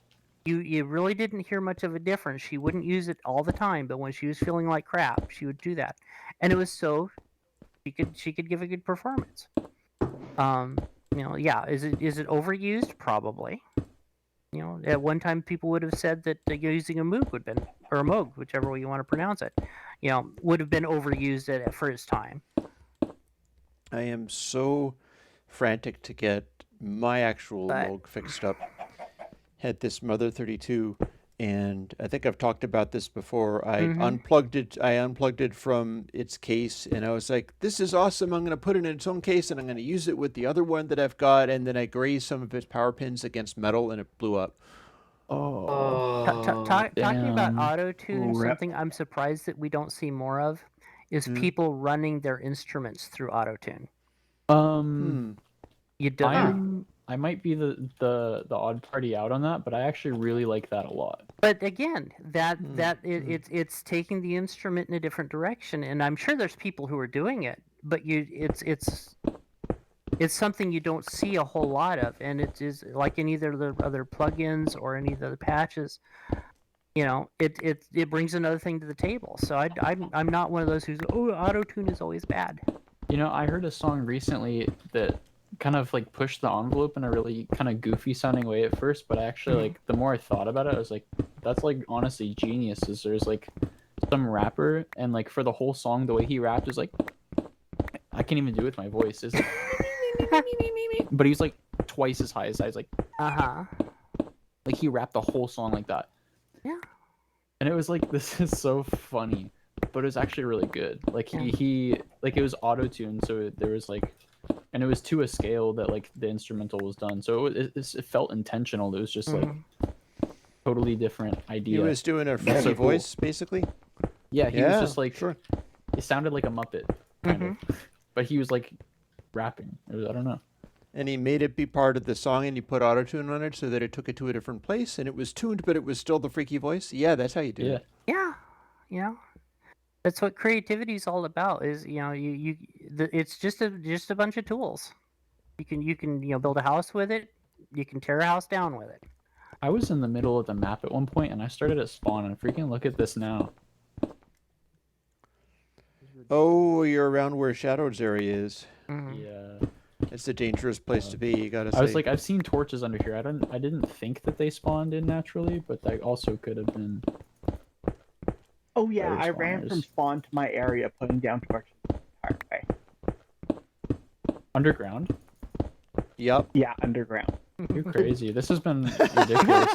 You really didn't hear much of a difference. She wouldn't use it all the time, but when she was feeling like crap, she would do that, and it was so she could give a good performance. Is it overused? Probably. At one time people would have said that using a Moog would have been, or a Moog, whichever way you want to pronounce it, would have been overused at first time. I am so frantic to get my actual Moog fixed up. Had this Mother 32, and I think I've talked about this before. I unplugged it from its case, and I was like, this is awesome. I'm going to put it in its own case, and I'm going to use it with the other one that I've got, and then I grazed some of its power pins against metal, and it blew up. Talking about auto-tune, something I'm surprised that we don't see more of is people running their instruments through auto-tune. You don't. I might be the odd party out on that, but I actually really like that a lot. But again, it's taking the instrument in a different direction, and I'm sure there's people who are doing it, but it's something you don't see a whole lot of, and it is like in either the other plugins or any of the patches. It brings another thing to the table. So I'm not one of those who's auto-tune is always bad. I heard a song recently that kind of like pushed the envelope in a really kind of goofy sounding way at first, but actually like the more I thought about it, I was like, that's like honestly genius. Is there's like some rapper, and like for the whole song, the way he rapped is like, I can't even do it with my voice. It's like, but he's like twice as high as I was like, like he rapped the whole song like that. Yeah. And it was like, this is so funny, but it was actually really good. Like he like, it was auto-tuned, so there was like, and it was to a scale that like the instrumental was done, so it felt intentional. It was just like totally different idea. He was doing a Freddy voice, basically. Yeah, he was just like, sure. It sounded like a Muppet, kind of, but he was like rapping. I don't know. And he made it be part of the song, and he put autotune on it so that it took it to a different place, and it was tuned, but it was still the freaky voice. Yeah, that's how you do it. Yeah. That's what creativity is all about. Is it's just a bunch of tools. You can build a house with it. You can tear a house down with it. I was in the middle of the map at one point, and I started at spawn, and freaking look at this now. Oh, you're around where Shadow's area is. Yeah. It's a dangerous place to be, you gotta say. I was like, I've seen torches under here. I didn't think that they spawned in naturally, but that also could have been. Oh yeah, I ran from spawn to my area, putting down torches the entire way. Underground? Yep. Yeah, underground. You're crazy. This has been ridiculous.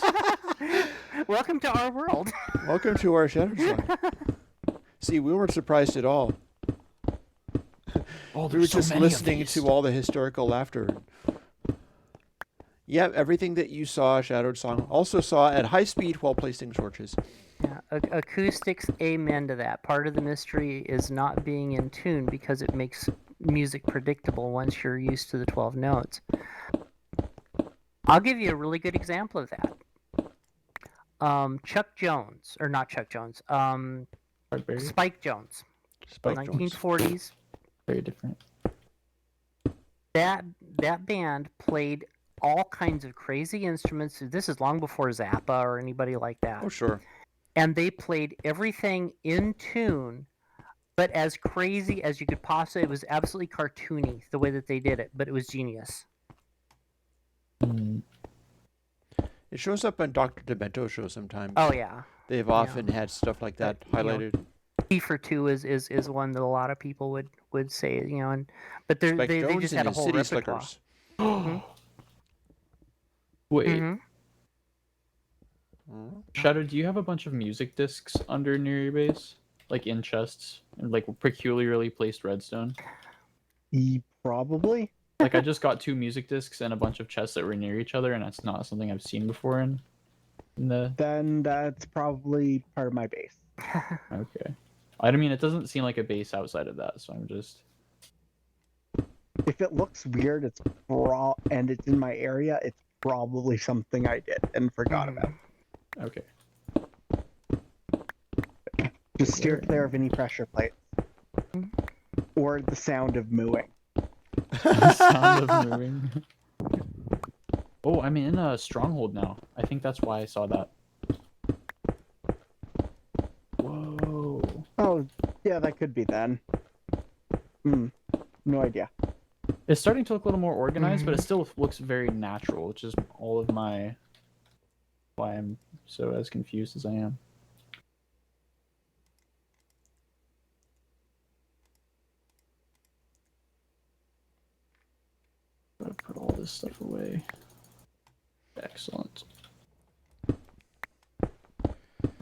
Welcome to our world. Welcome to our Shadow Zone. See, we weren't surprised at all. We were just listening to all the hysterical laughter. Yeah, everything that you saw, Shadowed Song, also saw at high speed while placing torches. Yeah, acoustics, amen to that. Part of the mystery is not being in tune because it makes music predictable once you're used to the 12 notes. I'll give you a really good example of that. Chuck Jones, or not Chuck Jones, Spike Jones. Spike 1940s. Jones. Very different. That band played all kinds of crazy instruments. This is long before Zappa or anybody like that. Oh, sure. And they played everything in tune, but as crazy as you could possibly. It was absolutely cartoony the way that they did it, but it was genius. It shows up on Dr. Demento shows sometimes. Oh yeah. They've often had stuff like that highlighted. T for 2 is one that a lot of people would say, and but they just had a whole City repertoire. Slickers. Wait. Shadow, do you have a bunch of music discs under near your base? Like in chests? And like peculiarly placed redstone? Probably. Like I just got 2 music discs and a bunch of chests that were near each other, and that's not something I've seen before in the... Then that's probably part of my base. Okay. I mean, it doesn't seem like a base outside of that, so I'm just... If it looks weird, and it's in my area, it's probably something I did and forgot about. Okay. Just steer clear of any pressure plates. Or the sound of mooing. The sound of moving. Oh, I'm in a stronghold now. I think that's why I saw that. Whoa. Oh, yeah, that could be then. No idea. It's starting to look a little more organized, but it still looks very natural, which is all of my... why I'm so as confused as I am. Gotta put all this stuff away. Excellent.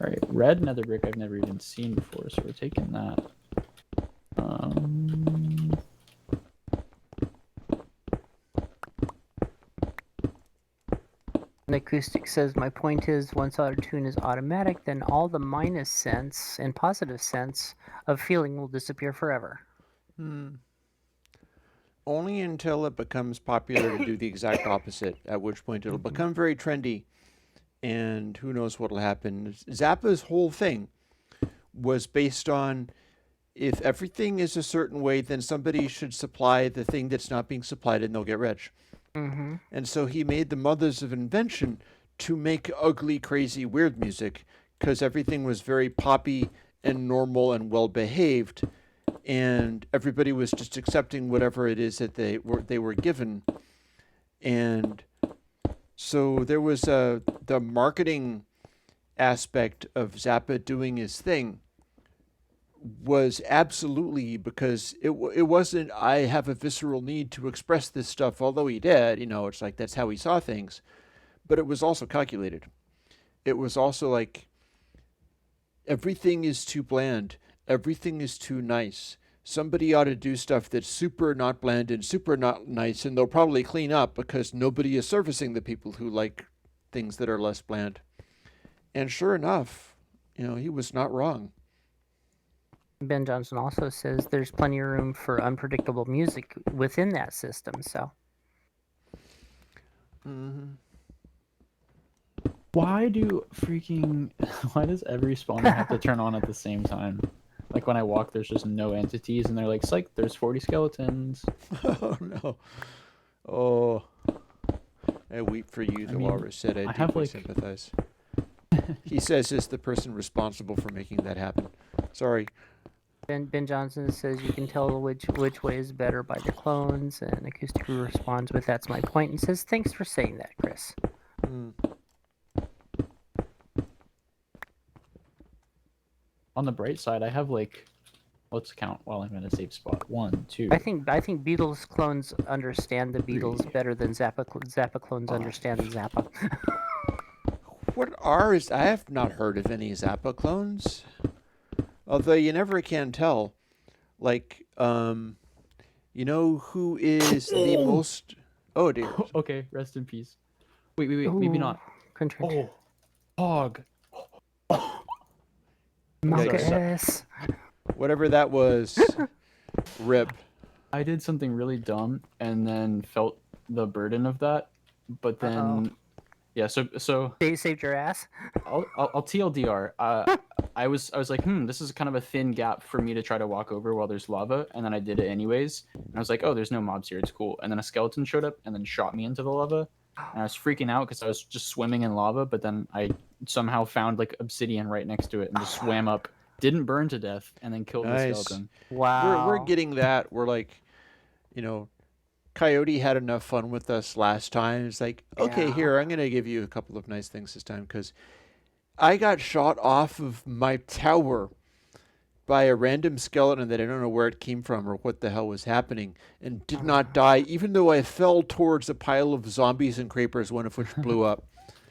Alright, red nether brick I've never even seen before, so we're taking that. And Acoustic says, my point is, once auto-tune is automatic, then all the minus sense and positive sense of feeling will disappear forever. Only until it becomes popular to do the exact opposite, at which point it'll become very trendy, and who knows what'll happen. Zappa's whole thing was based on, if everything is a certain way, then somebody should supply the thing that's not being supplied and they'll get rich. And so he made the mothers of invention to make ugly, crazy, weird music, because everything was very poppy and normal and well behaved, and everybody was just accepting whatever it is that they were given. And so there was the marketing aspect of Zappa doing his thing was absolutely because it wasn't, I have a visceral need to express this stuff, although he did, it's like that's how he saw things, but it was also calculated. It was also like, everything is too bland, everything is too nice. Somebody ought to do stuff that's super not bland and super not nice, and they'll probably clean up because nobody is servicing the people who like things that are less bland. And sure enough, he was not wrong. Ben Johnson also says there's plenty of room for unpredictable music within that system, so. Why does every spawner have to turn on at the same time? Like when I walk, there's just no entities, and they're like, psych, there's 40 skeletons. Oh, no. Oh. I weep for you, the walrus said. I deeply sympathize. He says is the person responsible for making that happen. Sorry. Ben Johnson says you can tell which way is better by the clones, and Acoustic responds with, that's my point, and says, thanks for saying that, Chris. On the bright side, I have let's count while I'm in a safe spot. 1, 2. I think Beatles clones understand the Beatles better than Zappa clones understand Zappa. What I have not heard of any Zappa clones. Although you never can tell. Like, who is the most... Oh, dear. Okay, rest in peace. Wait, maybe not. Contrite. Oh, Hog. Marcus. Whatever that was, rip. I did something really dumb and then felt the burden of that, but then... Yeah, so They saved your ass? I'll TLDR. I was like, this is kind of a thin gap for me to try to walk over while there's lava, and then I did it anyways. And I was like, oh, there's no mobs here, it's cool. And then a skeleton showed up and then shot me into the lava, and I was freaking out because I was just swimming in lava, but then I somehow found obsidian right next to it and just swam up, didn't burn to death, and then killed the skeleton. Wow. We're getting that. We're like, Coyote had enough fun with us last time. It's like, okay, here, I'm going to give you a couple of nice things this time, because I got shot off of my tower by a random skeleton that I don't know where it came from or what the hell was happening, and did not die, even though I fell towards a pile of zombies and creepers, one of which blew up.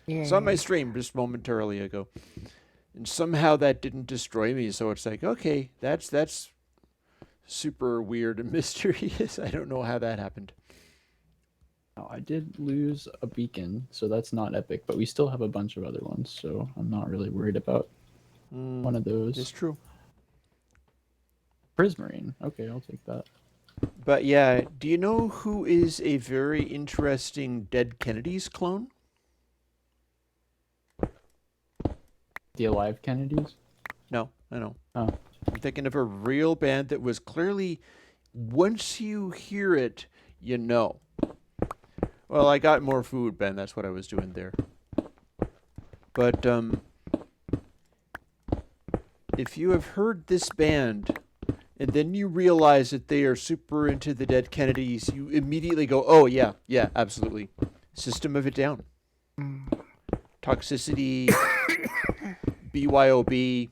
It's on my stream just momentarily ago. And somehow that didn't destroy me, so it's like, okay, that's super weird and mysterious. I don't know how that happened. Oh, I did lose a beacon, so that's not epic, but we still have a bunch of other ones, so I'm not really worried about one of those. It's true. Prismarine. Okay, I'll take that. But yeah, do you know who is a very interesting Dead Kennedys clone? The Alive Kennedys? No, I know. Oh. I'm thinking of a real band that was clearly, once you hear it, you know. Well, I got more food, Ben. That's what I was doing there. But if you have heard this band and then you realize that they are super into the Dead Kennedys, you immediately go, oh, yeah, absolutely. System of a Down. Toxicity, BYOB,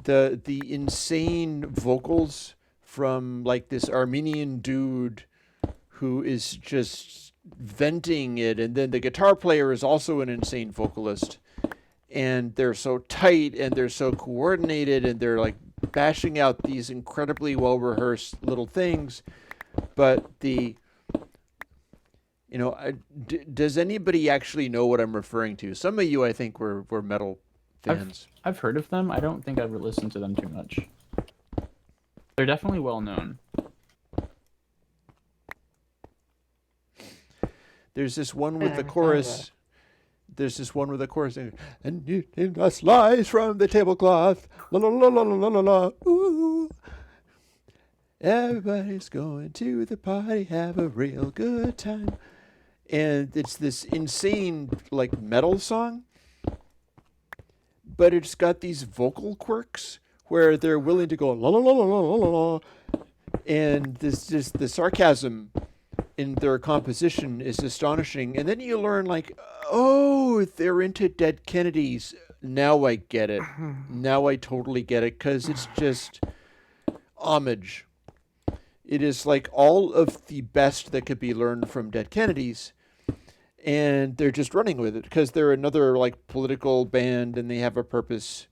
the insane vocals from like this Armenian dude who is just venting it, and then the guitar player is also an insane vocalist, and they're so tight and they're so coordinated, and they're like bashing out these incredibly well rehearsed little things. But does anybody actually know what I'm referring to? Some of you, I think, were metal fans. I've heard of them. I don't think I've ever listened to them too much. They're definitely well known. There's this one with the chorus. There's this one with the chorus. And you a slice from the tablecloth. La la la la la la la. Ooh. Everybody's going to the party, have a real good time. And it's this insane like metal song, but it's got these vocal quirks where they're willing to go la la la la la la la, and this just the sarcasm in their composition is astonishing. And then you learn like, oh, they're into Dead Kennedys. Now I get it. Now I totally get it, because it's just homage. It is like all of the best that could be learned from Dead Kennedys, and they're just running with it because they're another like political band, and they have a purpose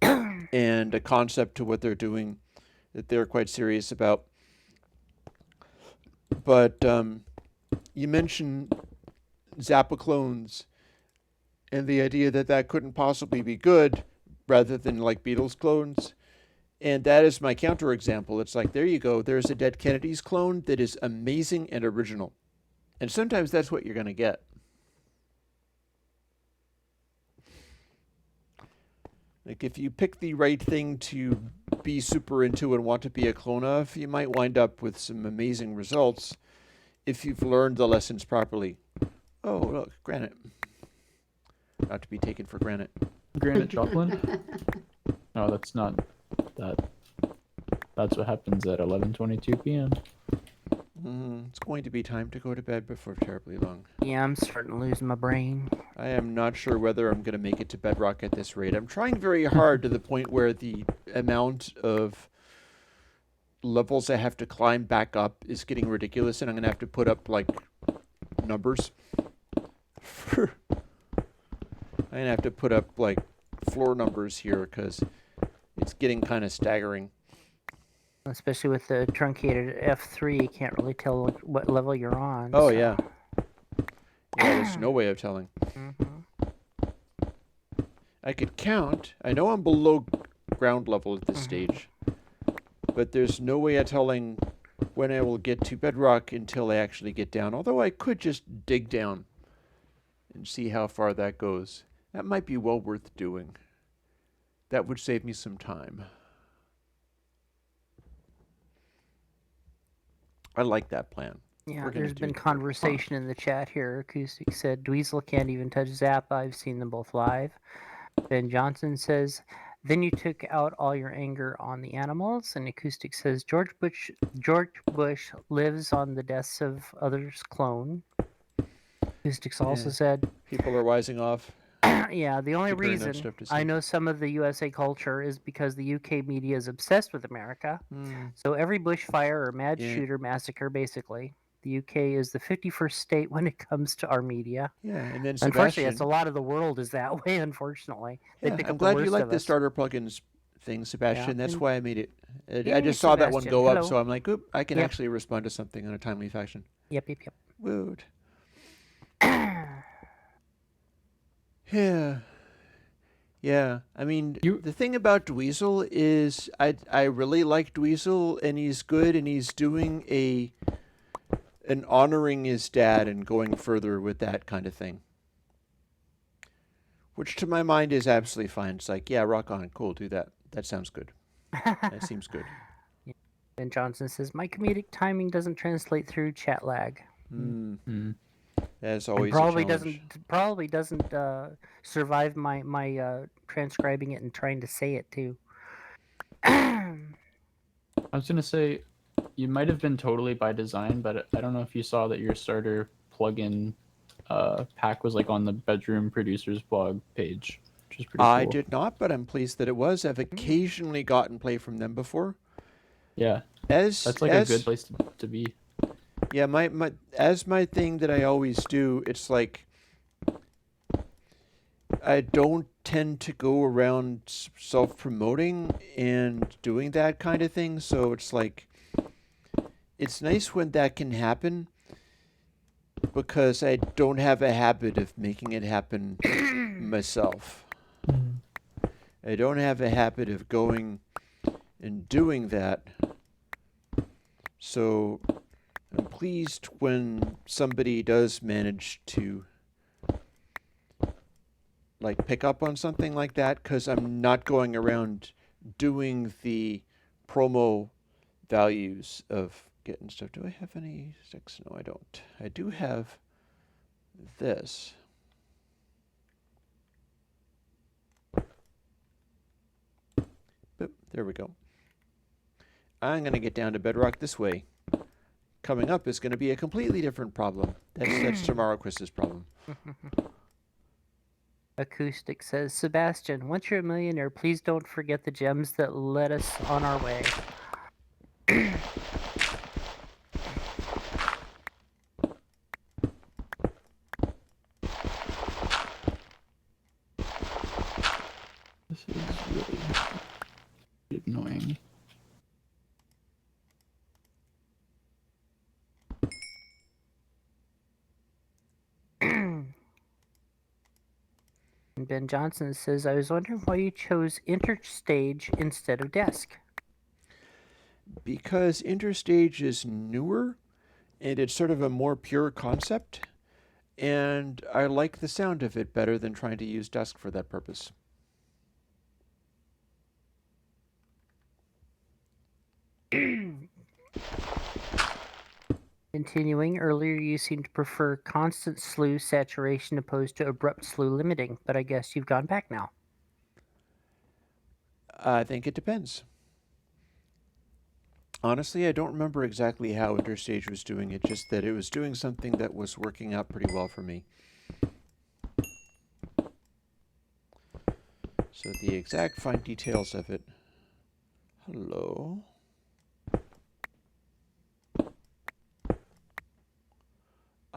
and a concept to what they're doing that they're quite serious about. But you mentioned Zappa clones and the idea that that couldn't possibly be good rather than like Beatles clones. And that is my counterexample. It's like, there you go. There's a Dead Kennedys clone that is amazing and original. And sometimes that's what you're going to get. Like, if you pick the right thing to be super into and want to be a clone of, you might wind up with some amazing results if you've learned the lessons properly. Oh, look, granite. Not to be taken for granted. Granite Joplin? No, that's not that. That's what happens at 11:22 p.m. It's going to be time to go to bed before terribly long. Yeah, I'm starting to lose my brain. I am not sure whether I'm going to make it to bedrock at this rate. I'm trying very hard to the point where the amount of levels I have to climb back up is getting ridiculous, and I'm going to have to put up, like, numbers. I'm going to have to put up, like, floor numbers here, because it's getting kind of staggering. Especially with the truncated F3, you can't really tell what level you're on. Oh, so. yeah. Yeah, there's no way of telling. I could count. I know I'm below ground level at this stage, but there's no way of telling when I will get to bedrock until I actually get down. Although I could just dig down and see how far that goes. That might be well worth doing. That would save me some time. I like that plan. Yeah, there's been conversation in the chat here. Acoustic said, Dweezil can't even touch Zappa. I've seen them both live. Ben Johnson says, then you took out all your anger on the animals. And Acoustic says, George Bush lives on the deaths of others' clone. Acoustics also said, people are wising off. Yeah, the only reason I know some of the USA culture is because the UK media is obsessed with America. So every bushfire or mad shooter massacre, basically, the UK is the 51st state when it comes to our media. Yeah, and then unfortunately, it's a lot of the world is that way. Unfortunately, I'm glad you like the starter plugins thing, Sebastian. That's why I made it. I just saw that one go up, so I'm like, oop, I can actually respond to something in a timely fashion. Yep. Woot. Yeah. I mean, the thing about Dweezil is I really like Dweezil, and he's good, and he's doing an honoring his dad and going further with that kind of thing. Which to my mind is absolutely fine. It's like, yeah, rock on, cool, do that. That sounds good. That seems good. Ben Johnson says, my comedic timing doesn't translate through chat lag. That's And always probably a challenge. doesn't survive my transcribing it and trying to say it too. I was gonna say, you might have been totally by design, but I don't know if you saw that your starter plugin pack was like on the bedroom producers blog page, which is pretty cool. I did not, but I'm pleased that it was. I've occasionally gotten play from them before. Yeah, That's a good place to be. Yeah, my thing that I always do, it's like I don't tend to go around self-promoting and doing that kind of thing, so it's like it's nice when that can happen because I don't have a habit of making it happen myself. I don't have a habit of going and doing that. So I'm pleased when somebody does manage to like pick up on something like that, because I'm not going around doing the promo values of getting stuff. Do I have any sticks? No, I don't. I do have this. Boop, there we go. I'm going to get down to Bedrock this way. Coming up is going to be a completely different problem. That's tomorrow Chris's problem. Acoustic says, Sebastian, once you're a millionaire, please don't forget the gems that led us on our way. This is really annoying. And Ben Johnson says, I was wondering why you chose Interstage instead of Desk. Because Interstage is newer, and it's sort of a more pure concept, and I like the sound of it better than trying to use Desk for that purpose. Continuing, earlier you seemed to prefer constant slew saturation opposed to abrupt slew limiting, but I guess you've gone back now. I think it depends. Honestly, I don't remember exactly how Interstage was doing it, just that it was doing something that was working out pretty well for me. So the exact fine details of it. Hello.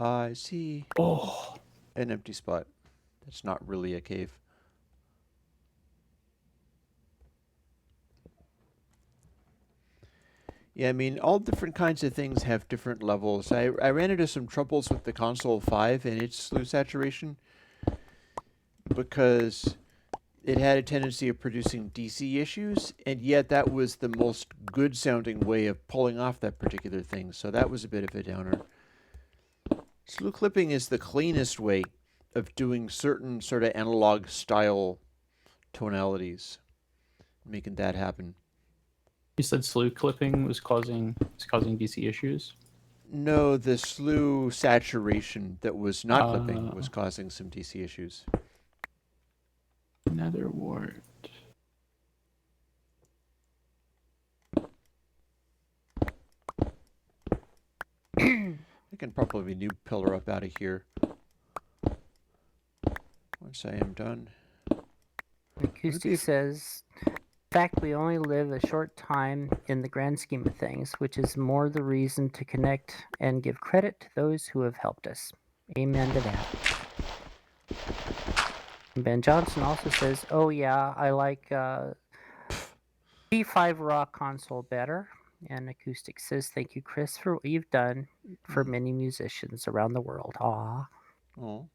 I see an empty spot. That's not really a cave. Yeah, I mean, all different kinds of things have different levels. I ran into some troubles with the console 5 and its slew saturation because it had a tendency of producing DC issues, and yet that was the most good sounding way of pulling off that particular thing, so that was a bit of a downer. Slew clipping is the cleanest way of doing certain sort of analog style tonalities, making that happen. You said slew clipping was causing DC issues? No, the slew saturation that was not clipping was causing some DC issues. Nether wart. I can probably new pillar up out of here once I am done. Acoustic says, in fact, we only live a short time in the grand scheme of things, which is more the reason to connect and give credit to those who have helped us. Amen to that. Ben Johnson also says, oh yeah, I like P5 Raw console better. And Acoustic says, thank you, Chris, for what you've done for many musicians around the world. Aww. Oh.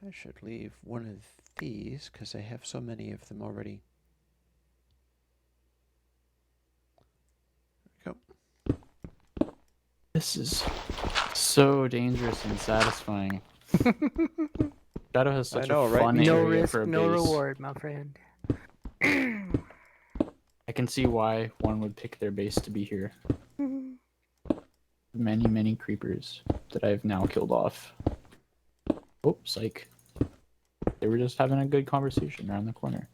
I should leave one of these because I have so many of them already. There we go. This is So dangerous and satisfying. Shadow has such know, a right? fun Me too. No area risk, for a no base. reward, my friend. I can see why one would pick their base to be here. Many, many creepers that I've now killed off. Oh, psych. They were just having a good conversation around the corner.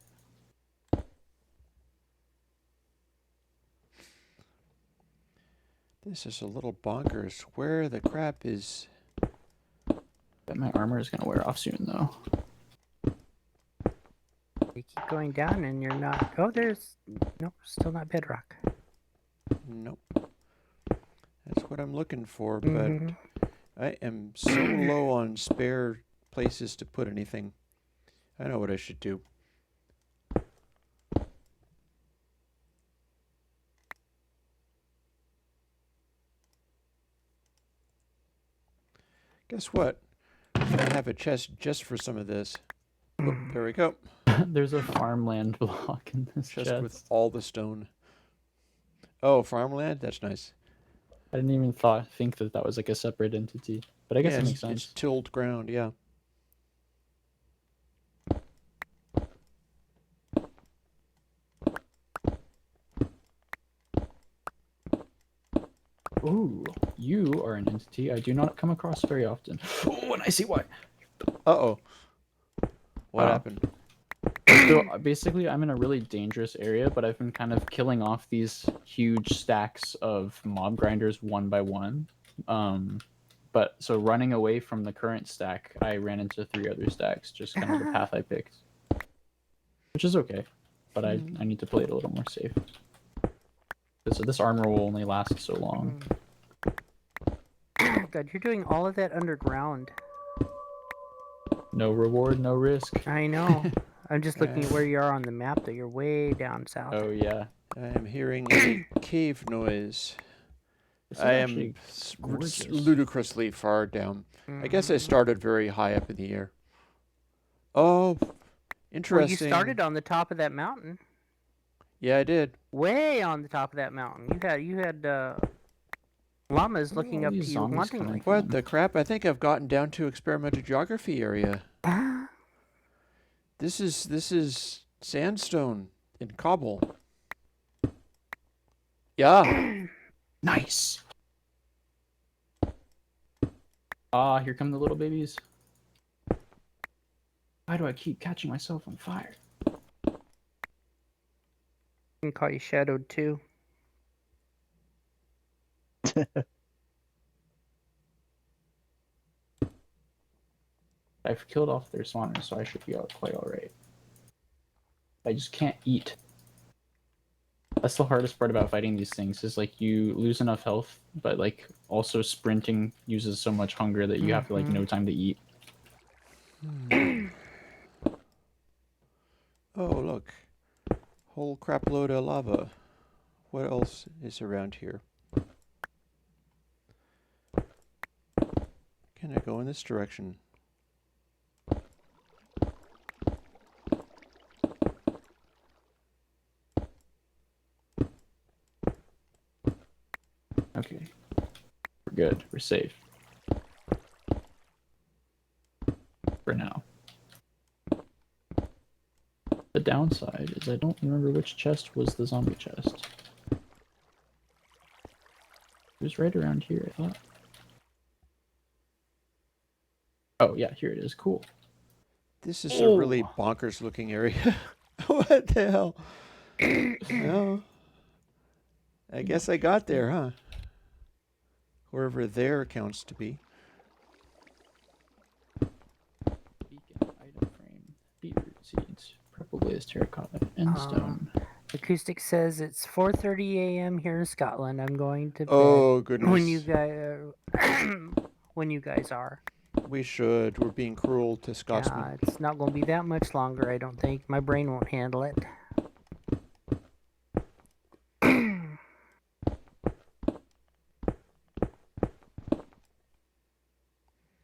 This is a little bonkers. Where the crap is... Bet my armor is going to wear off soon, though. You keep going down and you're not... Oh, there's... Nope, still not bedrock. Nope. That's what I'm looking for, Mhm. but I am so low on spare places to put anything. I know what I should do. Guess what? I have a chest just for some of this. Oh, there we go. There's a farmland block in this Chest chest. with all the stone. Oh, farmland? That's nice. I didn't even think that that was like a separate entity, but I guess Yeah, it makes it's sense. tilled ground, yeah. Ooh, you are an entity I do not come across very often. Oh, and I see why. Uh-oh. What Oh. happened? So basically, I'm in a really dangerous area, but I've been kind of killing off these huge stacks of mob grinders one by one. But so running away from the current stack, I ran into 3 other stacks, just kind of the path I picked. Which is okay, but I need to play it a little more safe. So this armor will only last so long. God, you're doing all of that underground. No reward, no risk. I know. I'm just looking at where you are on the map, though. You're way down south. Oh yeah. I am hearing a cave noise. This is I am actually gorgeous. ludicrously far down. I guess I started very high up in the air. Oh, Well, interesting. you started on the top of that mountain. Yeah, I did. Way on the top of that mountain. You had llamas looking all up to these you zombies wantingly. coming What the crap? I think I've gotten down to experimental geography area. This is sandstone and cobble. Yeah. Nice. Ah, here come the little babies. Why do I keep catching myself on fire? I can call you Shadowed too. I've killed off their spawners, so I should be quite alright. I just can't eat. That's the hardest part about fighting these things, is like you lose enough health, but like also sprinting uses so much hunger that you have to like no time to eat. Oh, look. Whole crap load of lava. What else is around here? Can I go in this direction? Okay. We're good. We're safe. For now. The downside is I don't remember which chest was the zombie chest. It was right around here, I thought. Oh, yeah, here it is. Cool. This is a really bonkers looking area. What the hell? Well, I guess I got there, huh? Wherever there counts to be. Beacon, item frame, beetroot seeds, purple glazed terracotta, and stone. Acoustic says it's 4:30 a.m. here in Scotland. I'm going to bed Oh, goodness. when you guys are. We should. We're being cruel to Scotsmen. It's not going to be that much longer, I don't think. My brain won't handle it.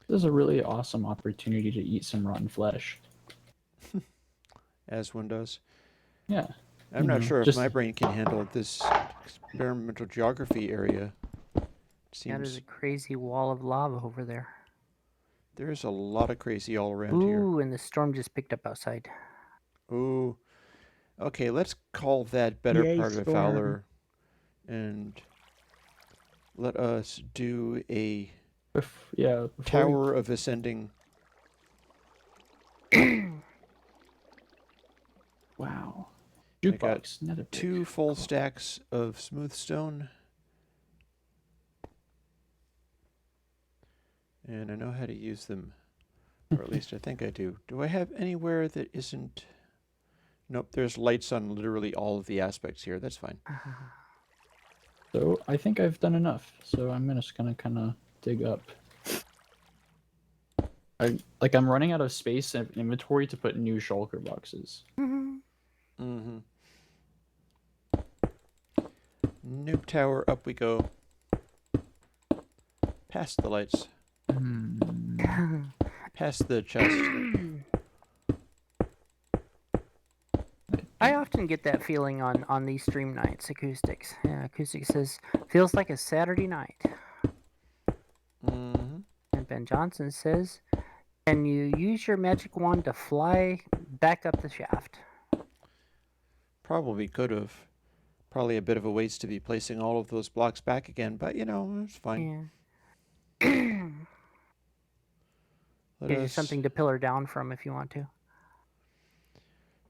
This is a really awesome opportunity to eat some rotten flesh. As one does. Yeah. I'm not sure if just- my brain can handle this experimental geography area Yeah, there's Seems a crazy wall of lava over there. there's a lot of crazy all around here. Ooh, and the storm just picked up outside. Ooh. Okay, let's call that better Yay, part of storm. Fowler, and let us do a Before Tower of Ascending. Wow. I got Jukebox, nether brick. 2 full Cool. stacks of smooth stone. And I know how to use them. Or at least I think I do. Do I have anywhere that isn't... Nope, there's lights on literally all of the aspects here. That's fine. So I think I've done enough. So I'm just gonna kind of dig up. I'm running out of space and inventory to put new shulker boxes. Mm-hmm. Noob tower, up we go. Past the lights. Past the chest. I often get that feeling on these stream nights, Acoustics. Yeah, Acoustics says, feels like a Saturday night. Mm-hmm. And Ben Johnson says, can you use your magic wand to fly back up the shaft? Probably could have. Probably a bit of a waste to be placing all of those blocks back again, but you know, it's fine. Yeah. Let Gives you us... something to pillar down from if you want to.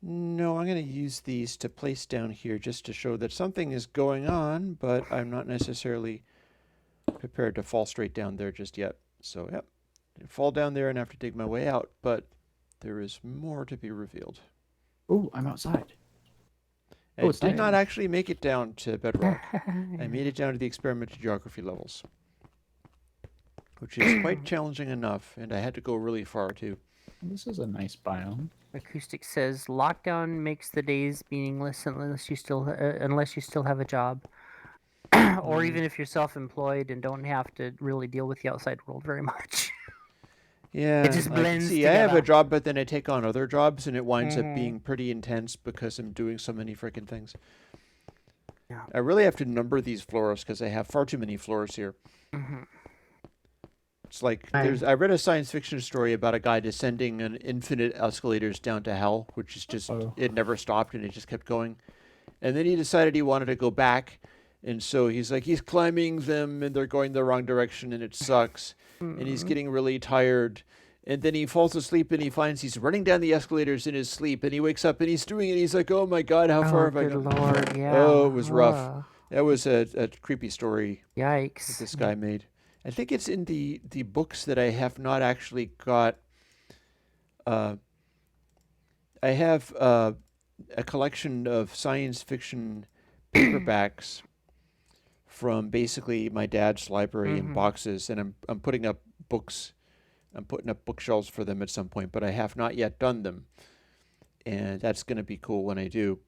No, I'm going to use these to place down here just to show that something is going on, but I'm not necessarily prepared to fall straight down there just yet. So, yep, fall down there and have to dig my way out, but there is more to be revealed. Oh, I'm outside. I it's did night. not actually make it down to bedrock. I made it down to the experimental geography levels, which is quite challenging enough, and I had to go really far too. This is a nice biome. Acoustic says lockdown makes the days meaningless unless you still have a job, or even if you're self-employed and don't have to really deal with the outside world very much. Yeah, It just like, blends see, I have a together. job, but then I take on other jobs, and it winds up being pretty intense because I'm doing so many freaking things. Yeah. I really have to number these floors because I have far too many floors here. It's like I read a science fiction story about a guy descending an infinite escalators down to hell, which is just it never stopped and it just kept going. And then he decided he wanted to go back, and so he's climbing them and they're going the wrong direction and it sucks. And he's getting really tired. And then he falls asleep and he finds he's running down the escalators in his sleep, and he wakes up and he's doing it. He's like, "Oh my God, how far have I gone?" Lord, yeah. Oh, it was rough. That was a creepy story Yikes. that this guy made. I think it's in the books that I have not actually got. I have a collection of science fiction paperbacks from basically my dad's library in boxes, and I'm putting up books. I'm putting up bookshelves for them at some point, but I have not yet done them, and that's going to be cool when I do.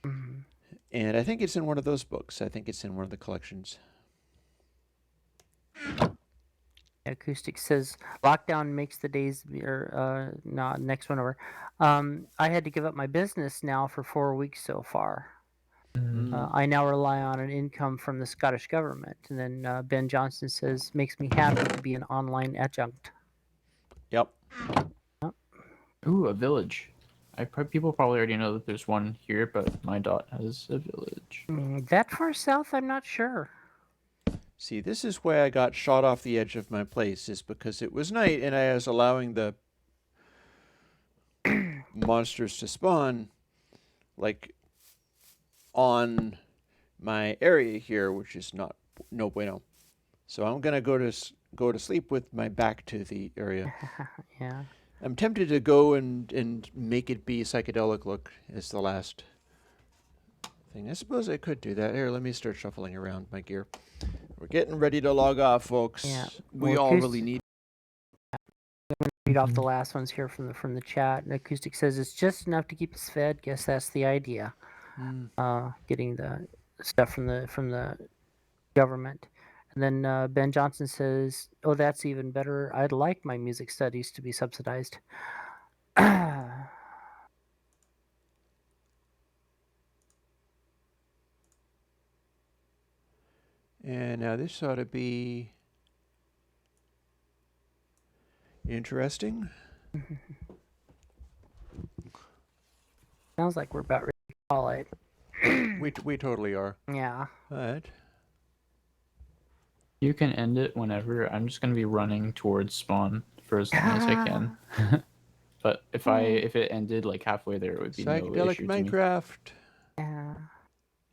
And I think it's in one of those books. I think it's in one of the collections. Acoustic says lockdown makes the days no, next one over. I had to give up my business now for 4 weeks so far. I now rely on an income from the Scottish government. And then Ben Johnson says makes me happy to be an online adjunct. Yep. Ooh, a village. People probably already know that there's one here, but my dot has a village. That far south, I'm not sure. See, this is why I got shot off the edge of my place, is because it was night and I was allowing the monsters to spawn, like, on my area here, which is no bueno. So I'm gonna go to sleep with my back to the area. Yeah. I'm tempted to go and make it be psychedelic look as the last thing. I suppose I could do that. Here, let me start shuffling around my gear. We're getting ready to log off, folks. Yeah. We Well, all really need. Read off the last ones here from the chat. And Acoustic says it's just enough to keep us fed. Guess that's the idea. Getting the stuff from the government. And then Ben Johnson says, "Oh, that's even better. I'd like my music studies to be subsidized." And now this ought to be interesting. Sounds like we're about ready to call it. We totally are. Yeah. But You can end it whenever. I'm just gonna be running towards spawn for as long as I can. But if it ended like halfway there, it would be no psychedelic issue to me. Minecraft. Yeah.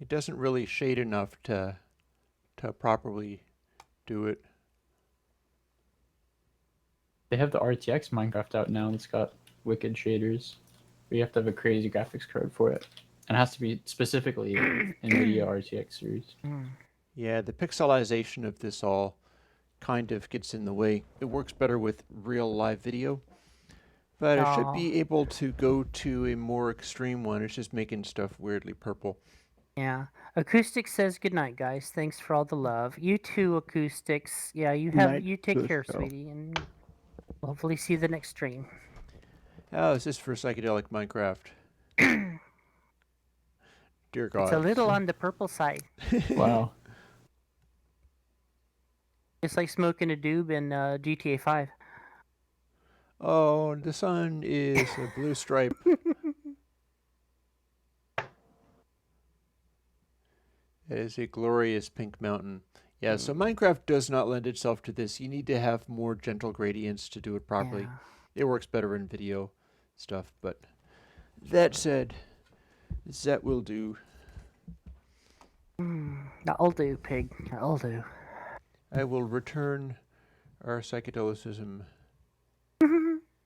It doesn't really shade enough to properly do it. They have the RTX Minecraft out now, and it's got wicked shaders. But you have to have a crazy graphics card for it, and it has to be specifically NVIDIA RTX series. Yeah, the pixelization of this all kind of gets in the way. It works better with real live video, but it should be able to go to a more extreme one. It's just making stuff weirdly purple. Yeah. Acoustics says good night, guys. Thanks for all the love. You too, Acoustics. Yeah, you take care, Cusco. sweetie, and hopefully see you the next stream. How is this for psychedelic Minecraft? Dear God. It's a little on the purple side. Wow. It's like smoking a doob in GTA 5. Oh, the sun is a blue stripe. It is a glorious pink mountain. Yeah, so Minecraft does not lend itself to this. You need to have more gentle gradients to do it properly. Yeah. It works better in video stuff, but that said, that will do. That'll do, pig. That'll do. I will return our psychedelicism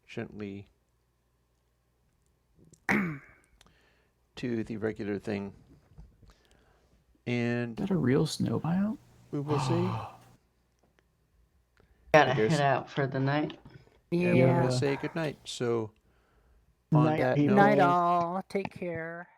gently to the regular thing. And Is that a real snow biome? we will see. Gotta guess- head out for the night. And we're Yeah. going to say goodnight. So, on Night, that people. note, Night all. Take care.